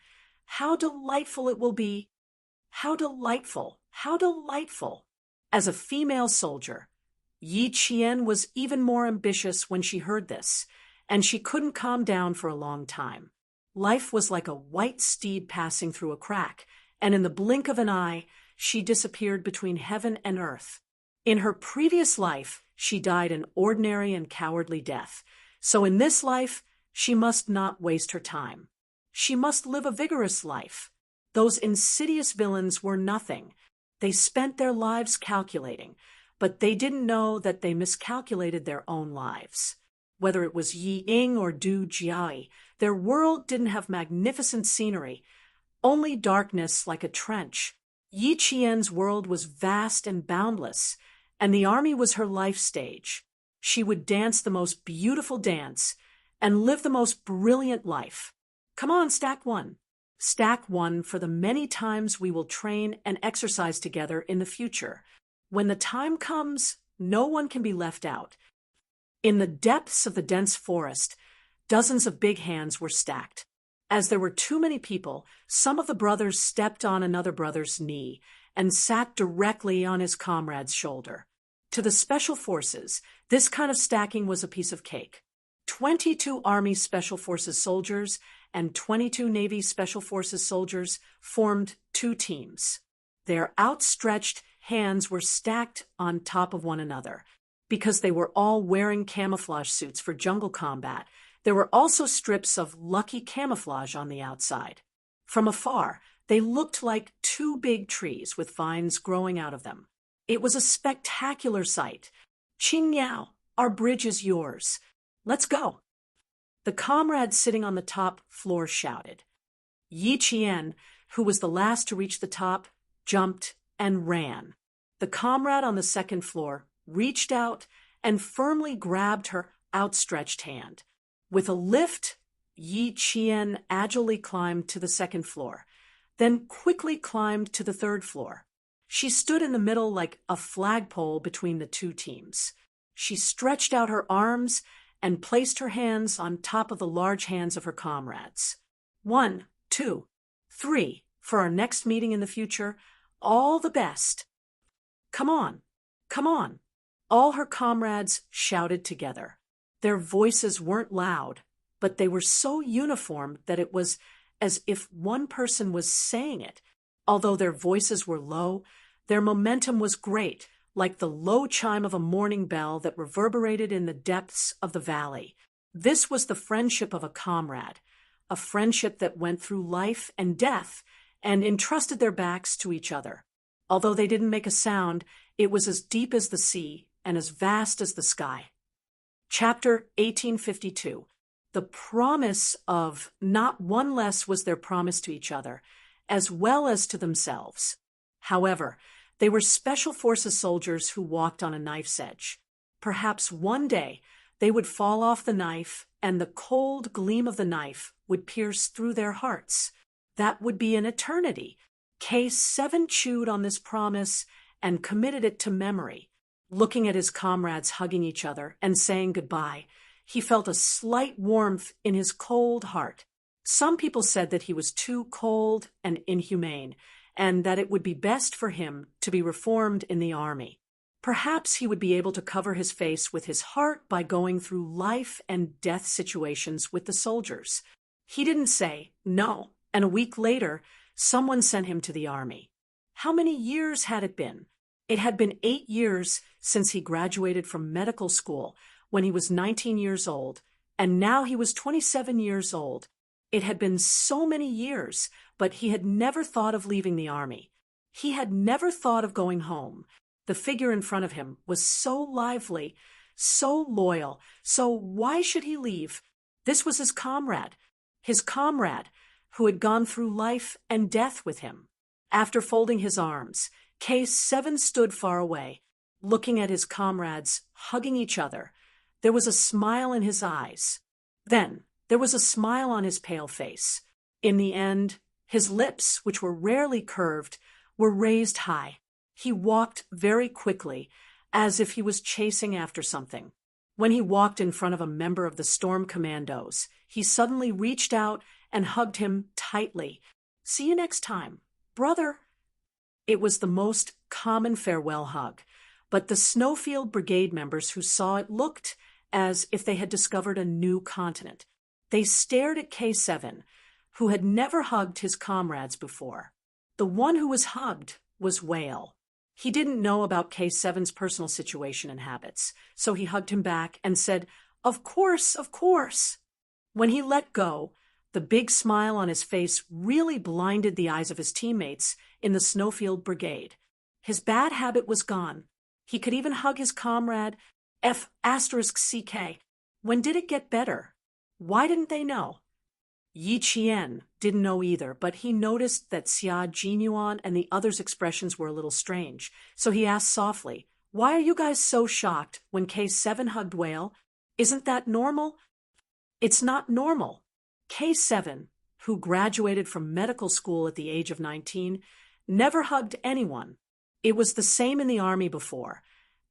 how delightful it will be! How delightful! How delightful! As a female soldier, Yi Qian was even more ambitious when she heard this, and she couldn't calm down for a long time. Life was like a white steed passing through a crack, and in the blink of an eye, she disappeared between heaven and earth. In her previous life, she died an ordinary and cowardly death, so in this life, she must not waste her time. She must live a vigorous life. Those insidious villains were nothing. They spent their lives calculating, but they didn't know that they miscalculated their own lives. Whether it was Yi Ying or Du Jiai, their world didn't have magnificent scenery, only darkness like a trench. Yi Qian's world was vast and boundless, and the army was her life stage. She would dance the most beautiful dance and live the most brilliant life. Come on, stack one. Stack one for the many times we will train and exercise together in the future. When the time comes, no one can be left out. In the depths of the dense forest, dozens of big hands were stacked. As there were too many people, some of the brothers stepped on another brother's knee and sat directly on his comrade's shoulder. To the Special Forces, this kind of stacking was a piece of cake. 22 Army Special Forces soldiers and 22 Navy Special Forces soldiers formed 2 teams. Their outstretched hands were stacked on top of one another. because they were all wearing camouflage suits for jungle combat. There were also strips of lucky camouflage on the outside. From afar, they looked like two big trees with vines growing out of them. It was a spectacular sight. Qing Yao, our bridge is yours. Let's go. The comrade sitting on the top floor shouted. Yi Qian, who was the last to reach the top, jumped and ran. The comrade on the second floor reached out and firmly grabbed her outstretched hand. With a lift, Yi Qian agilely climbed to the second floor, then quickly climbed to the third floor. She stood in the middle like a flagpole between the two teams. She stretched out her arms and placed her hands on top of the large hands of her comrades. 1, 2, 3, for our next meeting in the future, all the best. Come on, come on. All her comrades shouted together. Their voices weren't loud, but they were so uniform that it was as if one person was saying it. Although their voices were low, their momentum was great, like the low chime of a morning bell that reverberated in the depths of the valley. This was the friendship of a comrade, a friendship that went through life and death and entrusted their backs to each other. Although they didn't make a sound, it was as deep as the sea and as vast as the sky. Chapter 1852. The promise of not one less was their promise to each other, as well as to themselves. However, they were special forces soldiers who walked on a knife's edge. Perhaps one day they would fall off the knife and the cold gleam of the knife would pierce through their hearts. That would be an eternity. K7 chewed on this promise and committed it to memory. Looking at his comrades hugging each other and saying goodbye, he felt a slight warmth in his cold heart. Some people said that he was too cold and inhumane, and that it would be best for him to be reformed in the army. Perhaps he would be able to cover his face with his heart by going through life and death situations with the soldiers. He didn't say no, and a week later, someone sent him to the army. How many years had it been? It had been 8 years since he graduated from medical school when he was 19 years old, and now he was 27 years old. It had been so many years, but he had never thought of leaving the army. He had never thought of going home. The figure in front of him was so lively, so loyal, so why should he leave? This was his comrade who had gone through life and death with him. After folding his arms, K7 stood far away, looking at his comrades hugging each other. There was a smile in his eyes. Then there was a smile on his pale face. In the end, his lips, which were rarely curved, were raised high. He walked very quickly, as if he was chasing after something. When he walked in front of a member of the Storm Commandos, he suddenly reached out and hugged him tightly. "See you next time, brother." It was the most common farewell hug, but the Snowfield Brigade members who saw it looked as if they had discovered a new continent. They stared at K7, who had never hugged his comrades before. The one who was hugged was Whale. He didn't know about K7's personal situation and habits, so he hugged him back and said, "Of course, of course." When he let go, the big smile on his face really blinded the eyes of his teammates in the Snowfield Brigade. His bad habit was gone. He could even hug his comrade, F***CK. When did it get better? Why didn't they know? Yi Qian didn't know either, but he noticed that Xia Jinyuan and the others' expressions were a little strange, so he asked softly, "Why are you guys so shocked when K7 hugged Whale? Isn't that normal?" "It's not normal." K7, who graduated from medical school at the age of 19, never hugged anyone. It was the same in the army before,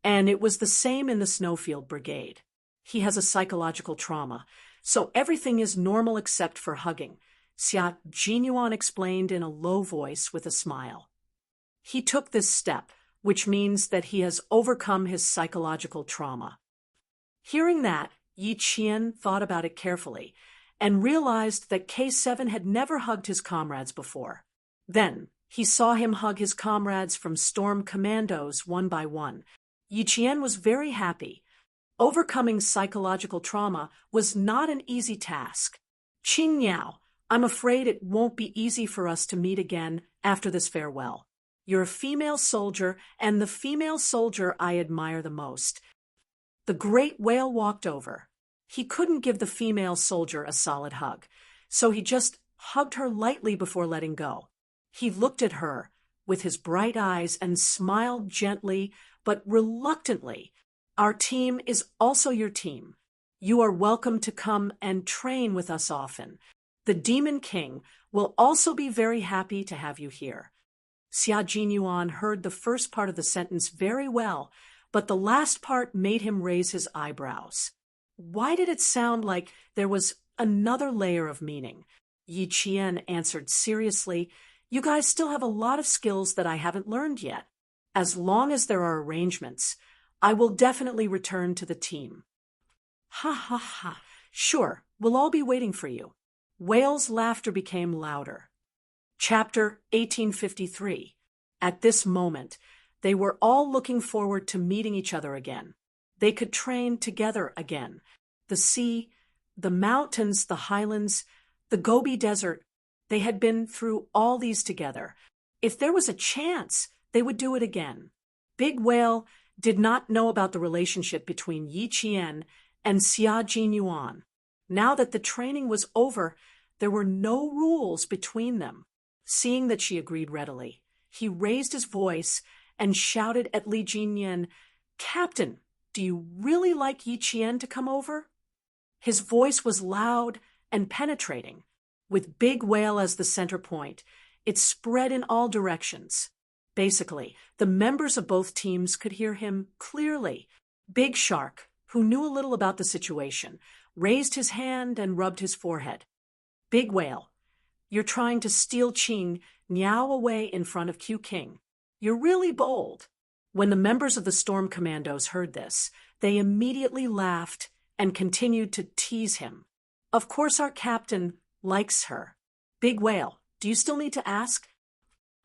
and it was the same in the Snowfield Brigade. He has a psychological trauma, so everything is normal except for hugging, Xia Jinyuan explained in a low voice with a smile. He took this step, which means that he has overcome his psychological trauma. Hearing that, Yi Qian thought about it carefully and realized that K7 had never hugged his comrades before. Then he saw him hug his comrades from Storm Commandos one by one. Yi Qian was very happy. Overcoming psychological trauma was not an easy task. Qing Niao, I'm afraid it won't be easy for us to meet again after this farewell. You're a female soldier, and the female soldier I admire the most. The great whale walked over. He couldn't give the female soldier a solid hug, so he just hugged her lightly before letting go. He looked at her with his bright eyes and smiled gently but reluctantly. Our team is also your team. You are welcome to come and train with us often. The Demon King will also be very happy to have you here. Xia Jinyuan heard the first part of the sentence very well, but the last part made him raise his eyebrows. Why did it sound like there was another layer of meaning? Yi Qian answered seriously, You guys still have a lot of skills that I haven't learned yet. As long as there are arrangements, I will definitely return to the team. Ha ha ha. Sure, we'll all be waiting for you. Whale's laughter became louder. Chapter 1853. At this moment, they were all looking forward to meeting each other again. They could train together again. The sea, the mountains, the highlands, the Gobi Desert, they had been through all these together. If there was a chance, they would do it again. Big Whale did not know about the relationship between Yi Qian and Xia Jinyuan. Now that the training was over, there were no rules between them. Seeing that she agreed readily, he raised his voice and shouted at Li Jinyan, Captain, do you really like Yi Qian to come over? His voice was loud and penetrating. With Big Whale as the center point, it spread in all directions. Basically, the members of both teams could hear him clearly. Big Shark, who knew a little about the situation, raised his hand and rubbed his forehead. Big Whale, you're trying to steal Qing Niao away in front of Q King. You're really bold. When the members of the Storm Commandos heard this, they immediately laughed and continued to tease him. Of course our captain likes her. Big Whale, do you still need to ask?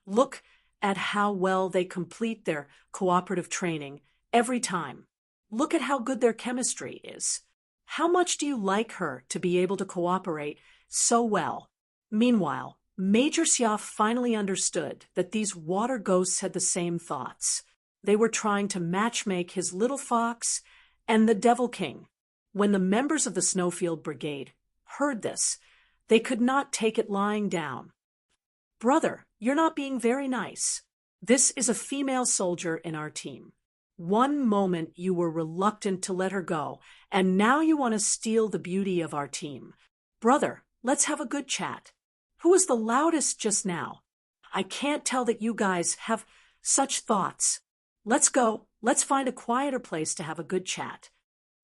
Look at how well they complete their cooperative training every time. Look at how good their chemistry is. How much do you like her to be able to cooperate so well? Meanwhile, Major Xia finally understood that these water ghosts had the same thoughts. They were trying to matchmake his little fox and the Devil King. When the members of the Snowfield Brigade heard this, they could not take it lying down. Brother, you're not being very nice. This is a female soldier in our team. One moment you were reluctant to let her go, and now you want to steal the beauty of our team. Brother, let's have a good chat. Who was the loudest just now? I can't tell that you guys have such thoughts. Let's go. Let's find a quieter place to have a good chat.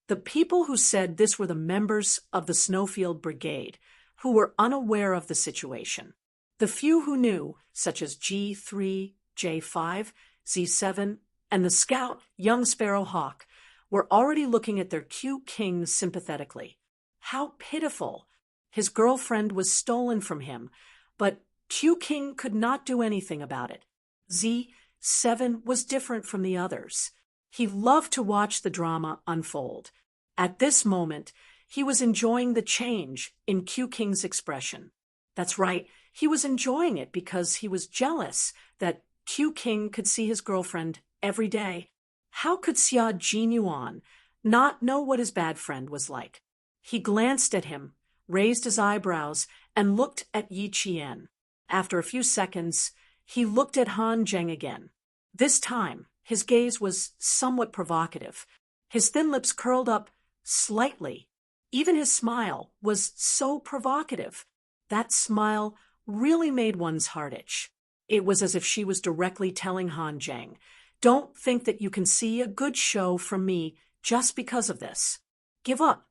The people who said this were the members of the Snowfield Brigade, who were unaware of the situation. The few who knew, such as G3, J5, Z7, and the scout, young Sparrow Hawk, were already looking at their Q King sympathetically. How pitiful! His girlfriend was stolen from him, but Q King could not do anything about it. Z7 was different from the others. He loved to watch the drama unfold. At this moment, he was enjoying the change in Q King's expression. That's right, he was enjoying it because he was jealous that Q King could see his girlfriend every day. How could Xia Jinyuan not know what his bad friend was like? He glanced at him, raised his eyebrows, and looked at Yi Qian. After a few seconds, he looked at Han Zheng again. This time, his gaze was somewhat provocative. His thin lips curled up slightly. Even his smile was so provocative. That smile really made one's heart itch. It was as if she was directly telling Han Zheng, "Don't think that you can see a good show from me just because of this. Give up."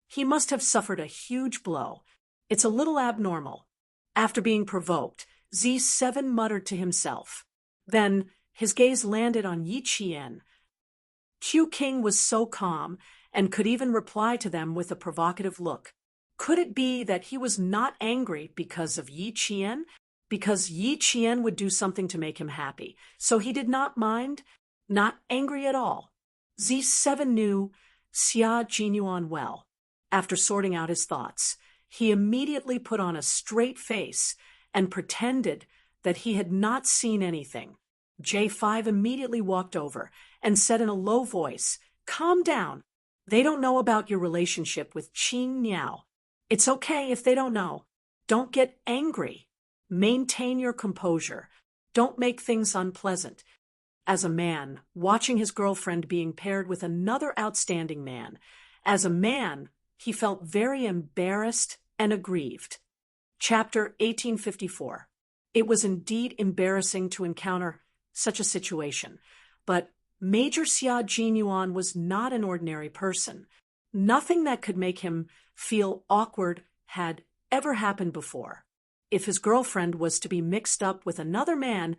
He must have suffered a huge blow. It's a little abnormal. After being provoked, Z7 muttered to himself. Then his gaze landed on Yi Qian. Q King was so calm and could even reply to them with a provocative look. Could it be that he was not angry because of Yi Qian? Because Yi Qian would do something to make him happy, so he did not mind? not angry at all. Z7 knew Xia Jinyuan well. After sorting out his thoughts, he immediately put on a straight face and pretended that he had not seen anything. J5 immediately walked over and said in a low voice, "Calm down. They don't know about your relationship with Qing Niao. It's okay if they don't know. Don't get angry. Maintain your composure. Don't make things unpleasant." As a man, watching his girlfriend being paired with another outstanding man, as a man, he felt very embarrassed and aggrieved. Chapter 1854. It was indeed embarrassing to encounter such a situation, but Major Xia Jinyuan was not an ordinary person. Nothing that could make him feel awkward had ever happened before. If his girlfriend was to be mixed up with another man,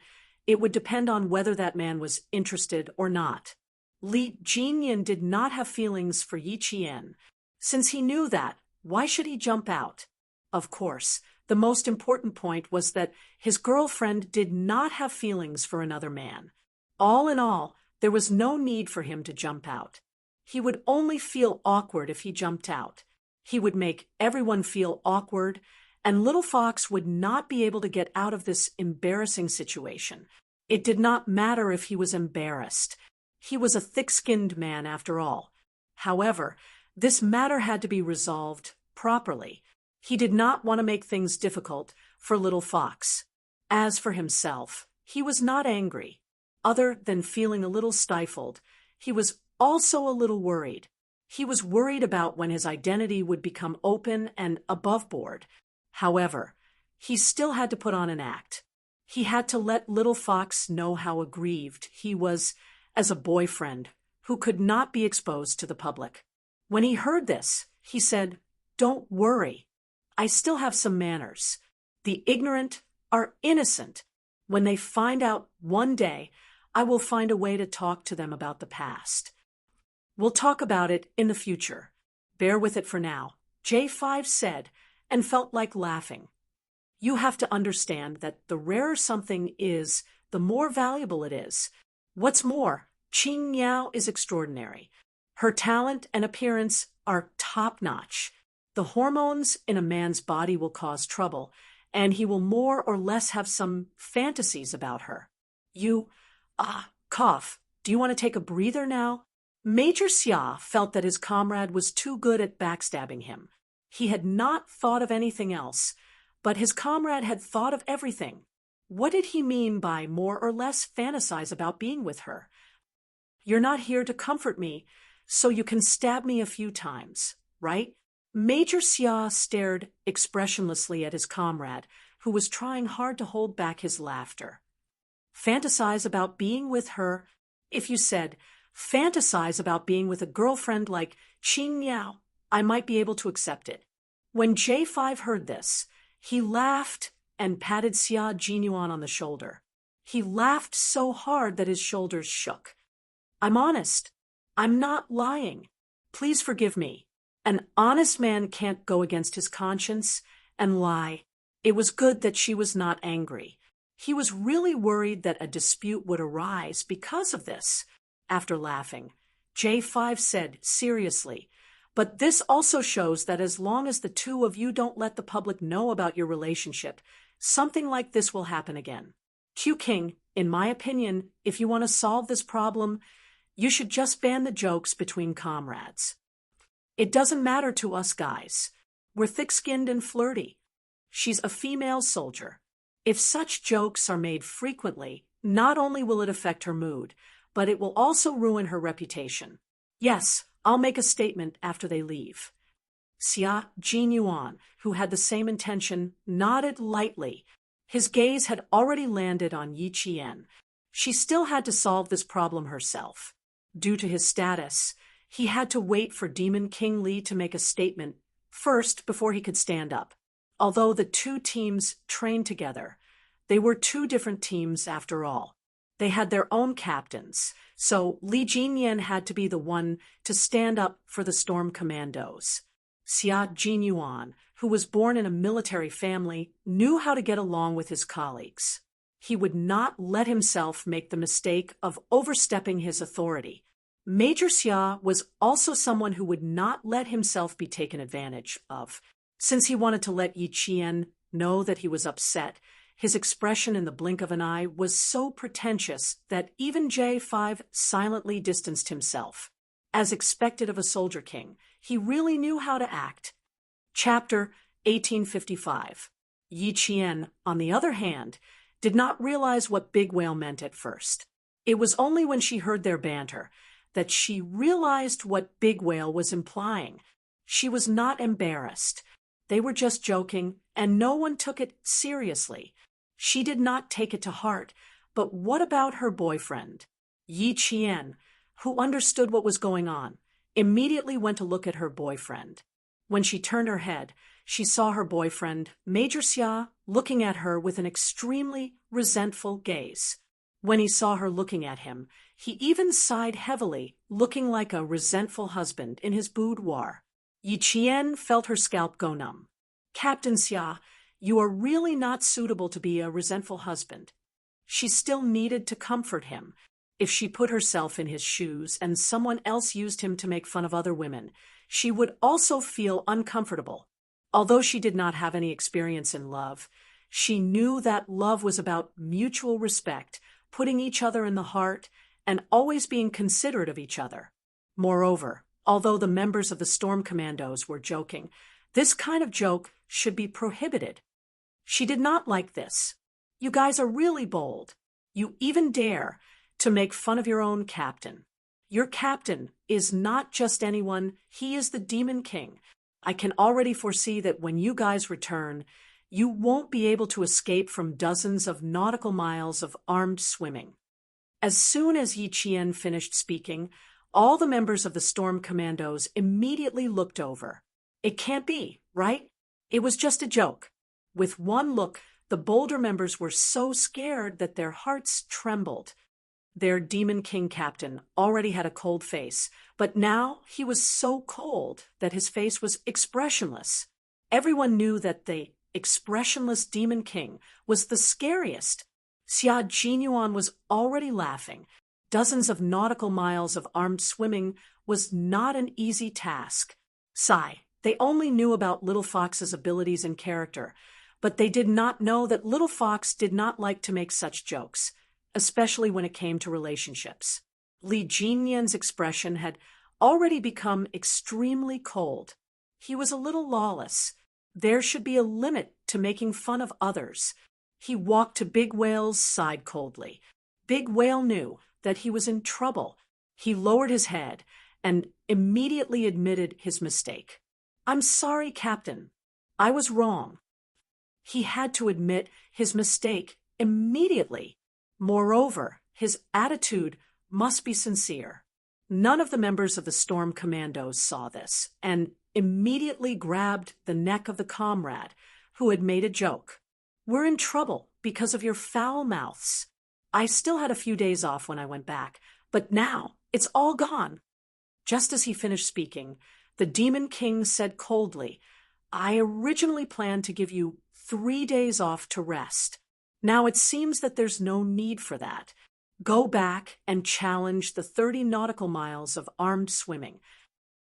it would depend on whether that man was interested or not. Li Jinyan did not have feelings for Yi Qian. Since he knew that, why should he jump out? Of course, the most important point was that his girlfriend did not have feelings for another man. All in all, there was no need for him to jump out. He would only feel awkward if he jumped out. He would make everyone feel awkward, and Little Fox would not be able to get out of this embarrassing situation. It did not matter if he was embarrassed. He was a thick-skinned man after all. However, this matter had to be resolved properly. He did not want to make things difficult for Little Fox. As for himself, he was not angry. Other than feeling a little stifled, he was also a little worried. He was worried about when his identity would become open and above board. However, he still had to put on an act. He had to let Little Fox know how aggrieved he was as a boyfriend who could not be exposed to the public. When he heard this, he said, "Don't worry. I still have some manners. The ignorant are innocent. When they find out one day, I will find a way to talk to them about the past. We'll talk about it in the future. Bear with it for now," J5 said, and felt like laughing. You have to understand that the rarer something is, the more valuable it is. What's more, Qing Yao is extraordinary. Her talent and appearance are top-notch. The hormones in a man's body will cause trouble, and he will more or less have some fantasies about her. Cough. Do you want to take a breather now? Major Xia felt that his comrade was too good at backstabbing him. He had not thought of anything else, but his comrade had thought of everything. What did he mean by more or less fantasize about being with her? You're not here to comfort me, so you can stab me a few times, right? Major Xia stared expressionlessly at his comrade, who was trying hard to hold back his laughter. Fantasize about being with her? If you said, fantasize about being with a girlfriend like Qing Yao, I might be able to accept it. When J5 heard this, he laughed and patted Xia Jinyuan on the shoulder. He laughed so hard that his shoulders shook. I'm honest. I'm not lying. Please forgive me. An honest man can't go against his conscience and lie. It was good that she was not angry. He was really worried that a dispute would arise because of this. After laughing, J5 said seriously, "But this also shows that as long as the two of you don't let the public know about your relationship, something like this will happen again. Q King, in my opinion, if you want to solve this problem, you should just ban the jokes between comrades. It doesn't matter to us guys. We're thick-skinned and flirty. She's a female soldier. If such jokes are made frequently, not only will it affect her mood, but it will also ruin her reputation. Yes, I'll make a statement after they leave." Xia Jinyuan, who had the same intention, nodded lightly. His gaze had already landed on Yi Qian. She still had to solve this problem herself. Due to his status, he had to wait for Demon King Li to make a statement first before he could stand up. Although the two teams trained together, they were two different teams after all. They had their own captains, so Li Jinyan had to be the one to stand up for the Storm Commandos. Xia Jinyuan, who was born in a military family, knew how to get along with his colleagues. He would not let himself make the mistake of overstepping his authority. Major Xia was also someone who would not let himself be taken advantage of. Since he wanted to let Yi Qian know that he was upset, his expression in the blink of an eye was so pretentious that even J5 silently distanced himself. As expected of a soldier king, he really knew how to act. Chapter 1855. Yi Qian, on the other hand, did not realize what big whale meant at first. It was only when she heard their banter that she realized what big whale was implying. She was not embarrassed. They were just joking, and no one took it seriously. She did not take it to heart, but what about her boyfriend? Yi Qian, who understood what was going on, immediately went to look at her boyfriend. When she turned her head, she saw her boyfriend, Major Xia, looking at her with an extremely resentful gaze. When he saw her looking at him, he even sighed heavily, looking like a resentful husband in his boudoir. Yi Qian felt her scalp go numb. Captain Xia, you are really not suitable to be a resentful husband. She still needed to comfort him. If she put herself in his shoes and someone else used him to make fun of other women, she would also feel uncomfortable. Although she did not have any experience in love, she knew that love was about mutual respect, putting each other in the heart, and always being considerate of each other. Moreover, although the members of the Storm Commandos were joking, this kind of joke should be prohibited. She did not like this. You guys are really bold. You even dare to make fun of your own captain. Your captain is not just anyone, he is the Demon King. I can already foresee that when you guys return, you won't be able to escape from dozens of nautical miles of armed swimming. As soon as Yi Qian finished speaking, all the members of the Storm Commandos immediately looked over. It can't be, right? It was just a joke. With one look, the bolder members were so scared that their hearts trembled. Their Demon King captain already had a cold face, but now he was so cold that his face was expressionless. Everyone knew that the expressionless Demon King was the scariest. Xia Jinyuan was already laughing. Dozens of nautical miles of armed swimming was not an easy task. Sigh, they only knew about Little Fox's abilities and character, but they did not know that Little Fox did not like to make such jokes, especially when it came to relationships. Li Jinyan's expression had already become extremely cold. He was a little lawless. There should be a limit to making fun of others. He walked to Big Whale's side coldly. Big Whale knew that he was in trouble. He lowered his head and immediately admitted his mistake. I'm sorry, Captain. I was wrong. He had to admit his mistake immediately. Moreover, his attitude must be sincere. None of the members of the Storm Commandos saw this and immediately grabbed the neck of the comrade who had made a joke. We're in trouble because of your foul mouths. I still had a few days off when I went back, but now it's all gone. Just as he finished speaking, the Demon King said coldly, I originally planned to give you 3 days off to rest. Now it seems that there's no need for that. Go back and challenge the 30 nautical miles of armed swimming.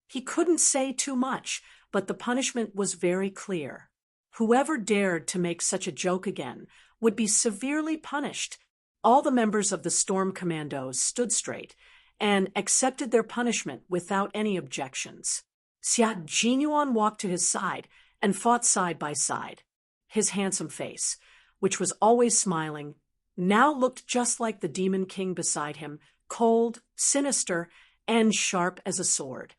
He couldn't say too much, but the punishment was very clear. Whoever dared to make such a joke again would be severely punished. All the members of the Storm Commandos stood straight and accepted their punishment without any objections. Xia Jinyuan walked to his side and fought side by side. His handsome face, which was always smiling, now looked just like the Demon King beside him, cold, sinister, and sharp as a sword.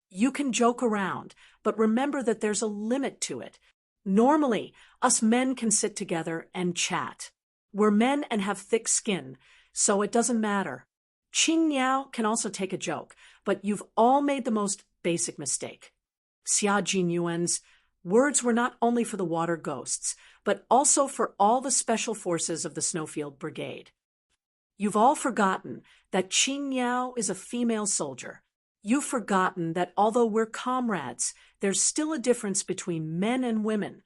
You can joke around, but remember that there's a limit to it. Normally, us men can sit together and chat. We're men and have thick skin, so it doesn't matter. Qing Niao can also take a joke, but you've all made the most basic mistake. Xia Jinyuan's words were not only for the water ghosts, but also for all the special forces of the Snowfield Brigade. You've all forgotten that Qing Niao is a female soldier. You've forgotten that although we're comrades, there's still a difference between men and women.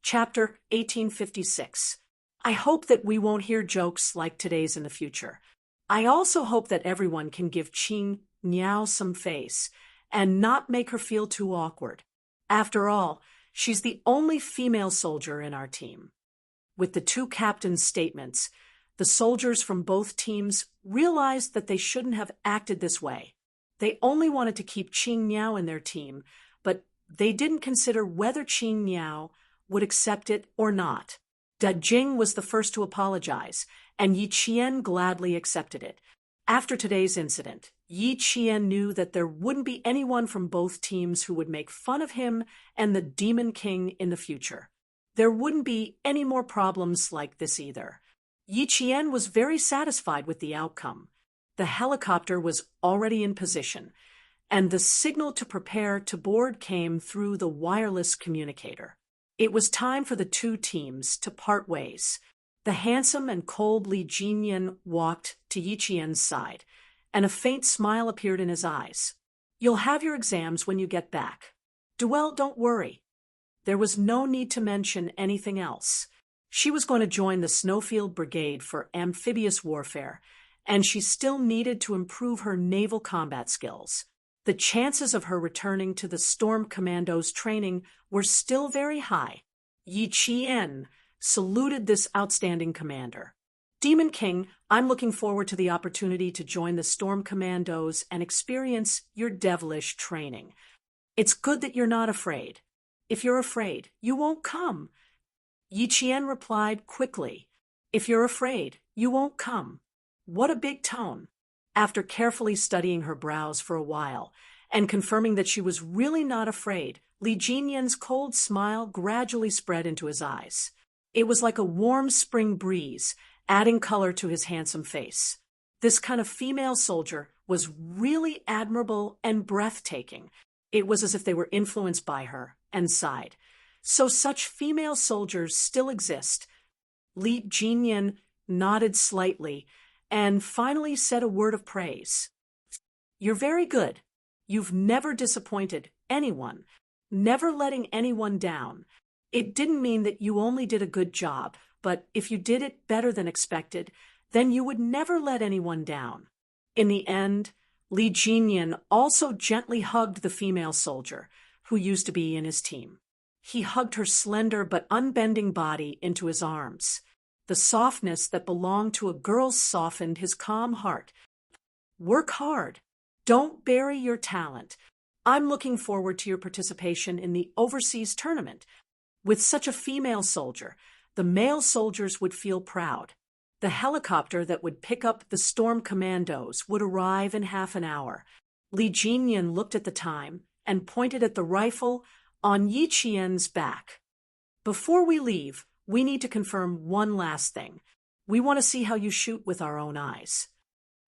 Chapter 1856. I hope that we won't hear jokes like today's in the future. I also hope that everyone can give Qing Niao some face and not make her feel too awkward. After all, she's the only female soldier in our team. With the two captains' statements, the soldiers from both teams realized that they shouldn't have acted this way. They only wanted to keep Qing Niao in their team, but they didn't consider whether Qing Niao would accept it or not. Da Jing was the first to apologize, and Yi Qian gladly accepted it. After today's incident, Yi Qian knew that there wouldn't be anyone from both teams who would make fun of him and the Demon King in the future. There wouldn't be any more problems like this either. Yi Qian was very satisfied with the outcome. The helicopter was already in position, and the signal to prepare to board came through the wireless communicator. It was time for the two teams to part ways. The handsome and cold Li Jinyan walked to Yi Qian's side, and a faint smile appeared in his eyes. "You'll have your exams when you get back. Duell, don't worry." There was no need to mention anything else. She was going to join the Snowfield Brigade for amphibious warfare, and she still needed to improve her naval combat skills. The chances of her returning to the Storm Commandos training were still very high. Yi Qian saluted this outstanding commander. "Demon King, I'm looking forward to the opportunity to join the Storm Commandos and experience your devilish training. It's good that you're not afraid. If you're afraid, you won't come." Yi Qian replied quickly, "If you're afraid, you won't come." What a big tone. After carefully studying her brows for a while and confirming that she was really not afraid, Li Jinyan's cold smile gradually spread into his eyes. It was like a warm spring breeze, adding color to his handsome face. This kind of female soldier was really admirable and breathtaking. It was as if they were influenced by her, and sighed. So such female soldiers still exist. Li Jinyan nodded slightly and finally said a word of praise. "You're very good. You've never disappointed anyone, never letting anyone down. It didn't mean that you only did a good job, but if you did it better than expected, then you would never let anyone down." In the end, Li Jinyan also gently hugged the female soldier, who used to be in his team. He hugged her slender but unbending body into his arms. The softness that belonged to a girl softened his calm heart. "Work hard. Don't bury your talent. I'm looking forward to your participation in the overseas tournament. With such a female soldier, the male soldiers would feel proud. The helicopter that would pick up the Storm Commandos would arrive in half an hour." Li Jinyan looked at the time and pointed at the rifle on Yi Qian's back. "Before we leave, we need to confirm one last thing. We want to see how you shoot with our own eyes."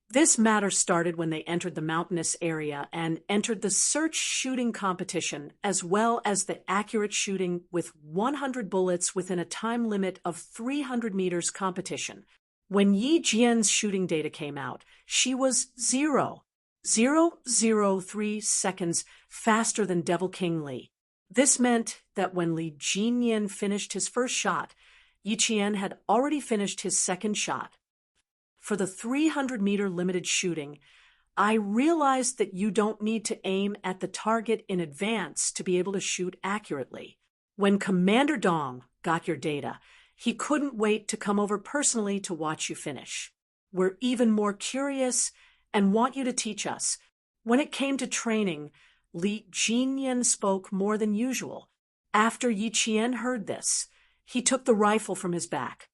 This matter started when they entered the mountainous area and entered the search shooting competition, as well as the accurate shooting with 100 bullets within a time limit of 300 meters competition. When Yi Jian's shooting data came out, she was 0.003 seconds faster than Devil King Li. This meant that when Li Jinyan finished his first shot, Yi Qian had already finished his second shot. "For the 300-meter limited shooting, I realized that you don't need to aim at the target in advance to be able to shoot accurately. When Commander Dong got your data, he couldn't wait to come over personally to watch you finish. We're even more curious and want you to teach us." When it came to training, Li Jinyan spoke more than usual. After Yi Qian heard this, he took the rifle from his back.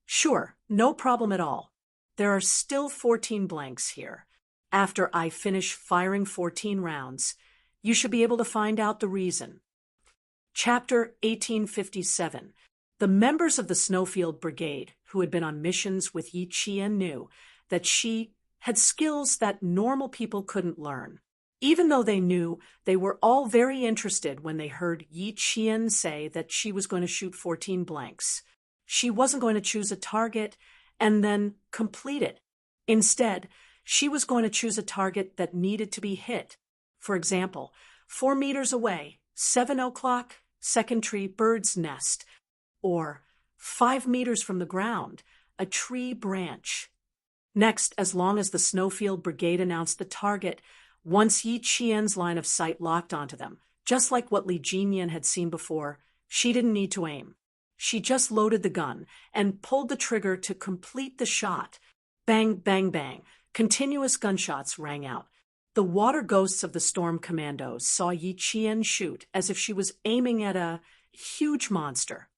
"Sure, no problem at all. There are still 14 blanks here. After I finish firing 14 rounds, you should be able to find out the reason." Chapter 1857. The members of the Snowfield Brigade, who had been on missions with Yi Qian, knew that she had skills that normal people couldn't learn. Even though they knew, they were all very interested when they heard Yi Qian say that she was going to shoot 14 blanks. She wasn't going to choose a target and then complete it. Instead, she was going to choose a target that needed to be hit. For example, 4 meters away, 7 o'clock, second tree, bird's nest. Or 5 meters from the ground, a tree branch. Next, as long as the Snowfield Brigade announced the target, once Yi Qian's line of sight locked onto them, just like what Li Jinyan had seen before, she didn't need to aim. She just loaded the gun and pulled the trigger to complete the shot. Bang, bang, bang. Continuous gunshots rang out. The water ghosts of the Storm Commandos saw Yi Qian shoot as if she was aiming at a huge monster.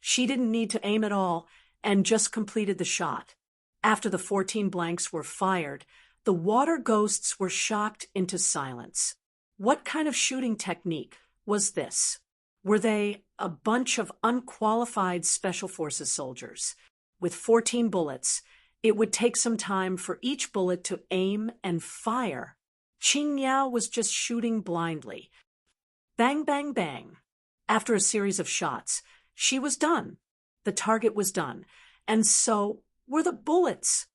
She didn't need to aim at all and just completed the shot. After the 14 blanks were fired, the water ghosts were shocked into silence. What kind of shooting technique was this? Were they a bunch of unqualified Special Forces soldiers? With 14 bullets, it would take some time for each bullet to aim and fire. Qing Yao was just shooting blindly. Bang, bang, bang. After a series of shots, she was done. The target was done. And so were the bullets.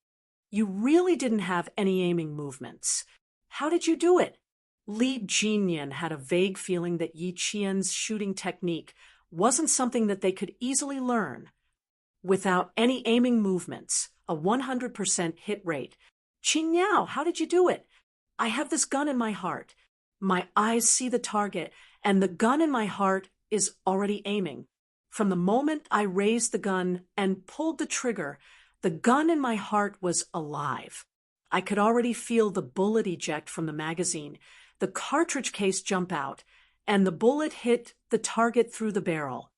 You really didn't have any aiming movements. How did you do it? Li Jinyan had a vague feeling that Yi Qian's shooting technique wasn't something that they could easily learn. Without any aiming movements, a 100% hit rate. Qing Yao, how did you do it? I have this gun in my heart. My eyes see the target, and the gun in my heart is already aiming. From the moment I raised the gun and pulled the trigger, the gun in my heart was alive. I could already feel the bullet eject from the magazine, the cartridge case jump out, and the bullet hit the target through the barrel.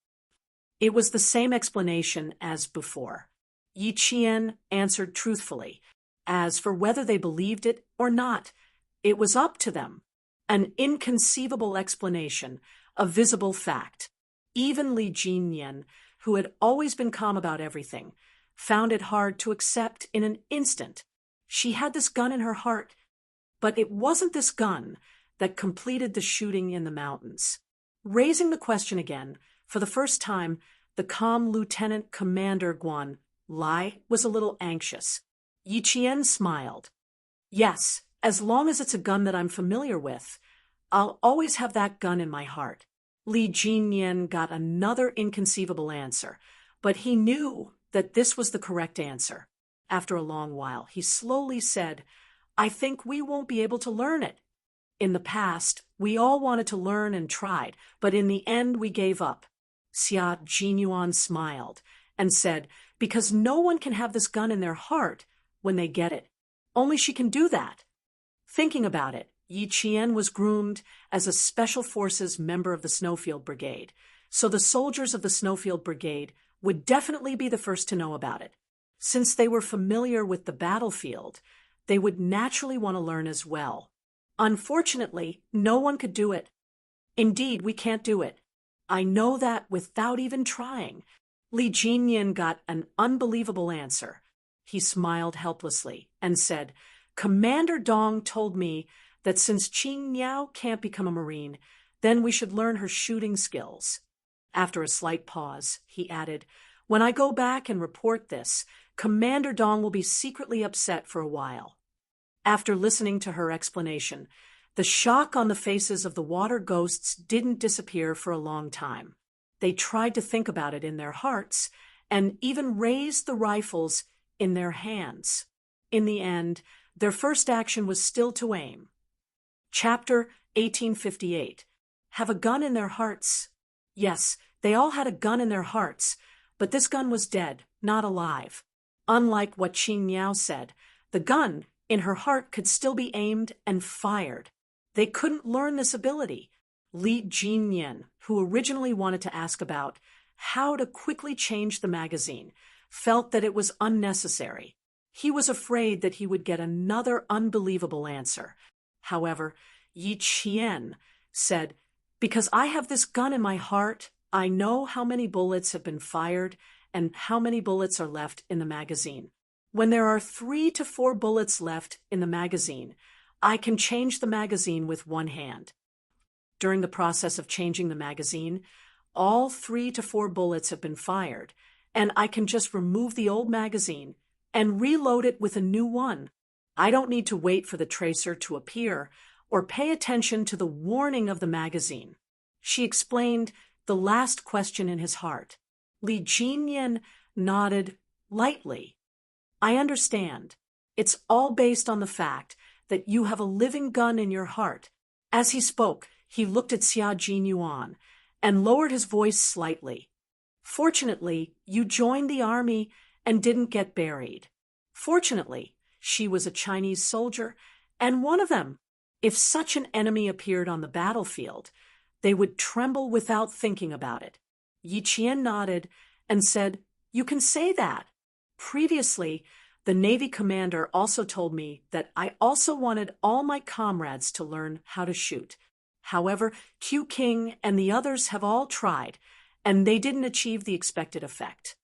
It was the same explanation as before. Yi Qian answered truthfully. As for whether they believed it or not, it was up to them. An inconceivable explanation, a visible fact. Even Li Jinyan, who had always been calm about everything, found it hard to accept in an instant. She had this gun in her heart, but it wasn't this gun that completed the shooting in the mountains. Raising the question again, for the first time, the calm Lieutenant Commander Guan Lai was a little anxious. Yi Qian smiled. Yes, as long as it's a gun that I'm familiar with, I'll always have that gun in my heart. Li Jinyan got another inconceivable answer, but he knew that this was the correct answer. After a long while, he slowly said, I think we won't be able to learn it. In the past, we all wanted to learn and tried, but in the end we gave up. Xia Jinyuan smiled and said, because no one can have this gun in their heart when they get it. Only she can do that. Thinking about it, Yi Qian was groomed as a Special Forces member of the Snowfield Brigade, so the soldiers of the Snowfield Brigade would definitely be the first to know about it. Since they were familiar with the battlefield, they would naturally want to learn as well. Unfortunately, no one could do it. Indeed, we can't do it. I know that without even trying. Li Jinyan got an unbelievable answer. He smiled helplessly and said, Commander Dong told me that since Qing Yao can't become a Marine, then we should learn her shooting skills. After a slight pause, he added, when I go back and report this, Commander Dong will be secretly upset for a while. After listening to her explanation, the shock on the faces of the water ghosts didn't disappear for a long time. They tried to think about it in their hearts and even raised the rifles in their hands. In the end, their first action was still to aim. Chapter 1858. Have a gun in their hearts. Yes, they all had a gun in their hearts, but this gun was dead, not alive. Unlike what Qing Yao said, the gun in her heart could still be aimed and fired. They couldn't learn this ability. Li Jinyan, who originally wanted to ask about how to quickly change the magazine, felt that it was unnecessary. He was afraid that he would get another unbelievable answer. However, Yi Qian said, because I have this gun in my heart, I know how many bullets have been fired and how many bullets are left in the magazine. When there are 3 to 4 bullets left in the magazine, I can change the magazine with one hand. During the process of changing the magazine, all 3 to 4 bullets have been fired, and I can just remove the old magazine and reload it with a new one. I don't need to wait for the tracer to appear or pay attention to the warning of the magazine. She explained the last question in his heart. Li Jinyan nodded lightly. I understand. It's all based on the fact that you have a living gun in your heart. As he spoke, he looked at Xia Jinyuan and lowered his voice slightly. Fortunately, you joined the army and didn't get buried. Fortunately, she was a Chinese soldier, and one of them. If such an enemy appeared on the battlefield, they would tremble without thinking about it. Yi Qian nodded and said, You can say that. Previously, the Navy commander also told me that I also wanted all my comrades to learn how to shoot. However, Q King and the others have all tried, and they didn't achieve the expected effect.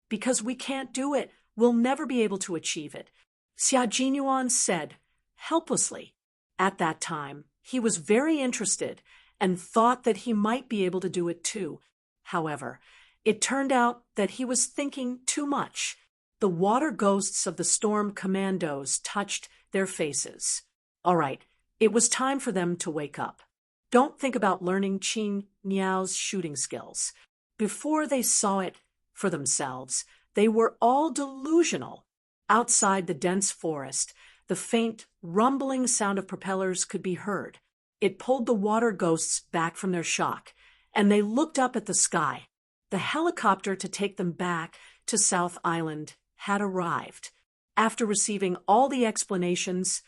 Because we can't do it, we'll never be able to achieve it, Xia Jinyuan said, helplessly. At that time, he was very interested and thought that he might be able to do it too. However, it turned out that he was thinking too much. The water ghosts of the storm commandos touched their faces. All right, it was time for them to wake up. Don't think about learning Qing Niao's shooting skills. Before they saw it for themselves, they were all delusional. Outside the dense forest, the faint, rumbling sound of propellers could be heard. It pulled the water ghosts back from their shock, and they looked up at the sky. The helicopter to take them back to South Island had arrived. After receiving all the explanations,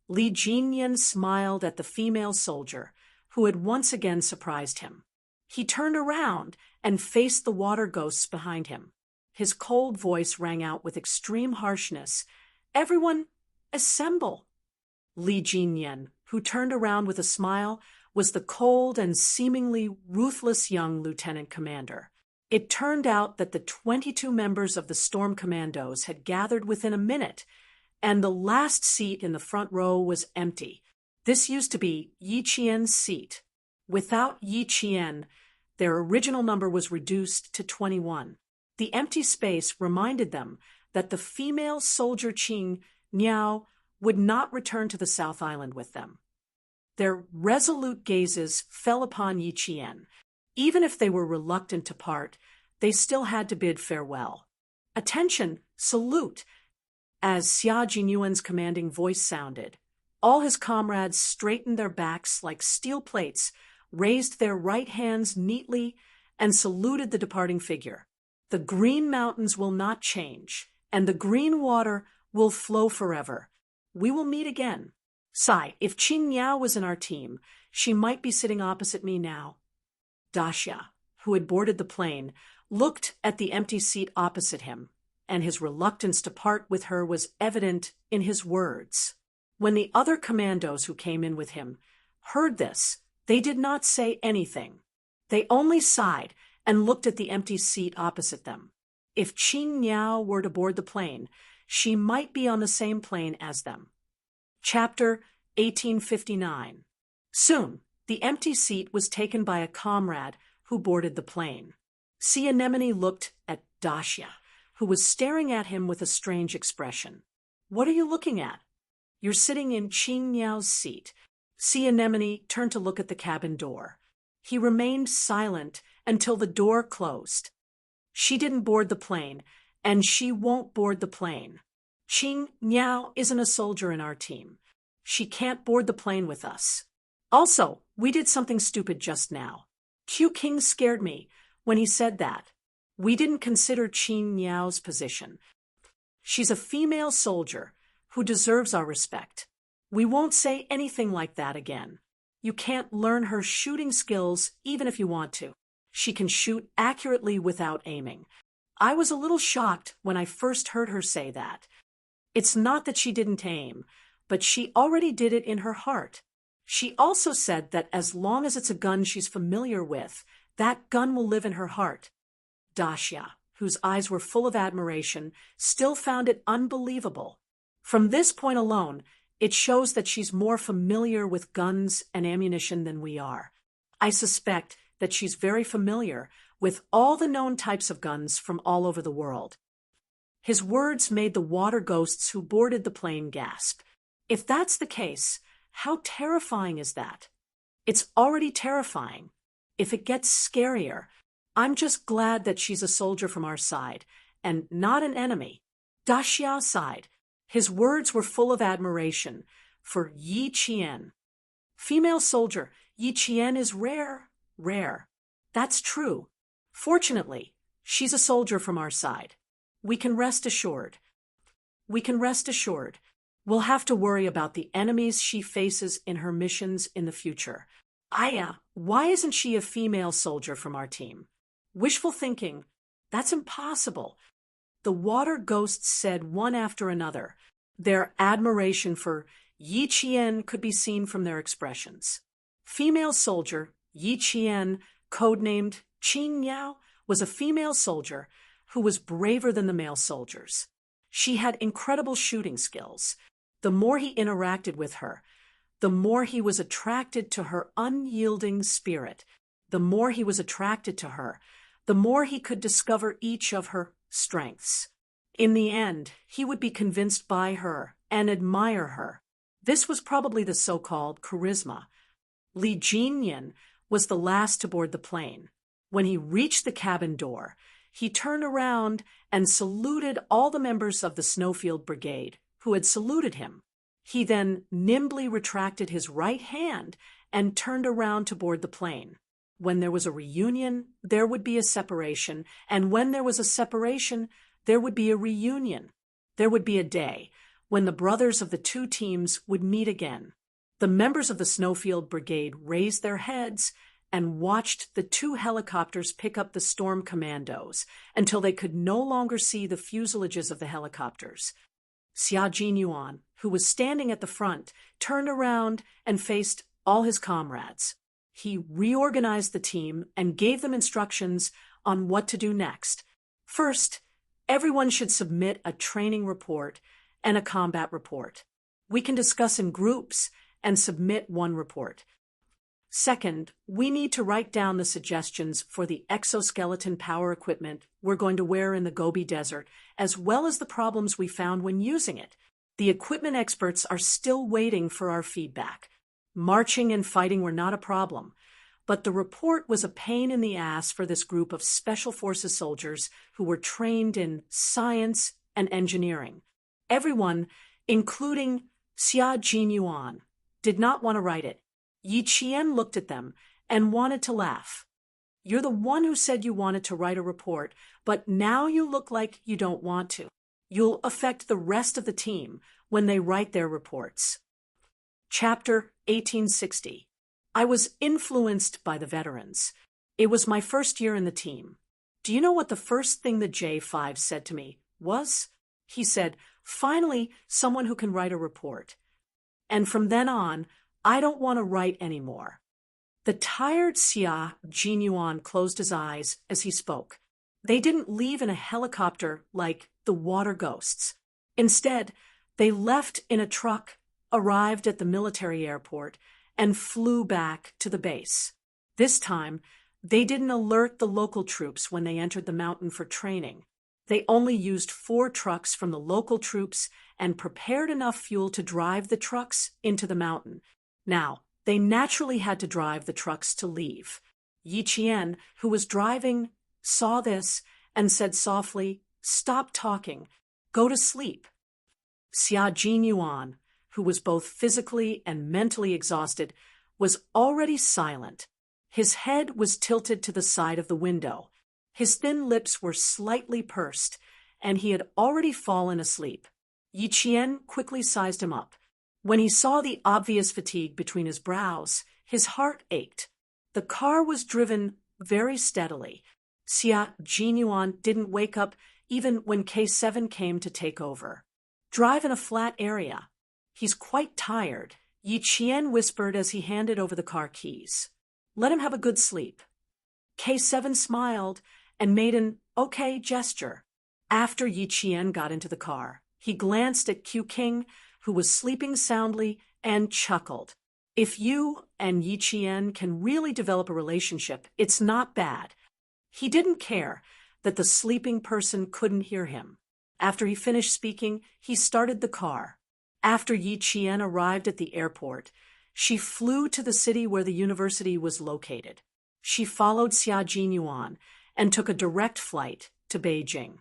Li Jinyan smiled at the female soldier, who had once again surprised him. He turned around and faced the water ghosts behind him. His cold voice rang out with extreme harshness. Everyone, assemble! Li Jinyan, who turned around with a smile, was the cold and seemingly ruthless young lieutenant commander. It turned out that the 22 members of the Storm Commandos had gathered within a minute, and the last seat in the front row was empty. This used to be Yi Qian's seat. Without Yi Qian, their original number was reduced to 21. The empty space reminded them that the female soldier Qing Niao would not return to the South Island with them. Their resolute gazes fell upon Yi Qian. Even if they were reluctant to part, they still had to bid farewell. Attention, salute! As Xia Jinyuan's commanding voice sounded, all his comrades straightened their backs like steel plates, raised their right hands neatly, and saluted the departing figure. The green mountains will not change, and the green water will flow forever. We will meet again. Sai, if Qing Yao was in our team, she might be sitting opposite me now. Daxia, who had boarded the plane, looked at the empty seat opposite him, and his reluctance to part with her was evident in his words. When the other commandos who came in with him heard this, they did not say anything. They only sighed and looked at the empty seat opposite them. If Qing Yao were to board the plane, she might be on the same plane as them. Chapter 1859. Soon, the empty seat was taken by a comrade who boarded the plane. Sea Anemone looked at Daxia, who was staring at him with a strange expression. What are you looking at? You're sitting in Qing Yao's seat. Sea Anemone turned to look at the cabin door. He remained silent until the door closed. She didn't board the plane, and she won't board the plane. Qing Yao isn't a soldier in our team. She can't board the plane with us. Also, we did something stupid just now. Q King scared me when he said that. We didn't consider Qing Yao's position. She's a female soldier who deserves our respect. We won't say anything like that again. You can't learn her shooting skills even if you want to. She can shoot accurately without aiming. I was a little shocked when I first heard her say that. It's not that she didn't aim, but she already did it in her heart. She also said that as long as it's a gun she's familiar with, that gun will live in her heart. Daxia, whose eyes were full of admiration, still found it unbelievable. From this point alone, it shows that she's more familiar with guns and ammunition than we are. I suspect that she's very familiar with all the known types of guns from all over the world. His words made the water ghosts who boarded the plane gasp. If that's the case, how terrifying is that? It's already terrifying. If it gets scarier, I'm just glad that she's a soldier from our side, and not an enemy. Da Xiao's side. His words were full of admiration for Yi Qian. Female soldier, Yi Qian is rare, rare. That's true. Fortunately, she's a soldier from our side. We can rest assured. We can rest assured. We'll have to worry about the enemies she faces in her missions in the future. Aya, why isn't she a female soldier from our team? Wishful thinking. That's impossible. The water ghosts said one after another. Their admiration for Yi Qian could be seen from their expressions. Female soldier, Yi Qian, codenamed Qing Yao, was a female soldier who was braver than the male soldiers. She had incredible shooting skills. The more he interacted with her, the more he was attracted to her unyielding spirit. The more he was attracted to her, the more he could discover each of her strengths. In the end, he would be convinced by her and admire her. This was probably the so-called charisma. Li Jinyan was the last to board the plane. When he reached the cabin door, he turned around and saluted all the members of the Snowfield Brigade, who had saluted him. He then nimbly retracted his right hand and turned around to board the plane. When there was a reunion, there would be a separation, and when there was a separation, there would be a reunion. There would be a day when the brothers of the two teams would meet again. The members of the Snowfield Brigade raised their heads and watched the two helicopters pick up the storm commandos until they could no longer see the fuselages of the helicopters. Xia Jinyuan, who was standing at the front, turned around and faced all his comrades. He reorganized the team and gave them instructions on what to do next. First, everyone should submit a training report and a combat report. We can discuss in groups and submit one report. Second, we need to write down the suggestions for the exoskeleton power equipment we're going to wear in the Gobi Desert, as well as the problems we found when using it. The equipment experts are still waiting for our feedback. Marching and fighting were not a problem, but the report was a pain in the ass for this group of Special Forces soldiers who were trained in science and engineering. Everyone, including Xia Jinyuan, did not want to write it. Yi Qian looked at them and wanted to laugh. You're the one who said you wanted to write a report, but now you look like you don't want to. You'll affect the rest of the team when they write their reports. Chapter 1860. I was influenced by the veterans. It was my first year in the team. Do you know what the first thing the J5 said to me was? He said, "Finally, someone who can write a report." And from then on, I don't want to write anymore. The tired Xia Jinyuan closed his eyes as he spoke. They didn't leave in a helicopter like the water ghosts. Instead, they left in a truck, arrived at the military airport, and flew back to the base. This time, they didn't alert the local troops when they entered the mountain for training. They only used 4 trucks from the local troops and prepared enough fuel to drive the trucks into the mountain. Now, they naturally had to drive the trucks to leave. Yi Qian, who was driving, saw this and said softly, "Stop talking. Go to sleep." Xia Jinyuan, who was both physically and mentally exhausted, was already silent. His head was tilted to the side of the window. His thin lips were slightly pursed, and he had already fallen asleep. Yi Qian quickly sized him up. When he saw the obvious fatigue between his brows, his heart ached. The car was driven very steadily. Xia Jinyuan didn't wake up even when K7 came to take over. "Drive in a flat area. He's quite tired," Yi Qian whispered as he handed over the car keys. "Let him have a good sleep." K7 smiled and made an okay gesture. After Yi Qian got into the car, he glanced at Q King, who was sleeping soundly, and chuckled. If you and Yi Qian can really develop a relationship, it's not bad. He didn't care that the sleeping person couldn't hear him. After he finished speaking, he started the car. After Yi Qian arrived at the airport, she flew to the city where the university was located. She followed Xia Jinyuan and took a direct flight to Beijing.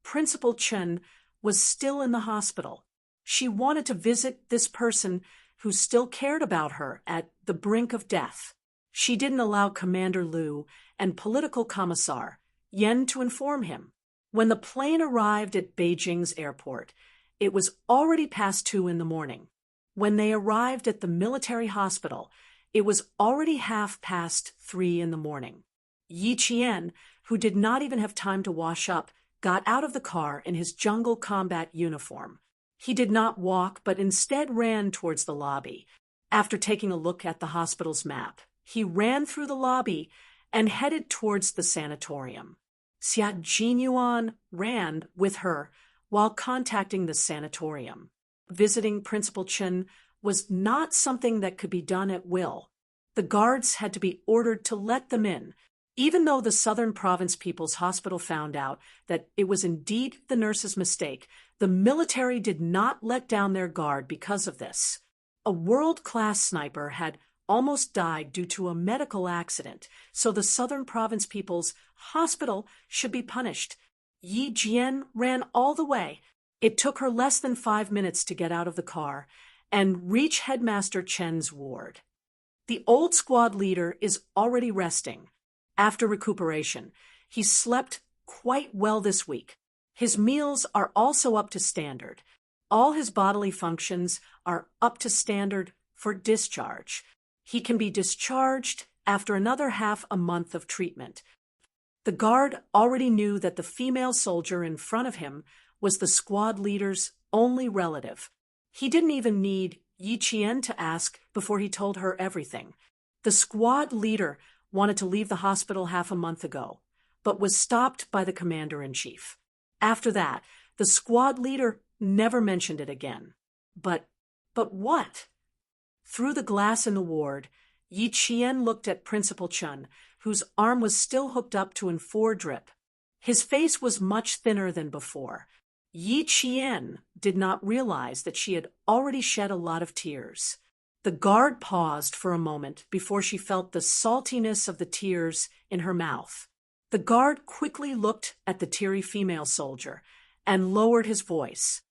Principal Chen was still in the hospital. She wanted to visit this person who still cared about her at the brink of death. She didn't allow Commander Liu and political commissar Yan to inform him. When the plane arrived at Beijing's airport, it was already past 2 in the morning. When they arrived at the military hospital, it was already 3:30 in the morning. Yi Qian, who did not even have time to wash up, got out of the car in his jungle combat uniform. He did not walk, but instead ran towards the lobby. After taking a look at the hospital's map, he ran through the lobby and headed towards the sanatorium. Xia Jinyuan ran with her while contacting the sanatorium. Visiting Principal Chen was not something that could be done at will. The guards had to be ordered to let them in. Even though the Southern Province People's Hospital found out that it was indeed the nurse's mistake, the military did not let down their guard because of this. A world-class sniper had almost died due to a medical accident, so the Southern Province People's Hospital should be punished. Yi Jian ran all the way. It took her less than 5 minutes to get out of the car and reach Headmaster Chen's ward. The old squad leader is already resting. After recuperation, he slept quite well this week. His meals are also up to standard. All his bodily functions are up to standard for discharge. He can be discharged after another half a month of treatment. The guard already knew that the female soldier in front of him was the squad leader's only relative. He didn't even need Yi Qian to ask before he told her everything. The squad leader wanted to leave the hospital half a month ago, but was stopped by the commander-in-chief. After that, the squad leader never mentioned it again. But what? Through the glass in the ward, Yi Qian looked at Principal Chen, whose arm was still hooked up to an 4 drip. His face was much thinner than before. Yi Qian did not realize that she had already shed a lot of tears. The guard paused for a moment before she felt the saltiness of the tears in her mouth. The guard quickly looked at the teary female soldier and lowered his voice.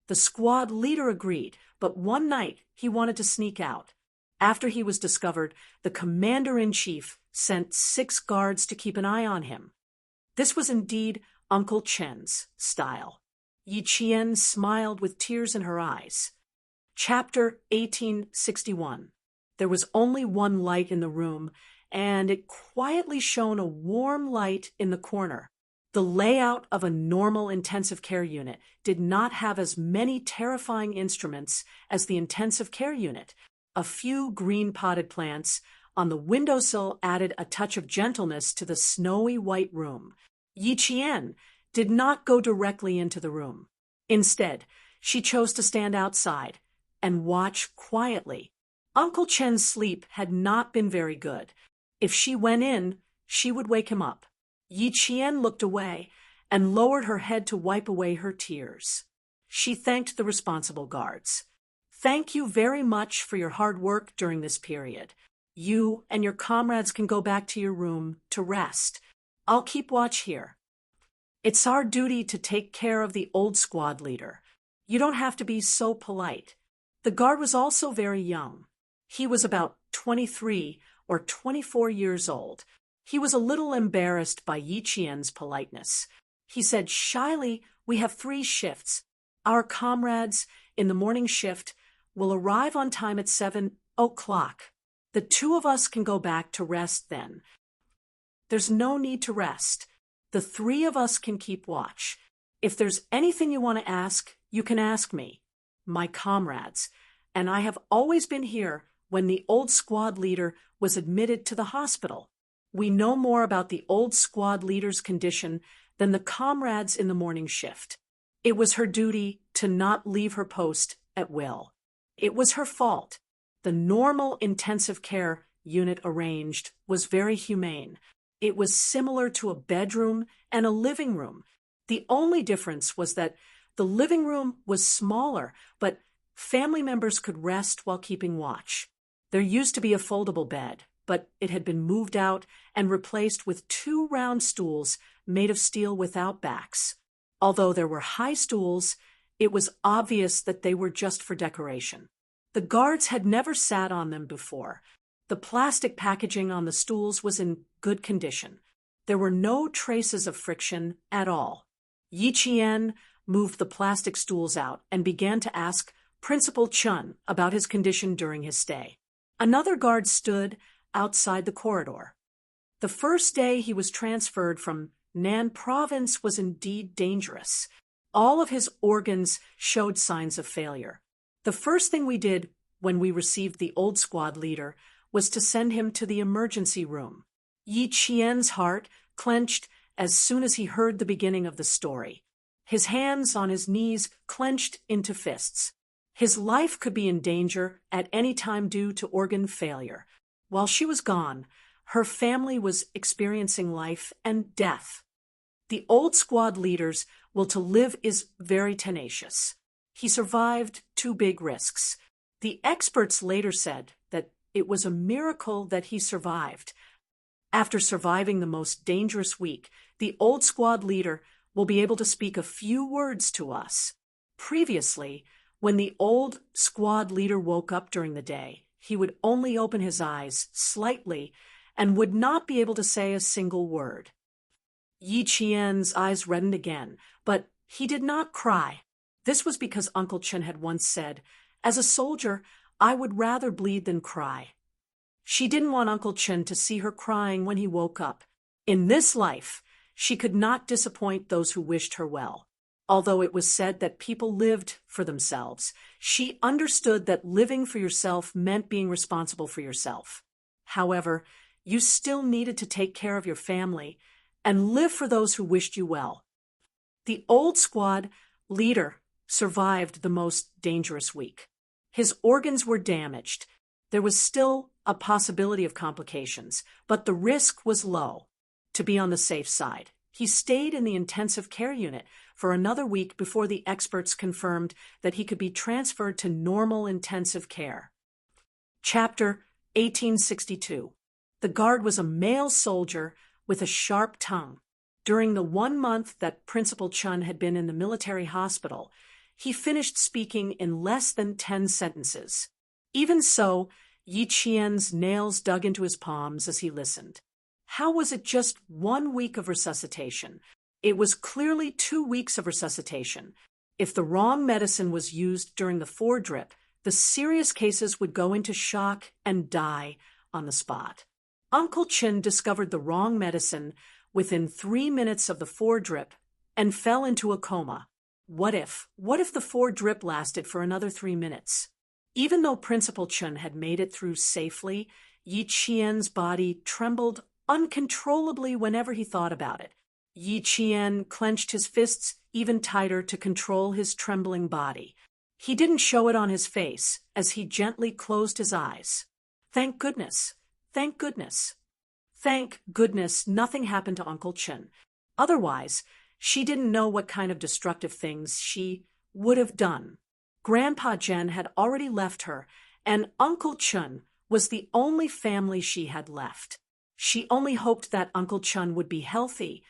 The squad leader agreed, but one night he wanted to sneak out. After he was discovered, the commander-in-chief sent 6 guards to keep an eye on him. This was indeed Uncle Chen's style. Yi Qian smiled with tears in her eyes. Chapter 1861. There was only one light in the room, and it quietly shone a warm light in the corner. The layout of a normal intensive care unit did not have as many terrifying instruments as the intensive care unit. A few green potted plants on the windowsill added a touch of gentleness to the snowy white room. Yi Qian did not go directly into the room. Instead, she chose to stand outside and watch quietly. Uncle Chen's sleep had not been very good. If she went in, she would wake him up. Yi Qian looked away and lowered her head to wipe away her tears. She thanked the responsible guards. Thank you very much for your hard work during this period. You and your comrades can go back to your room to rest. I'll keep watch here. It's our duty to take care of the old squad leader. You don't have to be so polite. The guard was also very young. He was about 23 or 24 years old. He was a little embarrassed by Yi Qian's politeness. He said shyly, "We have 3 shifts. Our comrades in the morning shift will arrive on time at 7 o'clock. The 2 of us can go back to rest then. There's no need to rest. The 3 of us can keep watch. If there's anything you want to ask, you can ask me, my comrades, and I have always been here when the old squad leader was admitted to the hospital. We know more about the old squad leader's condition than the comrades in the morning shift. It was her duty to not leave her post at will. It was her fault. The normal intensive care unit arranged was very humane. It was similar to a bedroom and a living room. The only difference was that the living room was smaller, but family members could rest while keeping watch. There used to be a foldable bed, but it had been moved out and replaced with 2 round stools made of steel without backs. Although there were high stools, it was obvious that they were just for decoration. The guards had never sat on them before. The plastic packaging on the stools was in good condition. There were no traces of friction at all. Yi Qian moved the plastic stools out and began to ask Principal Chun about his condition during his stay. Another guard stood outside the corridor. The first day he was transferred from Nan Province was indeed dangerous. All of his organs showed signs of failure. The first thing we did when we received the old squad leader was to send him to the emergency room. Yi Qian's heart clenched as soon as he heard the beginning of the story. His hands on his knees clenched into fists. His life could be in danger at any time due to organ failure. While she was gone, her family was experiencing life and death. The old squad leader's will to live is very tenacious. He survived 2 big risks. The experts later said that it was a miracle that he survived. After surviving the most dangerous week, the old squad leader will be able to speak a few words to us. Previously, when the old squad leader woke up during the day, he would only open his eyes slightly and would not be able to say a single word. Yi Qian's eyes reddened again, but he did not cry. This was because Uncle Chen had once said, "As a soldier, I would rather bleed than cry." She didn't want Uncle Chen to see her crying when he woke up. In this life, she could not disappoint those who wished her well. Although it was said that people lived for themselves, she understood that living for yourself meant being responsible for yourself. However, you still needed to take care of your family and live for those who wished you well. The old squad leader survived the most dangerous week. His organs were damaged. There was still a possibility of complications, but the risk was low. To be on the safe side, he stayed in the intensive care unit for another week before the experts confirmed that he could be transferred to normal intensive care. Chapter 1862. The guard was a male soldier with a sharp tongue. During the 1 month that Principal Chun had been in the military hospital, he finished speaking in less than 10 sentences. Even so, Yi Qian's nails dug into his palms as he listened. How was it just 1 week of resuscitation? It was clearly 2 weeks of resuscitation. If the wrong medicine was used during the foredrip, the serious cases would go into shock and die on the spot. Uncle Chin discovered the wrong medicine within 3 minutes of the foredrip and fell into a coma. What if the foredrip lasted for another 3 minutes? Even though Principal Chun had made it through safely, Yi Qian's body trembled uncontrollably whenever he thought about it. Yi Qian clenched his fists even tighter to control his trembling body. He didn't show it on his face as he gently closed his eyes. Thank goodness. Thank goodness. Thank goodness nothing happened to Uncle Chen. Otherwise, she didn't know what kind of destructive things she would have done. Grandpa Jen had already left her, and Uncle Chun was the only family she had left. She only hoped that Uncle Chun would be healthy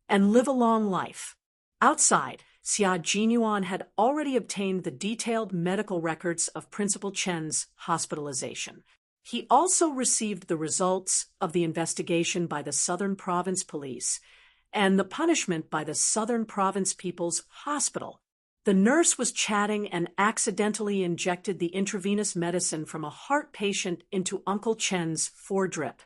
and live a long life. Outside, Xia Jinyuan had already obtained the detailed medical records of Principal Chen's hospitalization. He also received the results of the investigation by the Southern Province Police and the punishment by the Southern Province People's Hospital. The nurse was chatting and accidentally injected the intravenous medicine from a heart patient into Uncle Chen's foredrip.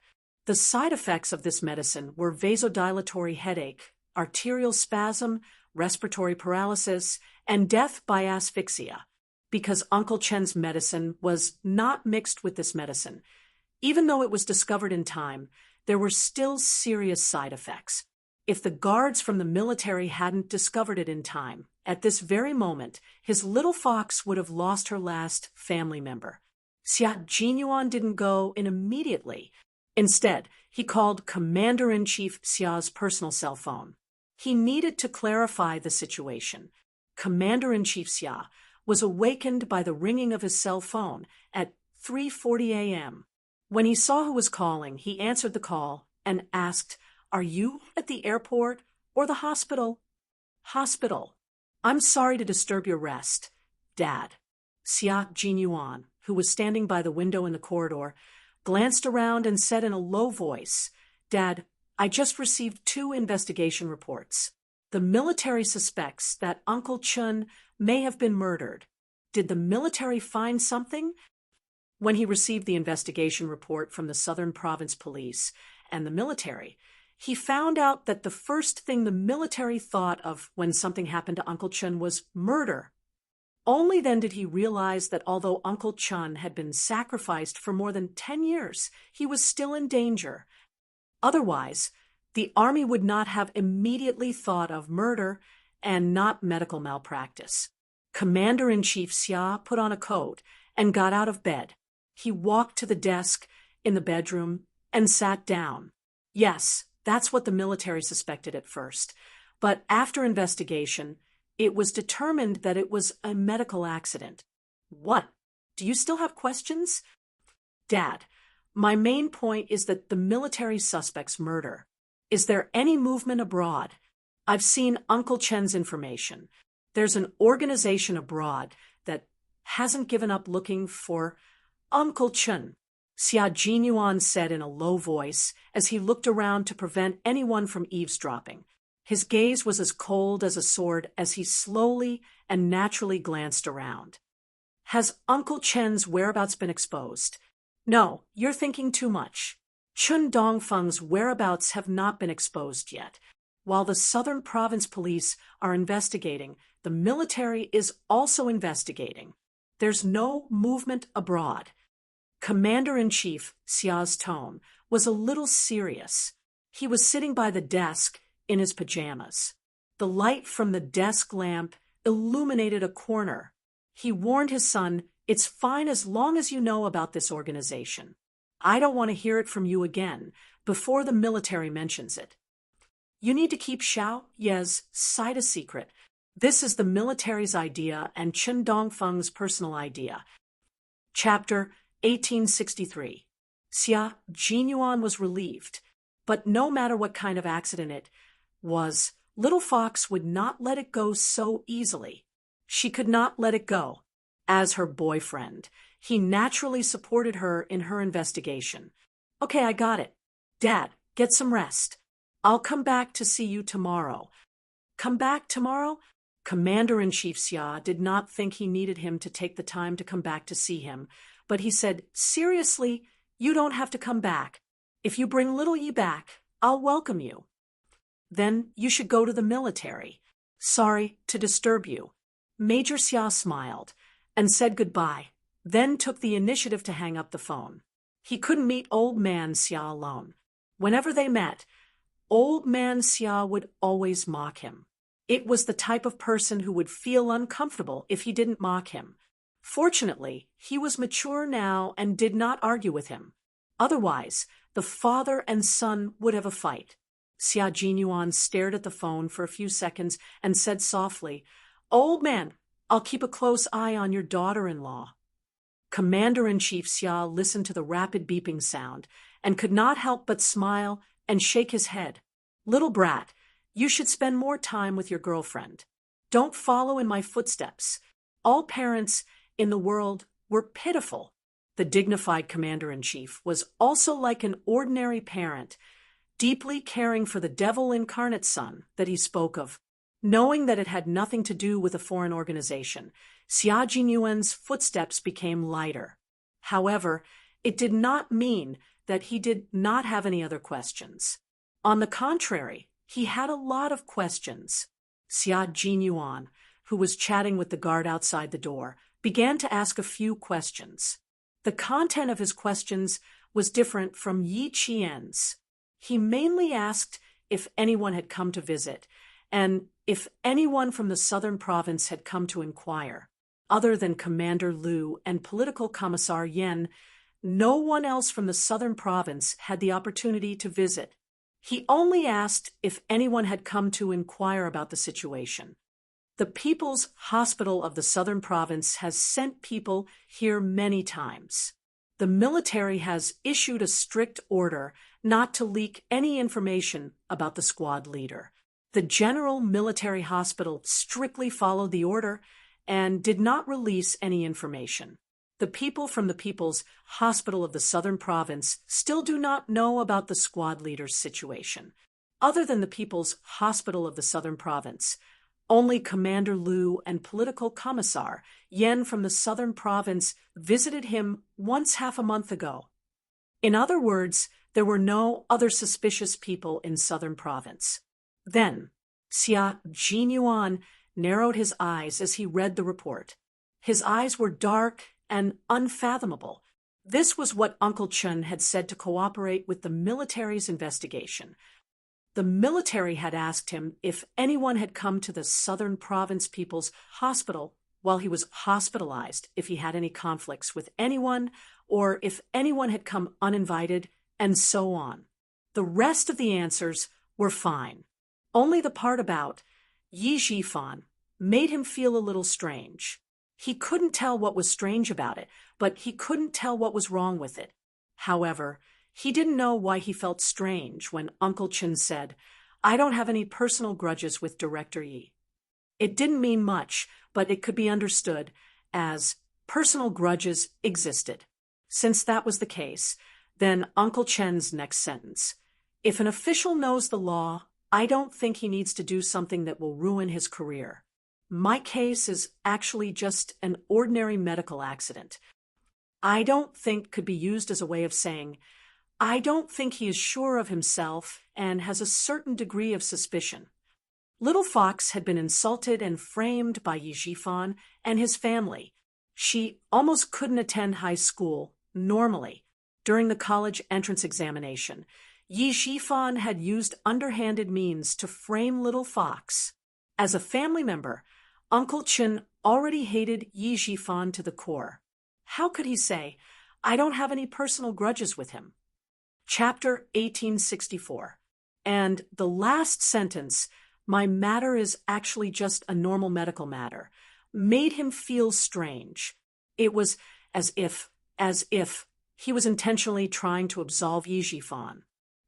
The side effects of this medicine were vasodilatory headache, arterial spasm, respiratory paralysis, and death by asphyxia. Because Uncle Chen's medicine was not mixed with this medicine, even though it was discovered in time, there were still serious side effects. If the guards from the military hadn't discovered it in time, at this very moment, his little fox would have lost her last family member. Xia Jinyuan didn't go in immediately. Instead, he called Commander-in-Chief Xia's personal cell phone. He needed to clarify the situation. Commander-in-Chief Xia was awakened by the ringing of his cell phone at 3:40 a.m. When he saw who was calling, he answered the call and asked, "Are you at the airport or the hospital?" "Hospital. I'm sorry to disturb your rest. Dad." Xia Jinyuan, who was standing by the window in the corridor, glanced around and said in a low voice, "Dad, I just received 2 investigation reports. The military suspects that Uncle Chun may have been murdered. Did the military find something?" When he received the investigation report from the Southern Province Police and the military, he found out that the first thing the military thought of when something happened to Uncle Chun was murder. Only then did he realize that although Uncle Chun had been sacrificed for more than 10 years, he was still in danger. Otherwise, the army would not have immediately thought of murder and not medical malpractice. Commander-in-Chief Xia put on a coat and got out of bed. He walked to the desk in the bedroom and sat down. Yes, that's what the military suspected at first, but after investigation, it was determined that it was a medical accident. What? Do you still have questions? Dad, my main point is that the military suspects murder. Is there any movement abroad? I've seen Uncle Chen's information. There's an organization abroad that hasn't given up looking for Uncle Chen, Xia Jinyuan said in a low voice as he looked around to prevent anyone from eavesdropping. His gaze was as cold as a sword as he slowly and naturally glanced around. Has Uncle Chen's whereabouts been exposed? No, you're thinking too much. Chun Dongfeng's whereabouts have not been exposed yet. While the Southern Province Police are investigating, the military is also investigating. There's no movement abroad. Commander-in-Chief Xia's tone was a little serious. He was sitting by the desk in his pajamas. The light from the desk lamp illuminated a corner. He warned his son, "It's fine as long as you know about this organization. I don't want to hear it from you again before the military mentions it. You need to keep Xiao Ye's side a secret. This is the military's idea and Chen Dongfeng's personal idea." Chapter 1863. Xia Jinyuan was relieved, but no matter what kind of accident it was, Little Fox would not let it go so easily. She could not let it go. As her boyfriend, he naturally supported her in her investigation. "Okay, I got it. Dad, get some rest. I'll come back to see you tomorrow." Come back tomorrow? Commander-in-Chief Xia did not think he needed him to take the time to come back to see him, but he said, "Seriously, you don't have to come back. If you bring little Yi back, I'll welcome you." "Then you should go to the military. Sorry to disturb you." Major Xia smiled and said goodbye, then took the initiative to hang up the phone. He couldn't meet Old Man Xia alone. Whenever they met, Old Man Xia would always mock him. It was the type of person who would feel uncomfortable if he didn't mock him. Fortunately, he was mature now and did not argue with him. Otherwise, the father and son would have a fight. Xia Jinyuan stared at the phone for a few seconds and said softly, "Old man, I'll keep a close eye on your daughter-in-law." Commander-in-Chief Xia listened to the rapid beeping sound and could not help but smile and shake his head. "Little brat, you should spend more time with your girlfriend. Don't follow in my footsteps. All parents in the world were pitiful." The dignified commander-in-chief was also like an ordinary parent, deeply caring for the devil-incarnate son that he spoke of. Knowing that it had nothing to do with a foreign organization, Xia Jinyuan's footsteps became lighter. However, it did not mean that he did not have any other questions. On the contrary, he had a lot of questions. Xia Jinyuan, who was chatting with the guard outside the door, began to ask a few questions. The content of his questions was different from Yi Qian's. He mainly asked if anyone had come to visit, and if anyone from the southern province had come to inquire. Other than Commander Liu and Political Commissar Yen, no one else from the southern province had the opportunity to visit. He only asked if anyone had come to inquire about the situation. The People's Hospital of the Southern Province has sent people here many times. The military has issued a strict order not to leak any information about the squad leader. The General Military Hospital strictly followed the order and did not release any information. The people from the People's Hospital of the Southern Province still do not know about the squad leader's situation. Other than the People's Hospital of the Southern Province, only Commander Liu and political commissar Yen from the Southern Province visited him once half a month ago. In other words, there were no other suspicious people in Southern Province. Then, Xia Jinyuan narrowed his eyes as he read the report. His eyes were dark and unfathomable. This was what Uncle Chen had said to cooperate with the military's investigation. The military had asked him if anyone had come to the Southern Province People's Hospital while he was hospitalized, if he had any conflicts with anyone, or if anyone had come uninvited, and so on. The rest of the answers were fine. Only the part about Yi Zhifan made him feel a little strange. He couldn't tell what was strange about it, but he couldn't tell what was wrong with it. However, he didn't know why he felt strange when Uncle Chen said, "I don't have any personal grudges with Director Yi." It didn't mean much, but it could be understood as personal grudges existed. Since that was the case, then Uncle Chen's next sentence, "If an official knows the law, I don't think he needs to do something that will ruin his career. My case is actually just an ordinary medical accident." I don't think could be used as a way of saying, I don't think he is sure of himself and has a certain degree of suspicion. Little Fox had been insulted and framed by Yi Zhifan and his family. She almost couldn't attend high school normally. During the college entrance examination, Yi Zhifan had used underhanded means to frame Little Fox. As a family member, Uncle Chen already hated Yi Zhifan to the core. How could he say, "I don't have any personal grudges with him"? Chapter 1864. And the last sentence, "My matter is actually just a normal medical matter," made him feel strange. It was as if he was intentionally trying to absolve Yi Zhifan.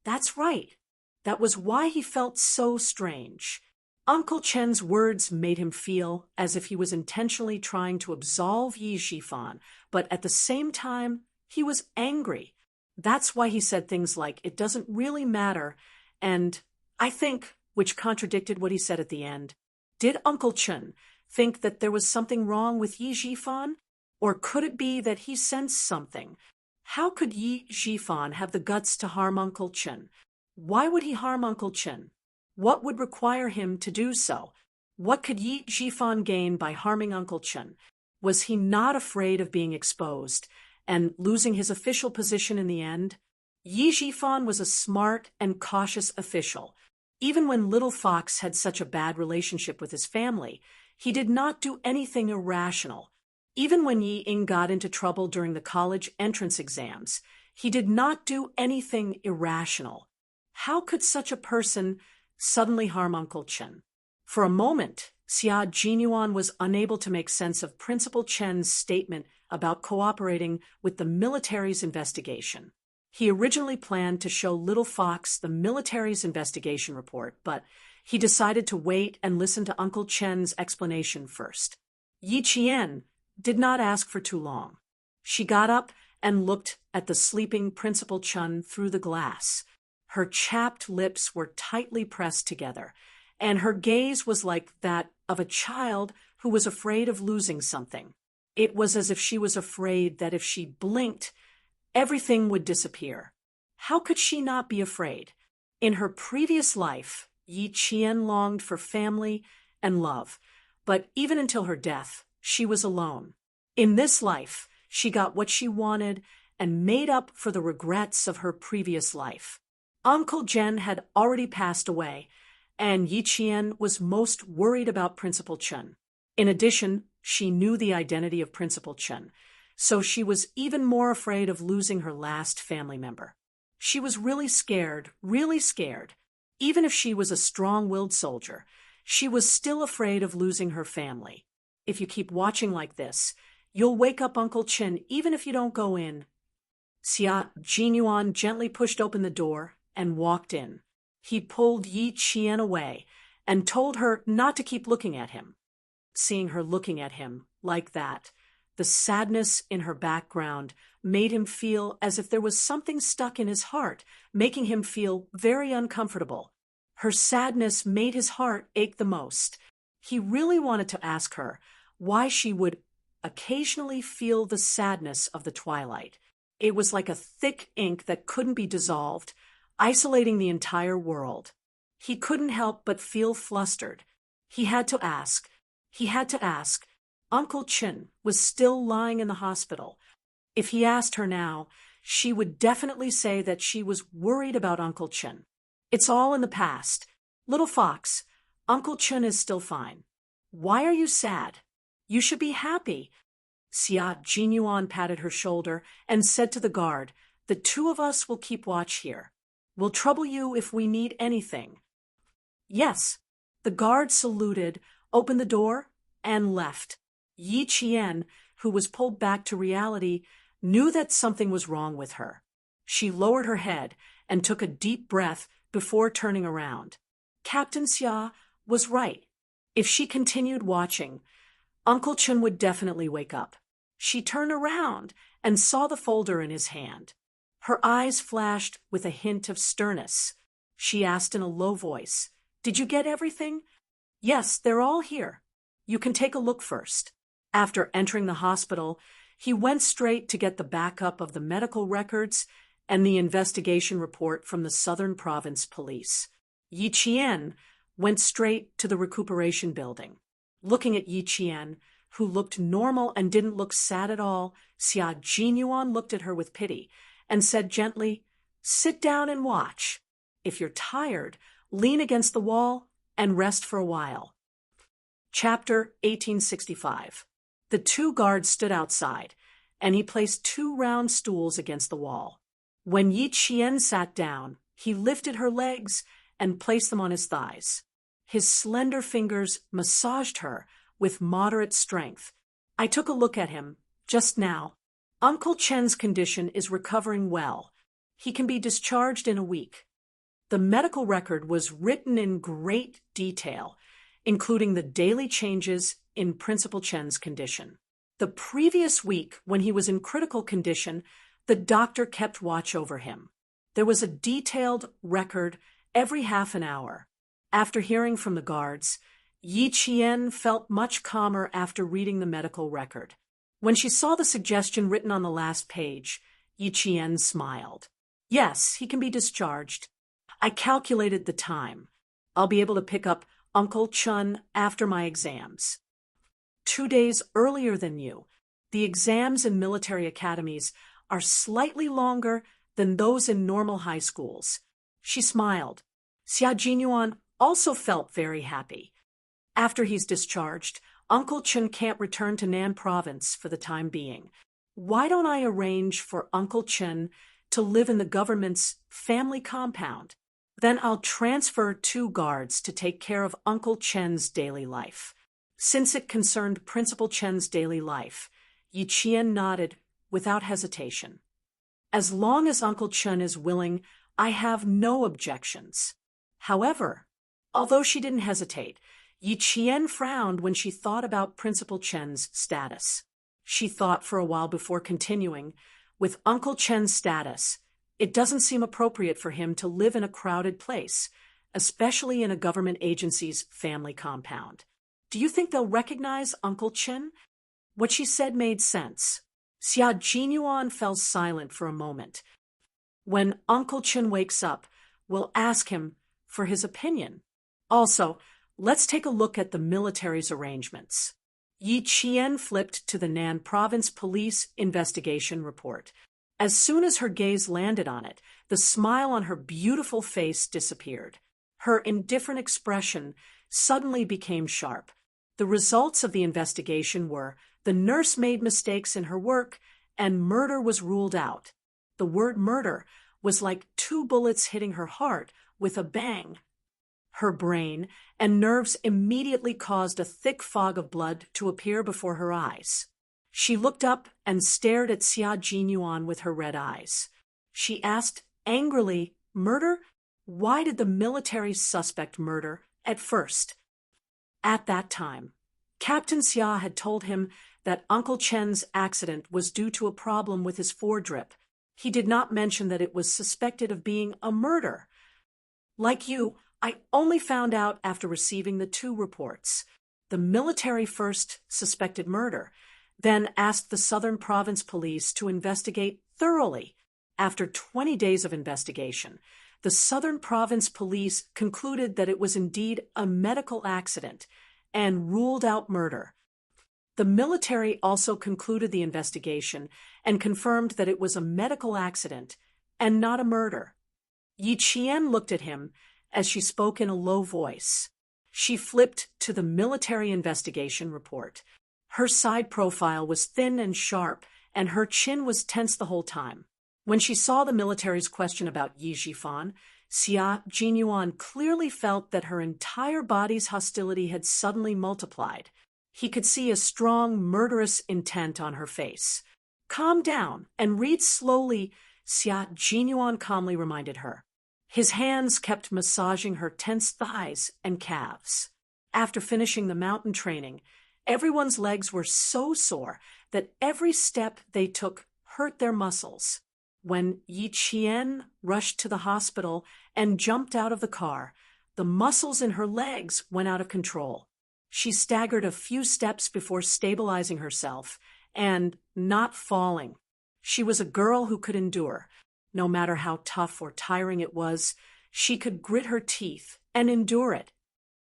That's right. That was why he felt so strange. Uncle Chen's words made him feel as if he was intentionally trying to absolve Yi Zhifan, but at the same time, he was angry. That's why he said things like, "It doesn't really matter," and "I think," which contradicted what he said at the end. Did Uncle Chen think that there was something wrong with Yi Zhifan? Or could it be that he sensed something? How could Yi Zhifan have the guts to harm Uncle Chen? Why would he harm Uncle Chen? What would require him to do so? What could Yi Zhifan gain by harming Uncle Chen? Was he not afraid of being exposed and losing his official position in the end? Yi Zhifan was a smart and cautious official. Even when Little Fox had such a bad relationship with his family, he did not do anything irrational. Even when Yi Ying got into trouble during the college entrance exams, he did not do anything irrational. How could such a person suddenly harm Uncle Chen? For a moment, Xia Jinyuan was unable to make sense of Principal Chen's statement about cooperating with the military's investigation. He originally planned to show Little Fox the military's investigation report, but he decided to wait and listen to Uncle Chen's explanation first. Yi Qian did not ask for too long. She got up and looked at the sleeping Principal Chen through the glass. Her chapped lips were tightly pressed together, and her gaze was like that of a child who was afraid of losing something. It was as if she was afraid that if she blinked, everything would disappear. How could she not be afraid? In her previous life, Yi Qian longed for family and love, but even until her death, she was alone. In this life, she got what she wanted and made up for the regrets of her previous life. Uncle Chen had already passed away, and Yi Qian was most worried about Principal Chen. In addition, she knew the identity of Principal Chen, so she was even more afraid of losing her last family member. She was really scared, really scared. Even if she was a strong-willed soldier, she was still afraid of losing her family. If you keep watching like this, you'll wake up Uncle Chen even if you don't go in. Xia Jinyuan gently pushed open the door and walked in. He pulled Yi Qian away and told her not to keep looking at him. Seeing her looking at him like that, the sadness in her background made him feel as if there was something stuck in his heart, making him feel very uncomfortable. Her sadness made his heart ache the most. He really wanted to ask her why she would occasionally feel the sadness of the twilight. It was like a thick ink that couldn't be dissolved, isolating the entire world. He couldn't help but feel flustered. He had to ask. Uncle Chin was still lying in the hospital. If he asked her now, she would definitely say that she was worried about Uncle Chin. It's all in the past. Little fox, Uncle Chin is still fine. Why are you sad? You should be happy. Xia Jinyuan patted her shoulder and said to the guard, "The two of us will keep watch here. We'll trouble you if we need anything." Yes. The guard saluted, opened the door, and left. Yi Qian, who was pulled back to reality, knew that something was wrong with her. She lowered her head and took a deep breath before turning around. Captain Xia was right. If she continued watching, Uncle Chen would definitely wake up. She turned around and saw the folder in his hand. Her eyes flashed with a hint of sternness. She asked in a low voice, "Did you get everything?" "Yes, they're all here. You can take a look first." After entering the hospital, he went straight to get the backup of the medical records and the investigation report from the Southern Province Police. Yi Qian went straight to the recuperation building. Looking at Yi Qian, who looked normal and didn't look sad at all, Xia Jinyuan looked at her with pity and said gently, "Sit down and watch. If you're tired, lean against the wall and rest for a while." Chapter 1865. The two guards stood outside, and he placed two round stools against the wall. When Yi Qian sat down, he lifted her legs and placed them on his thighs. His slender fingers massaged her with moderate strength. "I took a look at him just now. Uncle Chen's condition is recovering well. He can be discharged in a week." The medical record was written in great detail, including the daily changes in Principal Chen's condition. The previous week, when he was in critical condition, the doctor kept watch over him. There was a detailed record every half an hour. After hearing from the guards, Yi Qian felt much calmer after reading the medical record. When she saw the suggestion written on the last page, Yi Qian smiled. "Yes, he can be discharged. I calculated the time. I'll be able to pick up Uncle Chun after my exams. 2 days earlier than you. The exams in military academies are slightly longer than those in normal high schools." She smiled. Xia Jinyuan also felt very happy. After he's discharged, Uncle Chun can't return to Nan Province for the time being. Why don't I arrange for Uncle Chun to live in the government's family compound? Then I'll transfer 2 guards to take care of Uncle Chen's daily life. Since it concerned Principal Chen's daily life, Yi Qian nodded without hesitation. "As long as Uncle Chen is willing, I have no objections." However, although she didn't hesitate, Yi Qian frowned when she thought about Principal Chen's status. She thought for a while before continuing, "With Uncle Chen's status, it doesn't seem appropriate for him to live in a crowded place, especially in a government agency's family compound. Do you think they'll recognize Uncle Chen?" What she said made sense. Xia Jinyuan fell silent for a moment. "When Uncle Chen wakes up, we'll ask him for his opinion. Also, let's take a look at the military's arrangements." Yi Qian flipped to the Nan Province Police investigation report. As soon as her gaze landed on it, the smile on her beautiful face disappeared. Her indifferent expression suddenly became sharp. The results of the investigation were the nurse made mistakes in her work and murder was ruled out. The word murder was like 2 bullets hitting her heart with a bang. Her brain and nerves immediately caused a thick fog of blood to appear before her eyes. She looked up and stared at Xia Jinyuan with her red eyes. She asked angrily, "Murder? Why did the military suspect murder at first?" At that time, Captain Xia had told him that Uncle Chen's accident was due to a problem with his foredrip. He did not mention that it was suspected of being a murder. "Like you, I only found out after receiving the two reports. The military first suspected murder, then asked the Southern Province Police to investigate thoroughly. After 20 days of investigation, the Southern Province Police concluded that it was indeed a medical accident and ruled out murder. The military also concluded the investigation and confirmed that it was a medical accident and not a murder." Yi Qian looked at him as she spoke in a low voice. She flipped to the military investigation report. Her side profile was thin and sharp, and her chin was tense the whole time. When she saw the military's question about Yi Zhifan, Xia Jinyuan clearly felt that her entire body's hostility had suddenly multiplied. He could see a strong, murderous intent on her face. "Calm down and read slowly," Xia Jinyuan calmly reminded her. His hands kept massaging her tense thighs and calves. After finishing the mountain training, everyone's legs were so sore that every step they took hurt their muscles. When Yi Qian rushed to the hospital and jumped out of the car, the muscles in her legs went out of control. She staggered a few steps before stabilizing herself and not falling. She was a girl who could endure. No matter how tough or tiring it was, she could grit her teeth and endure it.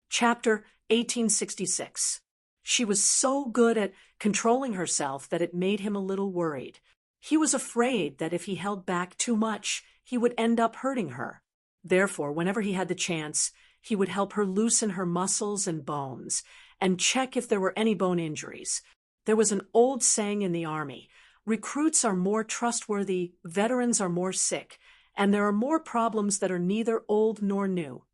Chapter 1866. She was so good at controlling herself that it made him a little worried. He was afraid that if he held back too much, he would end up hurting her. Therefore, whenever he had the chance, he would help her loosen her muscles and bones and check if there were any bone injuries. There was an old saying in the army: recruits are more trustworthy, veterans are more sick, and there are more problems that are neither old nor new.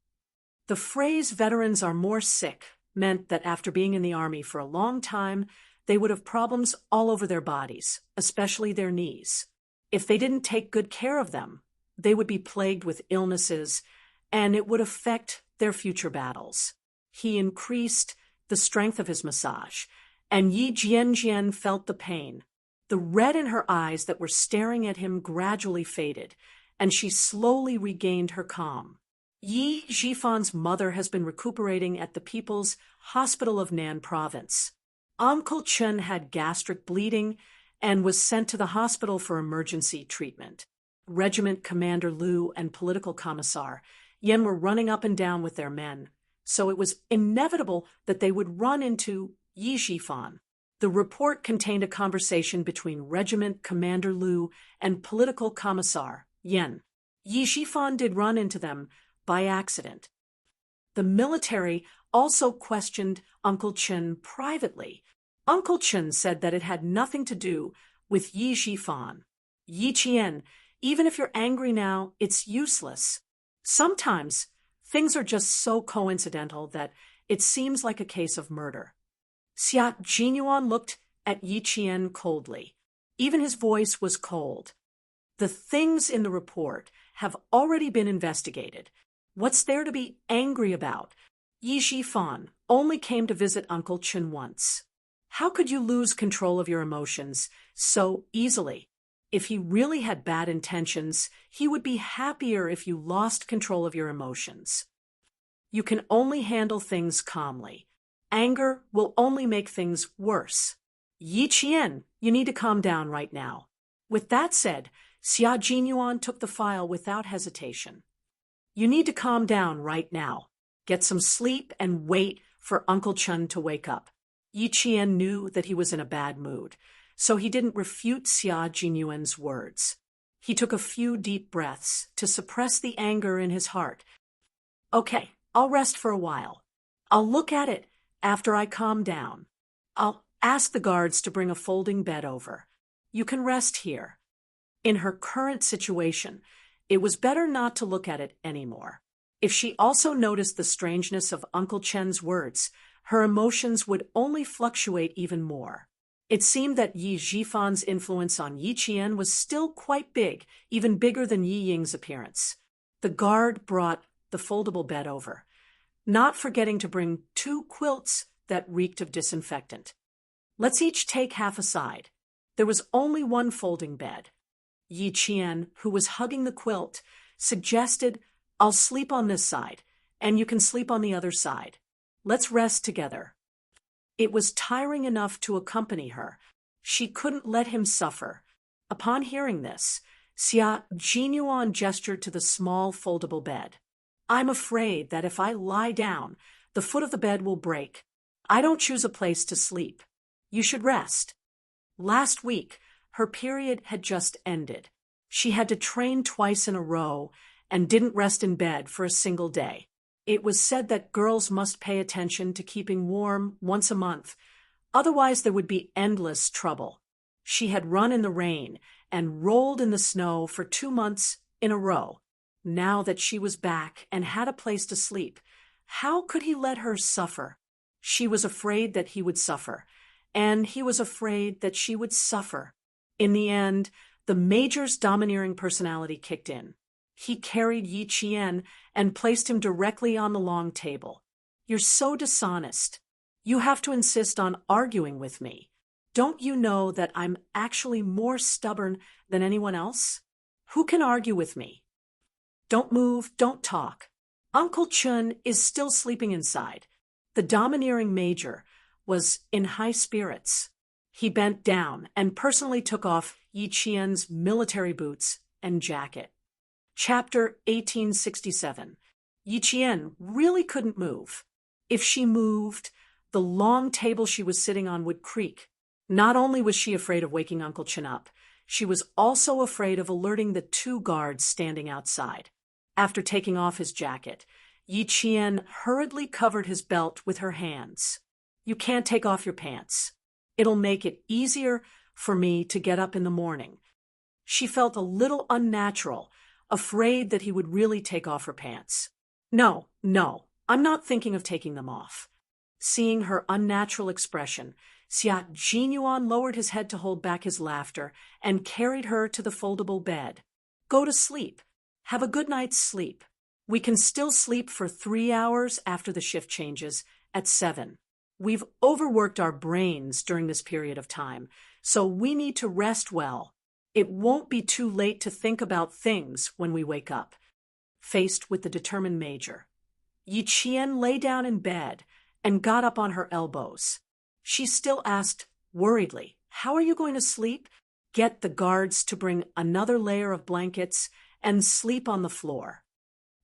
The phrase "veterans are more sick" meant that after being in the army for a long time, they would have problems all over their bodies, especially their knees. If they didn't take good care of them, they would be plagued with illnesses, and it would affect their future battles. He increased the strength of his massage, and Yi Jianjian felt the pain. The red in her eyes that were staring at him gradually faded, and she slowly regained her calm. Yi Zhifan's mother has been recuperating at the People's Hospital of Nan Province. Uncle Chen had gastric bleeding and was sent to the hospital for emergency treatment. Regiment Commander Liu and Political Commissar Yan were running up and down with their men, so it was inevitable that they would run into Yi Zhifan. The report contained a conversation between Regiment Commander Liu and Political Commissar Yan. Yi Zhifan did run into them by accident. The military also questioned Uncle Chen privately. Uncle Chen said that it had nothing to do with Yi Zhifan. "Yi Qian, even if you're angry now, it's useless. Sometimes things are just so coincidental that it seems like a case of murder." Xia Jinyuan looked at Yi Qian coldly. Even his voice was cold. "The things in the report have already been investigated. What's there to be angry about? Yi Zhifan only came to visit Uncle Chen once. How could you lose control of your emotions so easily? If he really had bad intentions, he would be happier if you lost control of your emotions. You can only handle things calmly. Anger will only make things worse. Yi Qian, you need to calm down right now." With that said, Xia Jinyuan took the file without hesitation. "You need to calm down right now. Get some sleep and wait for Uncle Chen to wake up." Yi Qian knew that he was in a bad mood, so he didn't refute Xia Jinyuan's words. He took a few deep breaths to suppress the anger in his heart. "Okay, I'll rest for a while. I'll look at it after I calm down. I'll ask the guards to bring a folding bed over. You can rest here." In her current situation, it was better not to look at it anymore. If she also noticed the strangeness of Uncle Chen's words, her emotions would only fluctuate even more. It seemed that Yi Jifan's influence on Yi Qian was still quite big, even bigger than Yi Ying's appearance. The guard brought the foldable bed over, not forgetting to bring 2 quilts that reeked of disinfectant. Let's each take half a side. There was only one folding bed. Yi Qian, who was hugging the quilt, suggested, "I'll sleep on this side, and you can sleep on the other side. Let's rest together." It was tiring enough to accompany her. She couldn't let him suffer. Upon hearing this, Xia Jinyuan gestured to the small foldable bed. "I'm afraid that if I lie down, the foot of the bed will break. I don't choose a place to sleep. You should rest." Last week, her period had just ended. She had to train twice in a row and didn't rest in bed for a single day. It was said that girls must pay attention to keeping warm once a month, otherwise there would be endless trouble. She had run in the rain and rolled in the snow for 2 months in a row. Now that she was back and had a place to sleep, how could he let her suffer? She was afraid that he would suffer, and he was afraid that she would suffer. In the end, the Major's domineering personality kicked in. He carried Yi Qian and placed him directly on the long table. "You're so dishonest. You have to insist on arguing with me. Don't you know that I'm actually more stubborn than anyone else? Who can argue with me? Don't move, don't talk." Uncle Chun is still sleeping inside. The domineering Major was in high spirits. He bent down and personally took off Yi Qian's military boots and jacket. Chapter 1867. Yi Qian really couldn't move. If she moved, the long table she was sitting on would creak. Not only was she afraid of waking Uncle Chun up, she was also afraid of alerting the 2 guards standing outside. After taking off his jacket, Yi Qian hurriedly covered his belt with her hands. "You can't take off your pants. It'll make it easier for me to get up in the morning." She felt a little unnatural, afraid that he would really take off her pants. No, I'm not thinking of taking them off." Seeing her unnatural expression, Xia Jinyuan lowered his head to hold back his laughter and carried her to the foldable bed. "Go to sleep. Have a good night's sleep. We can still sleep for 3 hours after the shift changes at 7. We've overworked our brains during this period of time, so we need to rest well. It won't be too late to think about things when we wake up." Faced with the determined Major, Yi Qian lay down in bed and got up on her elbows. She still asked worriedly, "How are you going to sleep?" "Get the guards to bring another layer of blankets and sleep on the floor."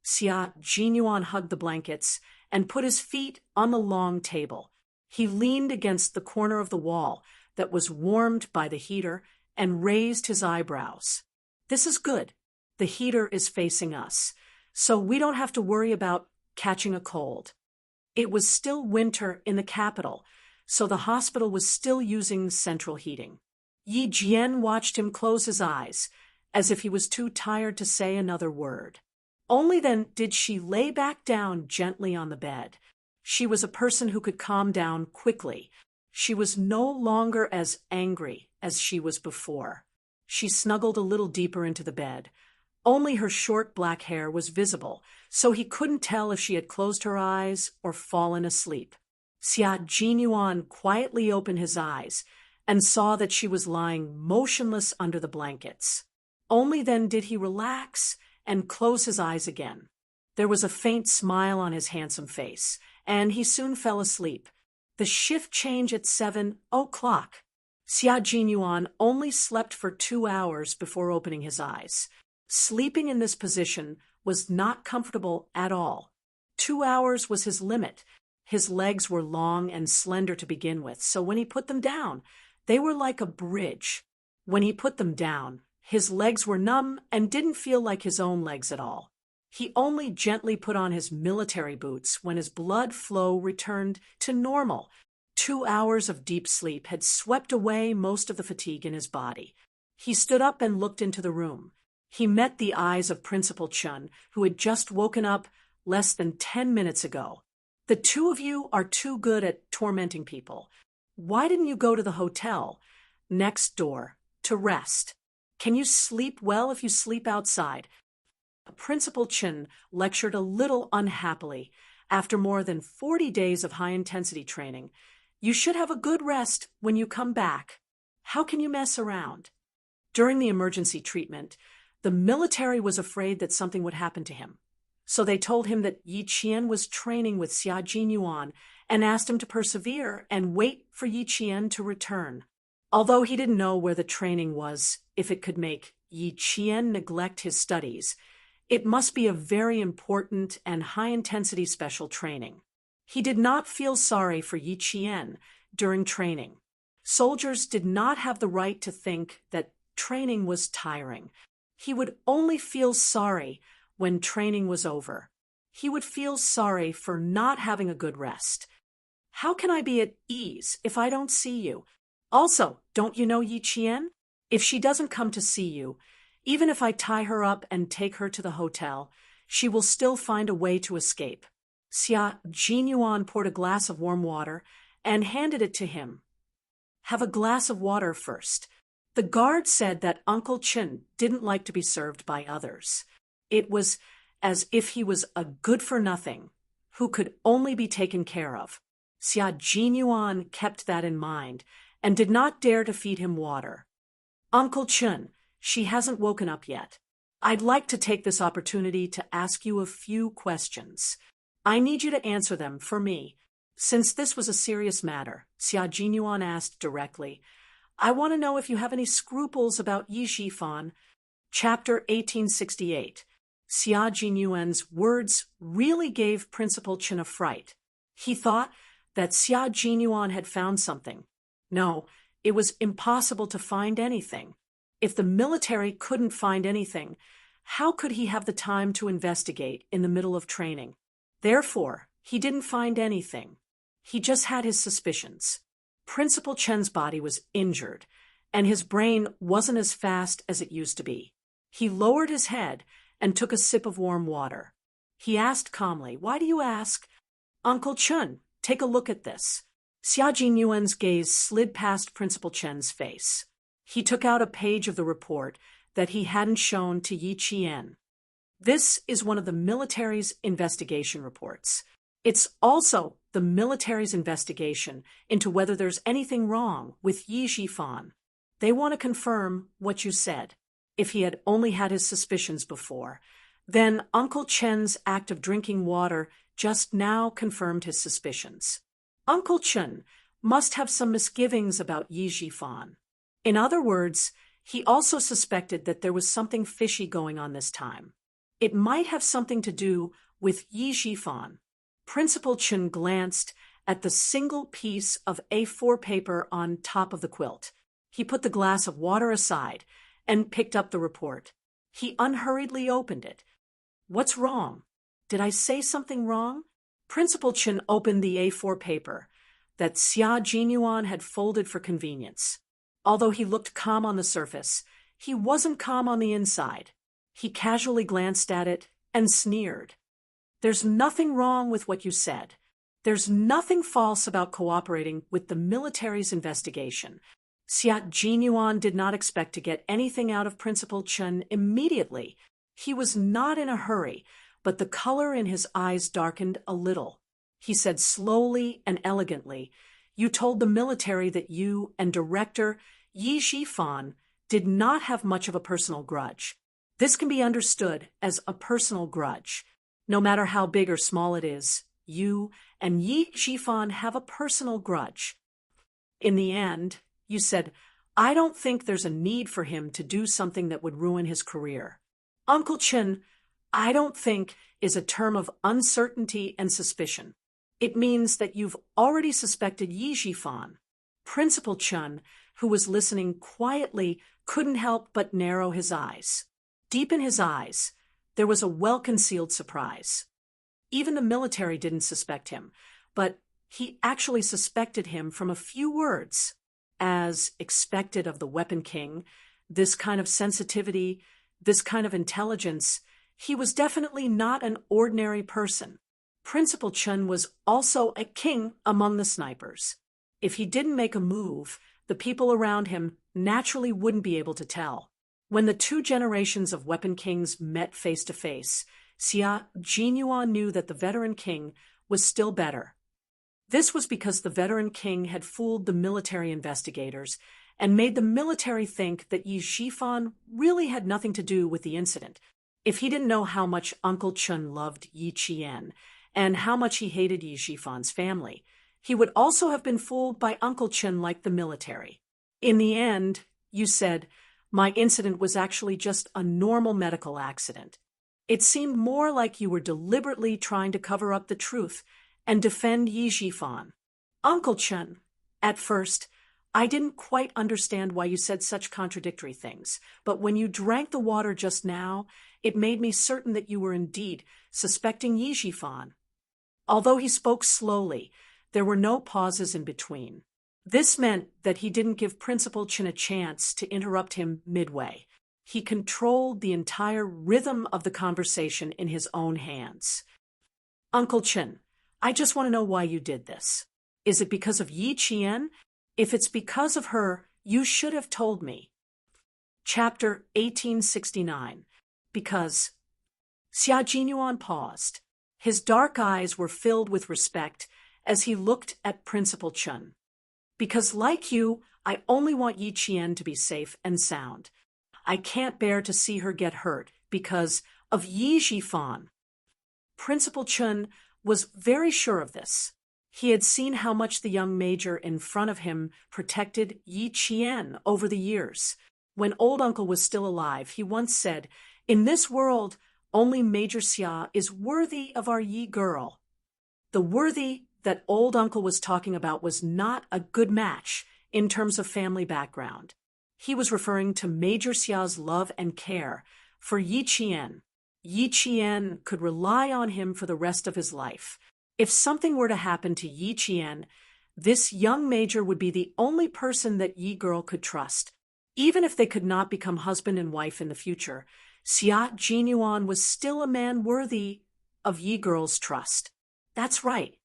Xia Jinyuan hugged the blankets and put his feet on the long table. He leaned against the corner of the wall that was warmed by the heater and raised his eyebrows. "This is good. The heater is facing us, so we don't have to worry about catching a cold." It was still winter in the capital, so the hospital was still using central heating. Yi Jian watched him close his eyes, as if he was too tired to say another word. Only then did she lay back down gently on the bed. She was a person who could calm down quickly. She was no longer as angry as she was before. She snuggled a little deeper into the bed. Only her short black hair was visible, so he couldn't tell if she had closed her eyes or fallen asleep. Xia Jinyuan quietly opened his eyes and saw that she was lying motionless under the blankets. Only then did he relax and close his eyes again. There was a faint smile on his handsome face, and he soon fell asleep. The shift change at 7 o'clock. Xia Jinyuan only slept for 2 hours before opening his eyes. Sleeping in this position was not comfortable at all. 2 hours was his limit. His legs were long and slender to begin with, so when he put them down, they were like a bridge. When he put them down, his legs were numb and didn't feel like his own legs at all. He only gently put on his military boots when his blood flow returned to normal. 2 hours of deep sleep had swept away most of the fatigue in his body. He stood up and looked into the room. He met the eyes of Principal Chun, who had just woken up less than 10 minutes ago. "The 2 of you are too good at tormenting people. Why didn't you go to the hotel next door to rest? Can you sleep well if you sleep outside? Principal Chen lectured a little unhappily. After more than 40 days of high-intensity training, you should have a good rest when you come back. How can you mess around? During the emergency treatment, the military was afraid that something would happen to him. So they told him that Yi Qian was training with Xia Jinyuan and asked him to persevere and wait for Yi Qian to return. Although he didn't know where the training was, if it could make Yi Qian neglect his studies, it must be a very important and high-intensity special training. He did not feel sorry for Yi Qian during training. Soldiers did not have the right to think that training was tiring. He would only feel sorry when training was over. He would feel sorry for not having a good rest. How can I be at ease if I don't see you? Also, don't you know Yi Qian? If she doesn't come to see you, even if I tie her up and take her to the hotel, she will still find a way to escape. Xia Jinyuan poured a glass of warm water and handed it to him. Have a glass of water first. The guard said that Uncle Chen didn't like to be served by others. It was as if he was a good-for-nothing who could only be taken care of. Xia Jinyuan kept that in mind and did not dare to feed him water. Uncle Chen, she hasn't woken up yet. I'd like to take this opportunity to ask you a few questions. I need you to answer them for me. Since this was a serious matter, Xia Jinyuan asked directly, I want to know if you have any scruples about Yi Zhifan. Chapter 1868. Xia Jinyuan's words really gave Principal Chen a fright. He thought that Xia Jinyuan had found something. No, it was impossible to find anything. If the military couldn't find anything, how could he have the time to investigate in the middle of training? Therefore, he didn't find anything. He just had his suspicions. Principal Chen's body was injured, and his brain wasn't as fast as it used to be. He lowered his head and took a sip of warm water. He asked calmly, Why do you ask? Uncle Chen, take a look at this. Xia Jinyuan's gaze slid past Principal Chen's face. He took out a page of the report that he hadn't shown to Yi Qian. This is one of the military's investigation reports. It's also the military's investigation into whether there's anything wrong with Yi Zhifan. They want to confirm what you said. If he had only had his suspicions before, then Uncle Chen's act of drinking water just now confirmed his suspicions. Uncle Chen must have some misgivings about Yi Zhifan. In other words, he also suspected that there was something fishy going on this time. It might have something to do with Yi Zhifan. Principal Chen glanced at the single piece of A4 paper on top of the quilt. He put the glass of water aside and picked up the report. He unhurriedly opened it. What's wrong? Did I say something wrong? Principal Chen opened the A4 paper that Xia Jinyuan had folded for convenience. Although he looked calm on the surface, he wasn't calm on the inside. He casually glanced at it and sneered. There's nothing wrong with what you said. There's nothing false about cooperating with the military's investigation. Xia Jinyuan did not expect to get anything out of Principal Chen immediately. He was not in a hurry, but the color in his eyes darkened a little. He said slowly and elegantly, You told the military that you and Director Yi Zhifan did not have much of a personal grudge. This can be understood as a personal grudge. No matter how big or small it is, you and Yi Zhifan have a personal grudge. In the end, you said, I don't think there's a need for him to do something that would ruin his career. Uncle Chen, I don't think is a term of uncertainty and suspicion. It means that you've already suspected Yi Zhifan. Principal Chen, who was listening quietly, couldn't help but narrow his eyes. Deep in his eyes, there was a well-concealed surprise. Even the military didn't suspect him, but he actually suspected him from a few words. As expected of the Weapon King, this kind of sensitivity, this kind of intelligence, he was definitely not an ordinary person. Principal Chen was also a king among the snipers. If he didn't make a move, the people around him naturally wouldn't be able to tell. When the two generations of weapon kings met face to face, Xia Jinyuan knew that the veteran king was still better. This was because the veteran king had fooled the military investigators and made the military think that Yi Shifan really had nothing to do with the incident. If he didn't know how much Uncle Chun loved Yi Qian and how much he hated Yi Shifan's family, he would also have been fooled by Uncle Chun like the military. In the end, you said, my incident was actually just a normal medical accident. It seemed more like you were deliberately trying to cover up the truth and defend Yi Shifan. Uncle Chun, at first, I didn't quite understand why you said such contradictory things, but when you drank the water just now, it made me certain that you were indeed suspecting Yi Shifan. Although he spoke slowly, there were no pauses in between. This meant that he didn't give Principal Chen a chance to interrupt him midway. He controlled the entire rhythm of the conversation in his own hands. Uncle Chen, I just want to know why you did this. Is it because of Yi Qian? If it's because of her, you should have told me. Chapter 1869. Because Xia Jinyuan paused. His dark eyes were filled with respect as he looked at Principal Chen. Because like you, I only want Yi Qian to be safe and sound. I can't bear to see her get hurt because of Yi Shifan. Principal Chen was very sure of this. He had seen how much the young major in front of him protected Yi Qian over the years. When old uncle was still alive, he once said, "In this world, only Major Xia is worthy of our Yi girl." The worthy that old uncle was talking about was not a good match in terms of family background. He was referring to Major Xia's love and care for Yi Qian. Yi Qian could rely on him for the rest of his life. If something were to happen to Yi Qian, this young major would be the only person that Yi girl could trust. Even if they could not become husband and wife in the future, Xia Jinyuan was still a man worthy of Yi girl's trust. That's right.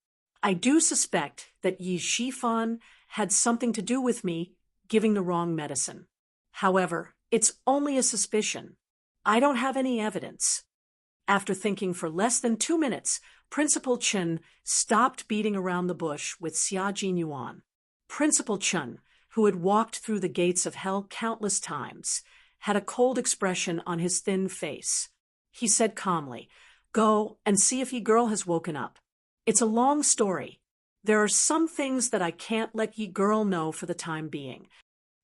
I do suspect that Yi Shifan had something to do with me giving the wrong medicine. However, it's only a suspicion. I don't have any evidence. After thinking for less than 2 minutes, Principal Chen stopped beating around the bush with Xia Jinyuan. Principal Chen, who had walked through the gates of hell countless times, had a cold expression on his thin face. He said calmly, "Go and see if Yi girl has woken up. It's a long story. There are some things that I can't let Yi girl know for the time being."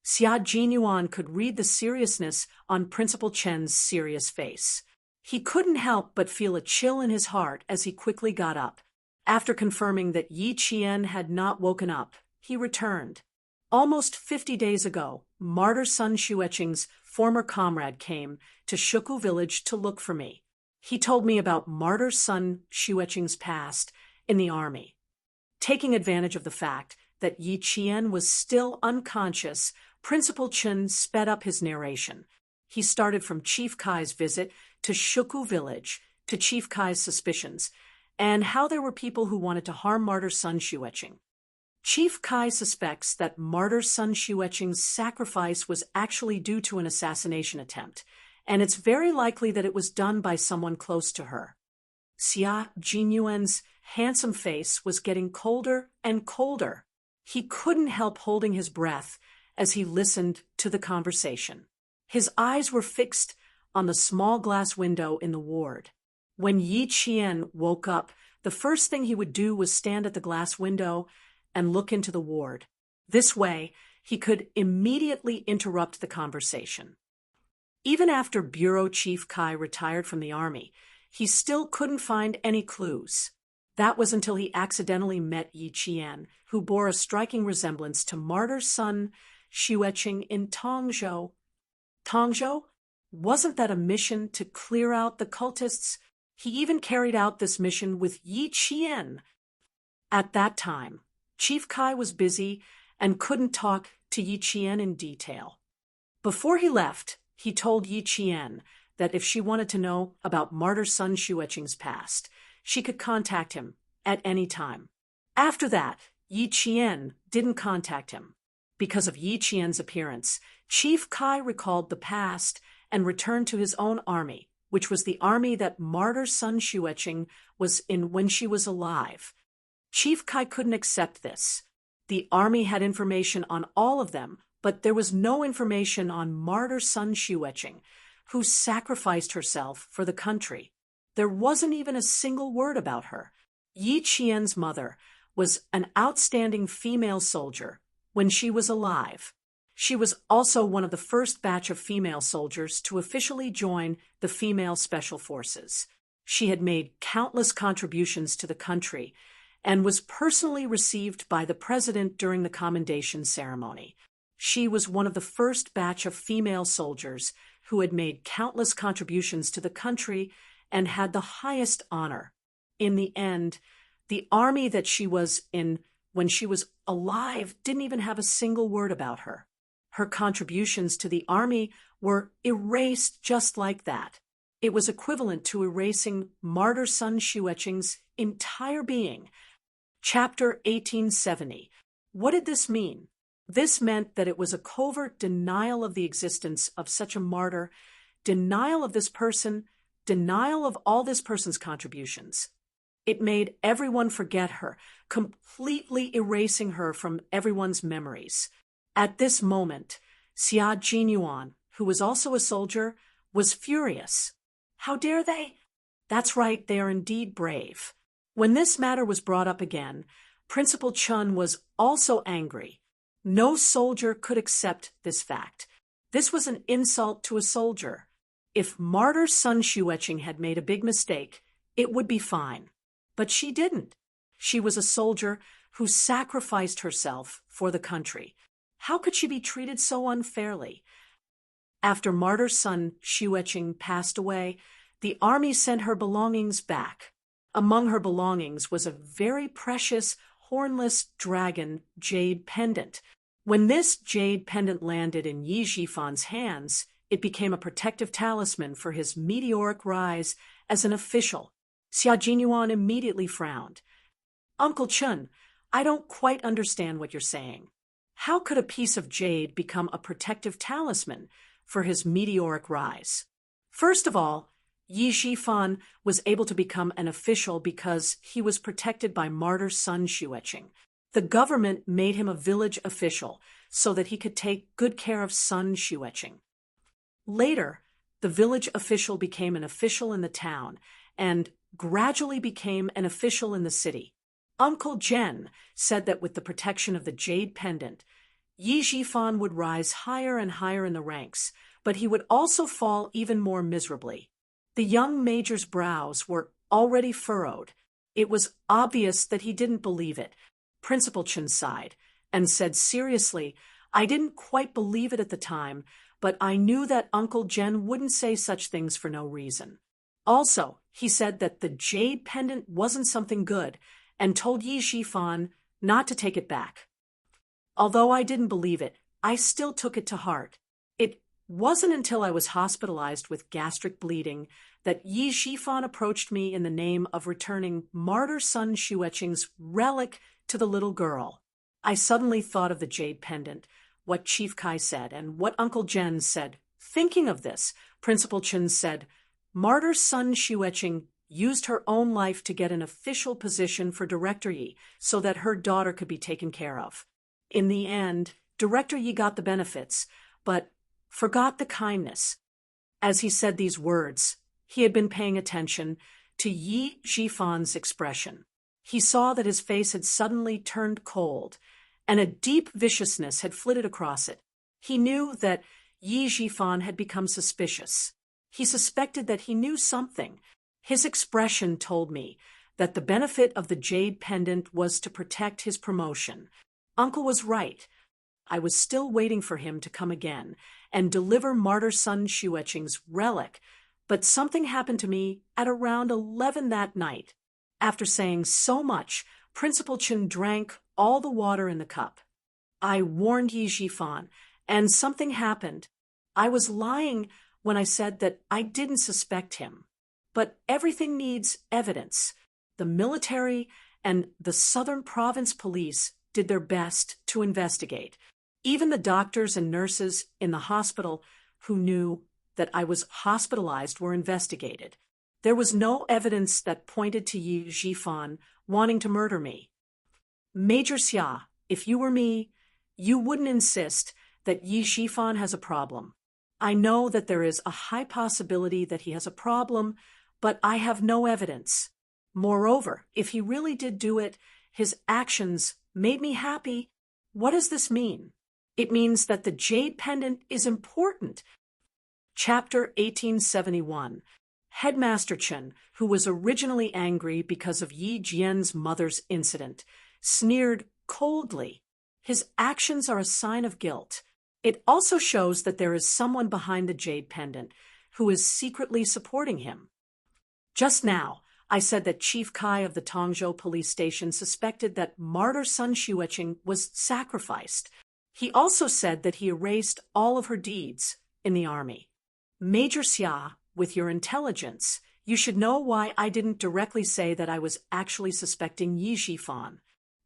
Xia Jinyuan could read the seriousness on Principal Chen's serious face. He couldn't help but feel a chill in his heart as he quickly got up. After confirming that Yi Qian had not woken up, he returned. Almost 50 days ago, Martyr Sun Xueqing's former comrade came to Shuku village to look for me. He told me about Martyr Sun Xueqing's past in the army. Taking advantage of the fact that Yi Qian was still unconscious, Principal Chen sped up his narration. He started from Chief Kai's visit to Shuku village, to Chief Kai's suspicions, and how there were people who wanted to harm Martyr Sun Xueqing. Chief Kai suspects that Martyr Sun Xueqing's sacrifice was actually due to an assassination attempt, and it's very likely that it was done by someone close to her. Xia Jinyuan's handsome face was getting colder and colder. He couldn't help holding his breath as he listened to the conversation. His eyes were fixed on the small glass window in the ward. When Yi Qian woke up, the first thing he would do was stand at the glass window and look into the ward. This way, he could immediately interrupt the conversation. Even after Bureau Chief Kai retired from the army, he still couldn't find any clues. That was until he accidentally met Yi Qian, who bore a striking resemblance to Martyr Sun Xueqing in Tongzhou. Tongzhou? Wasn't that a mission to clear out the cultists? He even carried out this mission with Yi Qian. At that time, Chief Kai was busy and couldn't talk to Yi Qian in detail. Before he left, he told Yi Qian that if she wanted to know about Martyr Sun Xueqing's past, she could contact him at any time. After that, Yi Qian didn't contact him. Because of Yi Qian's appearance, Chief Kai recalled the past and returned to his own army, which was the army that martyr Sun Xueqing was in when she was alive. Chief Kai couldn't accept this. The army had information on all of them, but there was no information on martyr Sun Xueqing, who sacrificed herself for the country. There wasn't even a single word about her. Yi Qian's mother was an outstanding female soldier when she was alive. She was also one of the first batch of female soldiers to officially join the female special forces. She had made countless contributions to the country and was personally received by the president during the commendation ceremony. She was one of the first batch of female soldiers who had made countless contributions to the country and had the highest honor. In the end, the army that she was in when she was alive didn't even have a single word about her. Her contributions to the army were erased just like that. It was equivalent to erasing martyr Sun Xueqing's entire being. Chapter 1870. What did this mean? This meant that it was a covert denial of the existence of such a martyr, denial of this person, denial of all this person's contributions. It made everyone forget her, completely erasing her from everyone's memories. At this moment, Xia Jinyuan, who was also a soldier, was furious. How dare they? That's right, they are indeed brave. When this matter was brought up again, Principal Chun was also angry. No soldier could accept this fact. This was an insult to a soldier. If martyr Sun Xueqing had made a big mistake, it would be fine. But she didn't. She was a soldier who sacrificed herself for the country. How could she be treated so unfairly? After martyr Sun Xueqing passed away, the army sent her belongings back. Among her belongings was a very precious, hornless dragon jade pendant. When this jade pendant landed in Yi Jifan's hands, it became a protective talisman for his meteoric rise as an official. Xia Jinyuan immediately frowned. Uncle Chun, I don't quite understand what you're saying. How could a piece of jade become a protective talisman for his meteoric rise? First of all, Yi Jifan was able to become an official because he was protected by martyr Sun Xueqing. The government made him a village official so that he could take good care of Sun Xueqing. Later, the village official became an official in the town and gradually became an official in the city. Uncle Jen said that with the protection of the jade pendant, Yi Jifan would rise higher and higher in the ranks, but he would also fall even more miserably. The young major's brows were already furrowed. It was obvious that he didn't believe it. Principal Chen sighed and said seriously, I didn't quite believe it at the time, but I knew that Uncle Jen wouldn't say such things for no reason. Also, he said that the jade pendant wasn't something good and told Yi Jifan not to take it back. Although I didn't believe it, I still took it to heart. It wasn't until I was hospitalized with gastric bleeding that Yi Jifan approached me in the name of returning martyr Sun Xueqing's relic to the little girl. I suddenly thought of the jade pendant, what Chief Kai said, and what Uncle Jen said. Thinking of this, Principal Chen said, martyr Sun Xueqing used her own life to get an official position for Director Yi so that her daughter could be taken care of. In the end, Director Yi got the benefits, but forgot the kindness. As he said these words, he had been paying attention to Yi Jifan's expression. He saw that his face had suddenly turned cold, and a deep viciousness had flitted across it. He knew that Yi Jifan had become suspicious. He suspected that he knew something. His expression told me that the benefit of the jade pendant was to protect his promotion. Uncle was right. I was still waiting for him to come again and deliver martyr Sun Xueqing's relic, but something happened to me at around 11 that night. After saying so much, Principal Chen drank all the water in the cup. I warned Yi Jifan, and something happened. I was lying when I said that I didn't suspect him. But everything needs evidence. The military and the Southern Province Police did their best to investigate. Even the doctors and nurses in the hospital who knew that I was hospitalized were investigated. There was no evidence that pointed to Yi Jifan wanting to murder me. Major Xia, if you were me, you wouldn't insist that Yi Jifan has a problem. I know that there is a high possibility that he has a problem, but I have no evidence. Moreover, if he really did do it, his actions made me happy. What does this mean? It means that the jade pendant is important. Chapter 1871. Headmaster Chen, who was originally angry because of Yi Jian's mother's incident, sneered coldly. His actions are a sign of guilt. It also shows that there is someone behind the jade pendant who is secretly supporting him. Just now, I said that Chief Kai of the Tongzhou police station suspected that martyr Sun Xueqing was sacrificed. He also said that he erased all of her deeds in the army. Major Xia, with your intelligence, you should know why I didn't directly say that I was actually suspecting Yi Jifan.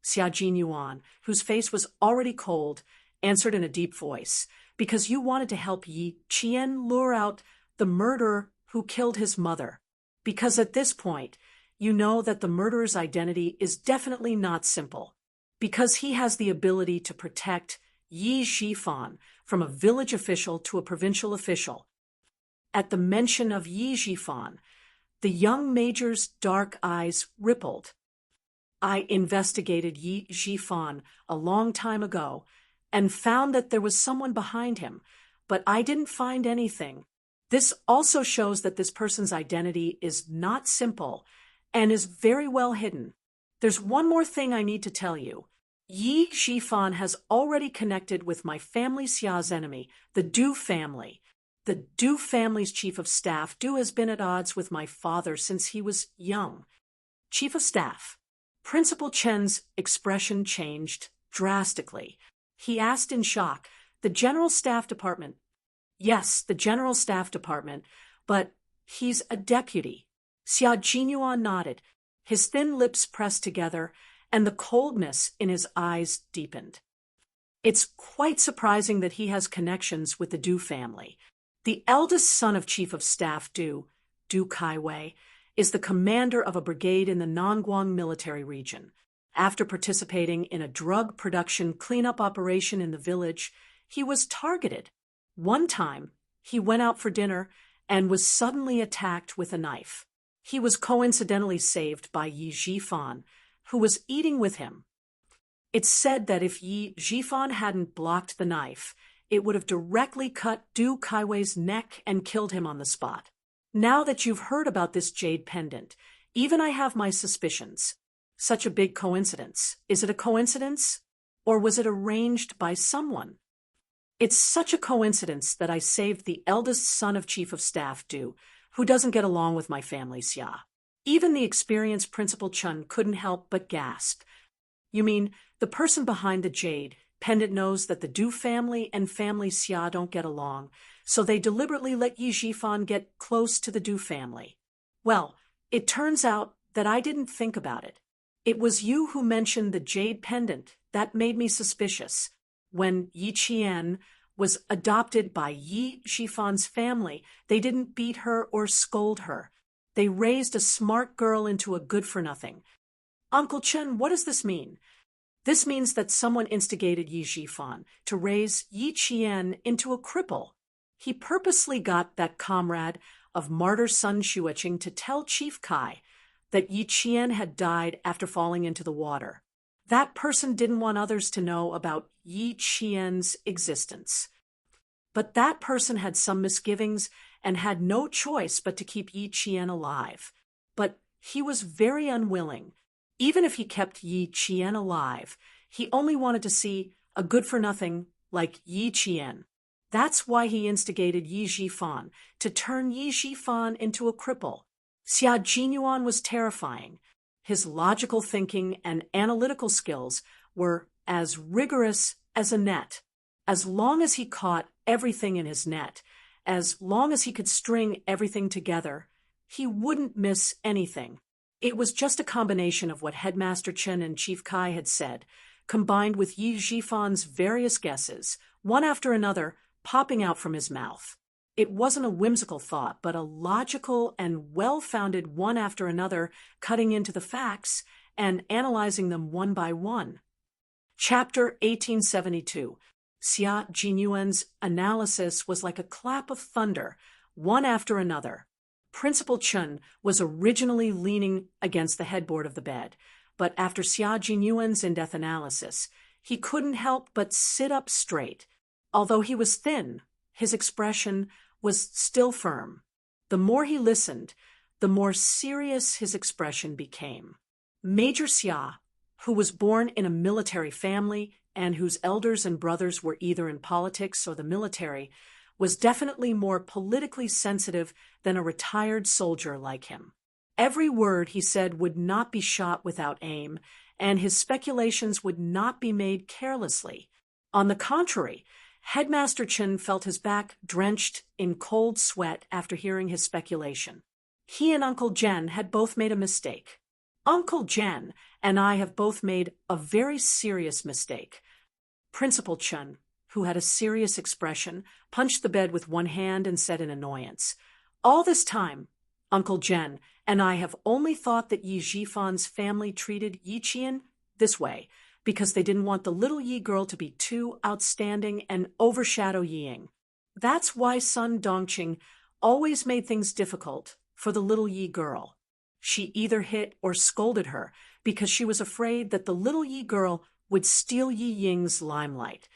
Xia Jinyuan, whose face was already cold, answered in a deep voice, because you wanted to help Yi Qian lure out the murderer who killed his mother. Because at this point, you know that the murderer's identity is definitely not simple. Because he has the ability to protect Yi Jifan from a village official to a provincial official. At the mention of Yi Jifan, the young major's dark eyes rippled. I investigated Yi Jifan a long time ago and found that there was someone behind him, but I didn't find anything. This also shows that this person's identity is not simple and is very well hidden. There's one more thing I need to tell you. Yi Jifan has already connected with my family Xia's enemy, the Du family. The Du family's chief of staff, Du, has been at odds with my father since he was young. Chief of staff. Principal Chen's expression changed drastically. He asked in shock, the General Staff Department. Yes, the General Staff Department, but he's a deputy. Xia Jinyuan nodded. His thin lips pressed together, and the coldness in his eyes deepened. It's quite surprising that he has connections with the Du family. The eldest son of Chief of Staff Du Kaiwei, is the commander of a brigade in the Nangguang military region. After participating in a drug production cleanup operation in the village, he was targeted. One time, he went out for dinner and was suddenly attacked with a knife. He was coincidentally saved by Yi Jifan, who was eating with him. It's said that if Yi Jifan hadn't blocked the knife, it would have directly cut Du Kaiwei's neck and killed him on the spot. Now that you've heard about this jade pendant, even I have my suspicions. Such a big coincidence. Is it a coincidence? Or was it arranged by someone? It's such a coincidence that I saved the eldest son of Chief of Staff Du, who doesn't get along with my family Xia. Even the experienced Principal Chen couldn't help but gasp. You mean the person behind the jade pendant knows that the Du family and family Xia don't get along, so they deliberately let Yi Jifan get close to the Du family. Well, it turns out that I didn't think about it. It was you who mentioned the jade pendant that made me suspicious. When Yi Qian was adopted by Yi Jifan's family, they didn't beat her or scold her. They raised a smart girl into a good-for-nothing. Uncle Chen, what does this mean? This means that someone instigated Yi Jifan to raise Yi Qian into a cripple. He purposely got that comrade of martyr Sun Xueqing to tell Chief Kai that Yi Qian had died after falling into the water. That person didn't want others to know about Yi Qian's existence. But that person had some misgivings and had no choice but to keep Yi Qian alive. But he was very unwilling. Even if he kept Yi Qian alive, he only wanted to see a good-for-nothing like Yi Qian. That's why he instigated Yi Jifan to turn Yi Jifan into a cripple. Xia Jinyuan was terrifying. His logical thinking and analytical skills were as rigorous as a net. As long as he caught everything in his net, as long as he could string everything together, he wouldn't miss anything. It was just a combination of what Headmaster Chen and Chief Kai had said combined with Yi Jifan's various guesses, one after another, popping out from his mouth. It wasn't a whimsical thought, but a logical and well-founded one after another, cutting into the facts and analyzing them one by one. Chapter 1872. Xia Jinyuan's analysis was like a clap of thunder, one after another. Principal Chun was originally leaning against the headboard of the bed, but after Xia Jinyuan's in-depth analysis, he couldn't help but sit up straight. Although he was thin, his expression was still firm. The more he listened, the more serious his expression became. Major Xia, who was born in a military family and whose elders and brothers were either in politics or the military, was definitely more politically sensitive than a retired soldier like him. Every word he said would not be shot without aim, and his speculations would not be made carelessly. On the contrary, Headmaster Chen felt his back drenched in cold sweat after hearing his speculation. He and Uncle Jen had both made a mistake. Uncle Jen and I have both made a very serious mistake. Principal Chen, who had a serious expression, punched the bed with one hand and said in annoyance, "All this time, Uncle Jen and I have only thought that Yi Jifan's family treated Yi Qian this way because they didn't want the little Yi girl to be too outstanding and overshadow Ying. That's why Sun Dongqing always made things difficult for the little Yi girl. She either hit or scolded her because she was afraid that the little Yi girl would steal Yi Ying's limelight."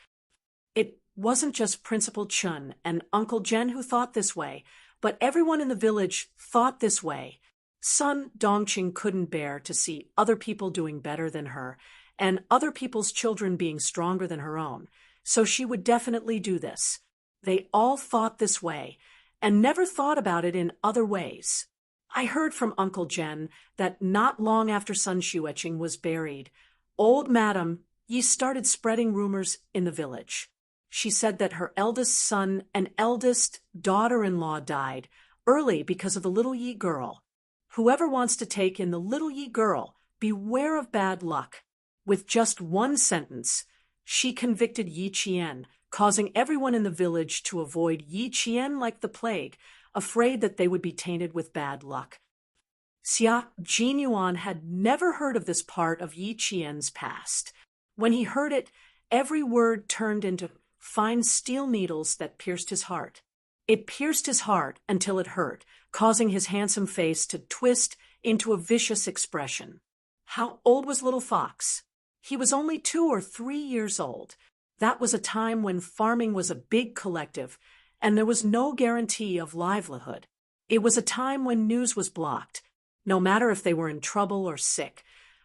It wasn't just Principal Chun and Uncle Jen who thought this way, but everyone in the village thought this way. Sun Dongqing couldn't bear to see other people doing better than her, and other people's children being stronger than her own, so she would definitely do this. They all thought this way, and never thought about it in other ways. I heard from Uncle Jen that not long after Sun Xueqing was buried, old Madam Yi started spreading rumors in the village. She said that her eldest son and eldest daughter-in-law died early because of the little Yi girl. Whoever wants to take in the little Yi girl, beware of bad luck. With just one sentence, she convicted Yi Qian, causing everyone in the village to avoid Yi Qian like the plague, afraid that they would be tainted with bad luck. Xia Jinyuan had never heard of this part of Yi Qian's past. When he heard it, every word turned into fine steel needles that pierced his heart. It pierced his heart until it hurt, causing his handsome face to twist into a vicious expression. How old was Little Fox? He was only 2 or 3 years old. That was a time when farming was a big collective, and there was no guarantee of livelihood. It was a time when news was blocked. No matter if they were in trouble or sick,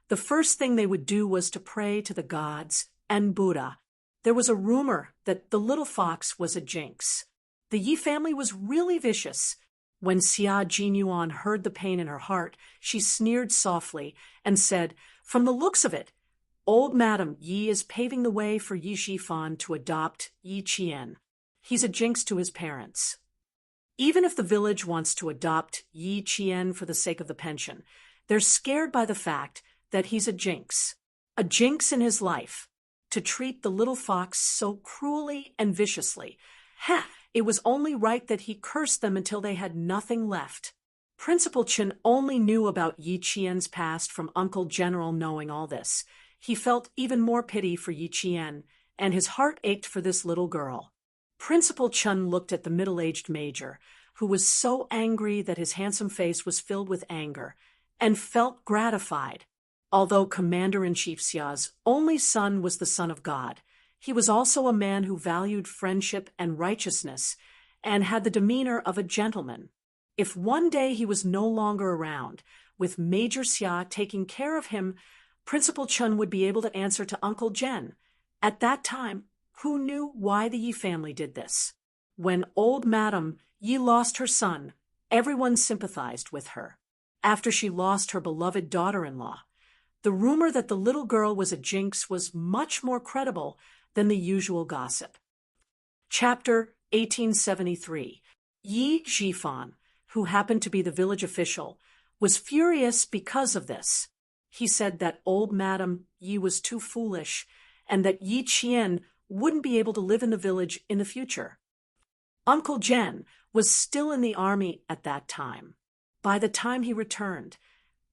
the first thing they would do was to pray to the gods and Buddha. There was a rumor that the little fox was a jinx. The Yi family was really vicious. When Xia Jinyuan heard the pain in her heart, she sneered softly and said, "From the looks of it, old Madam Yi is paving the way for Yi Jifan to adopt Yi Qian. He's a jinx to his parents." Even if the village wants to adopt Yi Qian for the sake of the pension, they're scared by the fact that he's a jinx in his life. To treat the little fox so cruelly and viciously. It was only right that he cursed them until they had nothing left. Principal Chen only knew about Yi Qian's past from Uncle General knowing all this. He felt even more pity for Yi Qian, and his heart ached for this little girl. Principal Chen looked at the middle-aged major, who was so angry that his handsome face was filled with anger, and felt gratified. Although Commander-in-Chief Xia's only son was the son of God, he was also a man who valued friendship and righteousness and had the demeanor of a gentleman. If one day he was no longer around, with Major Xia taking care of him, Principal Chen would be able to answer to Uncle Jen. At that time, who knew why the Yi family did this? When old Madam Yi lost her son, everyone sympathized with her. After she lost her beloved daughter-in-law, the rumor that the little girl was a jinx was much more credible than the usual gossip. Chapter 1873. Yi Jifan, who happened to be the village official, was furious because of this. He said that old Madame Yi was too foolish and that Yi Qian wouldn't be able to live in the village in the future. Uncle Jen was still in the army at that time. By the time he returned,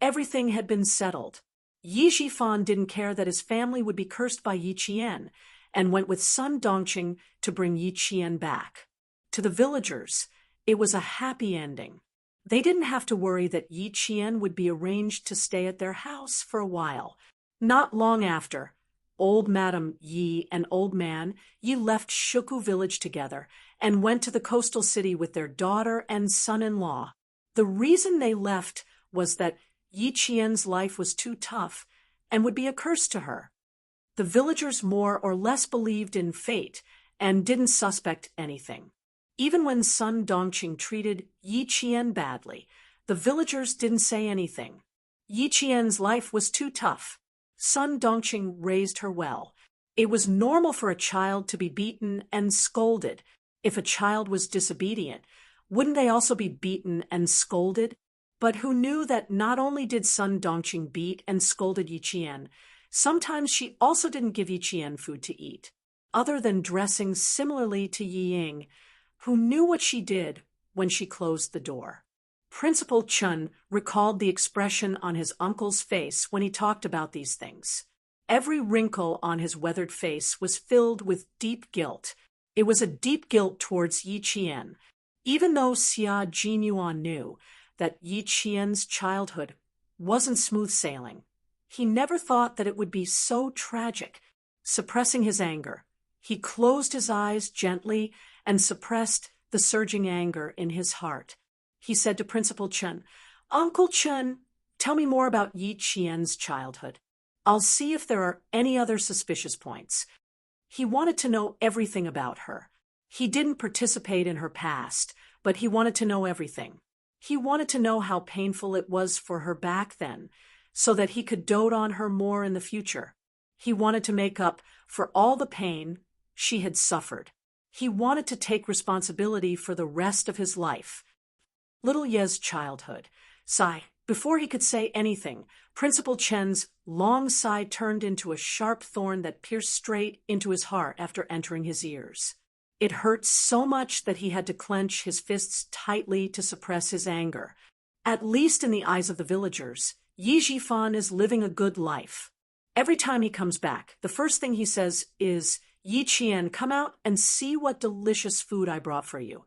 everything had been settled. Yi Jifan didn't care that his family would be cursed by Yi Qian and went with Sun Dongqing to bring Yi Qian back. To the villagers, it was a happy ending. They didn't have to worry that Yi Qian would be arranged to stay at their house for a while. Not long after, old Madame Yi and old man Yi left Shuku village together and went to the coastal city with their daughter and son-in-law. The reason they left was that Yi Qian's life was too tough and would be a curse to her. The villagers more or less believed in fate and didn't suspect anything. Even when Sun Dongqing treated Yi Qian badly, the villagers didn't say anything. Yi Qian's life was too tough. Sun Dongqing raised her well. It was normal for a child to be beaten and scolded. If a child was disobedient, wouldn't they also be beaten and scolded? But who knew that not only did Sun Dongqing beat and scolded Yi Qian, sometimes she also didn't give Yi Qian food to eat, other than dressing similarly to Yi Ying, who knew what she did when she closed the door. Principal Chun recalled the expression on his uncle's face when he talked about these things. Every wrinkle on his weathered face was filled with deep guilt. It was a deep guilt towards Yi Qian, even though Xia Jinyuan knew that Yi Qian's childhood wasn't smooth sailing. He never thought that it would be so tragic. Suppressing his anger, he closed his eyes gently and suppressed the surging anger in his heart. He said to Principal Chun, "Uncle Chun, tell me more about Yi Qian's childhood. I'll see if there are any other suspicious points." He wanted to know everything about her. He didn't participate in her past, but he wanted to know everything. He wanted to know how painful it was for her back then, so that he could dote on her more in the future. He wanted to make up for all the pain she had suffered. He wanted to take responsibility for the rest of his life. Little Ye's childhood. Sigh. Before he could say anything, Principal Chen's long sigh turned into a sharp thorn that pierced straight into his heart after entering his ears. It hurt so much that he had to clench his fists tightly to suppress his anger. At least in the eyes of the villagers, Yi Jifan is living a good life. Every time he comes back, the first thing he says is, "Yi Qian, come out and see what delicious food I brought for you."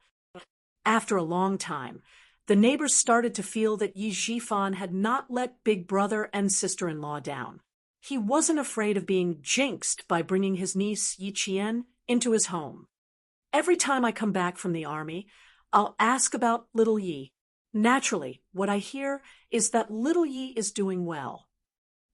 After a long time, the neighbors started to feel that Yi Jifan had not let big brother and sister-in-law down. He wasn't afraid of being jinxed by bringing his niece Yi Qian into his home. "Every time I come back from the army, I'll ask about little Yi. Naturally, what I hear is that little Yi is doing well.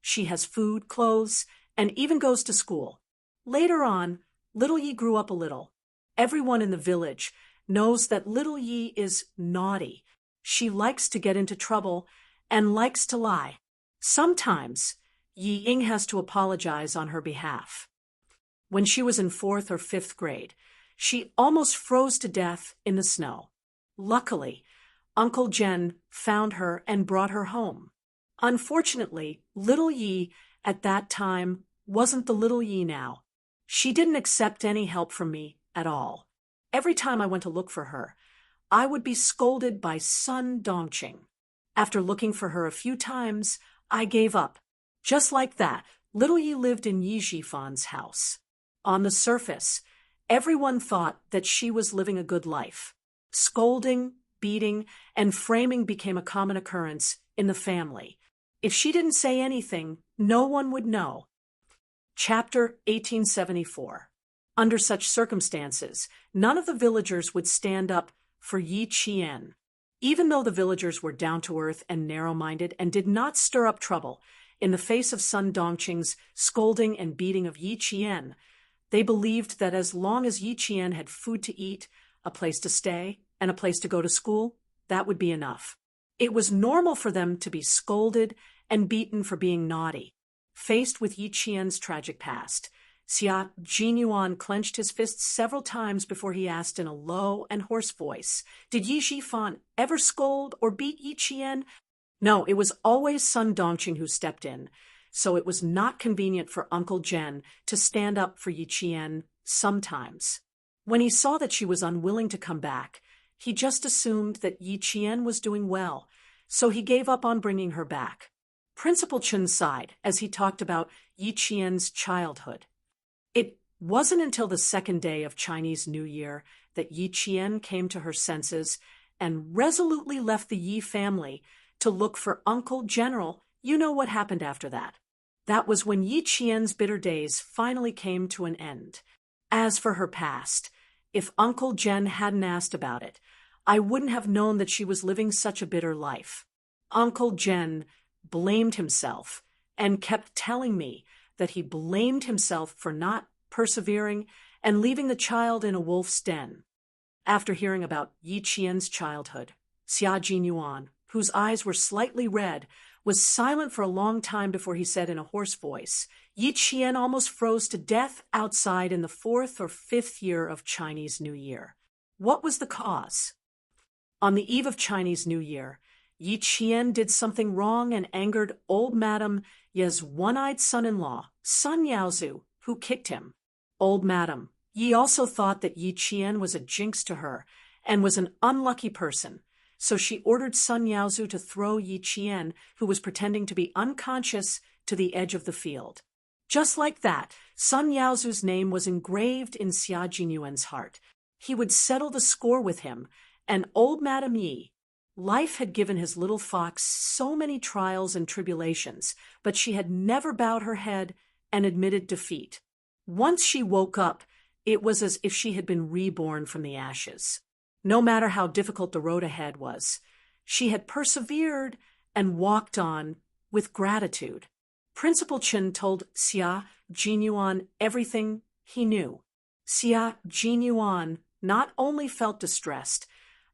She has food, clothes, and even goes to school. Later on, little Yi grew up a little. Everyone in the village knows that little Yi is naughty. She likes to get into trouble and likes to lie. Sometimes, Yi Ying has to apologize on her behalf. When she was in 4th or 5th grade, she almost froze to death in the snow. Luckily, Uncle Jen found her and brought her home. Unfortunately, little Yi at that time wasn't the little Yi now. She didn't accept any help from me at all. Every time I went to look for her, I would be scolded by Sun Dongqing. After looking for her a few times, I gave up. Just like that, little Yi lived in Yi Jifan's house. On the surface, everyone thought that she was living a good life. Scolding, beating, and framing became a common occurrence in the family. If she didn't say anything, no one would know. Chapter 1874. Under such circumstances, none of the villagers would stand up for Yi Qian. Even though the villagers were down-to-earth and narrow-minded and did not stir up trouble, in the face of Sun Dongqing's scolding and beating of Yi Qian, they believed that as long as Yi Qian had food to eat, a place to stay, and a place to go to school, that would be enough. It was normal for them to be scolded and beaten for being naughty. Faced with Yi Qian's tragic past, Xia Jinyuan clenched his fists several times before he asked in a low and hoarse voice, "Did Yi Jifan ever scold or beat Yi Qian?" No, it was always Sun Dongqing who stepped in, so it was not convenient for Uncle Jen to stand up for Yi Qian sometimes. When he saw that she was unwilling to come back, he just assumed that Yi Qian was doing well, so he gave up on bringing her back. Principal Chen sighed as he talked about Yi Qian's childhood. It wasn't until the second day of Chinese New Year that Yi Qian came to her senses and resolutely left the Yi family to look for Uncle General. You know what happened after that. That was when Yi Qian's bitter days finally came to an end. As for her past, if Uncle Jen hadn't asked about it, I wouldn't have known that she was living such a bitter life. Uncle Jen blamed himself and kept telling me that he blamed himself for not persevering and leaving the child in a wolf's den. After hearing about Yi Qian's childhood, Xia Jinyuan, whose eyes were slightly red, was silent for a long time before he said in a hoarse voice, Yi Qian almost froze to death outside in the 4th or 5th year of Chinese New Year. What was the cause? On the eve of Chinese New Year, Yi Qian did something wrong and angered old Madame Ye's one-eyed son-in-law, Sun Yaozu, who kicked him. Old Madame Yi also thought that Yi Qian was a jinx to her and was an unlucky person, so she ordered Sun Yaozu to throw Yi Qian, who was pretending to be unconscious, to the edge of the field. Just like that, Sun Yaozu's name was engraved in Xia Jinyuan's heart. He would settle the score with him, and old Madame Yi. Life had given his little fox so many trials and tribulations, but she had never bowed her head and admitted defeat. Once she woke up, it was as if she had been reborn from the ashes. No matter how difficult the road ahead was, she had persevered and walked on with gratitude. Principal Chen told Xia Jinyuan everything he knew. Xia Jinyuan not only felt distressed,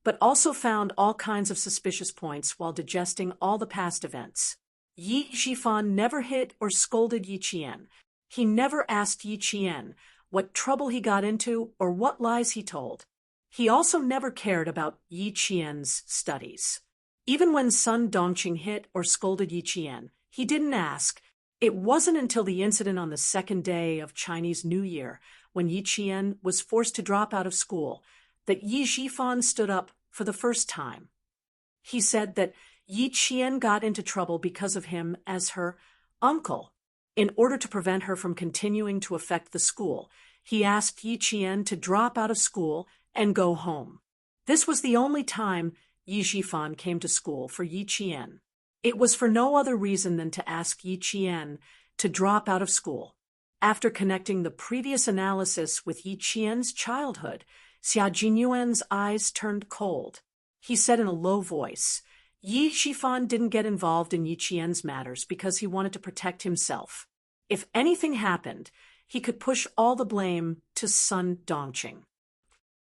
but also found all kinds of suspicious points while digesting all the past events. Yi Zhifan never hit or scolded Yi Qian. He never asked Yi Qian what trouble he got into or what lies he told. He also never cared about Yi Qian's studies. Even when Sun Dongqing hit or scolded Yi Qian, he didn't ask. It wasn't until the incident on the second day of Chinese New Year, when Yi Qian was forced to drop out of school, that Yi Zhifan stood up for the first time. He said that Yi Qian got into trouble because of him as her uncle. In order to prevent her from continuing to affect the school, he asked Yi Qian to drop out of school and go home. This was the only time Yi Zhifan came to school for Yi Qian. It was for no other reason than to ask Yi Qian to drop out of school. After connecting the previous analysis with Yi Qian's childhood, Xia Jinyuan's eyes turned cold. He said in a low voice, Yi Zhifan didn't get involved in Yi Qian's matters because he wanted to protect himself. If anything happened, he could push all the blame to Sun Dongqing.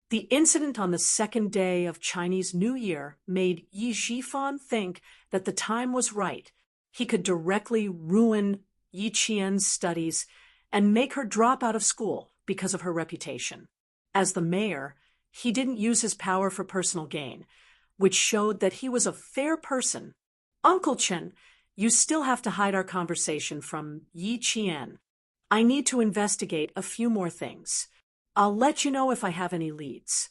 The incident on the second day of Chinese New Year made Yi Zhifan think that the time was right. He could directly ruin Yi Qian's studies and make her drop out of school because of her reputation. As the mayor, he didn't use his power for personal gain, which showed that he was a fair person. Uncle Chen, you still have to hide our conversation from Yi Qian. I need to investigate a few more things. I'll let you know if I have any leads.